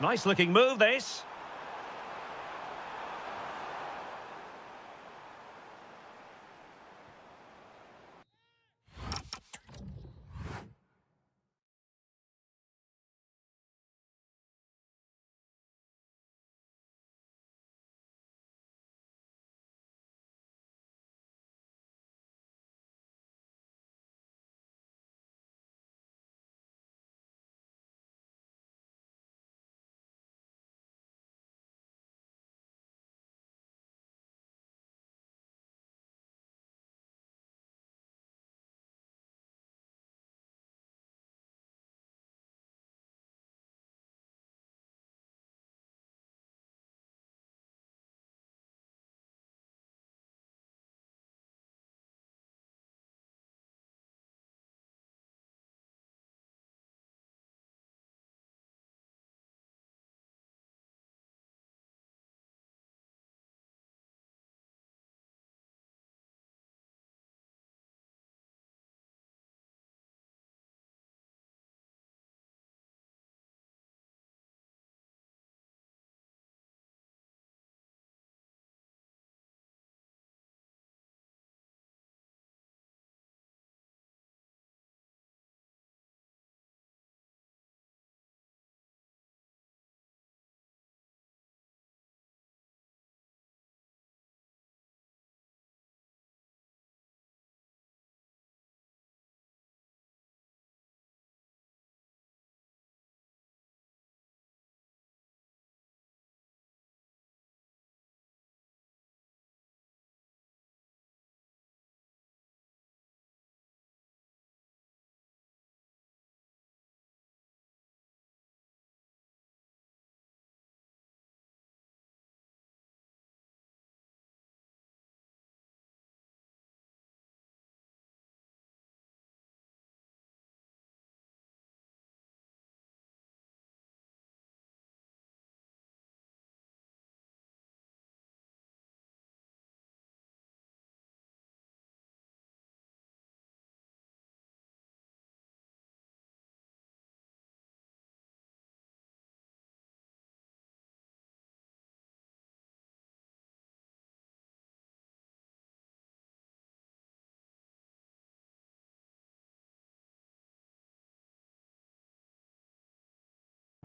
Nice looking move, this.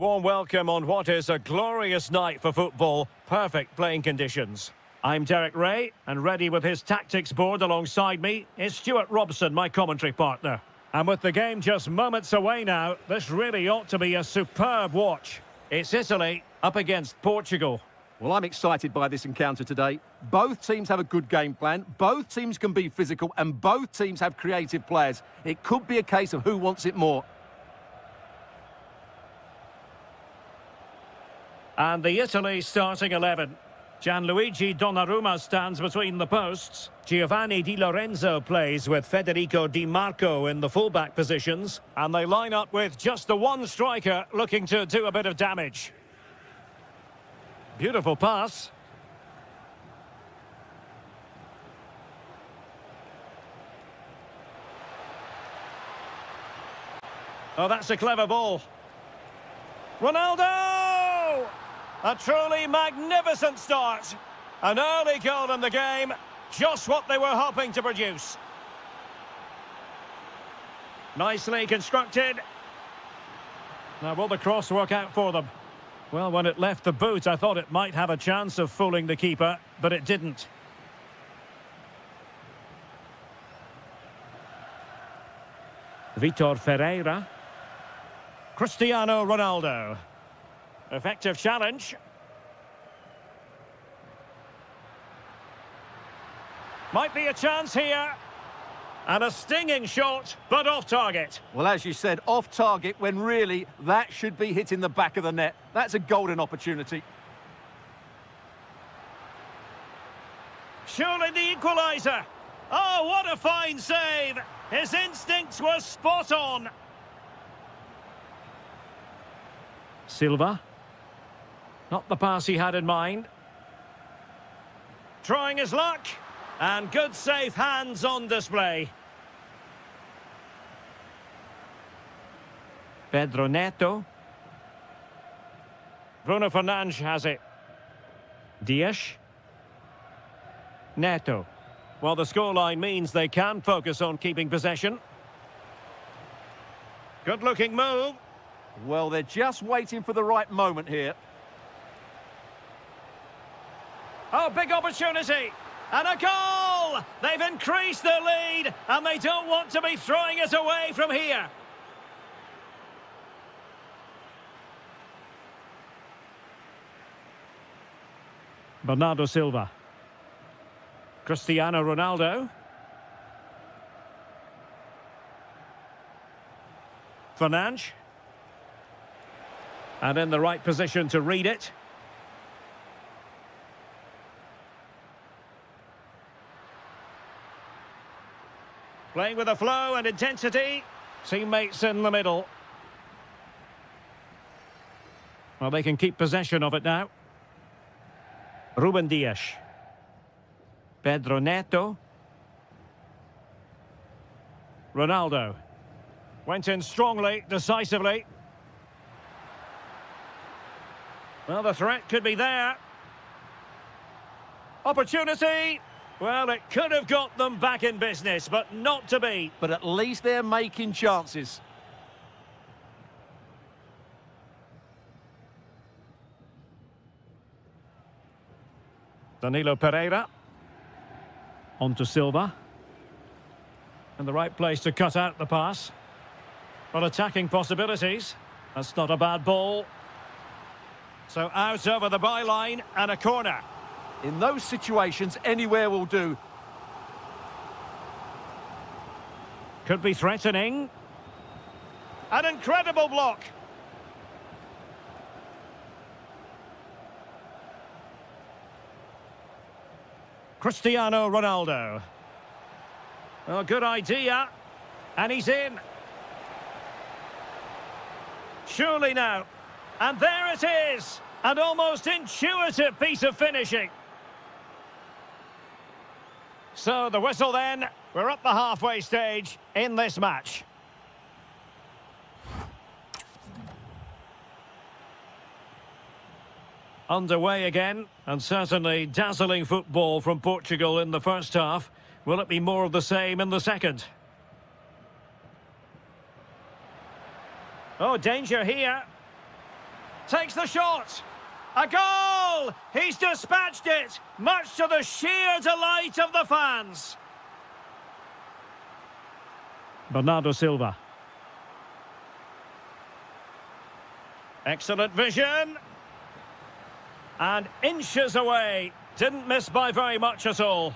Warm welcome on what is a glorious night for football. Perfect playing conditions. I'm Derek Ray, and ready with his tactics board alongside me is Stuart Robson, my commentary partner. And with the game just moments away now, this really ought to be a superb watch. It's Italy up against Portugal. Well, I'm excited by this encounter today. Both teams have a good game plan, both teams can be physical, and both teams have creative players. It could be a case of who wants it more. And the Italy starting 11. Gianluigi Donnarumma stands between the posts. Giovanni Di Lorenzo plays with Federico Di Marco in the fullback positions. And they line up with just the one striker looking to do a bit of damage. Beautiful pass. Oh, that's a clever ball. Ronaldo! A truly magnificent start. An early goal in the game. Just what they were hoping to produce. Nicely constructed. Now, will the cross work out for them? Well, when it left the boot, I thought it might have a chance of fooling the keeper, but it didn't. Vitor Ferreira. Cristiano Ronaldo. Effective challenge. Might be a chance here. And a stinging shot, but off target. Well, as you said, off target when really that should be hitting the back of the net. That's a golden opportunity. Surely the equaliser. Oh, what a fine save. His instincts were spot on. Silva. Not the pass he had in mind. Trying his luck. And good safe hands on display. Pedro Neto. Bruno Fernandes has it. Dias. Neto. Well, the scoreline means they can focus on keeping possession. Good-looking move. Well, they're just waiting for the right moment here. Oh, big opportunity. And a goal! They've increased their lead, and they don't want to be throwing it away from here. Bernardo Silva. Cristiano Ronaldo. Fernandes. And in the right position to read it. Playing with a flow and intensity. Teammates in the middle. Well, they can keep possession of it now. Ruben Dias. Pedro Neto. Ronaldo. Went in strongly, decisively. Well, the threat could be there. Opportunity. Well, it could have got them back in business, but not to be. But at least they're making chances. Danilo Pereira. On to Silva. In the right place to cut out the pass. Well, attacking possibilities. That's not a bad ball. So out over the byline and a corner. In those situations, anywhere will do. Could be threatening. An incredible block. Cristiano Ronaldo. Oh, good idea. And he's in. Surely now. And there it is. An almost intuitive piece of finishing. So the whistle then. We're up the halfway stage in this match. Underway again, and certainly dazzling football from Portugal in the first half. Will it be more of the same in the second? Oh, danger here. Takes the shot. A goal! He's dispatched it, much to the sheer delight of the fans. Bernardo Silva. Excellent vision. And inches away. Didn't miss by very much at all.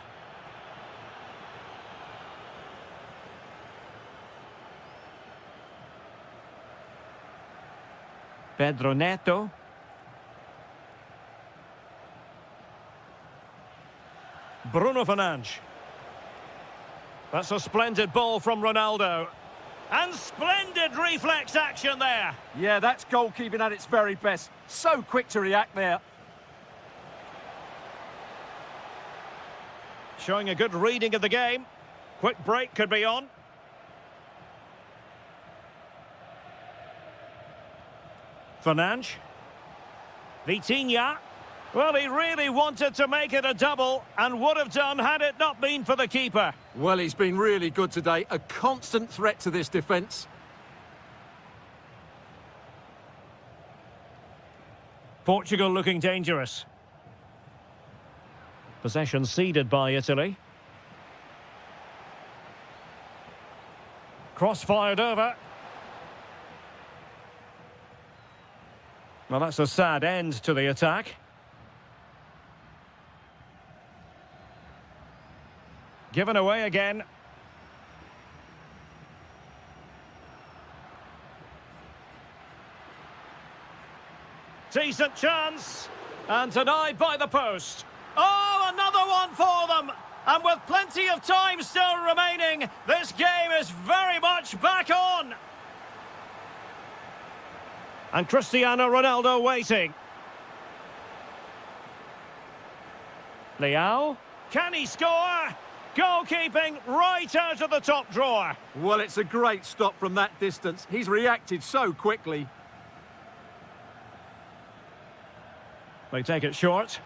Pedro Neto. Bruno Fernandes. That's a splendid ball from Ronaldo. And splendid reflex action there. Yeah, that's goalkeeping at its very best. So quick to react there. Showing a good reading of the game. Quick break could be on. Fernandes. Vitinha. Well, he really wanted to make it a double and would have done had it not been for the keeper. Well, he's been really good today. A constant threat to this defence. Portugal looking dangerous. Possession ceded by Italy. Cross fired over. Well, that's a sad end to the attack. Given away again. Decent chance. And denied by the post. Oh, another one for them. And with plenty of time still remaining, this game is very much back on. And Cristiano Ronaldo waiting. Leao. Can he score? Goalkeeping right out of the top drawer. Well, it's a great stop from that distance. He's reacted so quickly. They take it short.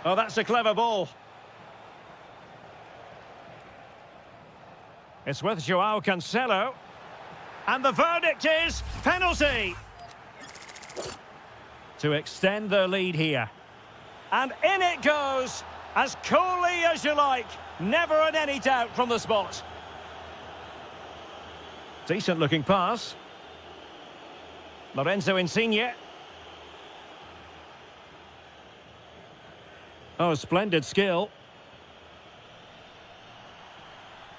Oh, that's a clever ball. It's with Joao Cancelo. And the verdict is penalty. To extend their lead here. And in it goes, as coolly as you like. Never in any doubt from the spot. Decent looking pass. Lorenzo Insigne. Oh, splendid skill.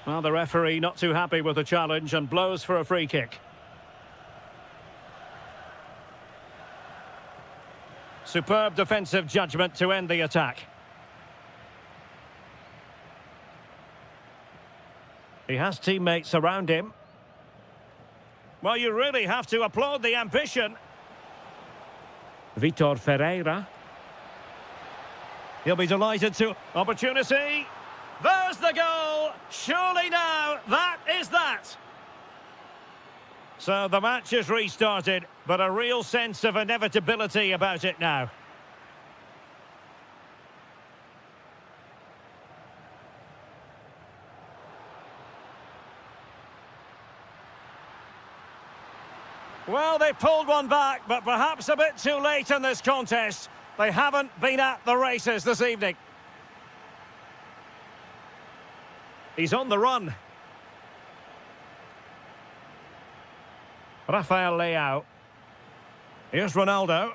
Well, the referee not too happy with the challenge and blows for a free kick. Superb defensive judgment to end the attack. He has teammates around him. Well, you really have to applaud the ambition. Vitor Ferreira. He'll be delighted to... Opportunity. There's the goal. Surely now, that is that. So the match is restarted, but a real sense of inevitability about it now. Well, they pulled one back, but perhaps a bit too late in this contest. They haven't been at the races this evening. He's on the run. Rafael Leao. Here's Ronaldo.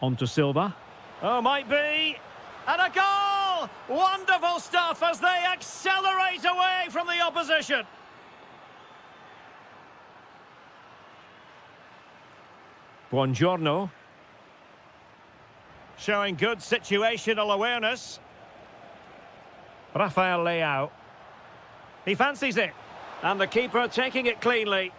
On to Silva. Oh, might be. And a goal! Wonderful stuff as they accelerate away from the opposition. Buongiorno. Showing good situational awareness. Rafael Leao. He fancies it. And the keeper taking it cleanly.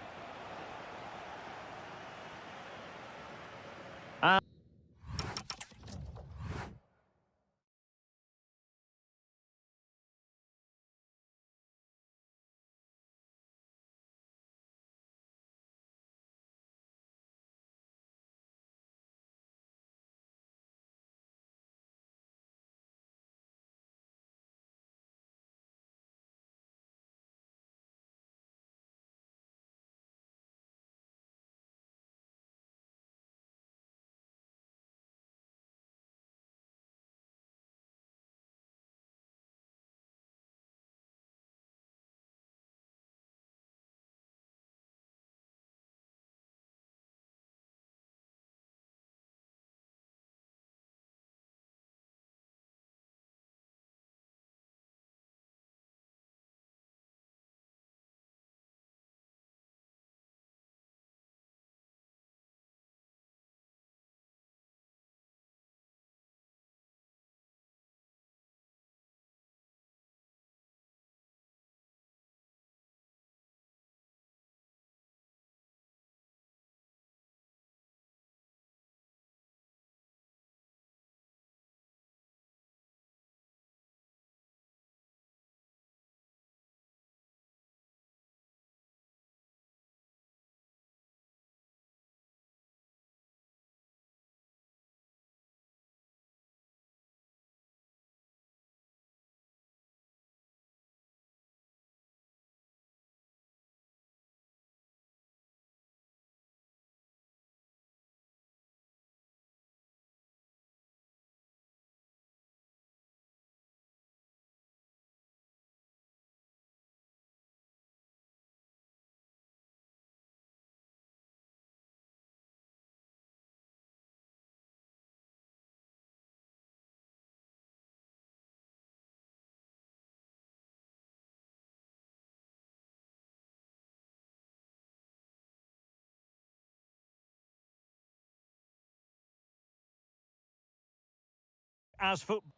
as football.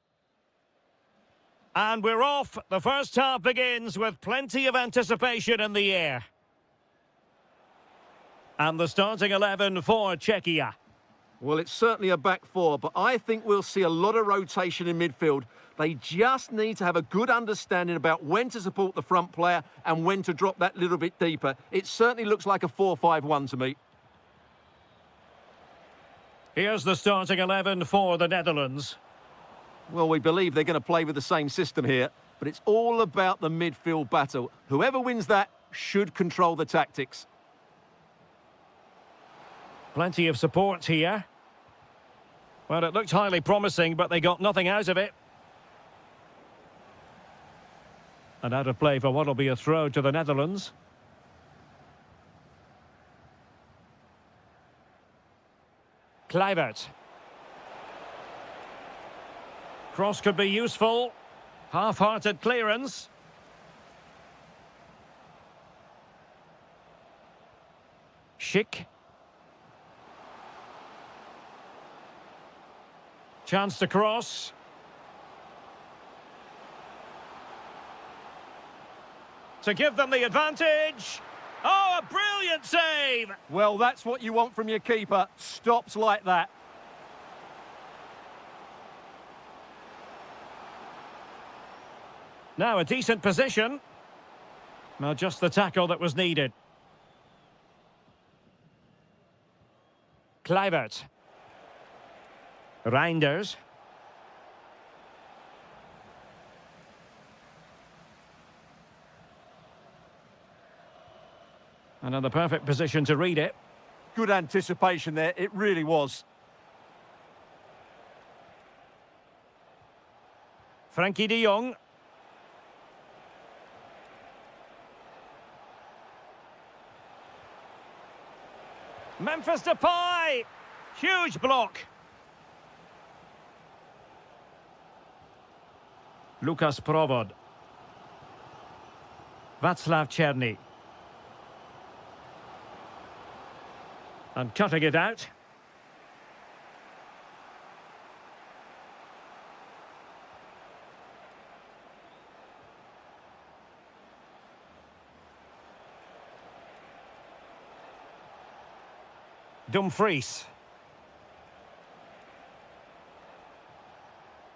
And we're off. The first half begins with plenty of anticipation in the air. And the starting 11 for Czechia. Well, it's certainly a back four, but I think we'll see a lot of rotation in midfield. They just need to have a good understanding about when to support the front player and when to drop that little bit deeper. It certainly looks like a 4-5-1 to me. Here's the starting 11 for the Netherlands. Well, we believe they're going to play with the same system here, but it's all about the midfield battle. Whoever wins that should control the tactics. Plenty of support here. Well, it looked highly promising, but they got nothing out of it. And out of play for what will be a throw to the Netherlands. Kluivert. Cross could be useful. Half-hearted clearance. Schick. Chance to cross. To give them the advantage. Oh, a brilliant save! Well, that's what you want from your keeper. Stops like that. Now a decent position. Well, just the tackle that was needed. Kluivert. Reinders. Another perfect position to read it. Good anticipation there, it really was. Frankie de Jong. Memphis Depay! Huge block. Lukas Provod. Václav Černý. And cutting it out. Dumfries.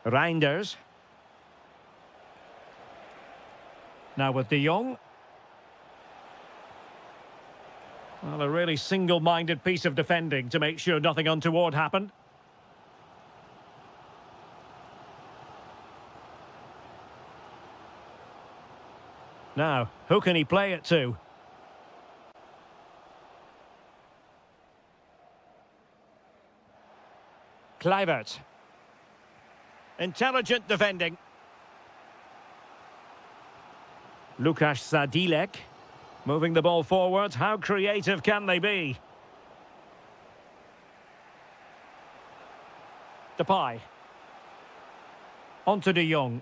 Reinders. Now with de Jong. Well, a really single-minded piece of defending to make sure nothing untoward happened. Now, who can he play it to? Kluivert. Intelligent defending. Lukasz Sadilek. Moving the ball forward. How creative can they be? Depay. On to de Jong.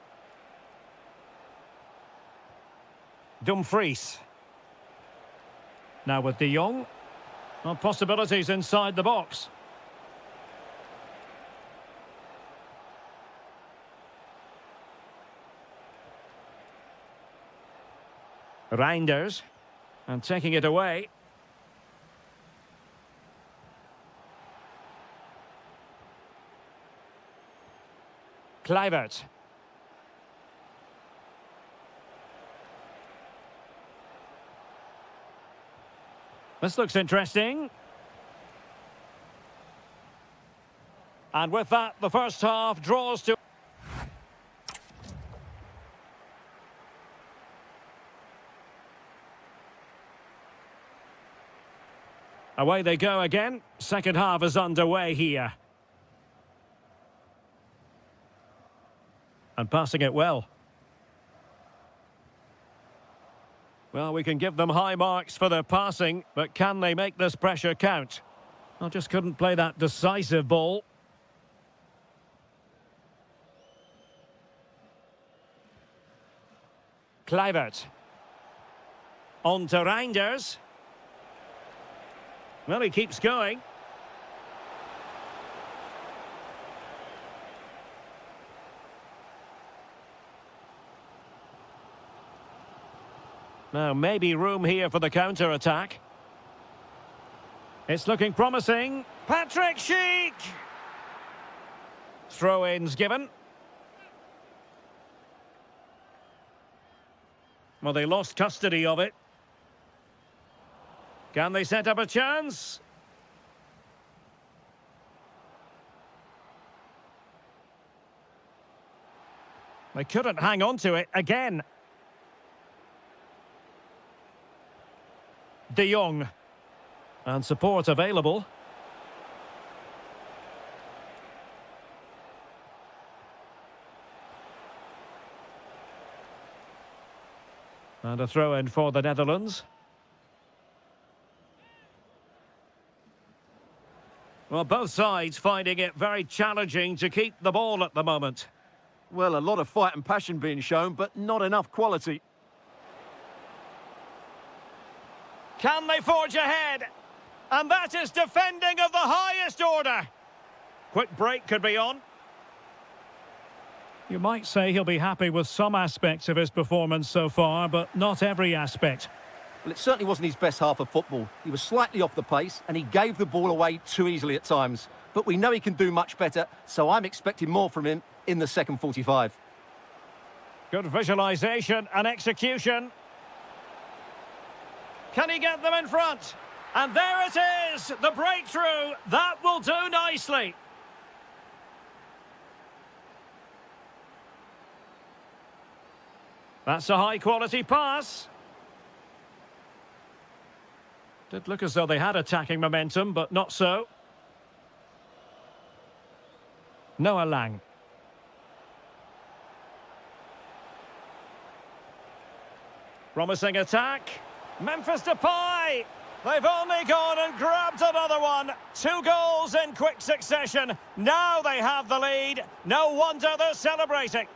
Dumfries. Now with de Jong. Well, possibilities inside the box. Reinders. And taking it away. Kluivert. This looks interesting. And with that, the first half draws to... Away they go again. Second half is underway here. And passing it well. Well, we can give them high marks for their passing, but can they make this pressure count? Well, just couldn't play that decisive ball. Kluivert. On to Reinders. Well, he keeps going. Now, maybe room here for the counter-attack. It's looking promising. Patrick Schick! Throw-ins given. Well, they lost custody of it. Can they set up a chance? They couldn't hang on to it again. De Jong. And support available. And a throw-in for the Netherlands. Well, both sides finding it very challenging to keep the ball at the moment. Well, a lot of fight and passion being shown, but not enough quality. Can they forge ahead? And that is defending of the highest order. Quick break could be on. You might say he'll be happy with some aspects of his performance so far, but not every aspect. Well, it certainly wasn't his best half of football. He was slightly off the pace, and he gave the ball away too easily at times. But we know he can do much better, so I'm expecting more from him in the second 45. Good visualisation and execution. Can he get them in front? And there it is, the breakthrough. That will do nicely. That's a high-quality pass. Did look as though they had attacking momentum, but not so. Noah Lang. Promising attack. Memphis Depay. They've only gone and grabbed another one. 2 goals in quick succession. Now they have the lead. No wonder they're celebrating.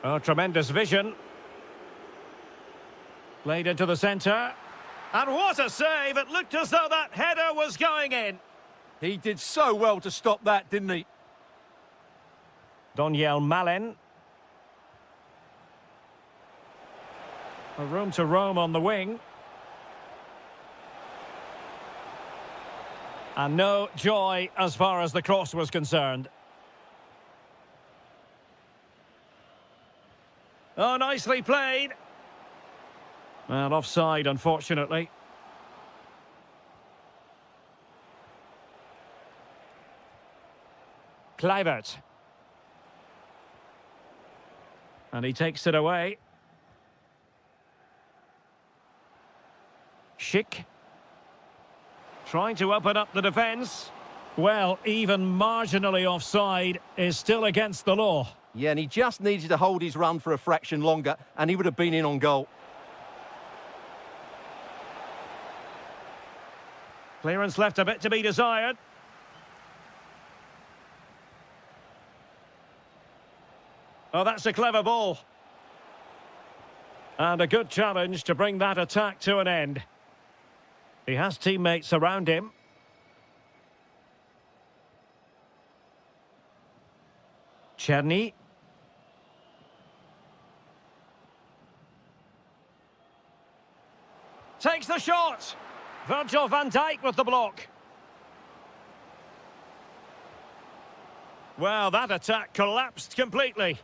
Oh, tremendous vision. Played into the centre. And what a save. It looked as though that header was going in. He did so well to stop that, didn't he? Doniel Malen. A room to roam on the wing. And no joy as far as the cross was concerned. Oh, nicely played. Well, offside, unfortunately. Kluivert. And he takes it away. Schick. Trying to open up the defence. Well, even marginally offside is still against the law. Yeah, and he just needed to hold his run for a fraction longer, and he would have been in on goal. Clearance left a bit to be desired. Oh, that's a clever ball. And a good challenge to bring that attack to an end. He has teammates around him. Czerny. Takes the shot. Virgil van Dijk with the block. Well, that attack collapsed completely.